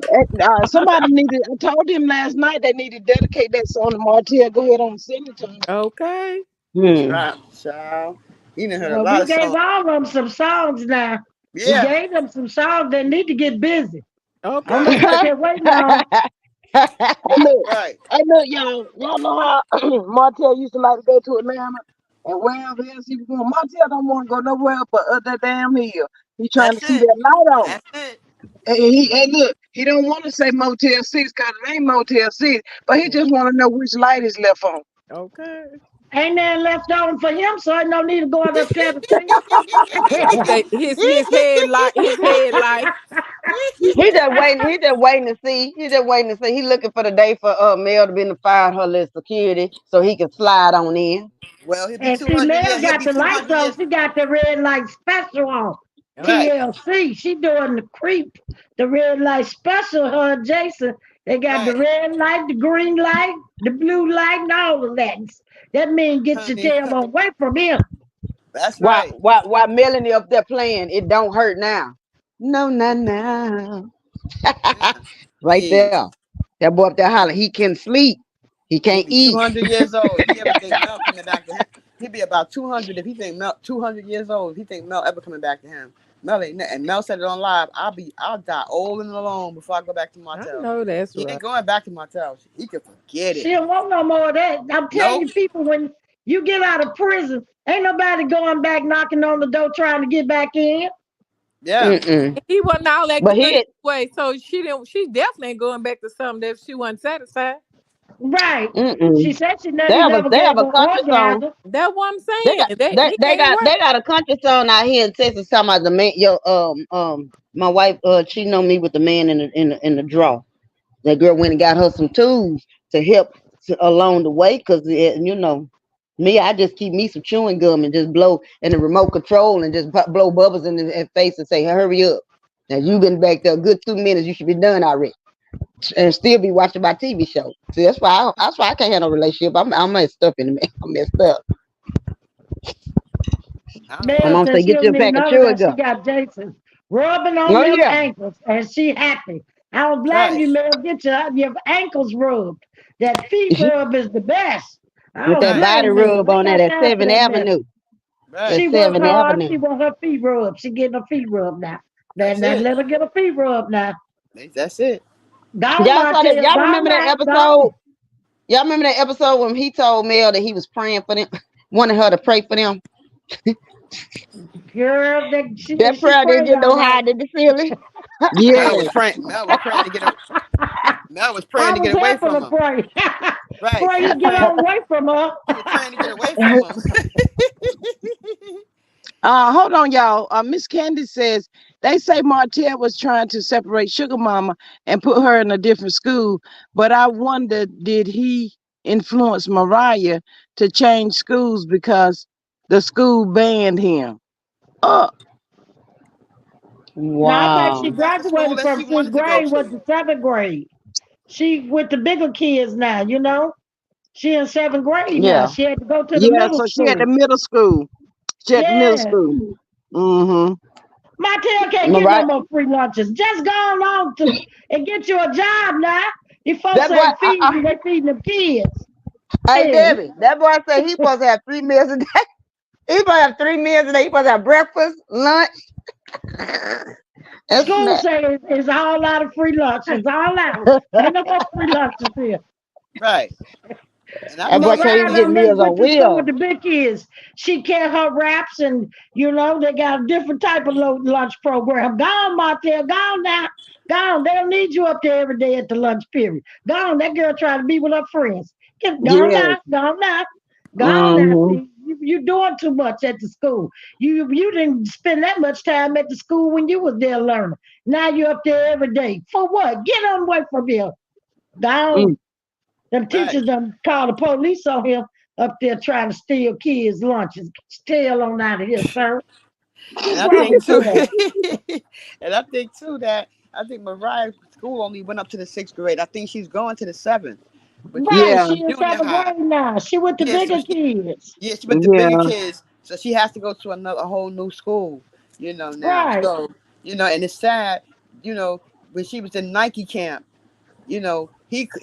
somebody needed. I told him last night they need to dedicate that song to Martel. Go ahead on and sing it to him. Okay. Hmm. Child. You done heard a Well, lot we of gave songs. all of them some songs now. We Yeah. gave them some songs. They need to get busy. I don't know Okay. Right. what they're waiting on. Hey, look. Right. Hey, look, y'all. Y'all know how Martel used to like to go to Atlanta and wherever else he was going. Martel don't want to go nowhere but up that damn hill. He trying to That's see it. that light on. That's it. And look, he don't want to say Motel 6 because it ain't Motel 6, but he just want to know which light is left on. Okay. Ain't nothing left on for him, so ain't no need to go up there to see. He said his headlight. He just waiting. He just waiting to see. He just waiting to see. He looking for the day for Mel to be in the fire her little security so he can slide on in. Well, he'll be And see, 200 Mel years. He'll got be the lights 200 on. years. She got the red light special on. Right. TLC. She doing the creep, the red light special. Her and Jason. They got the Right. red light, the green light, the blue light, and all of that. That means get your Honey. tail away from him. That's While right. while while Melanie up there playing, it don't hurt now. No, not now. Yeah. Right Jeez. there. That boy up there hollering. He can sleep. He He'll can't be eat. 200 years old. If he ever think Mel coming back to him, he'll be about 200 if he think Mel 200 years old. If he think Mel ever coming back to him, Mel ain't. And Mel said it on live. I'll die old and alone before I go back to I Martel. know that's He ain't right. going back to Martel. He can forget She it. don't want no more of that. I'm telling Nope. you, people, when you get out of prison, ain't nobody going back knocking on the door trying to get back in. Yeah. Mm-mm. He wasn't all that But good he anyway, so she didn't. She definitely ain't going back to something that she wasn't satisfied. Right. She mm-mm. said she They never, have a never they gave have her a country song. orgasm. That's what I'm They saying. got That they, he they can't got work. they got a country song out here in Texas talking about the man. Yo, my wife she know me with the man in the draw. That girl went and got her some tools to help along the way, cause me, I just keep me some chewing gum and just blow in the remote control and just blow bubbles in the face and say, "Hurry up!" Now you been back there a good 2 minutes. You should be done already, and still be watching my TV show. See, that's why I can't have no relationship. I'm messed up in the I'm messed up. I don't My Mel know. mom said say, she "Get you don't a need pack of none of chewing that. She gum." got Jason rubbing on Oh them yeah, ankles, and she happy. I don't blame Right. you, Mel. Get your ankles rubbed. That feet rub is the best. I with don't that body blame Mel. rub They on that got at time for 7th that mess. Avenue. That Right. She work 7th hard. Avenue. She want her feet rubbed. She getting her feet rubbed now. That's Then it. let her get her feet rubbed now. That's it. Gone, Y'all saw that? Martell. Y'all Gone remember that now. episode? Gone. Y'all remember that episode when he told Mel that he was praying for them, wanted her to pray for them? Girl, That she prayer didn't prayed get all no right. higher than the ceiling. Mel Yeah. was praying. Mel was praying to get him. Mel was praying I to was get away helping from her him. pray. Right. Pray he get on away from her. She was praying to get away from him. Hold on, y'all. Miss Candy says they say Martell was trying to separate Sugar Mama and put her in a different school, but I wonder did he influence Mariah to change schools because the school banned him? Uh, Now I think Maybe she Wow. that's the school graduated that from she sixth wanted to go grade, went to. to seventh grade. She with the bigger kids now, you know. She in seventh grade now. Yeah. She had to go to the yeah, middle so she at the school. middle school. She at the middle Yeah. school. Mm-hmm. Martell can't get no Mariah, more free lunches. Just go on to and get you a job now. These folks that boy, ain't feeding you, they feeding them kids. hey Hey. Debbie, that boy said he supposed to have 3 meals a day. He supposed to have 3 meals a day. He supposed to have breakfast, lunch, That's School not. say it's all out of free lunch. It's all out. Ain't no more free lunches here. Right. And I That boy think can't even Mariah get done meals went on to school with wheels. the big kids. She carry her wraps and they got a different type of lunch program. Go on, Martel. Go on now. Go on. They don't need you up there every day at the lunch period. Go on. That girl trying to be with her friends. Go on Yes. now. Go on now. Go on now. Mm-hmm. See, you doing too much at the school. You didn't spend that much time at the school when you was there learning. Now you up there every day. For what? Get on away from here. Go on. Them right. teachers done called the police on him up there trying to steal kids' lunches. Tail on out of here, sir. And What's I wrong think with too, you? and I think too that I think Mariah's school only went up to the sixth grade. I think she's going to the seventh, but she's Right, in Yeah, she in junior seventh high. grade now. She with the Yeah, so bigger she, kids. yeah, she with the bigger yeah. kids, so she has to go to a whole new school. Now. Right. So and it's sad. When she was in Nike camp.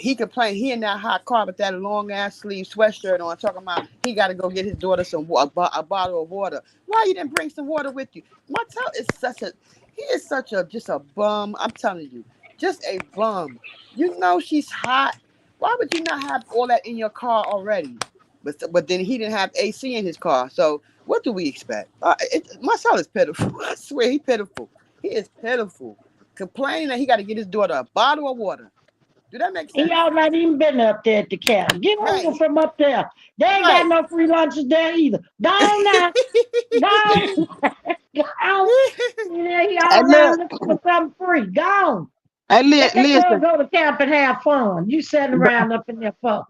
He complained he in that hot car with that long ass sleeve sweatshirt on, talking about he got to go get his daughter a bottle of water. Why you didn't bring some water with you? Martel is such a just a bum. I'm telling you, just a bum. She's hot. Why would you not have all that in your car already? But then he didn't have AC in his car. So what do we expect? Marcel is pitiful. I swear he's pitiful. He is pitiful. Complaining that he got to get his daughter a bottle of water. Do that make And sense? y'all not even been up there at the camp. Get over Right. from up there. They ain't got Right. no free lunches there either. Go on now. Go on. Go on. Yeah, he Hey, all look, around looking for something free. Go on. hey, Let that girl listen. go to camp and have fun. You sitting around up in there for.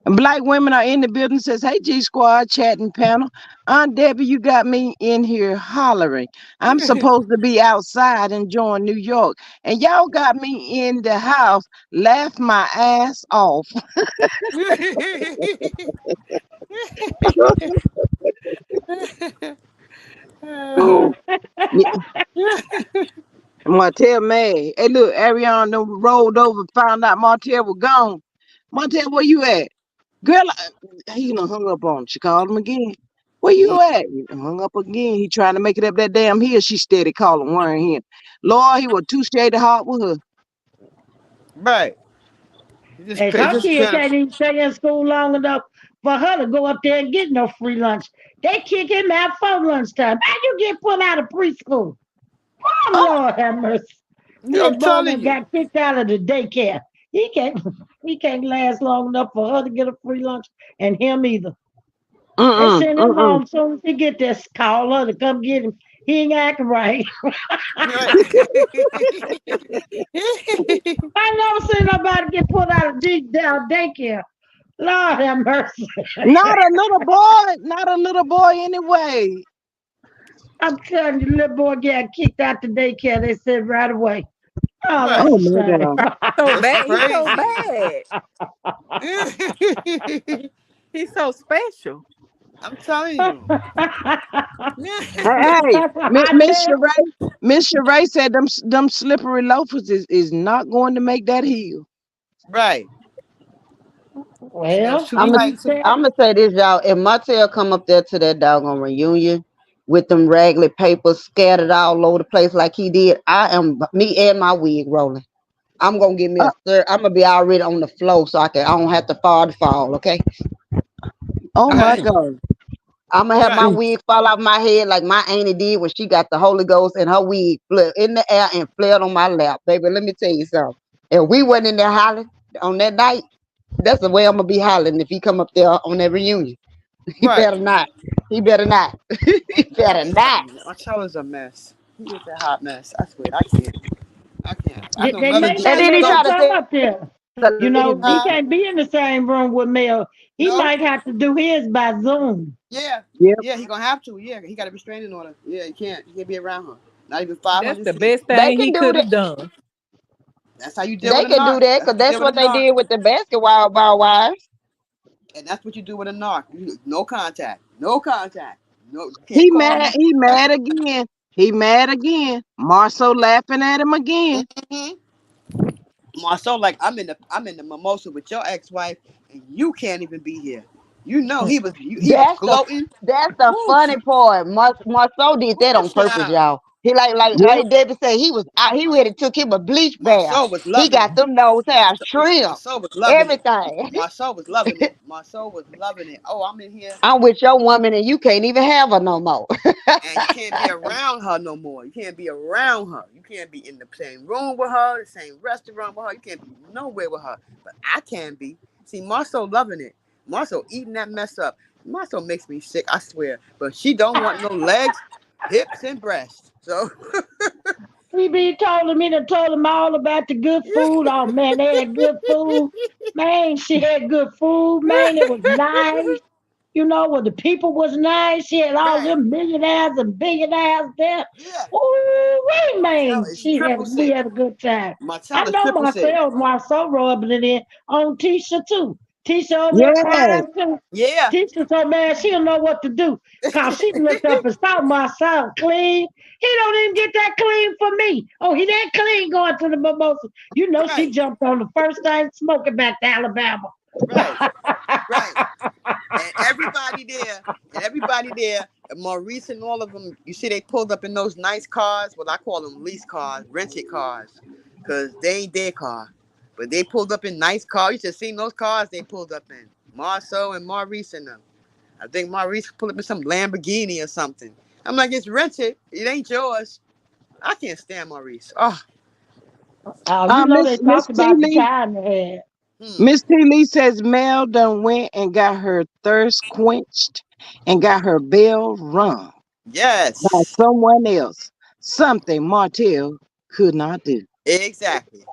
Black women are in the building. Says, "Hey, G Squad chatting panel. Aunt Debbie, you got me in here hollering. I'm supposed to be outside enjoying New York, and y'all got me in the house laugh my ass off." Yeah, Martell mad. Hey, look, Ariana done rolled over, found out Martell was gone. Martell, where you at? Girl, he done hung up on her. She called him again. Where you at? He done hung up again. He trying to make it up that damn hill. She steady calling, wearing him. Lord, he was too shady hard with her. Right. And He some just kids trying to. can't even stay in school long enough for her to go up there and get no free lunch. They kick him out for lunchtime. How you get put out of preschool? Oh Oh, Lord have mercy. I'm Little boy telling that you. got kicked out of the daycare. He can't he can't last long enough for her to get a free lunch and him either. They mm-mm, send him mm-mm. home soon as he get there, call her to come get him. He ain't acting right. Right. I never seen nobody get put out of daycare. Lord have mercy. Not a little boy. Not a little boy anyway. I'm telling you, little boy got kicked out the daycare. They said right away. Oh, that's Right. Oh a my shame. God. So It's bad. He's so crazy. bad. He's so special. I'm telling you. Hey, I Miss tell Sheree, Miss Sheree said them slippery loafers is not going to make that heel. Right. And those well, too I'm see, gonna you tight too. said I'm gonna say this, y'all. If Martell come up there to that doggone reunion with them raggedy papers scattered all over the place like he did, I am me and my wig rolling. I'm gonna give me Uh, a stir. I'm gonna be already on the floor so I don't have to fall to fall. Okay. oh my Right. God. I'm gonna have my Right. Mm. wig fall off my head like my auntie did when she got the Holy Ghost and her wig flew in the air and flared on my lap, baby. Let me tell you something. If we wasn't in there hollering on that night, that's the way I'm gonna be hollering if he come up there on that reunion. He Right. better not. He better not. He better not. My child is a mess. He is a hot mess. I swear. I can't. I can't. I know they Mother may And Jean not then is he let so. tried him to come say up there. it's a lady. He Huh? can't be in the same room with Mel. He No. might have to do his by Zoom. Yeah. Yep. Yeah. He gonna have to. Yeah. He got a restraining order. Yeah. He can't. He can't be around her. Not even That's 500 the feet. best They thing can he do could that. have done. That's how you deal They with a can do narc. that That's because how you that's deal with a what they narc. did with the basketball ball wives. And that's what you do with a narc. No contact. No contact. No. You can't He call mad. him. He mad again. He mad again. Marceau laughing at him again. Mhm. Marcel, like I'm in the mimosa with your ex-wife, and you can't even be here. He was That's the gloating. that's the Woo, funny part. Marceau did woo, that on purpose, child. y'all. He like Yep. David said he was out. He went and took him a bleach bath. Marceau was He loving got it. them nose hairs trimmed, Marceau was loving it. everything. Marceau was loving it. Marceau was loving it. Oh, I'm in here. I'm with your woman and you can't even have her no more. And you can't be around her no more. You can't be around her. You can't be in the same room with her, the same restaurant with her. You can't be nowhere with her. But I can be. See, Marceau loving it. Marceau eating that mess up. Marceau makes me sick, I swear. But she don't want no legs, hips, and breasts. So He be telling me to told him all about the good food. Oh man, they had good food. Man, she had good food. Man, it was nice. You know, when the people was nice, she had all right, them millionaires and billionaires there. yeah. Oh, wait, Martell man, is triple we C. had a good time. I Martell is know triple C. Marcel rubbing it in on Tisha too. Tisha over there Yes. crying too. Yeah, Tisha so mad she don't know what to do. Cause she looked up and saw Marcel clean. He don't even get that clean for me. Oh, he that clean going to the mimosa. You know she right, jumped on the first thing smoking back to Alabama. right, right. And everybody there, Maurice and all of them, you see they pulled up in those nice cars. Well, I call them lease cars, rented cars, because they ain't their car. But they pulled up in nice cars. You should have seen those cars they pulled up in. Marceau and Maurice and them. I think Maurice pulled up in some Lamborghini or something. I'm like, it's rented. It ain't yours. I can't stand Maurice. Oh, You know they Miss talked T about the Lee. time they had. hmm. Miss T Lee says Mel done went and got her thirst quenched and got her bell rung by Yes. someone else. Something Martell could not do. Exactly.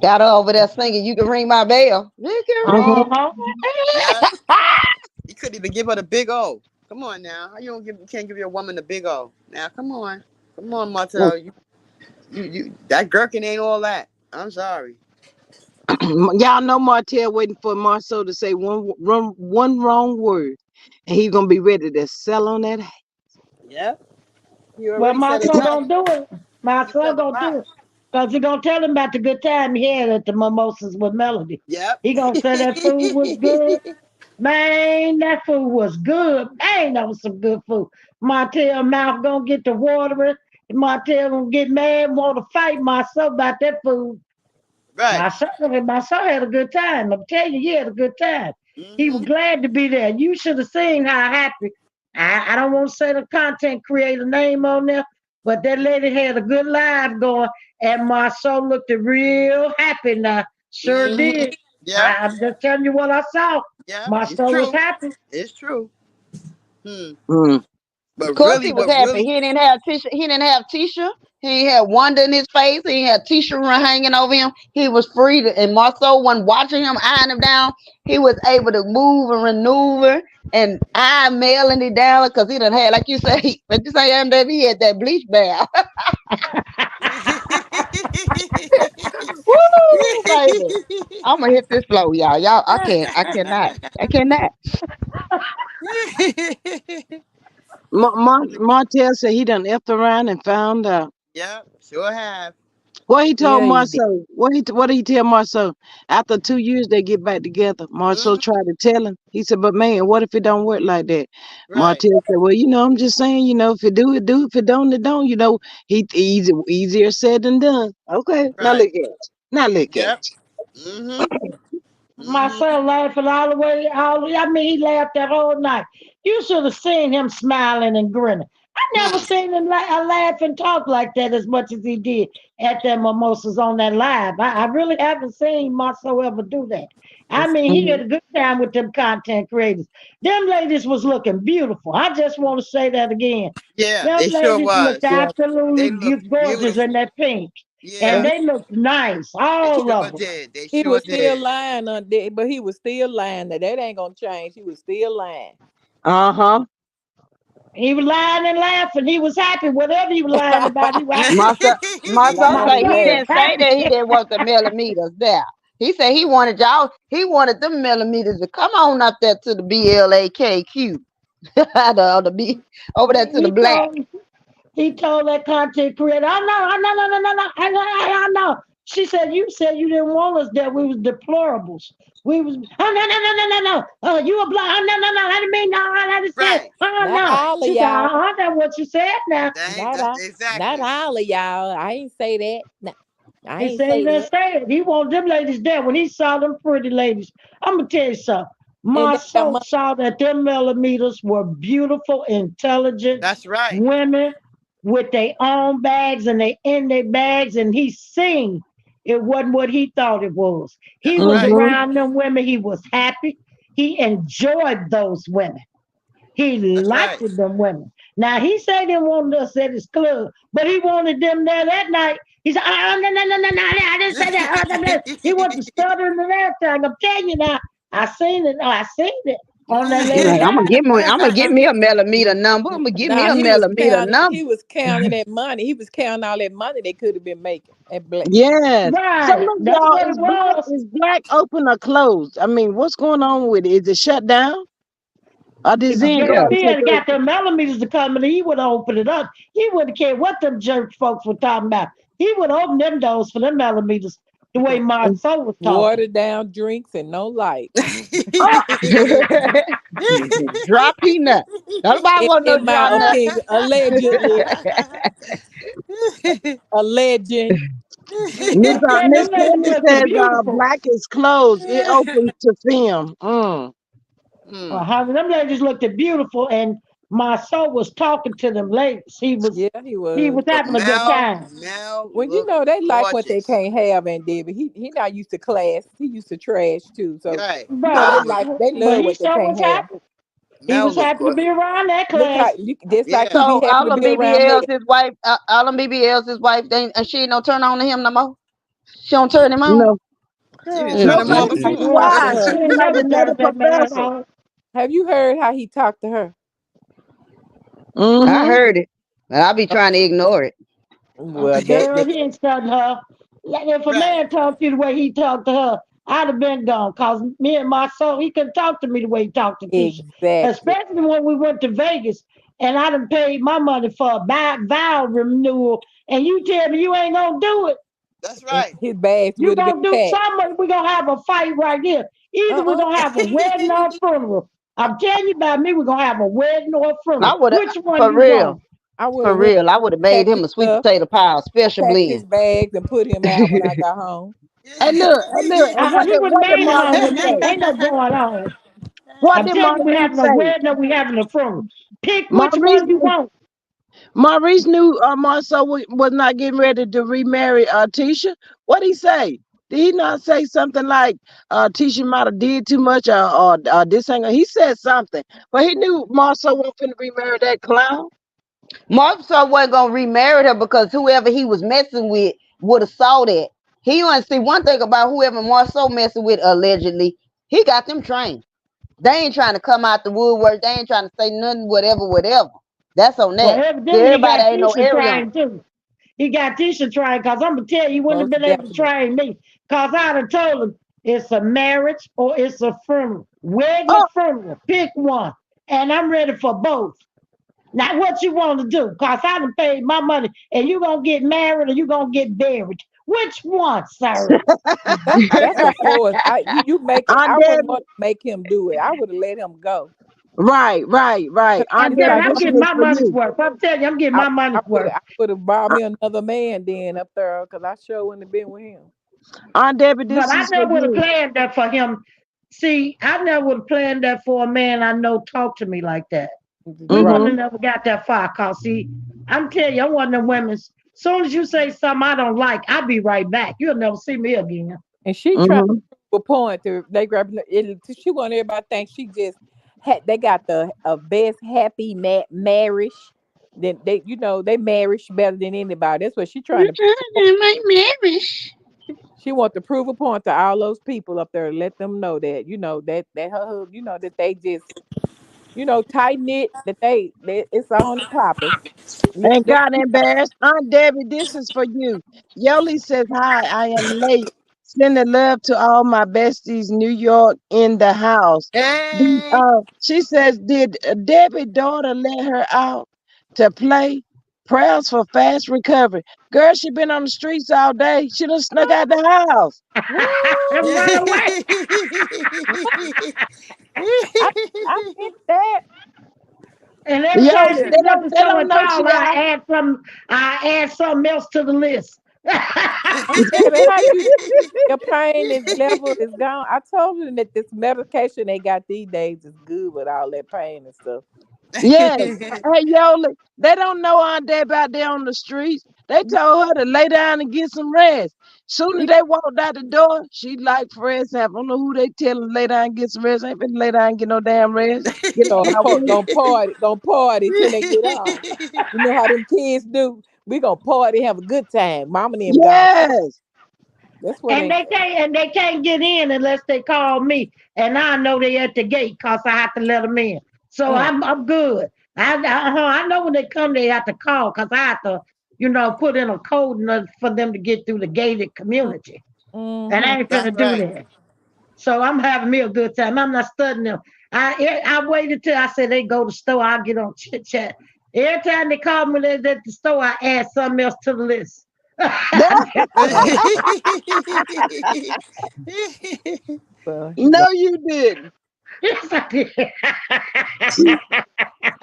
Got her over there singing, "You can ring my bell." You can ring. Uh-huh. Yeah. You couldn't even give her the big O. Come on now. How you can't give your woman the big O? Now come on. Come on, Martel. You that gherkin ain't all that. I'm sorry. Y'all know Martell waiting for Marceau to say one wrong word, and he's gonna be ready to sell on that. Yep. You Well, already my said son enough. gonna do it. My You son said a gonna lot. do it. Because he gonna tell him about the good time he had at the mimosas with Melody. Yep. He gonna say that food was good. Man, that food was good. Man, that was some good food. Martell mouth gonna get to watering. Martell gonna get mad, want to fight myself about that food. Right. My son had a good time. I'm telling you, he had a good time. He was Mm-hmm. glad to be there. You should have seen how happy. I don't want to say the content creator name on there, but that lady had a good live going, and my son looked real happy now. Sure Mm-hmm. did. Yep. I'm just telling you what I saw. Yep. My It's son was true. happy. It's true. Hmm. Mm. Of But course really, he was what happy. really? He didn't have Tisha. He didn't have Tisha. He had wonder in his face. He had Tisha hanging over him. He was free to, and Marceau wasn't watching him, eyeing him down. He was able to move and maneuver and eye mailing it down because he done had, like you say, like you say, MW, he had that bleach bath. Woo, baby. I'm gonna hit this flow, y'all. Y'all, I cannot. I cannot. Martell said he done effed around and found out. Yep. Sure have. What he told Yeah, he did. Marceau? What did he tell Marceau? After 2 years they get back together. Marceau Mm-hmm. tried to tell him. He said, "But man, what if it don't work like that?" Right. Martell said, "Well, I'm just saying, if it do, it do. If it don't, it don't. Easier said than done." Okay, now look Right. at it. Now look at Yep. it. Mm-hmm. My Mm-hmm. son laughing all the way. I mean, he laughed that whole night. You should have seen him smiling and grinning. I never Hmm. seen him laugh and talk like that as much as he did at that mimosas on that live. I really haven't seen Marcel ever do that. I It's mean, he had Mhm. a good time with them content creators. Them ladies was looking beautiful. I just want to say that again. Yeah, Them they sure ladies looked was. yeah, absolutely They looked gorgeous in beautiful. that pink, Yeah, and but they looked nice, they all sure of them. did. They he sure was still did. lying on that, but he was still lying. That ain't gonna change. He was still lying. Uh-huh. He was lying and laughing. He was happy. Whatever he was lying about, he was happy. My son Lying say and he Marcel was didn't laughing. say happy. that he didn't want the millimeters there. He said he wanted y'all. He wanted them millimeters to come on up there to the BLAKQ, the B over there to the he black. told he told that content creator, I know, no, no, no, no, I know. She said, you said you didn't want us there. We was deplorables. We was, oh, no, no, no, no, no, no. You a blind, oh, no, no, no, I didn't mean, no, I didn't say, Right. oh, Not no. all of She She said, y'all. that's what you said now. Not That's all, not exactly. all of y'all. I ain't say that. Nah, I He ain't said he say didn't that. say it. He wanted them ladies there. When he saw them pretty ladies, I'm gonna tell you something. And My they got soul money. saw that them millimeters were beautiful, intelligent That's right. women with their own bags and they in their bags, and he seen it wasn't what he thought it was. He That's was right. Mm-hmm. around them women. He was happy. He enjoyed those women. He That's liked right. them women. Now he said he didn't want us at his club, but he wanted them there that night. He said, "Oh no, no, no, no, no, I didn't say that." He went to stuttering and everything. I'm telling you now, I seen it. I seen it on that lady's Right, ass. I'm gonna get me a millimeter number. I'm gonna get me Nah, a millimeter number. he was counting that money. He was counting all that money they could have been making at Black. Yes. So Right, look, that's y'all, what it was. is black open or closed? I mean, what's going on with it? Is it shut down? Or does Zen go Yeah. If and he take had got over? them millimeters to come in, he would have opened it up. He wouldn't care what them jerk folks were talking about. He would open them doors for them millimeters the way Marceau was talking. Watered down drinks and no light. Oh, Drop peanut. Nobody want no In drop my nothing. opinion, allegedly, a legend. Miss I'm telling Miss them ladies Candy looking says beautiful. black is closed. It opens to film. Mm. Well, Hmm. honey, them ladies looked beautiful, and Marceau was talking to them ladies. Yeah, he He was. was But having a good time. Mel Well, you looked know they like what they gorgeous. can't have, and David. He not used to class. He used to trash too. So Right. you know But Mel looked they but love he what they sure can't was have. happy. He Mel was looked happy to good. be around that Look how class. just like Yeah. he be So happy to be around Mel. All them BBLs, his wife, they and she ain't no turn on to him no more. She don't turn him on. No, She didn't Girl, turn no, him he baby. on act like She's he before. talked to wise. She her. She's ain't like never another turned that man professor. on. Have you heard how he talked to her? I Mm-hmm. heard it, and I be trying to ignore it. Well, Girl, that he ain't studying her. Like if a Right. man talked to you the way he talked to her, I'd have been gone. Cause me and my soul, he couldn't talk to me the way he talked to Tisha. exactly. Especially when we went to Vegas and I done paid my money for a vow renewal, and you tell me you ain't gonna do it. That's And right. his bags You would have been gonna do packed. something? We gonna have a fight right here. Either we're Uh-uh. gonna have a wedding or a funeral. I'm telling you about me. We're gonna have a wedding or a I funeral. would have, Which one for you real, want? I would for have went real, I would have made packed his him a sweet stuff, potato pie, special packed his blend. bags, and put him out when I got home. And look, and He would have what did made it home. Maurice say? Ain't no going on. What I'm did telling you, we Maurice having a say? wedding or we having a funeral. Pick which Maurice one you want. Maurice knew Marcel was not getting ready to remarry Tisha. What he say? Did he not say something like Tisha might have did too much or this ain't he said something, but he knew Marcel wasn't finna remarry that clown. Martha wasn't gonna remarry her because whoever he was messing with would have saw that. He only see one thing about whoever Marceau messing with allegedly. He got them trained. They ain't trying to come out the woodwork. They ain't trying to say nothing, whatever, whatever. That's on Well, that. See, evidently he everybody got ain't no Tisha Ariana. trying too. He got Tisha trying because I'm gonna tell you, he wouldn't have Most been able to definitely. train me. Cause I'd have told him it's a marriage or it's a funeral. Wedding or Oh, funeral. Pick one. And I'm ready for both. Now what you want to do? Cause I done paid my money and you gonna get married or you gonna get buried. Which one, sir? That's a force. You make it. Aunt I wouldn't Debbie, want to make him do it. I would have let him go. right. 'Cause Aunt I'm it's telling Debbie, like you, I'm this getting is my for money's you. worth. I'm telling you, I'm getting my money's worth. I would have brought Uh, me another man then up there because I sure wouldn't have been with him. Aunt Debbie, But this I is for never would have you. planned that for him. See, I never would have planned that for a man I know talk to me like that. We Right. wouldn't have Mm-hmm. never got that far. Cause see, I'm telling you, I'm one of them women. Soon as you say something I don't like, I'll be right back. You'll never see me again. And she trying to Mm-hmm. prove a point to they grab it. She want everybody to think she just had. They got the best happy marriage. Then they marriage better than anybody. That's what she trying to. She want to prove a point to all those people up there. Let them know that that her that they just tight knit. That it's on and popping. And got embarrassed. Aunt Debbie, this is for you. Yoli says, hi, I am late. Sending love to all my besties, New York in the house. Hey. She says, did Debbie daughter let her out to play? Prayers for fast recovery. Girl, she been on the streets all day. She done snuck out the house. What? Run away. I I missed that. And every Yo, time she they go to don't they show don't and know she tell, out. I add something else to the list. Baby, how you your pain is level is gone. I told you that this medication they got these days is good with all that pain and stuff. Yes. Hey, Yola, they don't know all day about there on the streets. They told her to lay down and get some rest. Soon as they walked out the door, she like for example, I don't know who they tell her to lay down and get some rest. Ain't finna lay down and get no damn rest. Get up Gonna my way. gonna party till they get on. You know how them kids do. We gonna party, have a good time. Mama and them gone. Yes. That's what And they. they can't get in unless they call me, and I know they at the gate cause I have to let them in. So Mm, I'm good. I know when they come they have to call cause I have to put in a code for them to get through the gated mm, community, and mm-hmm. I ain't That's finna do right. that. So I'm having me a good time. I'm not studying them. I waited till I said they go to the store. I'll get on chit chat. Every time they call me at the store, I add something else to the list. Oh, well, No, you didn't. Yes, I did.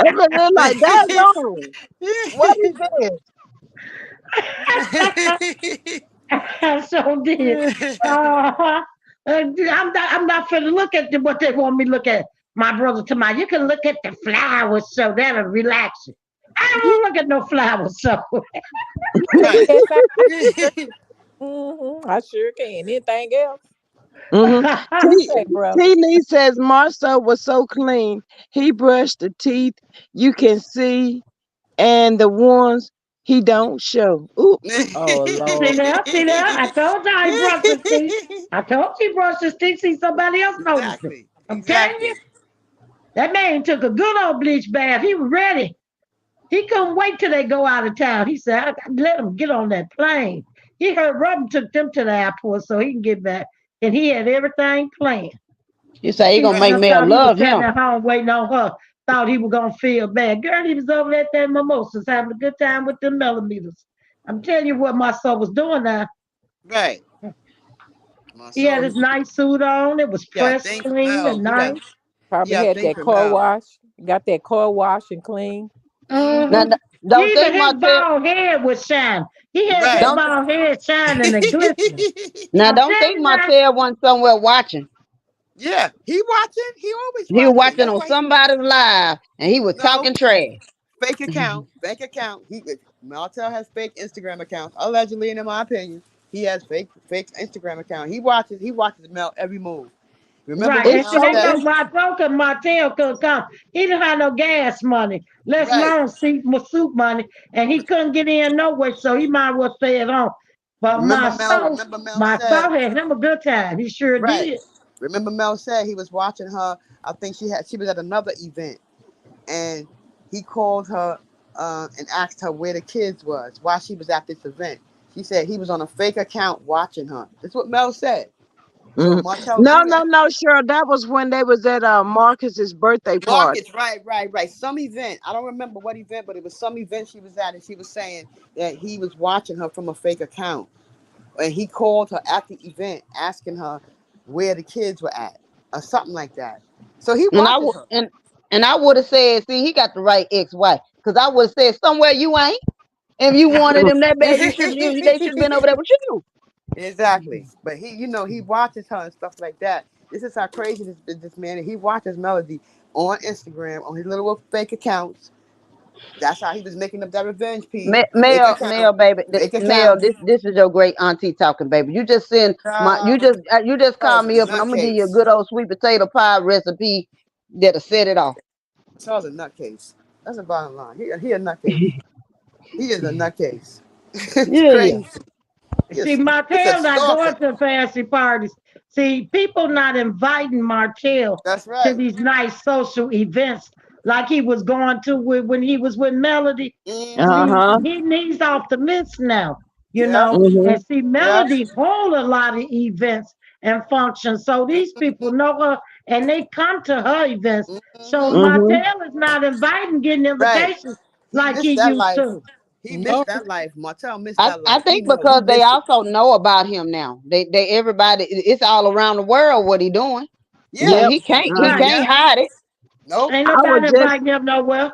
I mean, they're like, daggone. What is this? I so did. Uh-huh. I'm not finna look at what they want me to look at. My brother to my, you can look at the flowers show. That'll relax you. I don't want to look at no flowers show. Right. yes, I sure can. Anything else? Mm-hmm. What you T, say, bro? T. Lee says Marcel was so clean. He brushed the teeth you can see, and the ones he don't show. Ooh, Oh See Lord. there, see there. I told you he brushed his teeth. I told you he brushed his teeth. See somebody else noticed it. Exactly. I'm telling you, Exactly. that man took a good old bleach bath. He was ready. He couldn't wait till they go out of town. He said, I let them get on that plane. He heard Robin took them to the airport so he can get back. And he had everything planned. You say he She gonna Right. make just Mel thought he was love sitting him. at home waiting on her. Thought he was gonna feel bad. Girl, he was over at that mimosas having a good time with the millimeters. I'm telling you what my son was doing now. Right. My He had soul. his nice suit on. It was Yeah. pressed Think clean Mel. and You got. nice. You Probably got to had think that for car Mel. wash. Got that car wash and clean. Now, Hmm. don't Even think his Martell. bald head was shining. He had Right. that Don't bald head shining and glistening. now. I'm Don't think telling you now. Martell wasn't somewhere watching. Yeah. He watching. He always He was watching. watching That's on why he. somebody's live, and he was No. talking trash. Fake account. Fake account. He. Martel has fake Instagram accounts. Allegedly, and in my opinion, he has fake Instagram account. He watches. He watches Mel every move. Remember Right. what it's And see, Mel so they said? know it's my broker Martel couldn't come. He didn't have no gas money, let Right. alone soup money, and he couldn't get in no way, so he might as well stay at home. But Remember Mel. Remember Mel My said. soul had him a good time. He sure Right. did. Remember Mel said he was watching her. I think she was at another event, and he called her and asked her where the kids was while she was at this event. She said he was on a fake account watching her. That's what Mel said. So mhm. Martel No, do no, that. no, sure. That was when they was at Marcus's birthday party. Markets, right, right, right. Some event. I don't remember what event, but it was some event she was at, and she was saying that he was watching her from a fake account, and he called her at the event asking her where the kids were at, or something like that. So he And I watches would her. and I would have said, see, he got the right ex-wife, because I would have said somewhere you ain't. If you wanted him that bad, they should have been over there with you. Exactly. But he, he watches her and stuff like that. This is how crazy this man is. He watches Melody on Instagram on his little fake accounts. That's how he was making up that revenge piece. Fake account. Male, baby, Fake male. account. This is your great auntie talking, baby. You just send my, you just call Charles a me up, and I'm gonna give you a nutcase. good old sweet potato pie recipe that'll set it off. Charles a nutcase. That's the bottom line. He a nutcase. He is a nutcase. It's Yeah, yeah. crazy. See, It's a Martell not going stalker. to fancy parties. See, people not inviting Martell That's to right. these nice social events like he was going to when he was with Melody. Uh Mm-hmm. See, huh. he's off the list now, Yep. Hmm. and see, Yep. Melody hold a lot of events and functions. So these people know her and they come to her events. So Mm-hmm. Hmm. Martell is not inviting, getting Right. invitations He like missed he that used life. to. He missed No. that life. Martel missed that I life. He think know. He because they missed it. also know about him now. They everybody. It's all around the world what he doing. So Yeah. Yep. he can't Uh, Right. hide it. Nope. Ain't I was nobody just inviting him nowhere.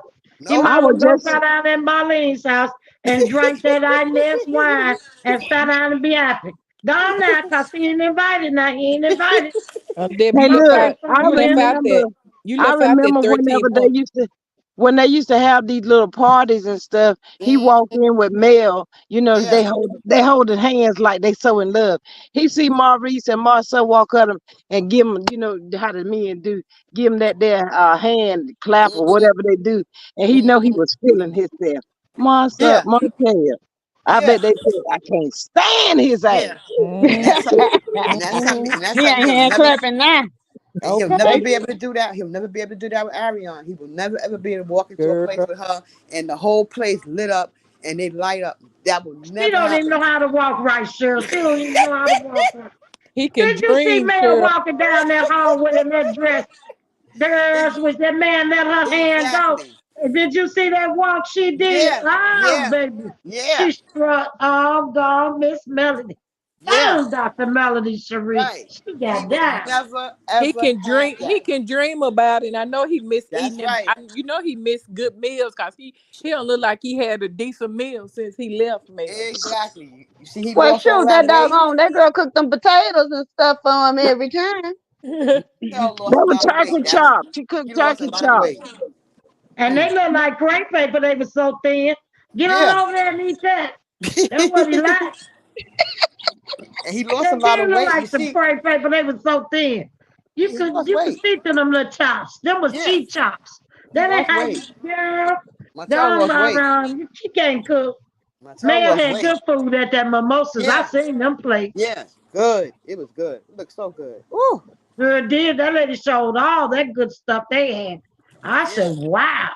You Nope. I might was well go just sit down at Marlene's house and drink that Inez wine and sit down and be happy. Gone now, cause he ain't invited. Now he ain't invited. Deb, hey, Okay, look, so you in it. You I left out that remember 13 whenever they months. used to when they used to have these little parties and stuff, he walked Mhm. in with Mel. You know, Yeah. they holding hands like they so in love. He see Maurice and Marcel walk up and give him, you know how the men do, give him that their hand clap or Mhm. whatever they do, and he know he Mhm. was feeling himself. Marcel, Yeah. Martel, I Yeah. bet they said I can't stand his Yeah. And Mm-hmm. that's something. Mm-hmm. And that's He something ain't he'll hand never. clapping now. And he'll never Okay, be able to do that. He'll never be able to do that with Ariane. He will never ever be able to walk into a girl. place with her and the whole place lit up and they light up. That will She never don't even happen. know how to walk right, Cheryl. She don't even know how to walk right. He can Did you see dream, Mel Cheryl. walking down that hallway in that dress? Girls, Ex- was that man let her hand go? exactly. Did you see that walk she did? Yeah. Oh, Yeah. baby. Yeah. She struck all gone Miss Melody. Yeah. Oh, Dr. Melody Cherie. Right. She He got will down. never He ever can have dream. He that. can dream about it. And I know he missed That's eating it. right. You know he missed good meals because he don't look like he had a decent meal since he left Mel. Exactly. You see, he Well, lost all shoot, that that weight. doggone that girl cooked them potatoes and stuff for him every time. Marcel lost That a was lot of weight. turkey That's chop. She he cooked lost a turkey lot of chop. weight. And Mm. they look like crepe paper. They were so thin. Get on Yeah. over there and eat that. That's what he liked. And he lost a They lot of did look weight. You like some see, crepe paper. They were so thin. You he could lost you could weight. see through them little chops. Them was Yeah, cheap chops. he That ain't lost how weight. you girl. Martel Gone lost by weight. around. She can't cook. Martel Mel lost had weight. good food at that mimosas. I Yeah, seen them plates. yeah, good. It was good. It looked so good. Ooh, Sure did. That lady showed all that good stuff they had. I yeah, said, wow.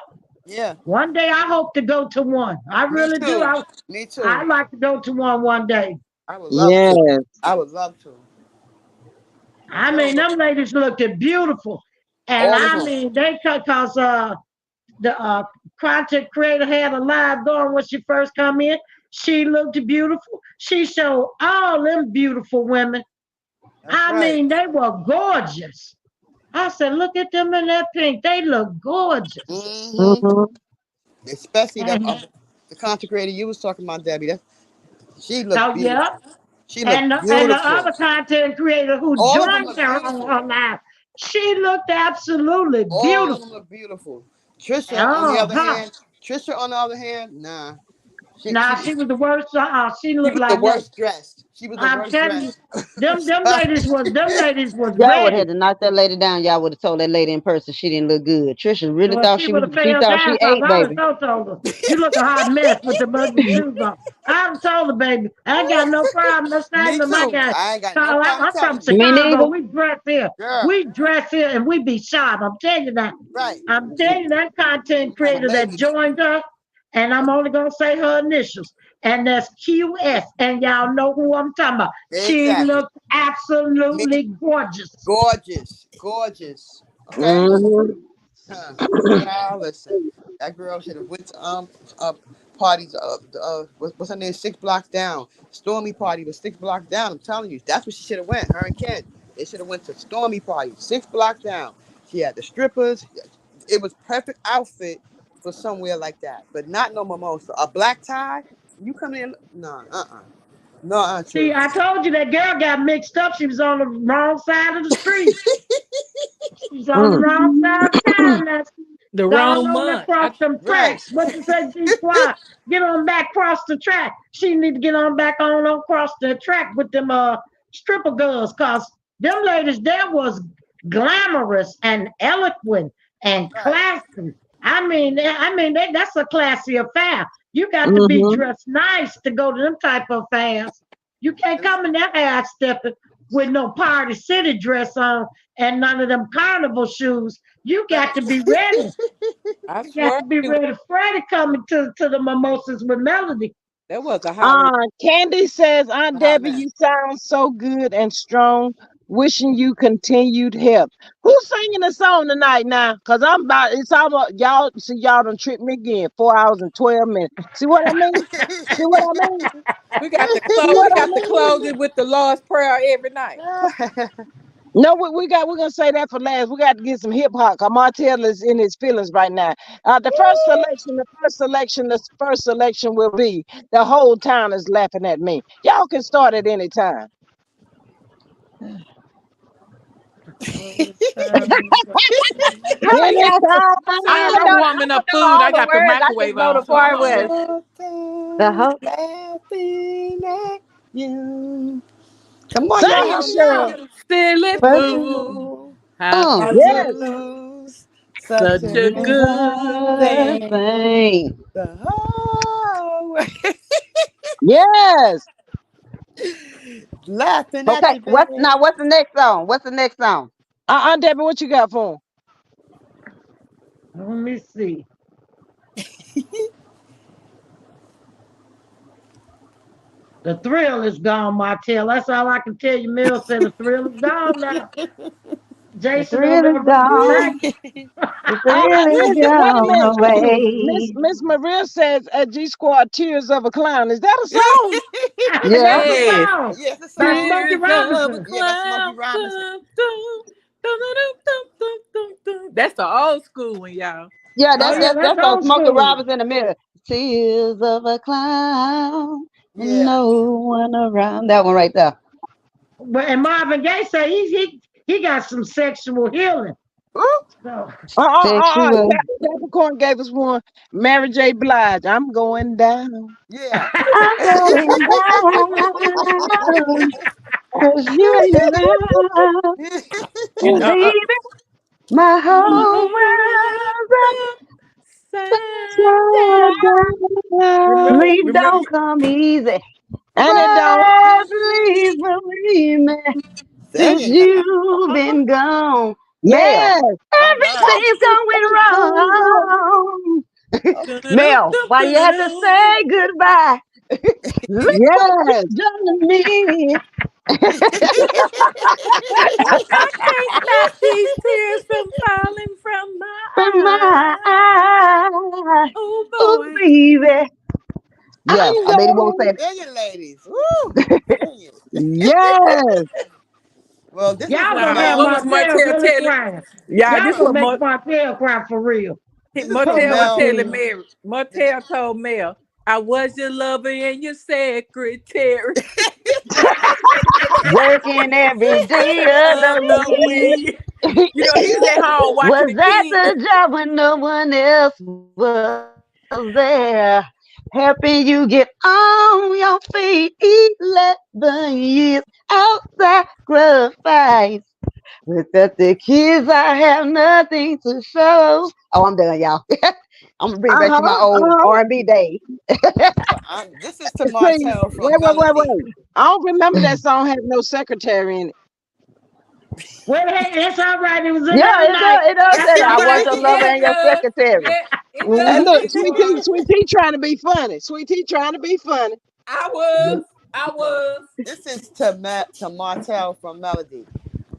yeah. One day I hope to go to one. I Me really do. too. I Me I too. like to go to one day. I would love to. Yes. I would love to. I Martel mean, looked them ladies looked beautiful, and all of I them. mean, they cause the content creator had a live going when she first come in. She looked beautiful. She showed all them beautiful women. That's I right. mean, they were gorgeous. I said, look at them in that pink. They look gorgeous. Mm-hmm. Hmm. Especially And the content creator you was talking about, Debbie. That she looked so yeah, beautiful. She looked and the beautiful. other content creator who All of them joined look her on beautiful. her live, she looked absolutely All of them beautiful. look beautiful. Trisha, on the Oh, other huh. hand, Trisha, on the other hand, nah. She Now she she was the worst. She she looked was the like that. worst dressed. She was the I'm worst telling you, dressed. them ladies was Y'all would have ready. had to knock that lady down. Y'all would have told that lady in person she didn't look good. Trisha really Well, thought she would have she failed thought she ass off. ate, I would baby. have told her, you look a hot mess with the buggy shoes on. I would have told her, baby, I ain't got no problem. No Me shame in my too. guy. I ain't got no Call out. problem I'm from telling you. Me Chicago. neither. We dress here. Girl, We dress here and we be sharp. I'm telling you that. right. I'm telling you that content Kind of creator that ladies. joined us, and I'm only gonna say her initials, and that's QS, and y'all know who I'm talking about. She Exactly. looked Me, absolutely gorgeous. gorgeous. Gorgeous. Okay? Hmm. Huh. Child, listen. That girl should have went to parties what's her name? 6 blocks down. Stormy party was 6 blocks down. I'm telling you, that's where she should have went. Her and Ken. They should have went to Stormy party, 6 blocks down. She had the strippers. It was perfect outfit for somewhere like that. But not no mimosa. A black tie? You come in? No, No, See, true. I told you that girl got mixed up. She was on the wrong side of the street. She's on the Mm. wrong side of town. That's The gone wrong over month. across them Right. tracks. What you say, G Squad? Get on back across the track. She need to get on back on across the track with them stripper girls, cause them ladies there was glamorous and eloquent and Right. classy. That's a classy affair. You got to be Hmm. dressed nice to go to them type of affairs. You can't come in that ass stepping with no party city dress on and none of them carnival shoes. You got Right. to be ready. I You got swear to be ready. Freddie coming to the mimosas with Melody. that was a hot Candy says, Aunt A hot Debbie, you mess. sound so good and strong. Wishing you continued help. Who's singing the song tonight now? Cause I'm about it's almost y'all see y'all done tricked me again. 4 hours and 12 minutes. See what I mean? See what I mean? We got to See close. what We I got to mean? close it with the Lord's prayer every night. No, we're gonna say that for last. We got to get some hip hop. Cause Martell is in his feelings right now. The first selection will be the whole town is laughing at me. Y'all can start at any time. Yes, Anytime. I'm warming I up know food. all I the got the words. I just microwave know on, the so I'm part gonna was let. All the things whole. laughing at you. Come on, y'all, Sing it, help me Cheryl. out. Silly fool, how Mm. could you Yes, Lose such such a a good good thing? Thing. the whole way. yes. Laughing at Okay, you, what's babe. now? What's the next song? What's the next song? Debbie, what you got for 'em? Let me see. The thrill is gone, Martell. That's all I can tell you. Mill said the thrill is gone now. The Jason don't thrill know is what to gone. say. The thrill is Listen, wait a gone minute. Miss away. Miss Maria says G Squad Tears of a Clown. Is that a song? Yeah. That's a Yes. song Yes, the by song. Smokey Tears of a Robinson. Yeah, by Smokey clown. Robinson. Dum, dum, dum, dum, dum, dum, dum, dum. That's the old school one, y'all. Yeah, Oh that's yeah, that's that's that's on old Smokey school. Robinson in the middle. Tears of a clown and Yeah. no one around. That one right there. But and Marvin Gaye said he got some sexual healing. Ooh, So Sexual. Capricorn gave us one. Mary J. Blige. I'm going down. yeah. I'm going down 'cause you ain't around. You And know, baby, my my whole whole world's upside upside down. down. Remember, Sleep remember. don't come easy, And it don't. but please believe me, Sing since it now. you've been gone. Mel, Yes. All right. everything's going wrong. Mel, why you have to Dun-dun-dun-dun-dun. say goodbye? Look what Yes. you've done to me. I can't stop these tears from falling from my From my eyes. eyes. Oh Oh, boy. baby. Yeah, I'm I bet he won't going. say Sing it, ladies. Woo. Sing it. Yes. Well, this is y'all to gonna Nah, have what was Martell Martell really telling? crying. Yeah, Y'all this gonna was make Martell cry for real. this is for Poor Martell was Mel. telling Martell. Mary. Martell told Mel, I was your lover and your secretary. working every day of the The week. week. You know, he's at home watching Was the that kids. the job when no one else was there? Helping you get on your feet. 11 years out sacrifice. Without the kids, I have nothing to show. Oh, I'm done, y'all. I'm gonna bring it back to my Uh-huh. old Uh-huh. R&B days. Well, this is to See, Martel from Melody. wait. I don't remember that song had no secretary in it. Well, hey, it's all right. It was in Yeah, there tonight. it does That's say that. all I want right. your lover Yeah, and it your does. secretary. Yeah, it And does, Hmm look, G Squad. Sweet Tea trying to be funny. Sweet Tea trying to be funny. I was. I No, was. this is to Martel from Melody.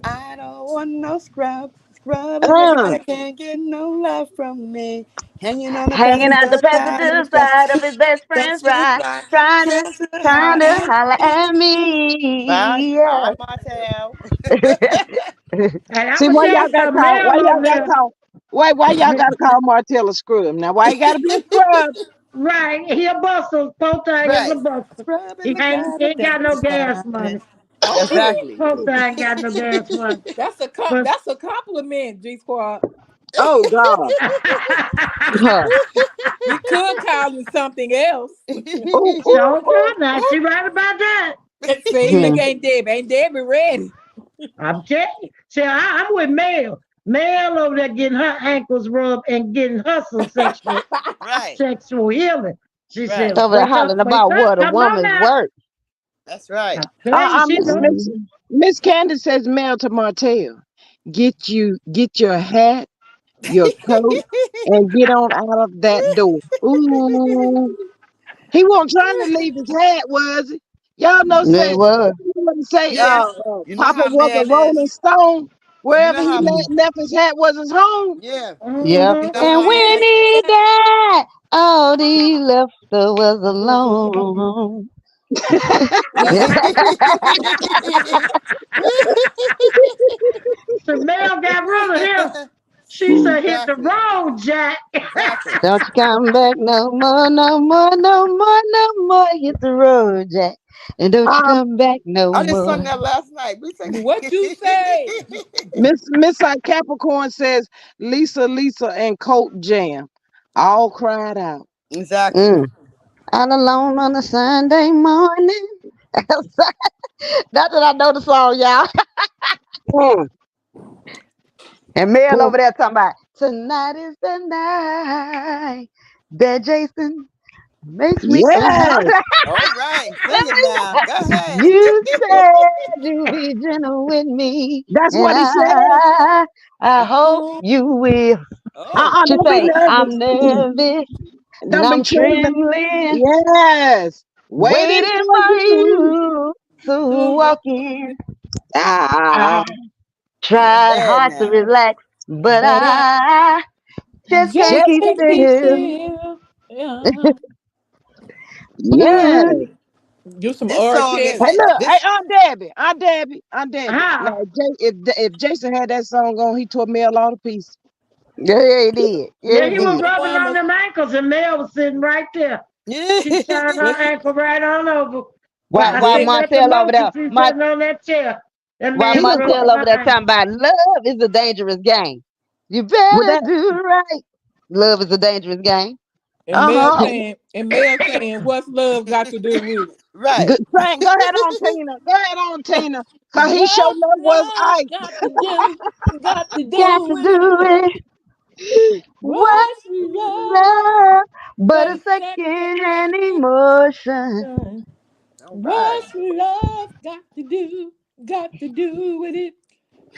I don't want no scrubbing nigga Uh, that can't get no love from me. Hanging on the Hanging out the passenger side of passenger his side of his best best friend's friend's ride, ride, trying to trying to trying to hide holler me. at Bye, me. bye, Yeah. Martel. And I'm See gonna why tell y'all you got something. called? Why Mel y'all over got there. called? Why y'all got to call Martell a screw? Now why you got to be a scrub? Right, he a bustle. Potang is a Right. bustle. Scrubbing the He side of ain't got no daddy's gas money. side. Oh, good. Exactly. Potang ain't got no gas money. But That's a compliment, G Squad. Oh God. Huh. We could call him something else. Ooh, ooh, so ooh, good now. ooh. She right about that. See, look, Hmm. ain't Debbie. Ain't Debbie ready? I'm telling you. See, I'm with Mel. Mel over there getting her ankles rubbed and getting her some Right. sexual healing. She Right. said, Over there hollering wake about up, what a come on woman's now. work. That's right. I'm telling you, she doing. Miss Candace says mail to Martell. Get your hat, your coat, and get on out of that door. Ooh. He wasn't trying to leave his hat, was he? Y'all know It said was. say Yeah. You know Papa how was a Mel rolling is. stone. You Wherever know he how. left his hat was his home. Yeah. Yeah. You Mm-hmm. know And how when Mel he is. died, all he left was alone. Chanel got rid of him. She said, hit the Exactly. road, Jack. Exactly. Don't you come back no more, no more, no more, no more. Hit the road, Jack. And don't you Um, come back no I just sung more. that last night. We sang. What you say? Miss Capricorn says Lisa and Colt Jam all cried out. Exactly. Mm. All alone on a Sunday morning. That's what I know the song, y'all. Mm. And Mel Boy, over there talking about tonight is the night that Jason makes me. yes, All right. Sing it now. Go ahead. You said you'll be gentle with me, that's and what he said. I hope Oh, you will. Oh. She Don't be say, I'm nervous. nervous and Don't be I'm trembling. trembling, Yes, waiting waiting for for you. you to to walk walk in. Ah, I Go tried ahead hard to now. relax, but but I I just can't just just keep can't can't keep still. still. Yeah. yes. Mm, Do some This R. song is Hey, Kelly. look, hey, this. Aunt Debbie. Now, Ah, if Jason had that song on, he tore Mel all to pieces. yeah, he did. Yeah, yeah, he he was did. Wonder rubbing on Woman. them ankles, and Mel was sitting right there. She turned her What's ankle right on over. Why, I why said, what? let the Martell over motion. there? She sitting on that chair. That Why man He was gonna put Martell rubbing over her there talking ankle. about love is a dangerous game. You with better that. do right. Love is a dangerous game. And Mel Uh-huh. saying, what's love got to do with it? Right. Good thing. Go ahead on, Tina. Go ahead on, Tina. Cause he showed What's love was love ice. got to do? Got to Got do to with do it. it. What What's love? love but But a a second second hand hand emotion? emotion. All right. What's love got to do? Got to do with it.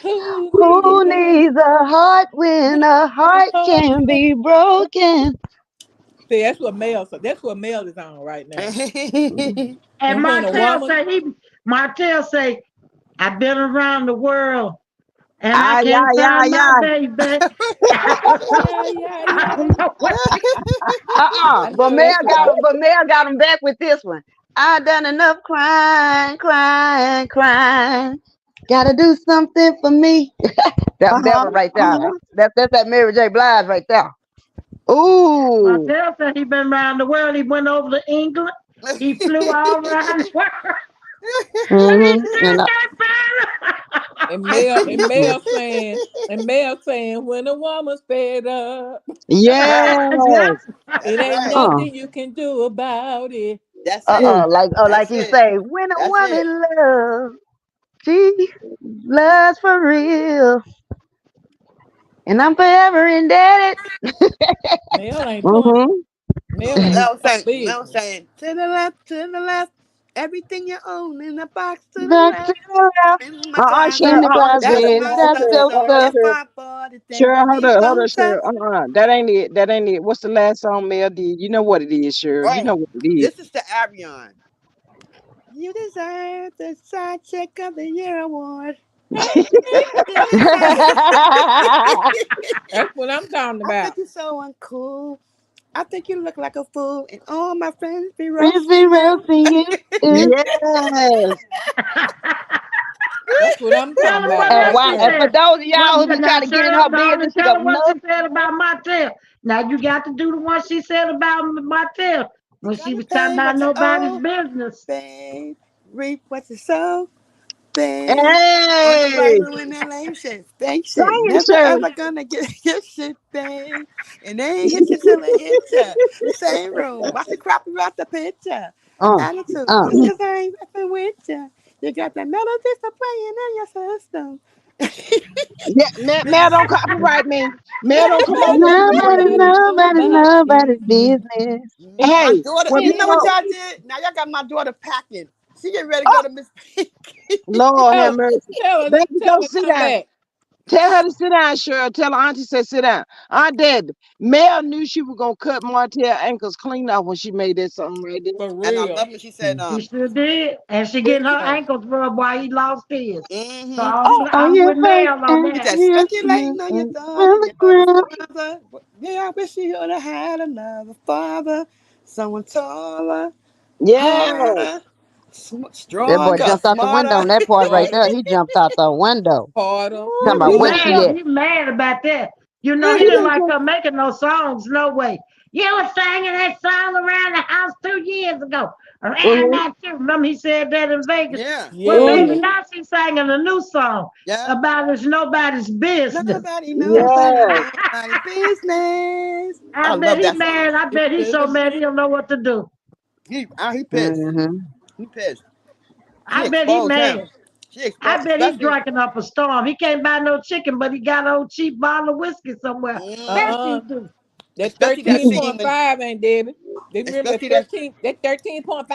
Who Who needs a needs a heart when a heart heart? can be broken? See, that's what Mel. So that's what Mel is on right now. And And when a woman, Martell say, I've been around the world and I Ah, yeah, can't yeah, find my yeah. baby. yeah, yeah, I yeah. don't know what she Uh-uh. I know that's right. But Mel got him back with this one. I done enough crying, crying, crying. Gotta do something for me. That Uh-huh. one right there. Uh-huh. That's that Mary J. Blige right there. Ooh. Martell said he been around the world. He went over to England. He flew all around the world. But he Mm-hmm. still can't find her. And Mel saying, when a woman's fed up, Yes. it That's ain't right. Uh, nothing you can do about it. That's it. like That's he it. say, when a That's it. woman loves, she loves for real, and I'm forever indebted. Mel ain't playing. Mm-hmm. Mel ain't That was business. saying to the left, everything you own in the box to the Back to left, the left, in my Cheryl, in closet. the That's closet, my that's stuff, your so stuff. if I bought it, then Cheryl, please hold up, don't Cheryl. touch. That ain't it. That ain't it. What's the last song Mel did? You know what it is, Cheryl. You Oh, know what it is. this is the Arion. You deserve the side chick of the year award. You deserve. That's what I'm talking I think about. you're so uncool. I think you look like a fool, and all my friends be Friends be roasting you. roasting you. Yes. That's what I'm Tell talking her about what And right else why? she And there. for said. those of What y'all who be now, trying to get in her Cheryl? Go business, and she tell go, her what no. she said about Martell. Now you got to do the one she said about Martell You when she gotta was talking pay about what you nobody's owe, business. babe. Reap what you sow, babe. On the Hey. right when that lame shit, fake shit. Sing it, Never Cheryl. ever gonna get your shit, babe. And they ain't hit you till they hit ya. Same room, watch the crap about the picture. Uh, Attitude, uh. just cause I ain't effing with ya. You got the melodies to playing in your system. Yeah, Mel don't copyright me. Mel don't come over Nobody, here and do Nobody, me. nobody, nobody, nobody. nobody's business. My Hey, daughter, when you know what Mel, y'all did? Now y'all got my daughter packing. She get ready to go to Miss Pink. Lord have Tell, mercy. tell Baby, her go to sit come down. back Tell her to sit down, Cheryl. Tell her auntie said sit down. Aunt Debbie, Mel knew she was gonna cut Martell ankles clean off when she made that song right there. for And I real. love when she said, She sure did. And she For getting her real. ankles rubbed while he lost his. So mm-hmm. I'm, Oh, Oh, I'm you with face Mel on and He that. said, you speculating on your on daughter, the you're the ground. father. Yeah, I wish you would have had another father. Someone taller, yes. harder. That boy Stronger, jumped out the window smarter. on that part right Harder, there. He jumped out the window. harder. Ooh, Talking he about where Yeah. she mad. at. He mad about that. You know, he He didn't didn't like just her making no songs. No way. You was singing that song around the house 2 years ago. Around mhm, that too. Remember he said that in Vegas. Yeah, Well, baby, Yeah. mhm. now she's singing a new song yeah. about it's nobody's business. Nobody knows Yeah. anybody's business. I I bet love he that song. mad. I It bet he's so doesn't mad he mean don't know what to do. He pissed. Mm-hmm. He pissed. She I bet he exposed him. mad. She I exposed, bet he especially. drinking up a storm. He can't buy no chicken, but he got an old cheap bottle of whiskey somewhere. That Mhm. he uh-uh. do. That Especially that scene when, 13.5 ain't Debbie. They remember especially that, 13.5.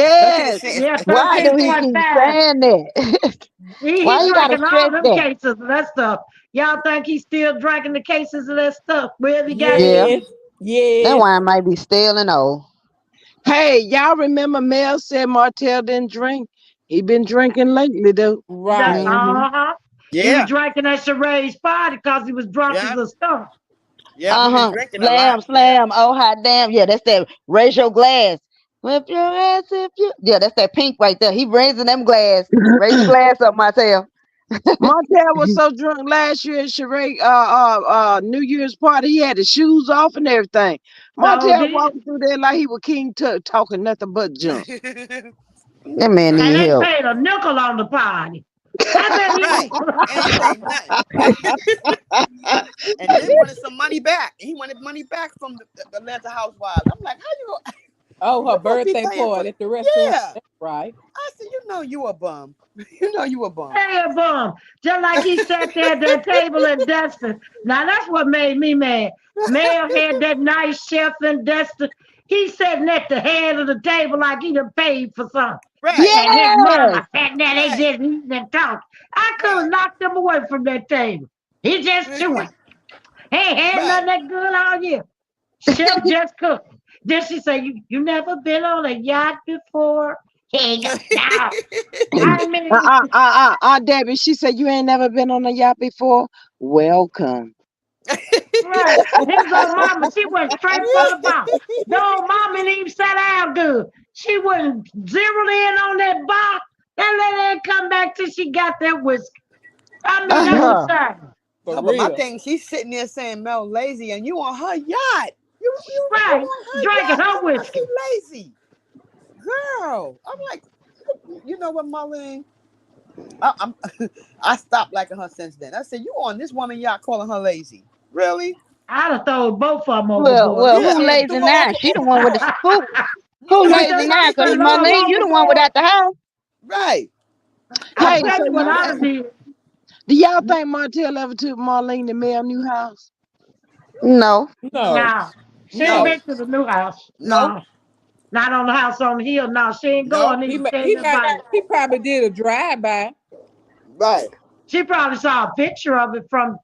especially the Yes. scene. Yeah, Why do he keep 13.5. saying that? He Why you gotta drinking all stress them that? cases of that stuff. Y'all think he's still drinking the cases of that stuff? Wherever he got it Yeah, Yes. from? that Yes. wine might be stale and old. Hey, y'all remember Mel said Martel didn't drink? He been drinking lately though. That, Right. Mm-hmm. He was Yeah, drinking at Sharae's party because he was drunk as yeah, a skunk. yeah. He been Uh-huh. drinking a lot. Slam, Yeah. slam. Oh, hot damn. Yeah, that's that. Raise your glass. Whip your ass if you. Yeah, that's that pink right there. He raising them glass. Raise your glass up, Martell. Martel was so drunk last year at Sheree New Year's party. He had his shoes off and everything. So Martel did. walking through there like he was King Tut, talking nothing but junk. That man And need they help. paid a nickel on the party. I bet he. Right. And he paid nothing. And then wanted some money back. He wanted money back from the Atlanta Housewives. I'm like, how you go? Oh, her You supposed to be birthday paying for? party at the restaurant. Yeah. That's right. I said, you know you a bum. You know you a bum. Hey, bum. Just like he sat there at that table and dusted. Now that's what made me mad. Mel had that nice chef and Dustin. He's sitting at the head of the table like he done paid for something. Right. And his Yes. mama sat there, they Right. just eating and talking. I could have Right. knocked him away from that table. He just chewing. He ain't had Right. nothing that good all year. Chef just cooked. Then she said, you never been on a yacht before? He ain't got, no. I mean, Debbie, she said, you ain't never been on a yacht before? Welcome. right. And his old mama, she went straight for the bar. The old mama didn't even sat down good. She went zeroed in on that bar and let her come back till she got that whiskey. I mean, that was sad. For No, but my real. thing, she's sitting there saying Mel lazy, and you on her yacht. You Right. on her Drinking yacht. her Talking about whiskey. she lazy, girl. I'm like, you know what, Marlene? I'm I stopped liking her since then. I said, you on this woman yacht calling her lazy? Really? I'd have thrown both of them overboard. Well, Look Yeah. who here. lazy now? She the one with the who What lazy the now? she Cause threw them Marlene, you the one overboard? without the house. Right. I Hey, I'm tell so like, you what y'all, I'd have man. did. do y'all think Martel ever took Marlene to Mel new house? No. No. No. She ain't No. been to the new house. No. No. Not on the house on the hill. No, she ain't No. going He either. ma- She ain't he might invited. he probably did a drive by. Right. She probably saw a picture of it from,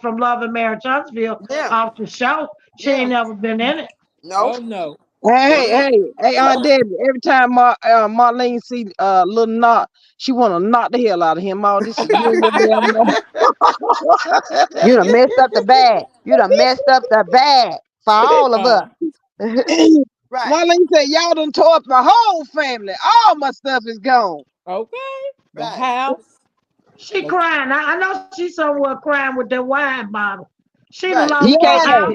from Love and Marriage Huntsville Yeah. off the show. She Yeah. ain't never been in it. No. Oh no. Hey, Mm-mm. Aunt Debbie, every time Marlene see little knot, she want to knock the hell out of him. All this is you and your damn mom. You done messed up the bag. You done messed up the bag for all of us. Uh, Right. Marlene said, y'all done tore up my whole family. All my stuff is gone. okay. The Right. house. She The, crying. I know she's somewhere crying with that wine bottle. She done Right. lost He her can't. Yeah. house,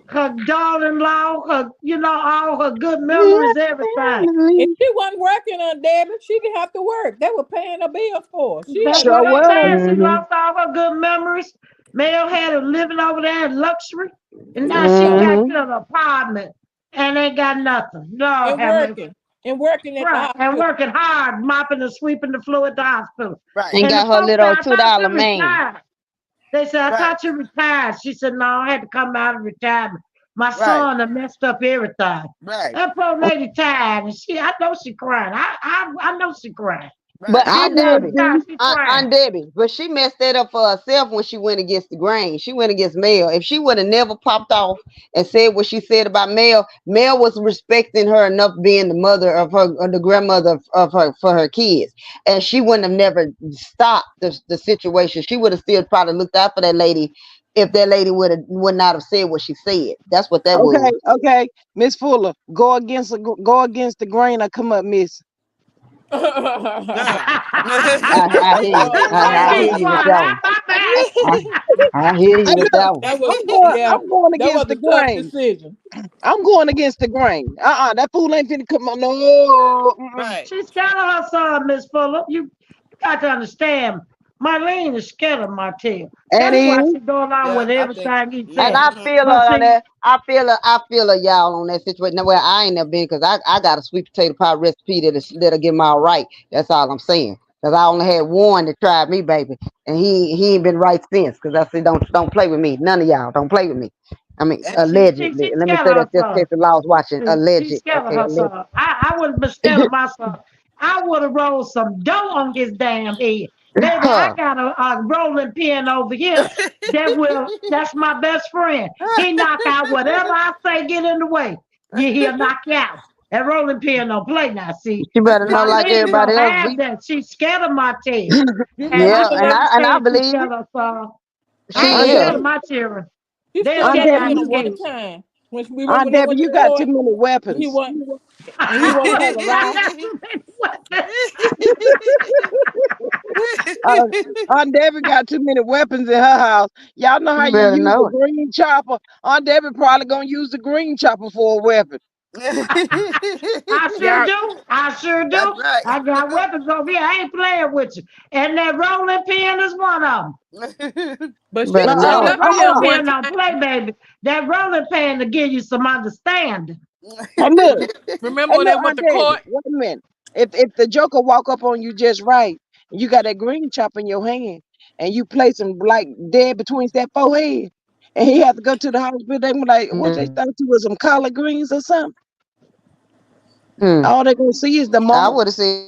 her daughter-in-law, all her good My memories, everything. if family. she wasn't working on Debbie, she didn't have to work. They were paying her bills for her. She That's had to Sure what pay I'm them. was. saying. She Mm-hmm. lost all her good memories. Mel had her living over there in luxury. And now she Right. got Mm-hmm. you an apartment and ain't got nothing. No, And have me working. And working at the right. And hospital. working hard, mopping and sweeping the floor at the hospital. Right. And And the got her folks said, little I thought you $2 man. retired. They said, I Right. thought you retired. She said, no, I had to come out of retirement. My Right. son had messed up everything. Right. That poor lady tired, and I know she crying. I know she crying. But Right. I Aunt would Debbie, be. She crying. Aunt Debbie, but she messed that up for herself when she went against the grain. She went against Mel. If she would have never popped off and said what she said about Mel, Mel was respecting her enough being the mother of her, or the grandmother of her for her kids, and she wouldn't have never stopped the situation. She would have still probably looked out for that lady if that lady would not have said what she said. That's what that Okay, was. okay. Miss Fuller, go against the grain or come up, Miss. Nah. I hear you. Oh Hey, I be hear Lord. you with quiet. that I one. my back. I hear Hey, you with look, that one. That was yeah, I'm going that against was the a tough grain. decision. I'm going against the grain. That fool ain't finna come on. No. Mm-mm. Right. She's scared of her son, Miss Fuller. You got to understand. Marlene is scared of Martell. And That's why is. she go along Yeah, with I think. everything he And says. I Mm-hmm. feel But her on see, that. I feel her y'all on that situation. Now, well, I ain't never been because I got a sweet potato pie recipe that'll get my right. That's all I'm saying. Because I only had one that tried me, baby, and he ain't been right since. Because I said don't play with me. None of y'all don't play with me. I mean, And allegedly. she's Let me scared say of that her just in son. case the laws watching. She's Alleged, scared of okay, her alleged. son. I wouldn't be scared of my son. I would have rolled some dough on his damn head. Baby, I Huh. got a rolling pin over here that's my best friend. He knock out whatever I say get in the way. He'll knock you out. That rolling pin don't play now, see. You better know like Marlene everybody don't else. have that. She's scared of my tail. You And know, I Yeah, even can though and I understand she's believe scared it. of her son. I She ain't Aunt scared is. of Debbie, my children. he They'll still Aunt got stay to Debbie, get out him the you, one at gate. a time. When we Aunt when he Debbie, went to you got too court, many he weapons. want when he I want to have a I lie. got too many weapons. Uh, Aunt Debbie got too many weapons in her house. Y'all know how You you better use the know it. green chopper. Aunt Debbie probably gonna use the green chopper for a weapon. I sure Y'all, do. I sure That's do. right. I got weapons over here. I ain't playing with you. And that rolling pin is one of them. but You she better done That walked know it. up to rolling him Uh-uh. one pin don't time. play, baby. That rolling pin to give you some understanding. Hey look, Remember hey when they look, went Aunt to Debbie, court? wait a minute. If the Joker walk up on you just right, and you got that green chopper in your hand, and you place him like dead between that forehead, and he have to go to the hospital, they be like, what they Mm. thought you was some collard greens or something. Mm. All they gonna see is the I mark. would have said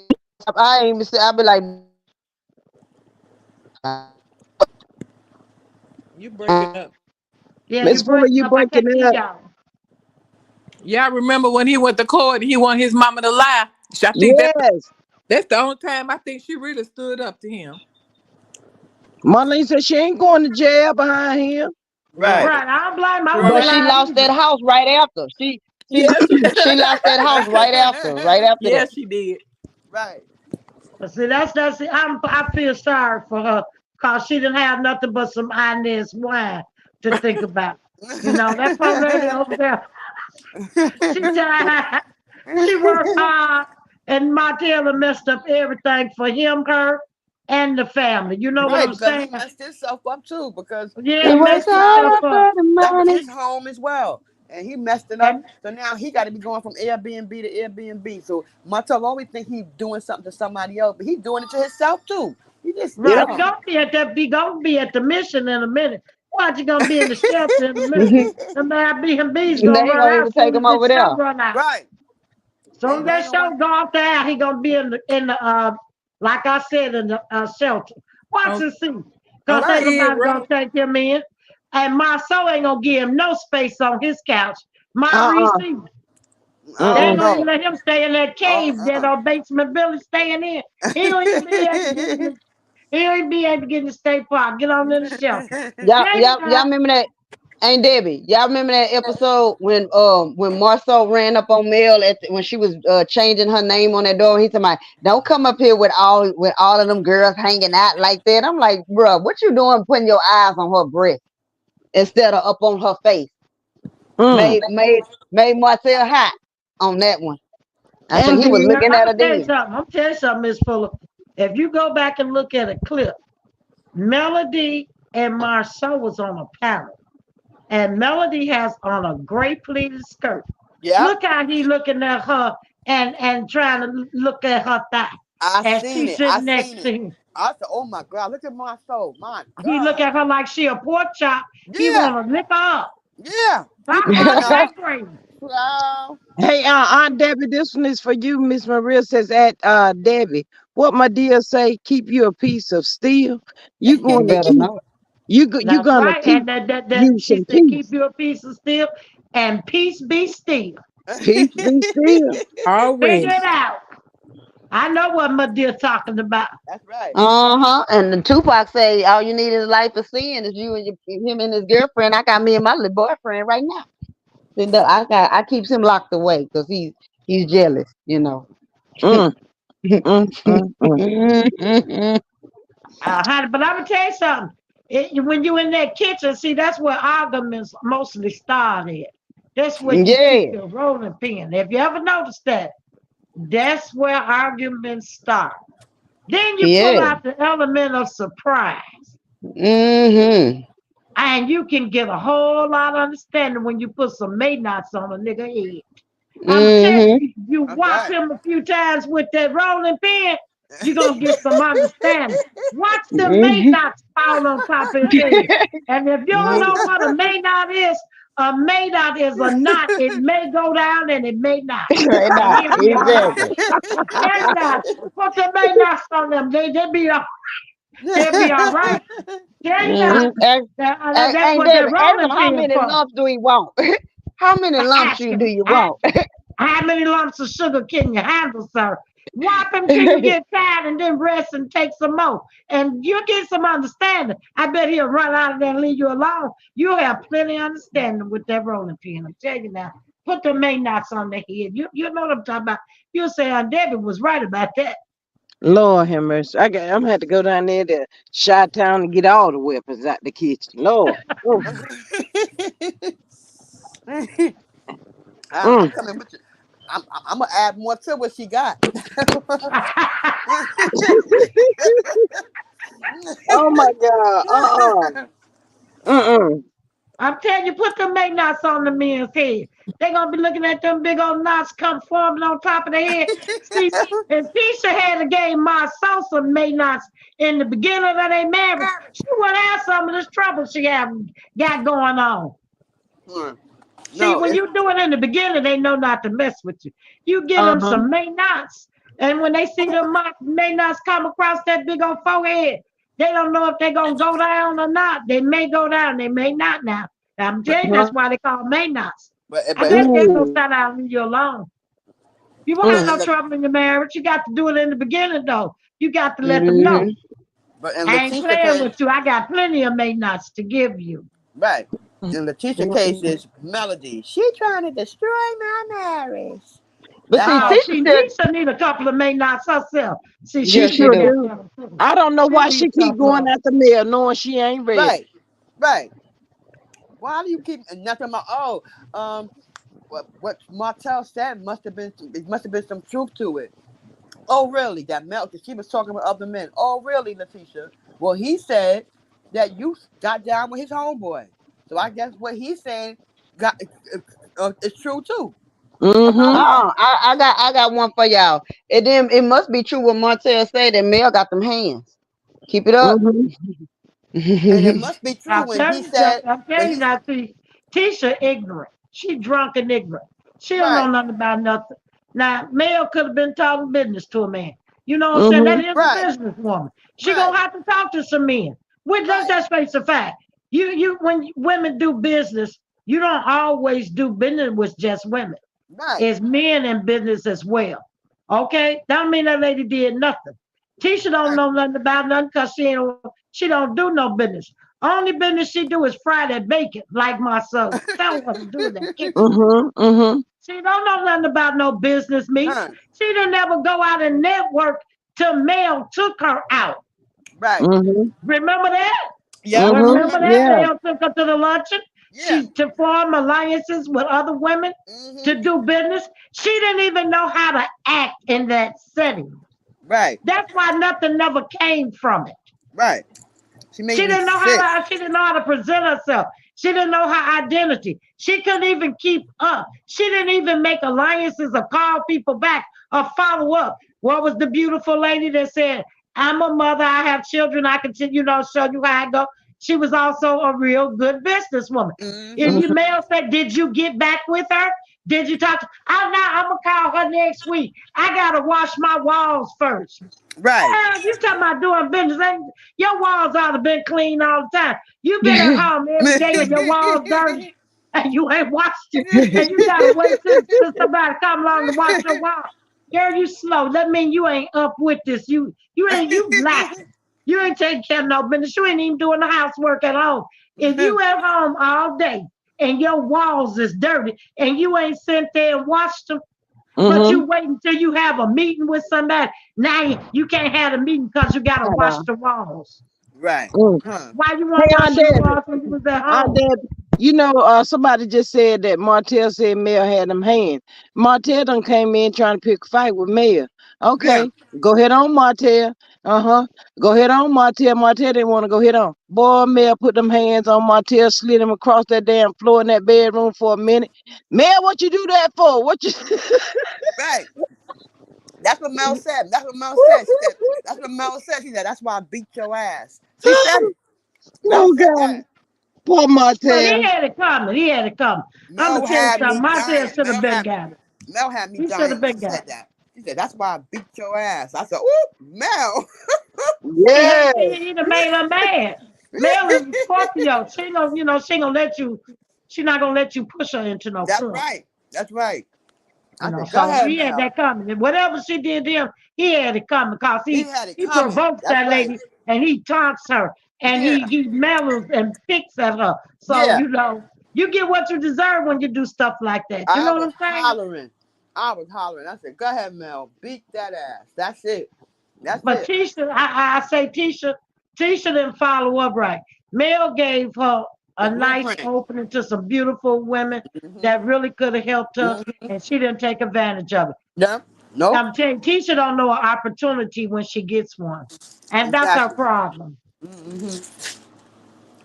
I ain't even say I'd be like You breaking up? Yeah, Miss you Fuller, breaking you up. I breaking can't hear up. y'all. Y'all remember when he went to court and he want his mama to lie? I think Yes. that's the only time I think she really stood up to him. Marlene said she ain't going to jail behind him. Right. Right. Right. I don't blame my but mama Right. she line lost that either. house right after. She Yes. she lost that house right after. Right after that. Yes, she did. Right. But see, I feel sorry for her because she didn't have nothing but some Inez wine to think about. You know, that poor lady over there, she tried, she worked hard, and Martella messed up everything for him, her, and the family. You know what Right, I'm because he saying? messed himself up too, because Yeah, He that he was works his messed hard himself home. up. for the That was money. his home as well. And he messed it up. And So now he got to be going from Airbnb to Airbnb. So Martel always think he doing something to somebody else, but he doing it to himself too. He just, you Yep. right, know. he gonna be at the mission in a minute. Watch you gonna be in the shelter in a minute. They The man bees gonna ain't run gonna out even take soon as him this over show there. run out. Right. Soon as They that ain't gonna show want. go off the air, he gonna be in the like I said in the shelter. Watch On and see, on cause ain't Right. Skid nobody gonna Row. take him in, and my soul ain't gonna give him no space on his couch. My Uh-uh. receipt, they Oh ain't Mm-mm. gonna even no. let him stay in that Oh cave that basement Billy staying in. He don't even be able to get in. He don't even be able to get in the state park. Get on in the shelter. Maybe Y'all not. remember that? Ain't Debbie? Y'all remember that episode when Marceau ran up on Mel when she was changing her name on that door? He said, "Don't come up here with all of them girls hanging out like that." I'm like, "Bruh, what you doing putting your eyes on her breast instead of up on her face?" Mm. Made Marcel hot on that one. I said And he was then, Now, looking I'm at gonna her tell you then. something. I'm tell you something, Miss Fuller. If you go back and look at a clip, Melody and Marceau was on a panel, and Melody has on a gray pleated skirt. Yep. Look how he looking at her and trying to look at her thigh I as seen she it. I sitting next seen to it. him. I said, "Oh my God, look at my soul, my He look God." at her like she a pork chop. He Yeah, want to lick her up. yeah. He Talk putting about out. that crazy. Wow. hey, Aunt Debbie, this one is for you. Miss Maria says at Debbie, what my dear say, keep you a piece of steel. You You going to better keep know it. you That's gonna right. keep And that you she some said, keep peace. you a piece of steel and peace be still. Peace be still. Figure Already. it out. I know what my dear talking about. That's right. Uh-huh. And the Tupac say all you need is a life of sin is you and him and his girlfriend. I got me and my little boyfriend right now. Then I keeps him locked away because he's jealous, you know. Mm, mm. Honey, but I'm gonna tell you something. When you in that kitchen, see that's where arguments mostly start at. That's where you keep Yeah, your rolling pin. If you ever noticed that, that's where arguments start. Then you pull yeah. out the element of surprise, Mm-hmm. and you can get a whole lot of understanding when you put some May knots on a nigga head. I'm telling Mm-hmm. you, you That's whop right. him a few times with that rolling pin, you're gonna get some understanding. Watch the May Mm-hmm. knots fall on top of his head. And if you don't know what a May knot is a knot. It may go down and it may not. Right And now, he'll be all right. exactly. I'm telling you now, put the May knots on them. They'll be all right. Tell you now, Mm-hmm. that's And what that David, ask him rolling how pin many for. lumps do he want? How many lumps Ask you do him. you Ask want? him. How many lumps of sugar can you handle, sir? Whop him till you get tired and then rest and take some more. And you'll get some understanding. I bet he'll run out of there and leave you alone. You'll have plenty of understanding with that rolling pin. I'm telling you now. Put the main knots on the head. You know what I'm talking about. You'll say, David was right about that. Lord have mercy. I'm gonna have to go down there to Chi Town and get all the weapons out the kitchen. Lord. Oh, I'm mm. coming with you. I'm gonna add more to what she got. Oh my God. Mm-mm. I'm telling you, put the make knots on the men's head. They're gonna be looking at them big old knots come forming on top of their head. See, if Tisha had a game my Sosa made knots in the beginning of their marriage, she wouldn't have some of this trouble she have got going on. Hmm. See, No, when it's you do it in the beginning, they know not to mess with you. You get them Uh-huh. some May knots, and when they see the May knots come across that big old forehead, they don't know if they're gonna go down or not. They may go down, they may not. Now, I'm but telling you, Uh-huh. that's why they call May knots. I but bet they'll go Ooh. start out and leave you alone. You won't have but Mm. in no the trouble in your marriage. You got to do it in the beginning, though. You got to let them know. Mm-hmm. but in I ain't Letitia playing case, with you. I got plenty of May knots to give you. right? In Letitia case is Melody. She trying to destroy my marriage. But That's see, how. No, Tisha see, said, Lisa need a couple of May knots herself. See, She yeah, she she sure need do. that do. stuff too. I don't know She why she needs keep some going love. after Mel, knowing she ain't ready. Right, right. Why do you keep nothing about? Oh, what Martel said must have been it must have been some truth to it. Oh, really? That Mel, because she was talking about other men. Oh, really, Letitia? Well, he said that you got down with his homeboy. So I guess what he's saying got is true too Mm-hmm. about her. I got one for y'all. It must be true what Martel said that Mel got them hands. Keep it up. Mm-hmm. And it must be true I'm when he telling you, said I'm when telling you he that. See, Tisha ignorant. She drunk and ignorant. She don't know right, nothing about nothing. Now, Mel could have been talking business to a man. You know what I'm saying? Mm-hmm. That is a right, businesswoman. She gonna right, have to talk to some men. Which let's right, just face the fact. When women do business, you don't always do business with just women. right, It's men in business as well. Okay? Don't mean that lady did nothing. Tisha don't right. know nothing about nothing because she don't do no business. Only business she do is fry that bacon, like my son. Tell her what to do in that kitchen. Mm-hmm. Mm-hmm. She don't know nothing about no business meetings. uh, She didn't ever go out and network till Mel took her out. right. Mm-hmm. Remember that? Yep, I Mm-hmm. Remember remember that? that. Yeah. Mel took her to the luncheon. Yeah. She to form alliances with other women Hmm. to do business. She didn't even know how to act in that setting. Right, That's why nothing never came from it. right. She made She me didn't know sick. how to. She didn't know how to present herself. She didn't know her identity. She couldn't even keep up. She didn't even make alliances or call people back or follow up. What was the beautiful lady that said, "I'm a mother. I have children. I can, show you how I go." She was also a real good businesswoman. If Hmm. you Mm-hmm. mail said, "Did you get back with her? Did you talk to?" I'm not. I'm gonna call her next week. I gotta wash my walls first. Right. You talking about doing business? Your walls ought to been clean all the time. You've been at home every day and your walls dirty, and you ain't washed it, and you gotta wait till somebody come along to wash your walls. Girl, you slow. That mean you ain't up with this. You lacking. You ain't taking care of no business. You ain't even doing the housework at home. If you at home all day and your walls is dirty and you ain't sent there and washed them, but Mm-hmm. you wait until you have a meeting with somebody. Now you can't have a meeting because you gotta Hold wash on. the walls. Right. Mm. Huh. Why you Hey, weren't Aunt washing the Debbie. walls when you was at Aunt home? Debbie. Somebody just said that Martel said Mel had them hands. Martel done came in trying to pick a fight with Mel. Yeah. Okay, go ahead on, Martel. Uh-huh. Go ahead on, Martel. Martel didn't want to go ahead on. Boy, Mel put them hands on Martel, slid him across that damn floor in that bedroom for a minute. Mel, what you do that for? What you Right. That's what Mel said. That's what Mel said. She said. That's what Mel said. She said. That's why I beat your ass. She said it. Mel Oh said God. that. Poor But he Martel. had it coming. He had it coming. I'm gonna Mel tell you had something. me Martell dying. should have been got it. Mel had me He should dying have when been she got said it. that. She said, "That's why I beat your ass." I said, "Ooh, Mel." Yeah, Yeah. he done made her mad. Mel is a Scorpio. She don't, she gonna let you. She not gonna let you push her into no That's club. right. That's right. I said, "Go So ahead, he had Mel." that coming. And whatever she did to him, he had it coming because He he had it he coming. provokes That's that right. lady and he taunts her and Yeah. he mellows and picks at her. So Yeah. you get what you deserve when you do stuff like that. You I know what was I'm saying? hollering. I was hollering. I said, "Go ahead, Mel. Beat that ass. That's it. That's But it." Tisha, I say Tisha didn't follow up right. Mel gave her The a nice blueprint. opening to some beautiful women Hmm. that really could have helped her, Hmm. and she didn't take advantage of it. Yeah. Nope. I'm telling you, Tisha don't know an opportunity when she gets one, and that's her Exactly. problem. Hmm.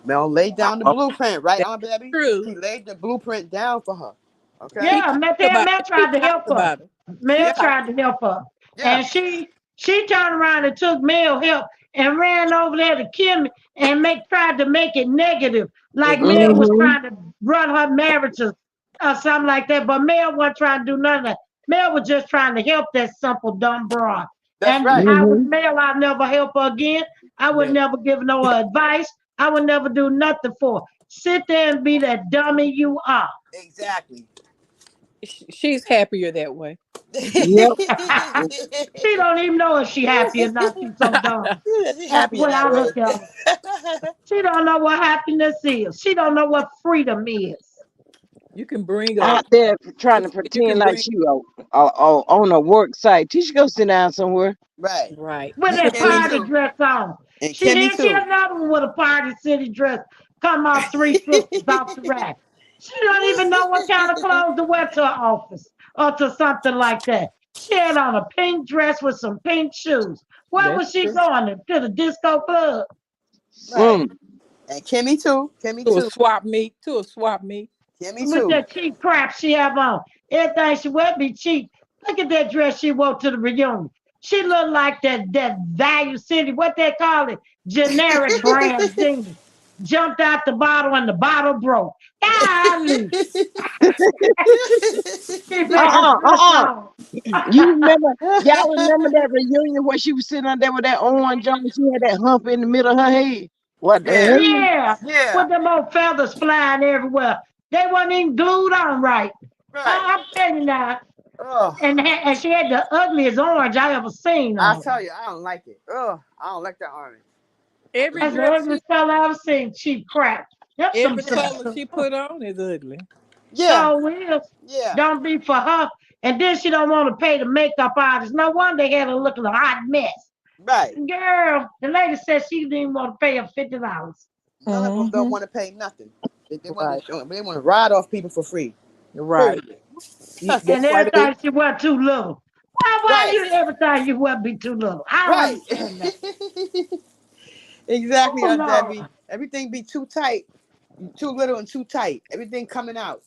Mel laid down the Oh, blueprint, right, that's Aunt Baby? true. She laid the blueprint down for her. Okay? She Yeah, talked Mel she tried to talked help her. about it. Mel Yeah. tried to help her, Yeah. and she turned around and took Mel help and ran over there to Kim and tried to make it negative, like Mel Exactly. was Mm-hmm. trying to run her marriage or something like that. But Mel wasn't trying to do none of that. Mel was just trying to help that simple dumb broad. That's And right. I was Mm-hmm. Mel. I'd never help her again. I would Yeah. never give no advice. I would never do nothing for her. Sit there and be that dummy you are. Exactly. She's happier that way. Yep. She don't even know if she happy or not. She's so dumb. She That's happy the in way that I way. look at her. She don't know what happiness is. She don't know what freedom is. You can bring a Out there trying to you pretend can like bring she on a work site. She should go sit down somewhere. Right. right. With You can that Kimmy bring party too. dress on. And She Kimmy here, she too. another one with a party city dress. Come off three sisters off the rack. She don't even know what kind of clothes to wear to her office or to something like that. She had on a pink dress with some pink shoes. Where that's was she true. going to the disco club? Right. Mm. And Kimmy too. Kimmy To a too. swap meet. To a swap meet. Kimmy With too. that cheap crap she have on. Everything she wear be cheap. Look at that dress she wore to the reunion. She looked like that Value City, what they call it, generic brand jeans. Jumped out the bottle and the bottle broke. Golly, keep that Uh-uh. dress Uh-uh. on. You remember, y'all remember that reunion where she was sitting out there with that orange on? She had that hump in the middle of her head. What the Yeah. hell? Yeah, Yeah. with them old feathers flying everywhere. They wasn't even glued on right. Right. I'm telling you now. Oh, And she had the ugliest orange I ever seen I on. tell you, I don't like it. Oh, I don't like that orange. Every That's the dress she ugliest color I ever seen. Cheap crap. Yep, every color she put on is ugly. Yeah. so is. Yeah. Don't be for her. And then she don't want to pay the makeup artist. No wonder they had her looking a hot mess. Right. Girl, the lady said she didn't even want to pay her $50. None of them don't Hmm. want to pay nothing. They want to Right. show. They want to ride off people for free. Right. Period. And That's why they everything she wear too little. Why Right. you everything you wear be too little? I don't Right. understand that. Exactly, Oh Aunt Debbie. Lord. Everything be too tight, too little and too tight. Everything coming out.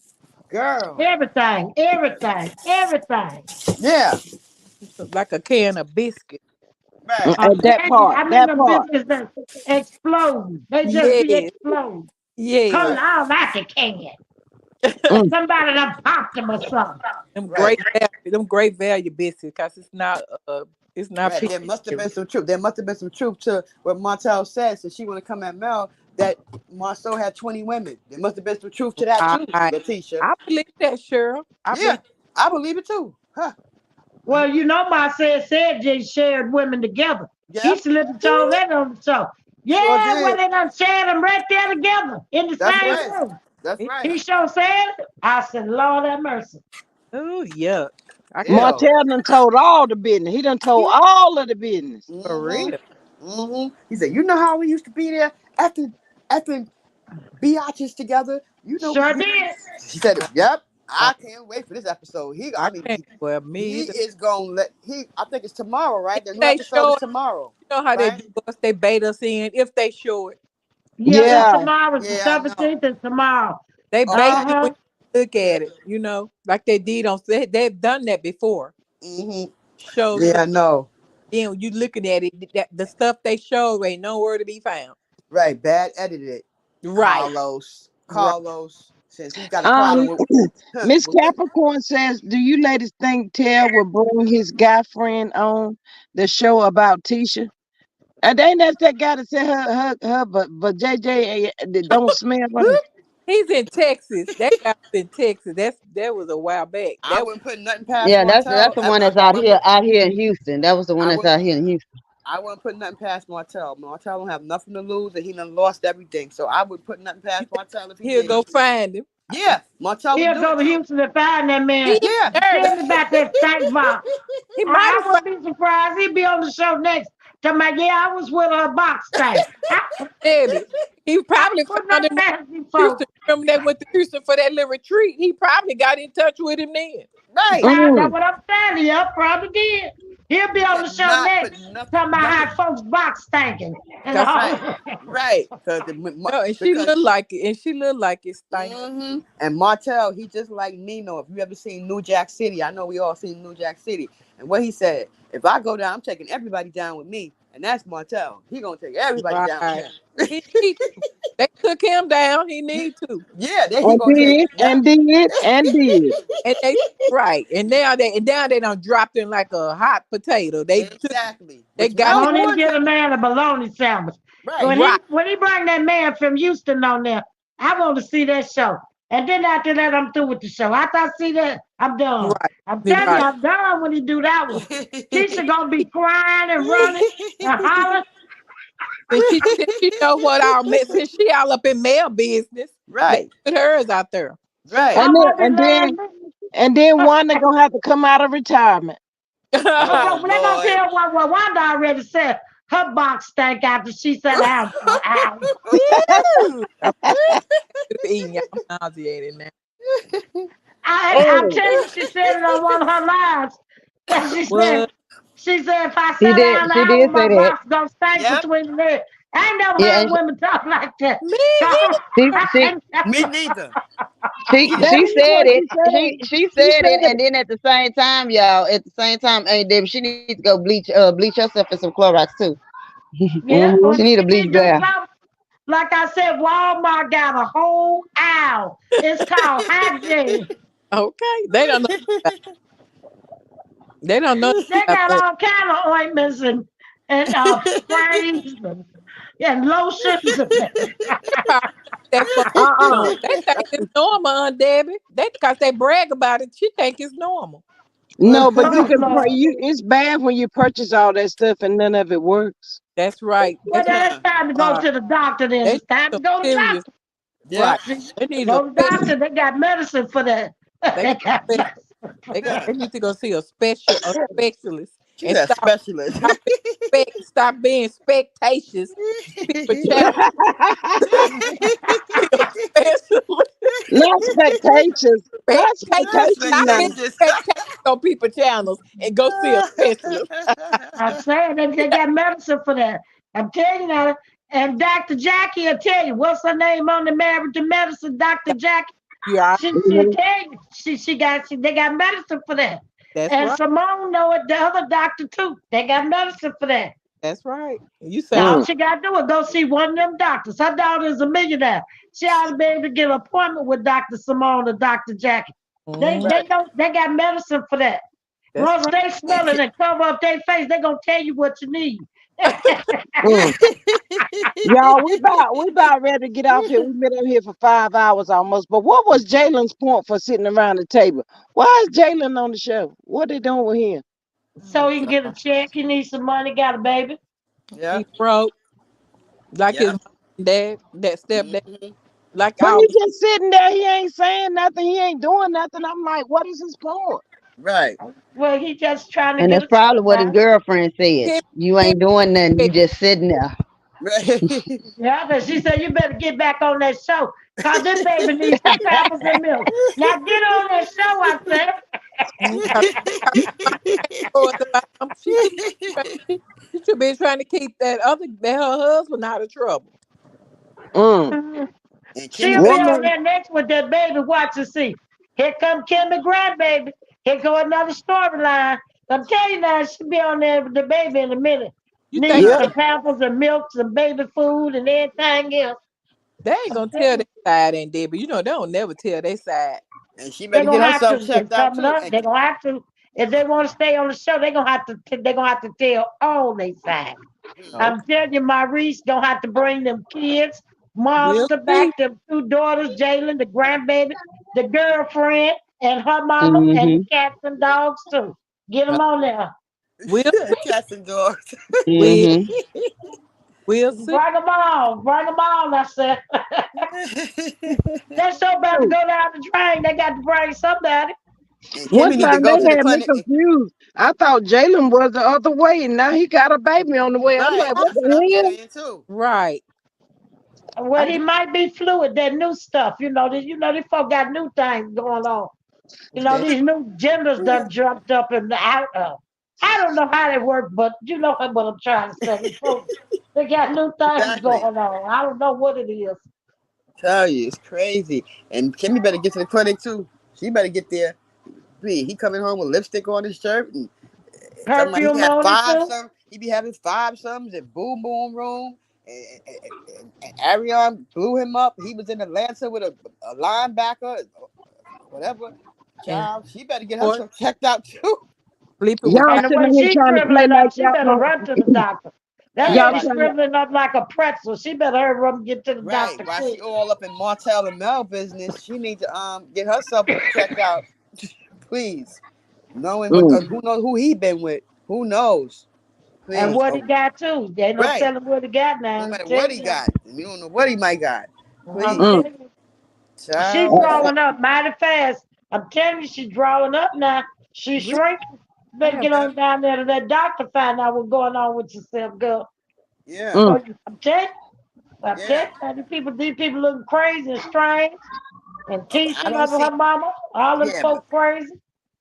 Girl. Everything, everything, everything. Yeah. like a can of biscuit. Mm, Right. A that candy, part. I mean That them part. biscuits that explode. They just be Yes. explode. Yes. Coming Right. out like a can. Mm. Somebody done popped them or something. Right. Them great value biscuits because it's not Right. pig. There must have been some truth. There must have been some truth to what Martel said. So she want to come at Mel that Marceau had 20 women. There must have been some truth to that too, I Letitia. I believe that, Cheryl. I Yeah. believe I believe it too. Huh. Well, you know, my said they shared women together. He Yep, slipped and told that on the show. sure Yeah, well, did. they done shared them right there together in the That's same right. room. That's right. He sure said it. I said, Lord have mercy. Oh, yuck. I can't. Yeah. Martel done told all the business. He done told all of the business. For Mm-hmm. real. Mm-hmm. He said, you know how we used to be there after biatches together. You know we. Sure did. She said, "Yep, I, I can't wait for this episode." I can't. Well, me He either. is gonna let he. I think it's tomorrow, If right? The new they episode is show it, tomorrow, you know how they right? do us. They bait us in. If they show it, Yeah, it's Yeah. tomorrow. It's the Yeah, I know. 17th. It's tomorrow. they bait Okay. you when Uh-huh. you look at it. Like they did on. They've done that before. Mm-hmm. Show stuff. Yeah, I know. Then when you looking at it, the stuff they show ain't nowhere to be found. Right, bad edited. Right. Carlos, Right. Carlos, since he got a problem Um, with Miss with what? Capricorn says, "Do you ladies think Tel will bring his guy friend on the show about Tisha?" And ain't that guy that said but JJ don't smell right. He's in Texas. That guy was in Texas. That was a while back. I wouldn't put nothing past Yeah, that's Martel. the one that's out here in Houston. That was the one I that's would out here in Houston. I wouldn't put nothing past Martel. Martel don't have nothing to lose, and he done lost everything. So I would put nothing You past think Martel if he he'll did. go find him? Yeah, Martel would He'll do go it to too. Houston to find that He man. ain't Yeah. dirty. Tell me about that stank box. He might I have found wouldn't be surprised. He'd be on the show next. Tell me, yeah, I was with a box thing. Debbie. He I probably put found no him in nasty Houston. folks. Remember they went to Houston for that little retreat? He probably got in touch with him then. Right. That's Mm. what I'm saying. Yep, probably did. He'll be You on the show cannot put next. Talking about nothing. how folks box stinking and Cause Right. all. Right. no, and she looked Because like it, and she looked like it stank. and Martel, he just like Nino. If you ever seen New Jack City, I know we all seen New Jack City. And what he said, if I go down, I'm taking everybody down with me. And that's Martel. He gonna take everybody down with Right. him. He need to. They took him down. He need to. Yeah, then he And gonna take. did Yep. and did and did. And they right. And now they done dropped in like a hot potato. Exactly. They Which got him Won't even Melanie get a wanted. man a bologna sandwich. Right. right. When he bring that man from Houston on there, I want to see that show. And then after that, I'm through with the show. After I see that, I'm done. Right. I'm telling you, Right. I'm done when he do that one. Tisha gonna be crying and running and hollering. Since she know what our since she all up in mail business, let's Right. put hers out there. Right. And I'm then gonna be and then laughing. and then Wanda gonna have to come out of retirement. Oh They're gonna Lord. tell what Wanda already said. Her box stank after she sat down for an hour. Woo! I'm eating. I'm nauseated now. I'm Oh, telling you, she said it on one of her lives. That What? she said, if I She sat did. down the She hour, did my say that. box gonna stink Yep. between the legs. I ain't never Yeah, heard and women talk like that. Me she I she ain't Me never- neither. that she is said what it. she said. She She said it, said and then at the same time, y'all, at the same time, hey Debbie, she needs to go bleach herself in some Clorox too. yeah, it. well, She need a she bleach need to do bath. something. Like I said, Walmart got a whole aisle. It's called hygiene. okay. They don't know They about got that. all kind of ointments and sprays and lotions. They probably think that's supposed to be Uh-uh. normal. They think it's normal, Aunt Debbie. They because they brag about it. She think it's normal. No, but you Oh can Lord. it's bad when you purchase all that stuff and none of it works. That's right. Well, That's then it's time to go right. to the doctor. Then They need it's time to some go to the serious. doctor. Right. Yep. They need a Go to the special. doctor. They got medicine for that. They They got got special. medicine for that. They need to go see a specialist She's and a specialist. stop being spectaceous. People challenge be a specialist. Not spectations. Not Spectaceous. spectations Stop now. being Expectations. spectaceous on people channels and go see a specialist. I'm saying they got medicine for that. I'm telling you now. And Dr. Jackie will tell you what's her name on the Married to Medicine. Dr. Jackie. You all right? She'll Mhm. tell you. They got medicine for that. That's And right. Simone know it. The other doctor too. They got medicine for that. That's right. You Now all sound Mm. she got to do is go see one of them doctors. Her daughter is a millionaire. She ought to be able to get an appointment with Dr. Simone or Dr. Jackie. They mm, they Right. know they got medicine for that. that's Once right. they smell it and cover up their face, they're gonna tell you what you need. Mm. Y'all, we about ready to get off here. We've been up here for 5 hours almost. But what was Jalen's point for sitting around the table? Why is Jalen on the show? What they doing with him? So Oh he can get a God. check. He needs some money. Got a baby. Yeah. He broke like his Yeah. mom and dad, that stepdad, Hmm. like But he ours. just sitting there, he ain't saying nothing, he ain't doing nothing. I'm like, what is his point? Right. Well, he just trying to And get that's a check probably what his now. girlfriend said. Kim, You Kim, ain't doing nothing. You just sitting there. Right. Yeah, but she said you better get back on that show, cause this baby needs some pampers and milk. Now get on that show, I said. her mom at the bottom. She should be trying to keep that her husband out of trouble. Mm. And Kimmy She'll be better get on Woman, there next with that baby. Watch and see. Here come Kim the grandbaby. Here go another storyline. I'm telling you now, she'll be on there with the baby in a minute. You think Need yep. some pampers and milk, some baby food, and everything else. they ain't I'm gonna telling tell you, their side, ain't they? But you know they don't never tell their side. and she they're better get gonna have herself to. It's checked out coming too. up. They're gonna have to. If they want to stay on the show, they're gonna have to. They're gonna have to tell all they side. Hmm. I'm Okay, telling you, Maurice gonna have to bring them kids, we'll monster back, see. them two daughters, Jalen, the grandbaby, the girlfriend, and her mama, and the Mm-hmm. cats and dogs too. Get them on there. We'll Cats and dogs. we Mm-hmm. we'll see. Bring them all. Bring them all. I said. That show about to go down the drain. They got to bring somebody. And One Kimmy need to time go to they the had me clinic. confused. I thought Jalen was the other way, and now he got a baby on the way. I'm Right. like, what That's what I was the hell? saying too. Right. Well, I he just, might be fluid. That new stuff. These folk got new things going on. These new genders done jumped up and out of. I don't know how they work, but you know what I'm trying to say. These folks, they got new things Exactly. going on. I don't know what it is. Tell you, it's crazy. And Kimmy better get to the clinic too. She better get there. He coming home with lipstick on his shirt and talking about he Perfume had on it five too. some. He be having five sums at Boom Boom Room. And Arion blew him up. He was in Atlanta with a linebacker, whatever. And Child, she better get boy, herself checked out too. sleeping with y'all And the sitting way here she trying to play shriveling like up, she y'all better know. run to the doctor. That Right, Y'all lady right, trying to, shriveling up like a pretzel. She better hurry up and get to the right. doctor While quick. she all up in Martel and Mel business, she needs to get herself checked out, please. Knowing what mm, who knows who he been with, who knows, And please. what he Oh, got too. They ain't no right. telling what he got now. No I'm matter what telling he you. got, we don't know what he might got. I'm Please, mm. telling you. She child. Uh, Listen, growing up mighty fast. I'm telling you, she's growing up now. She's we shrinking. Better have get on down there to that doctor, find out what's going on with yourself, girl. yeah, mm, I'm telling you, yeah. these people looking crazy and strange. And Tisha I don't loving her see. mama. All them Yeah, folk crazy.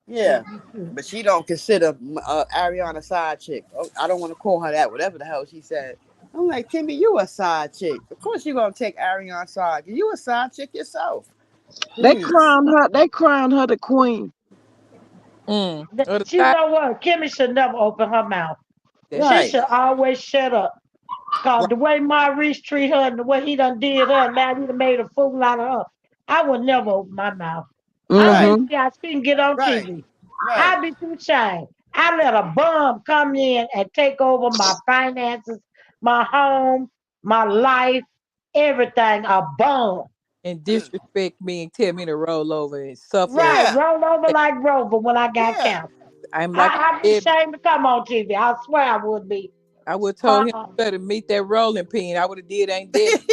yeah. But she don't consider Ariana a side chick. Oh, I don't want to call her that. Whatever the hell she said. I'm like, Kimmy, you a side chick. Of course you gonna take Ariana's side. You a side chick yourself. they Please. crowned her. They crowned her the queen. or the She side know what? Kimmy should never open her mouth. that She Right. should always shut up. Cause right. the way Maurice treat her and the way he done did her, and now he done made a fool out of her. I would never open my mouth. I'm Right. too Mm-hmm. shy. She can get on Right. TV. Right. I be too shy. I let a bum come in and take over my finances, my home, my life, everything. A bum. And Mm. disrespect me and tell me to roll over and suffer. Right. Yeah. Roll over like Rover when I got Yeah. cancer. I'm like I I'd be said, ashamed to come on TV. I swear I would be. I would have told him Uh-uh. better meet that rolling pin. I would have did ain't Debbie.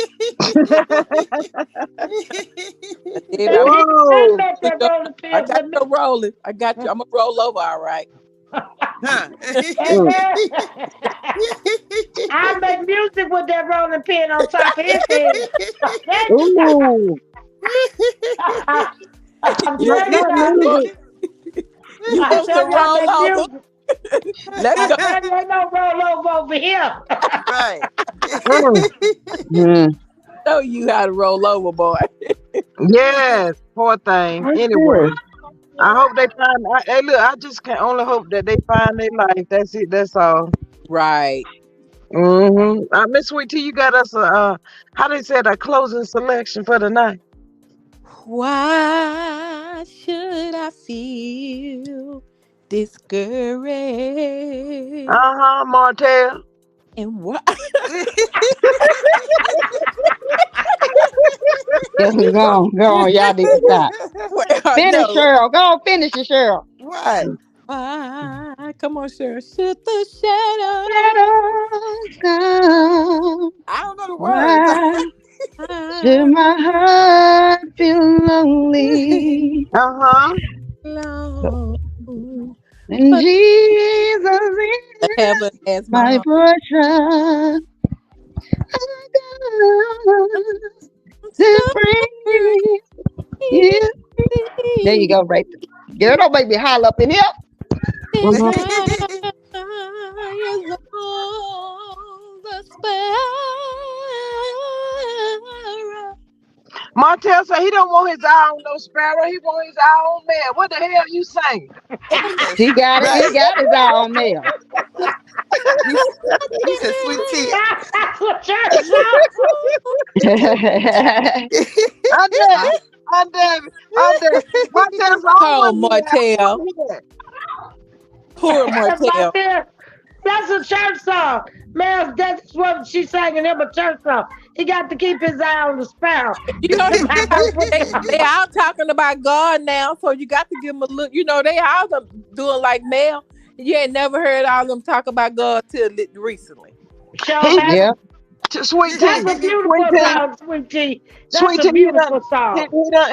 Debbie, Baby, he done Whoa. met that rolling I pin got with me. your rolling. I got you. I'm gonna roll over all right. Huh. Mm. Baby, I make music with that rolling pin on top of his head. Ooh. I'm you Not telling you you not now. want music. you I'm want some telling you, I roll make over? music. Let's I'm go. telling you, ain't no roll over here. Right. Mm. Mm. Show you how to roll over, boy. Yes, poor thing. What's Anyway, this? I hope they find. Hey, look, I just can only hope that they find their life. That's it. That's all. Right. Mm-hmm. Miss Sweet Tea, you got us a how they said a closing selection for the night. Why should I feel discouraged? Martel. And why? Go on. Y'all need to stop. Well, Finish, no. Cheryl. Go on, finish it, Cheryl. What? Why Come on, Cheryl. Should the shadow Shadows come. I don't know the words. Why should my heart feel lonely? Uh-huh. long And but Jesus the is heaven as my my home. portion. To bring you. There you go, right there. Girl, don't make me holler up in here. Mhm. On the sparrow. Martel said he don't want his eye on no sparrow. He want his eye on man. What the hell you saying? He said, He got it. He right. got his eye on Mel. He, he said, sweet tea. That's what church song. I'm Debbie. I'm Debbie. I'm Debbie. Martel's the only Oh, one here. I don't Martel. want to hear that. Poor That's my Martel. dear. That's a church song. Man, that's what she's singing him a church song. He got to keep his eye on the sparrow. You Keep know his eye on what they all talking about God now, so you got to give them a look. You know, they all them doing like Mel. You ain't never heard all them talk about God till recently. show He has. Yeah. Sweet That's tea. a beautiful Sweet tea. song, Sweet Tea. That's Sweet a tea. beautiful song.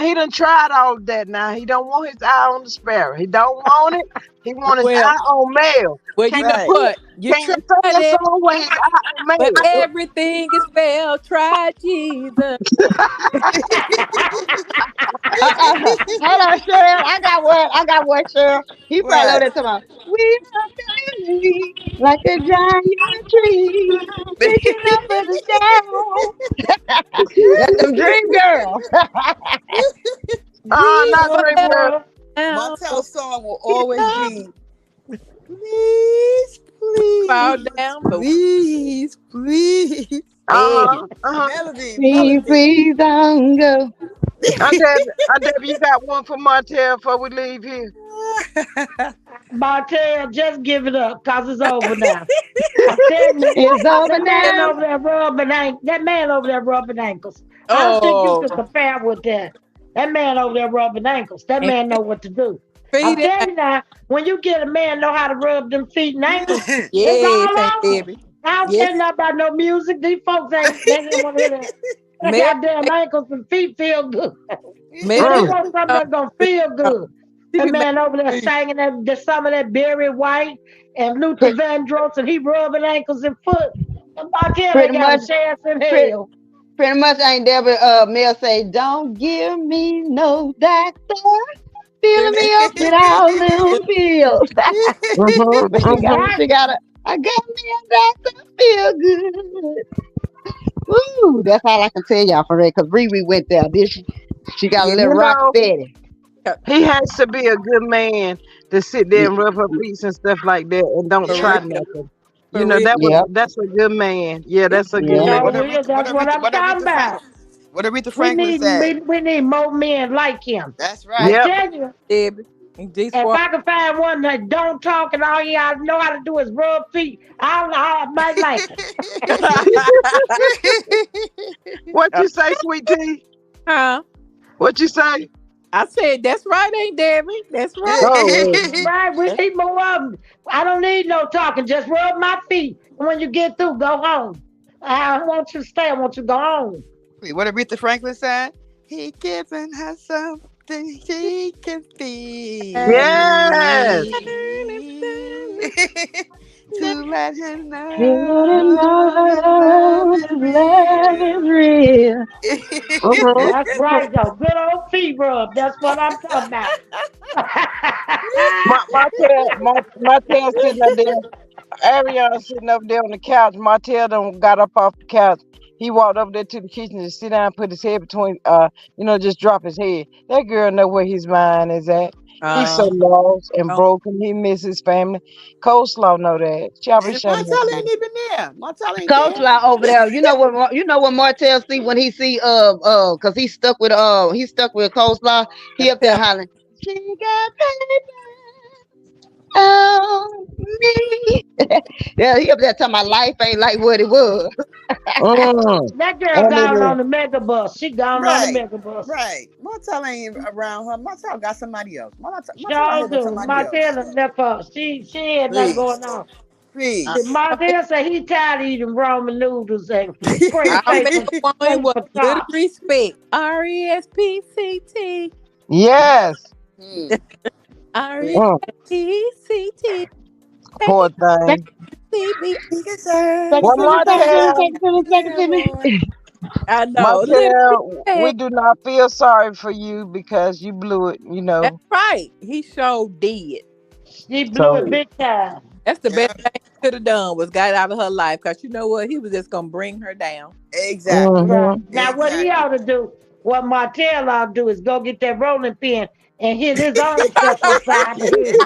He done tried all of that now. He don't want his eye on the sparrow. He don't want it. He want his Well, eye on Mel. well, you Can know you Right. sing, what? You can you tried sing a it, song with his eye on but Mel? everything is well. Try Jesus. Hold on, Cheryl. I got one. I got one, Cheryl. He probably over What? there talking about, we are family, like a giant tree, reaching up for the sky. That's them dream girl. Not Fall dream girl. down, Martel's song will get always up, be, please, fall please, down, but please, please. baby. Uh-huh. Melody, Please, melody. please don't go. Debbie, you got one for Martel before we leave here. Martell, just give it up, cause it's over now. I'm telling you, It's over that man now. over there rubbing that man over there rubbing ankles. I don't think you Oh, can compare with that. That man over there rubbing ankles. That and man know what to do. I'm feed it. telling you now, when you get a man know how to rub them feet and ankles, it's Yes, Aunt all over. Debbie. I don't Yes, care nothing about no music. These folks ain't they didn't want to hear that. That Mel. goddamn ankles and feet feel good. Mel Yeah, they Mm. want something that's gonna feel good. She That be making man over there me singing that some of that Barry White and Luther Pretty, Vandross, and he rubbing ankles and foot. I tell they pretty got a much, chance in pretty, hell. pretty much ain't Deborah Mel say, don't give me no doctor, hear filling me. me up with all them pills. But Mm-hmm. Right? she got I got me a doctor, feel good. Woo, that's all I can tell y'all for that, because Riri went there, did she? She got a Yeah. little You rock know, steady. he has to be a good man to sit there Yeah, and rub her feet and stuff like that and don't For try real. Yeah. nothing. You For know, real. yep, that's a good man. Yeah, He that's a good yep. man. So What we, that's what I'm talking about. What Aretha Franklin said. We need more men like him. That's I right. Yep. tell you, Debbie. And G if Swap. I can find one that don't talk and all he know how to do is rub feet, I might like him. What you say, sweet tea? Huh? What you say? I said, that's right, Ain't Debbie. That's right. Oh, Right, we That's need more of them. I don't need no talking. Just rub my feet. And when you get through, go home. I don't want you to stay. I want you to go home. Wait, what Aretha Franklin said? He giving her something she can right. yes. feel. To let him You wouldn't know know his this love is love real. is Mm-hmm. That's real. right, though. Good old feet rub. That's what I'm talking about. Martel sitting up there. Ariana sitting up there on the couch. Martel done got up off the couch. He walked over there to the kitchen to sit down, put his head between, just drop his head. That girl know where his mind is at. He's so Uh, lost and oh, broken. He miss his family. Coleslaw know that. Y'all be And shutting Montel up. ain't even there. Montel ain't there. Coleslaw over there. You know what Martell see when he see cause he's stuck with coleslaw. He up there tell hollering, she got paper on me. Yeah, he up there talking my life ain't like what it was. Mm. That girl And it gone is. on the mega bus. She gone on the Right. mega bus. Right. Montel Martel ain't around her. Martel got somebody else. Martel out Y'all here with do. somebody else. Martell done left her. She ain't nothing Please, going on. Uh, please. Martell said he tired of eating ramen noodles and scrape I'll make paper, one paper with a little towel. respect. RESPCT. Yes. Hmm. Mm, RESPCT. Take poor it back thing. to CB. He Well, deserves Take it to me, Martell, take it to me, take it yeah, to me. boy. I know. Little Martell, we respect. do not feel sorry for you because you blew it, That's right. He sure did. She blew it So, big time. That's the Yeah, best thing he could have done was got out of her life. Cause you know what? He was just gonna bring her down. exactly. Right. hmm Now, what he Exactly. ought to do, what Martell ought to do is go get that rolling pin and hit his own self upside the head.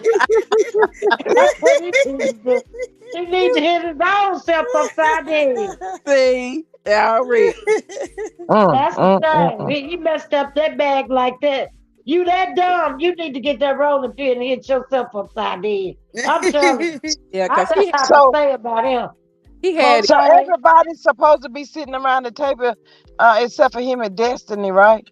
That's what he needs to do. He needs to hit his own self upside the head. See, already. That's the thing. He messed up that bag like that. You that dumb. You need to get that rolling pin and hit yourself upside the head. I'm telling you. Yeah, I cause just have to So, say about him. he had it. so Cocaine. everybody's supposed to be sitting around the table, except for him and Destiny, right?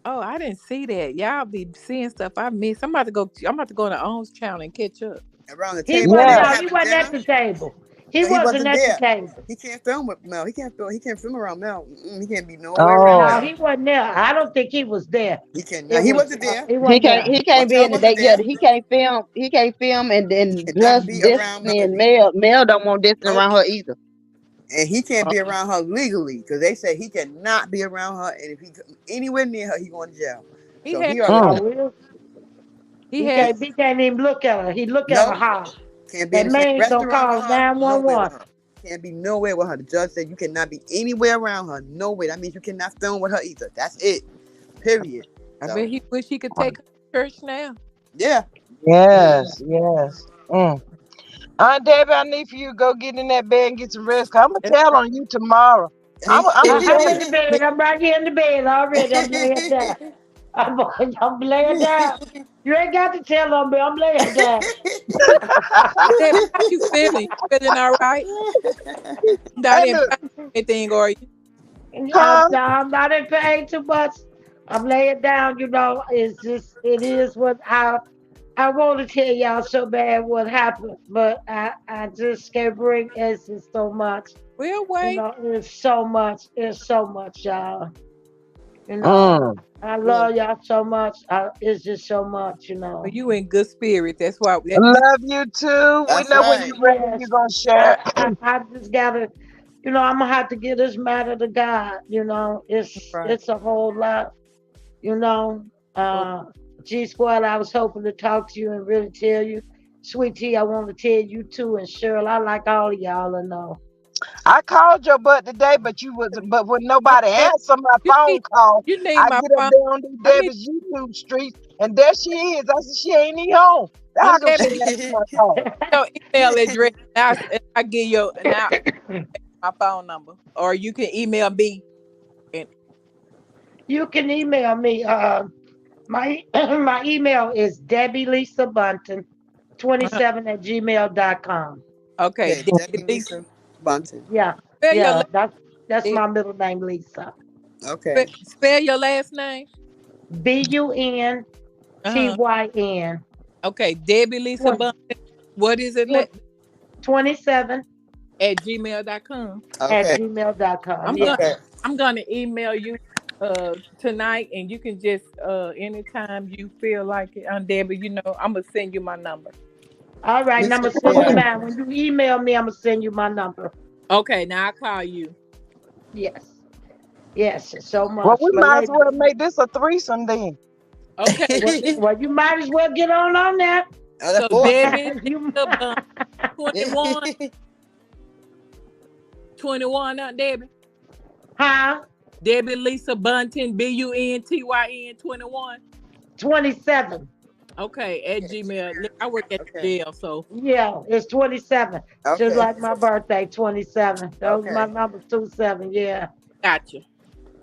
Oh, I didn't see that. Y'all be seeing stuff I missed. I'm about to go. I'm about to go on the Owns channel and catch up. Around the He table, wasn't. they Yeah. were No, he having wasn't at dinner. the table. He No, he wasn't wasn't at the there. table. He can't film with Mel. He can't film. He can't film around Mel. He can't be nowhere around Oh, No, Mel. he wasn't there. I don't think he was there. He can. Now It he was. wasn't there. He He wasn't can't there. he can't be Martel in the wasn't day. Yeah, there. he can't film. He can't film, and He then plus cannot be around Destiny and Melody. Mel don't want Destiny Nope. around her either. And he can't Oh, be around her legally because they say he cannot be around her, and if he anywhere near her, he going to jail. he So had. he already mm, know. No, Will. He He had. can't. He can't even look at her. He look at her No, hard. can't be in That the same man gonna restaurant with call her. Nowhere with 911. her. Can't be nowhere with her. The judge said you cannot be anywhere around her. No way. That means you cannot film with her either. That's it. Period. I bet So he wish he could take her to church now. yeah. yes, yes. Aunt Debbie, I need for you to go get in that bed and get some rest. Cause I'm gonna That's tell right. on you tomorrow. I'm gonna I'm tell in you. the bed. I'm right here in the bed already. I'm laying down. I'm laying down. You ain't got to tell on me. I'm laying down. Debbie, how you feeling? You feeling all right? Not Hey, in look, pain or anything, are you? huh? I'm not in pain too much. I'm laying down. It's just it is what I want to tell y'all so bad what happened, but I just can't bring Essence so much. We'll wait. It's so much. It's so much, y'all. You know, Mm. I Well, love y'all so much. It's just so much. Well, you in good spirit. That's why. We Love you too. We that's know when right. you're ready, Yes, you're gonna share. I just gotta. I'm gonna have to give this matter to God. right. It's a whole lot. You know, Well, uh, G Squad. I was hoping to talk to you and really tell you, Sweet Tea. I want to tell you too, and Cheryl. I like all of y'all to know. I called your butt today, but when I nobody know answered my you need. phone call, You need I my get up phone. there on these I need Debbie's YouTube streets, and there she is. I said she ain't even home. How come she Debbie ain't answer my call? your email address. I give you now my phone number, or you can email me. And You can email me. My my email is Debbie Lisa Bunton uh, 27 at gmail.com. okay, Okay, Debbie Debbie Lisa. Lisa Bunton. Yeah, Spell your yeah, last that's name. my middle name, Lisa. Okay. Spell your last name. Buntyn. Uh huh. Okay, Debbie Lisa 20, Bun. What is it? 27 At gmail.com. at Okay. gmail.com. I'm gonna Yeah. Okay. I'm gonna email you tonight, and you can just anytime you feel like it, Debbie. I'm gonna send you my number. All right, and I'm Lisa. gonna send you Yeah. mine. When you email me, I'm gonna send you my number. Okay, now I call you. Yes. Yes, so Well, much. we But might as lady, well make this a threesome then. Okay, well, you might as well get on that. Oh, the so fourth. Debbie You Lisa Bun 21, 21 Debbie. huh? Debbie Lisa Bunton Buntyn 21. 27. Okay, at Gmail. Look, I work at Okay. the jail, so Yeah, it's 27. Just Okay. like my birthday, 27. Those are my Okay. numbers, 27. Yeah. gotcha.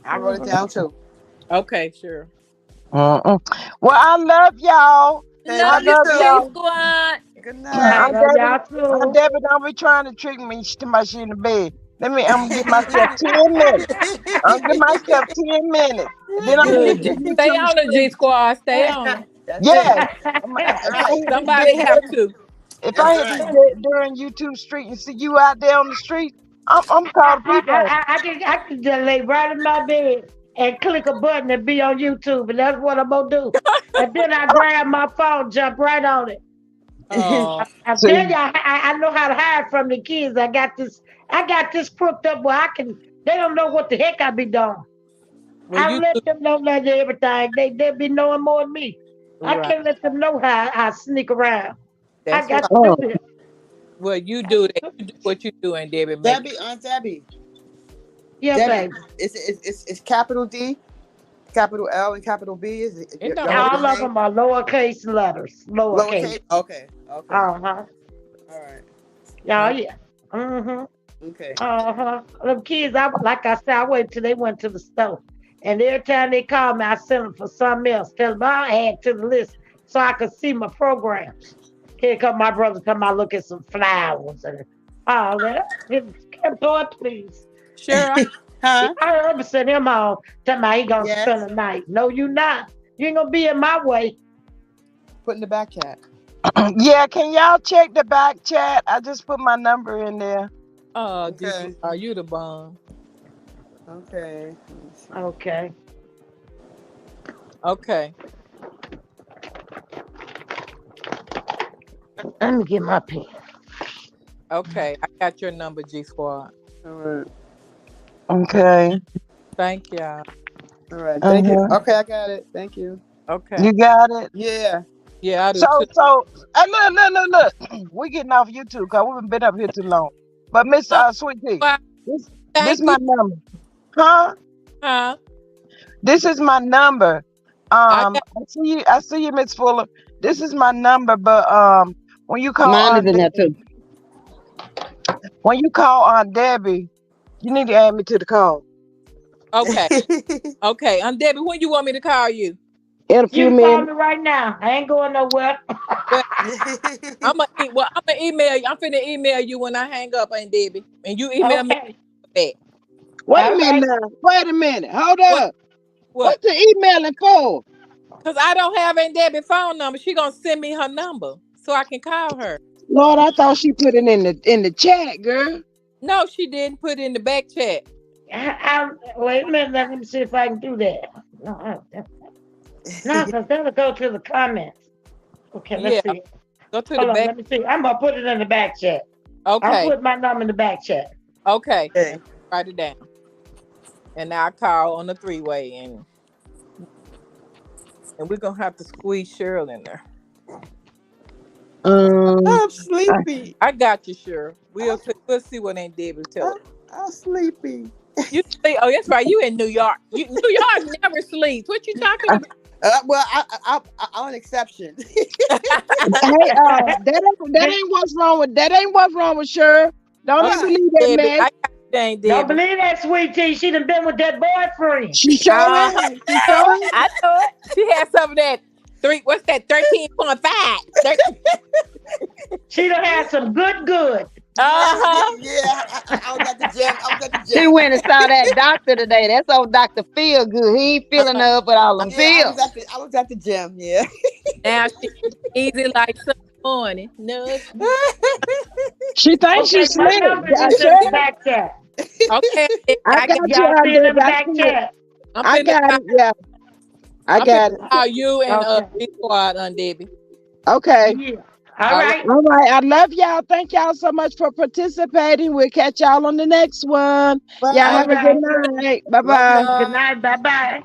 I wrote it Mhm. down too. Okay, sure. Mm-mm. Well, I love y'all. Okay, I Love love you you, love G too. y'all. Squad. Good I night. Aunt love Debbie, y'all Aunt too. Debbie, don't be trying to trick me to my shit in the bed. I'm gonna give myself 10 minutes. I'm gonna give myself 10 minutes. Then I'm gonna hit Good. the Stay YouTube on the G street. Squad. Stay on it. That's Yes. it. That's If I right. hit this Somebody have to. if I That's hit this right. during YouTube street and see you out there on the street, I'm calling people. I can just lay right in my bed and click a button and be on YouTube, and that's what I'm gonna do. And then I grab my phone, jump right on it. Oh, I tell See, you, I know how to hide from the kids. I got this crooked up where I can. They don't know what the heck I be doing. well, I you let do them know that everything. They be knowing more than me. I right. can't let them know how I sneak around. I That's got right. to do oh, this. Well, you do that. You do what you do, and Debbie make it. Debbie, Aunt Debbie, Yeah, Debbie. baby. It's capital D, capital L, and capital B. Is it, It y'all don't know matter. his All of name? them are lowercase letters. Lowercase. Lowercase. Okay. Okay. Uh-huh. All right. Yeah, No. yeah. Mm-hmm. Okay. Uh-huh. Them kids, like I said, I waited till they went to the store. And every time they called me, I sent them for something else. Tell them I add to the list so I could see my programs. Here come my brother come out look at some flowers and all that. Lord, please. Sure. Huh? I heard him send him home. Tell me he gonna spend Yes. the night. No, you not. You ain't gonna be in my way. Put in the back chat. yeah. Can y'all check the back chat? I just put my number in there. Oh, G Okay. Squad, you the bomb. Okay. Let me see. Okay. Okay. Let me get my pen. Okay. I got your number, G Squad. All right. Okay. Thank y'all. All right. Thank you. Uh-huh. Okay, I got it. Thank you. Okay. You got it. Yeah. Yeah, I do So too. so look. We getting off YouTube because we've been up here too long. But Miss Oh, Sweet Pea, wow. this Thank you. my number. Huh? Huh? This is my number. I got. I see you, Miss Fuller. This is my number, but when you call Mine is on in there too. when you call on Debbie, you need to add me to the call. Okay. Okay. Debbie, when you want me to call you? In a You few can call me minutes. right now. I ain't going nowhere. Well, I'm gonna email you. I'm finna email you when I hang up, Aunt Debbie, and you email me Okay. back. Wait a All minute right. now. Wait a minute. Hold What? up. What? What's the emailing for? Cause I don't have Aunt Debbie's phone number. She gonna send me her number so I can call her. Lord, I thought she put it in the chat, girl. No, she didn't put it in the back chat. Wait a minute. Let me see if I can do that. No, because that'll go to the comments. Okay, let's Yeah. see. Go to the Hold on. back. Let me see. I'm going to put it in the back chat. I'm Okay. putting my number in the back chat. Okay. Okay. Write it down. And I'll call on the 3-way and we're gonna have to squeeze Cheryl in there. Um, I'm sleepy. I got you, Cheryl. We'll see what Aunt Debbie tell I'm, us. I'm sleepy. You say, oh, that's right. You in New York. New York never sleeps. What you talking about? Well, I'm an exception. hey, that ain't what's wrong with Cheryl. Don't Okay, even What? believe that Debbie. mess. I got you, Aunt Don't Debbie. believe that, sweet tea. She done been with that boyfriend. She sure Uh, has. She sure has. I know it. She had some of that what's that, 13.5? She done had some good. Uh-huh. Yeah. I was at the gym. I was at the She gym. went and saw that doctor today. That's old Dr. Feel Good. He ain't feeling her up with all them Yeah, pills. I was at the gym. Yeah. Now she easy like Sunday morning. No. She thinks Okay, she's my slick. number is in the Cheryl, back chat. Okay, I I got got. you Y'all out see it there. in the back chat? I'm I finna got call, it. Yeah, I I'm finna got it. call you and Okay. Big Squad, Aunt Debbie. Okay. Yeah. All All right. right. All right. I love y'all. Thank y'all so much for participating. We'll catch y'all on the next one. Y'all All have Bye. a good right. night. Bye Love bye. Good y'all. night. Bye-bye.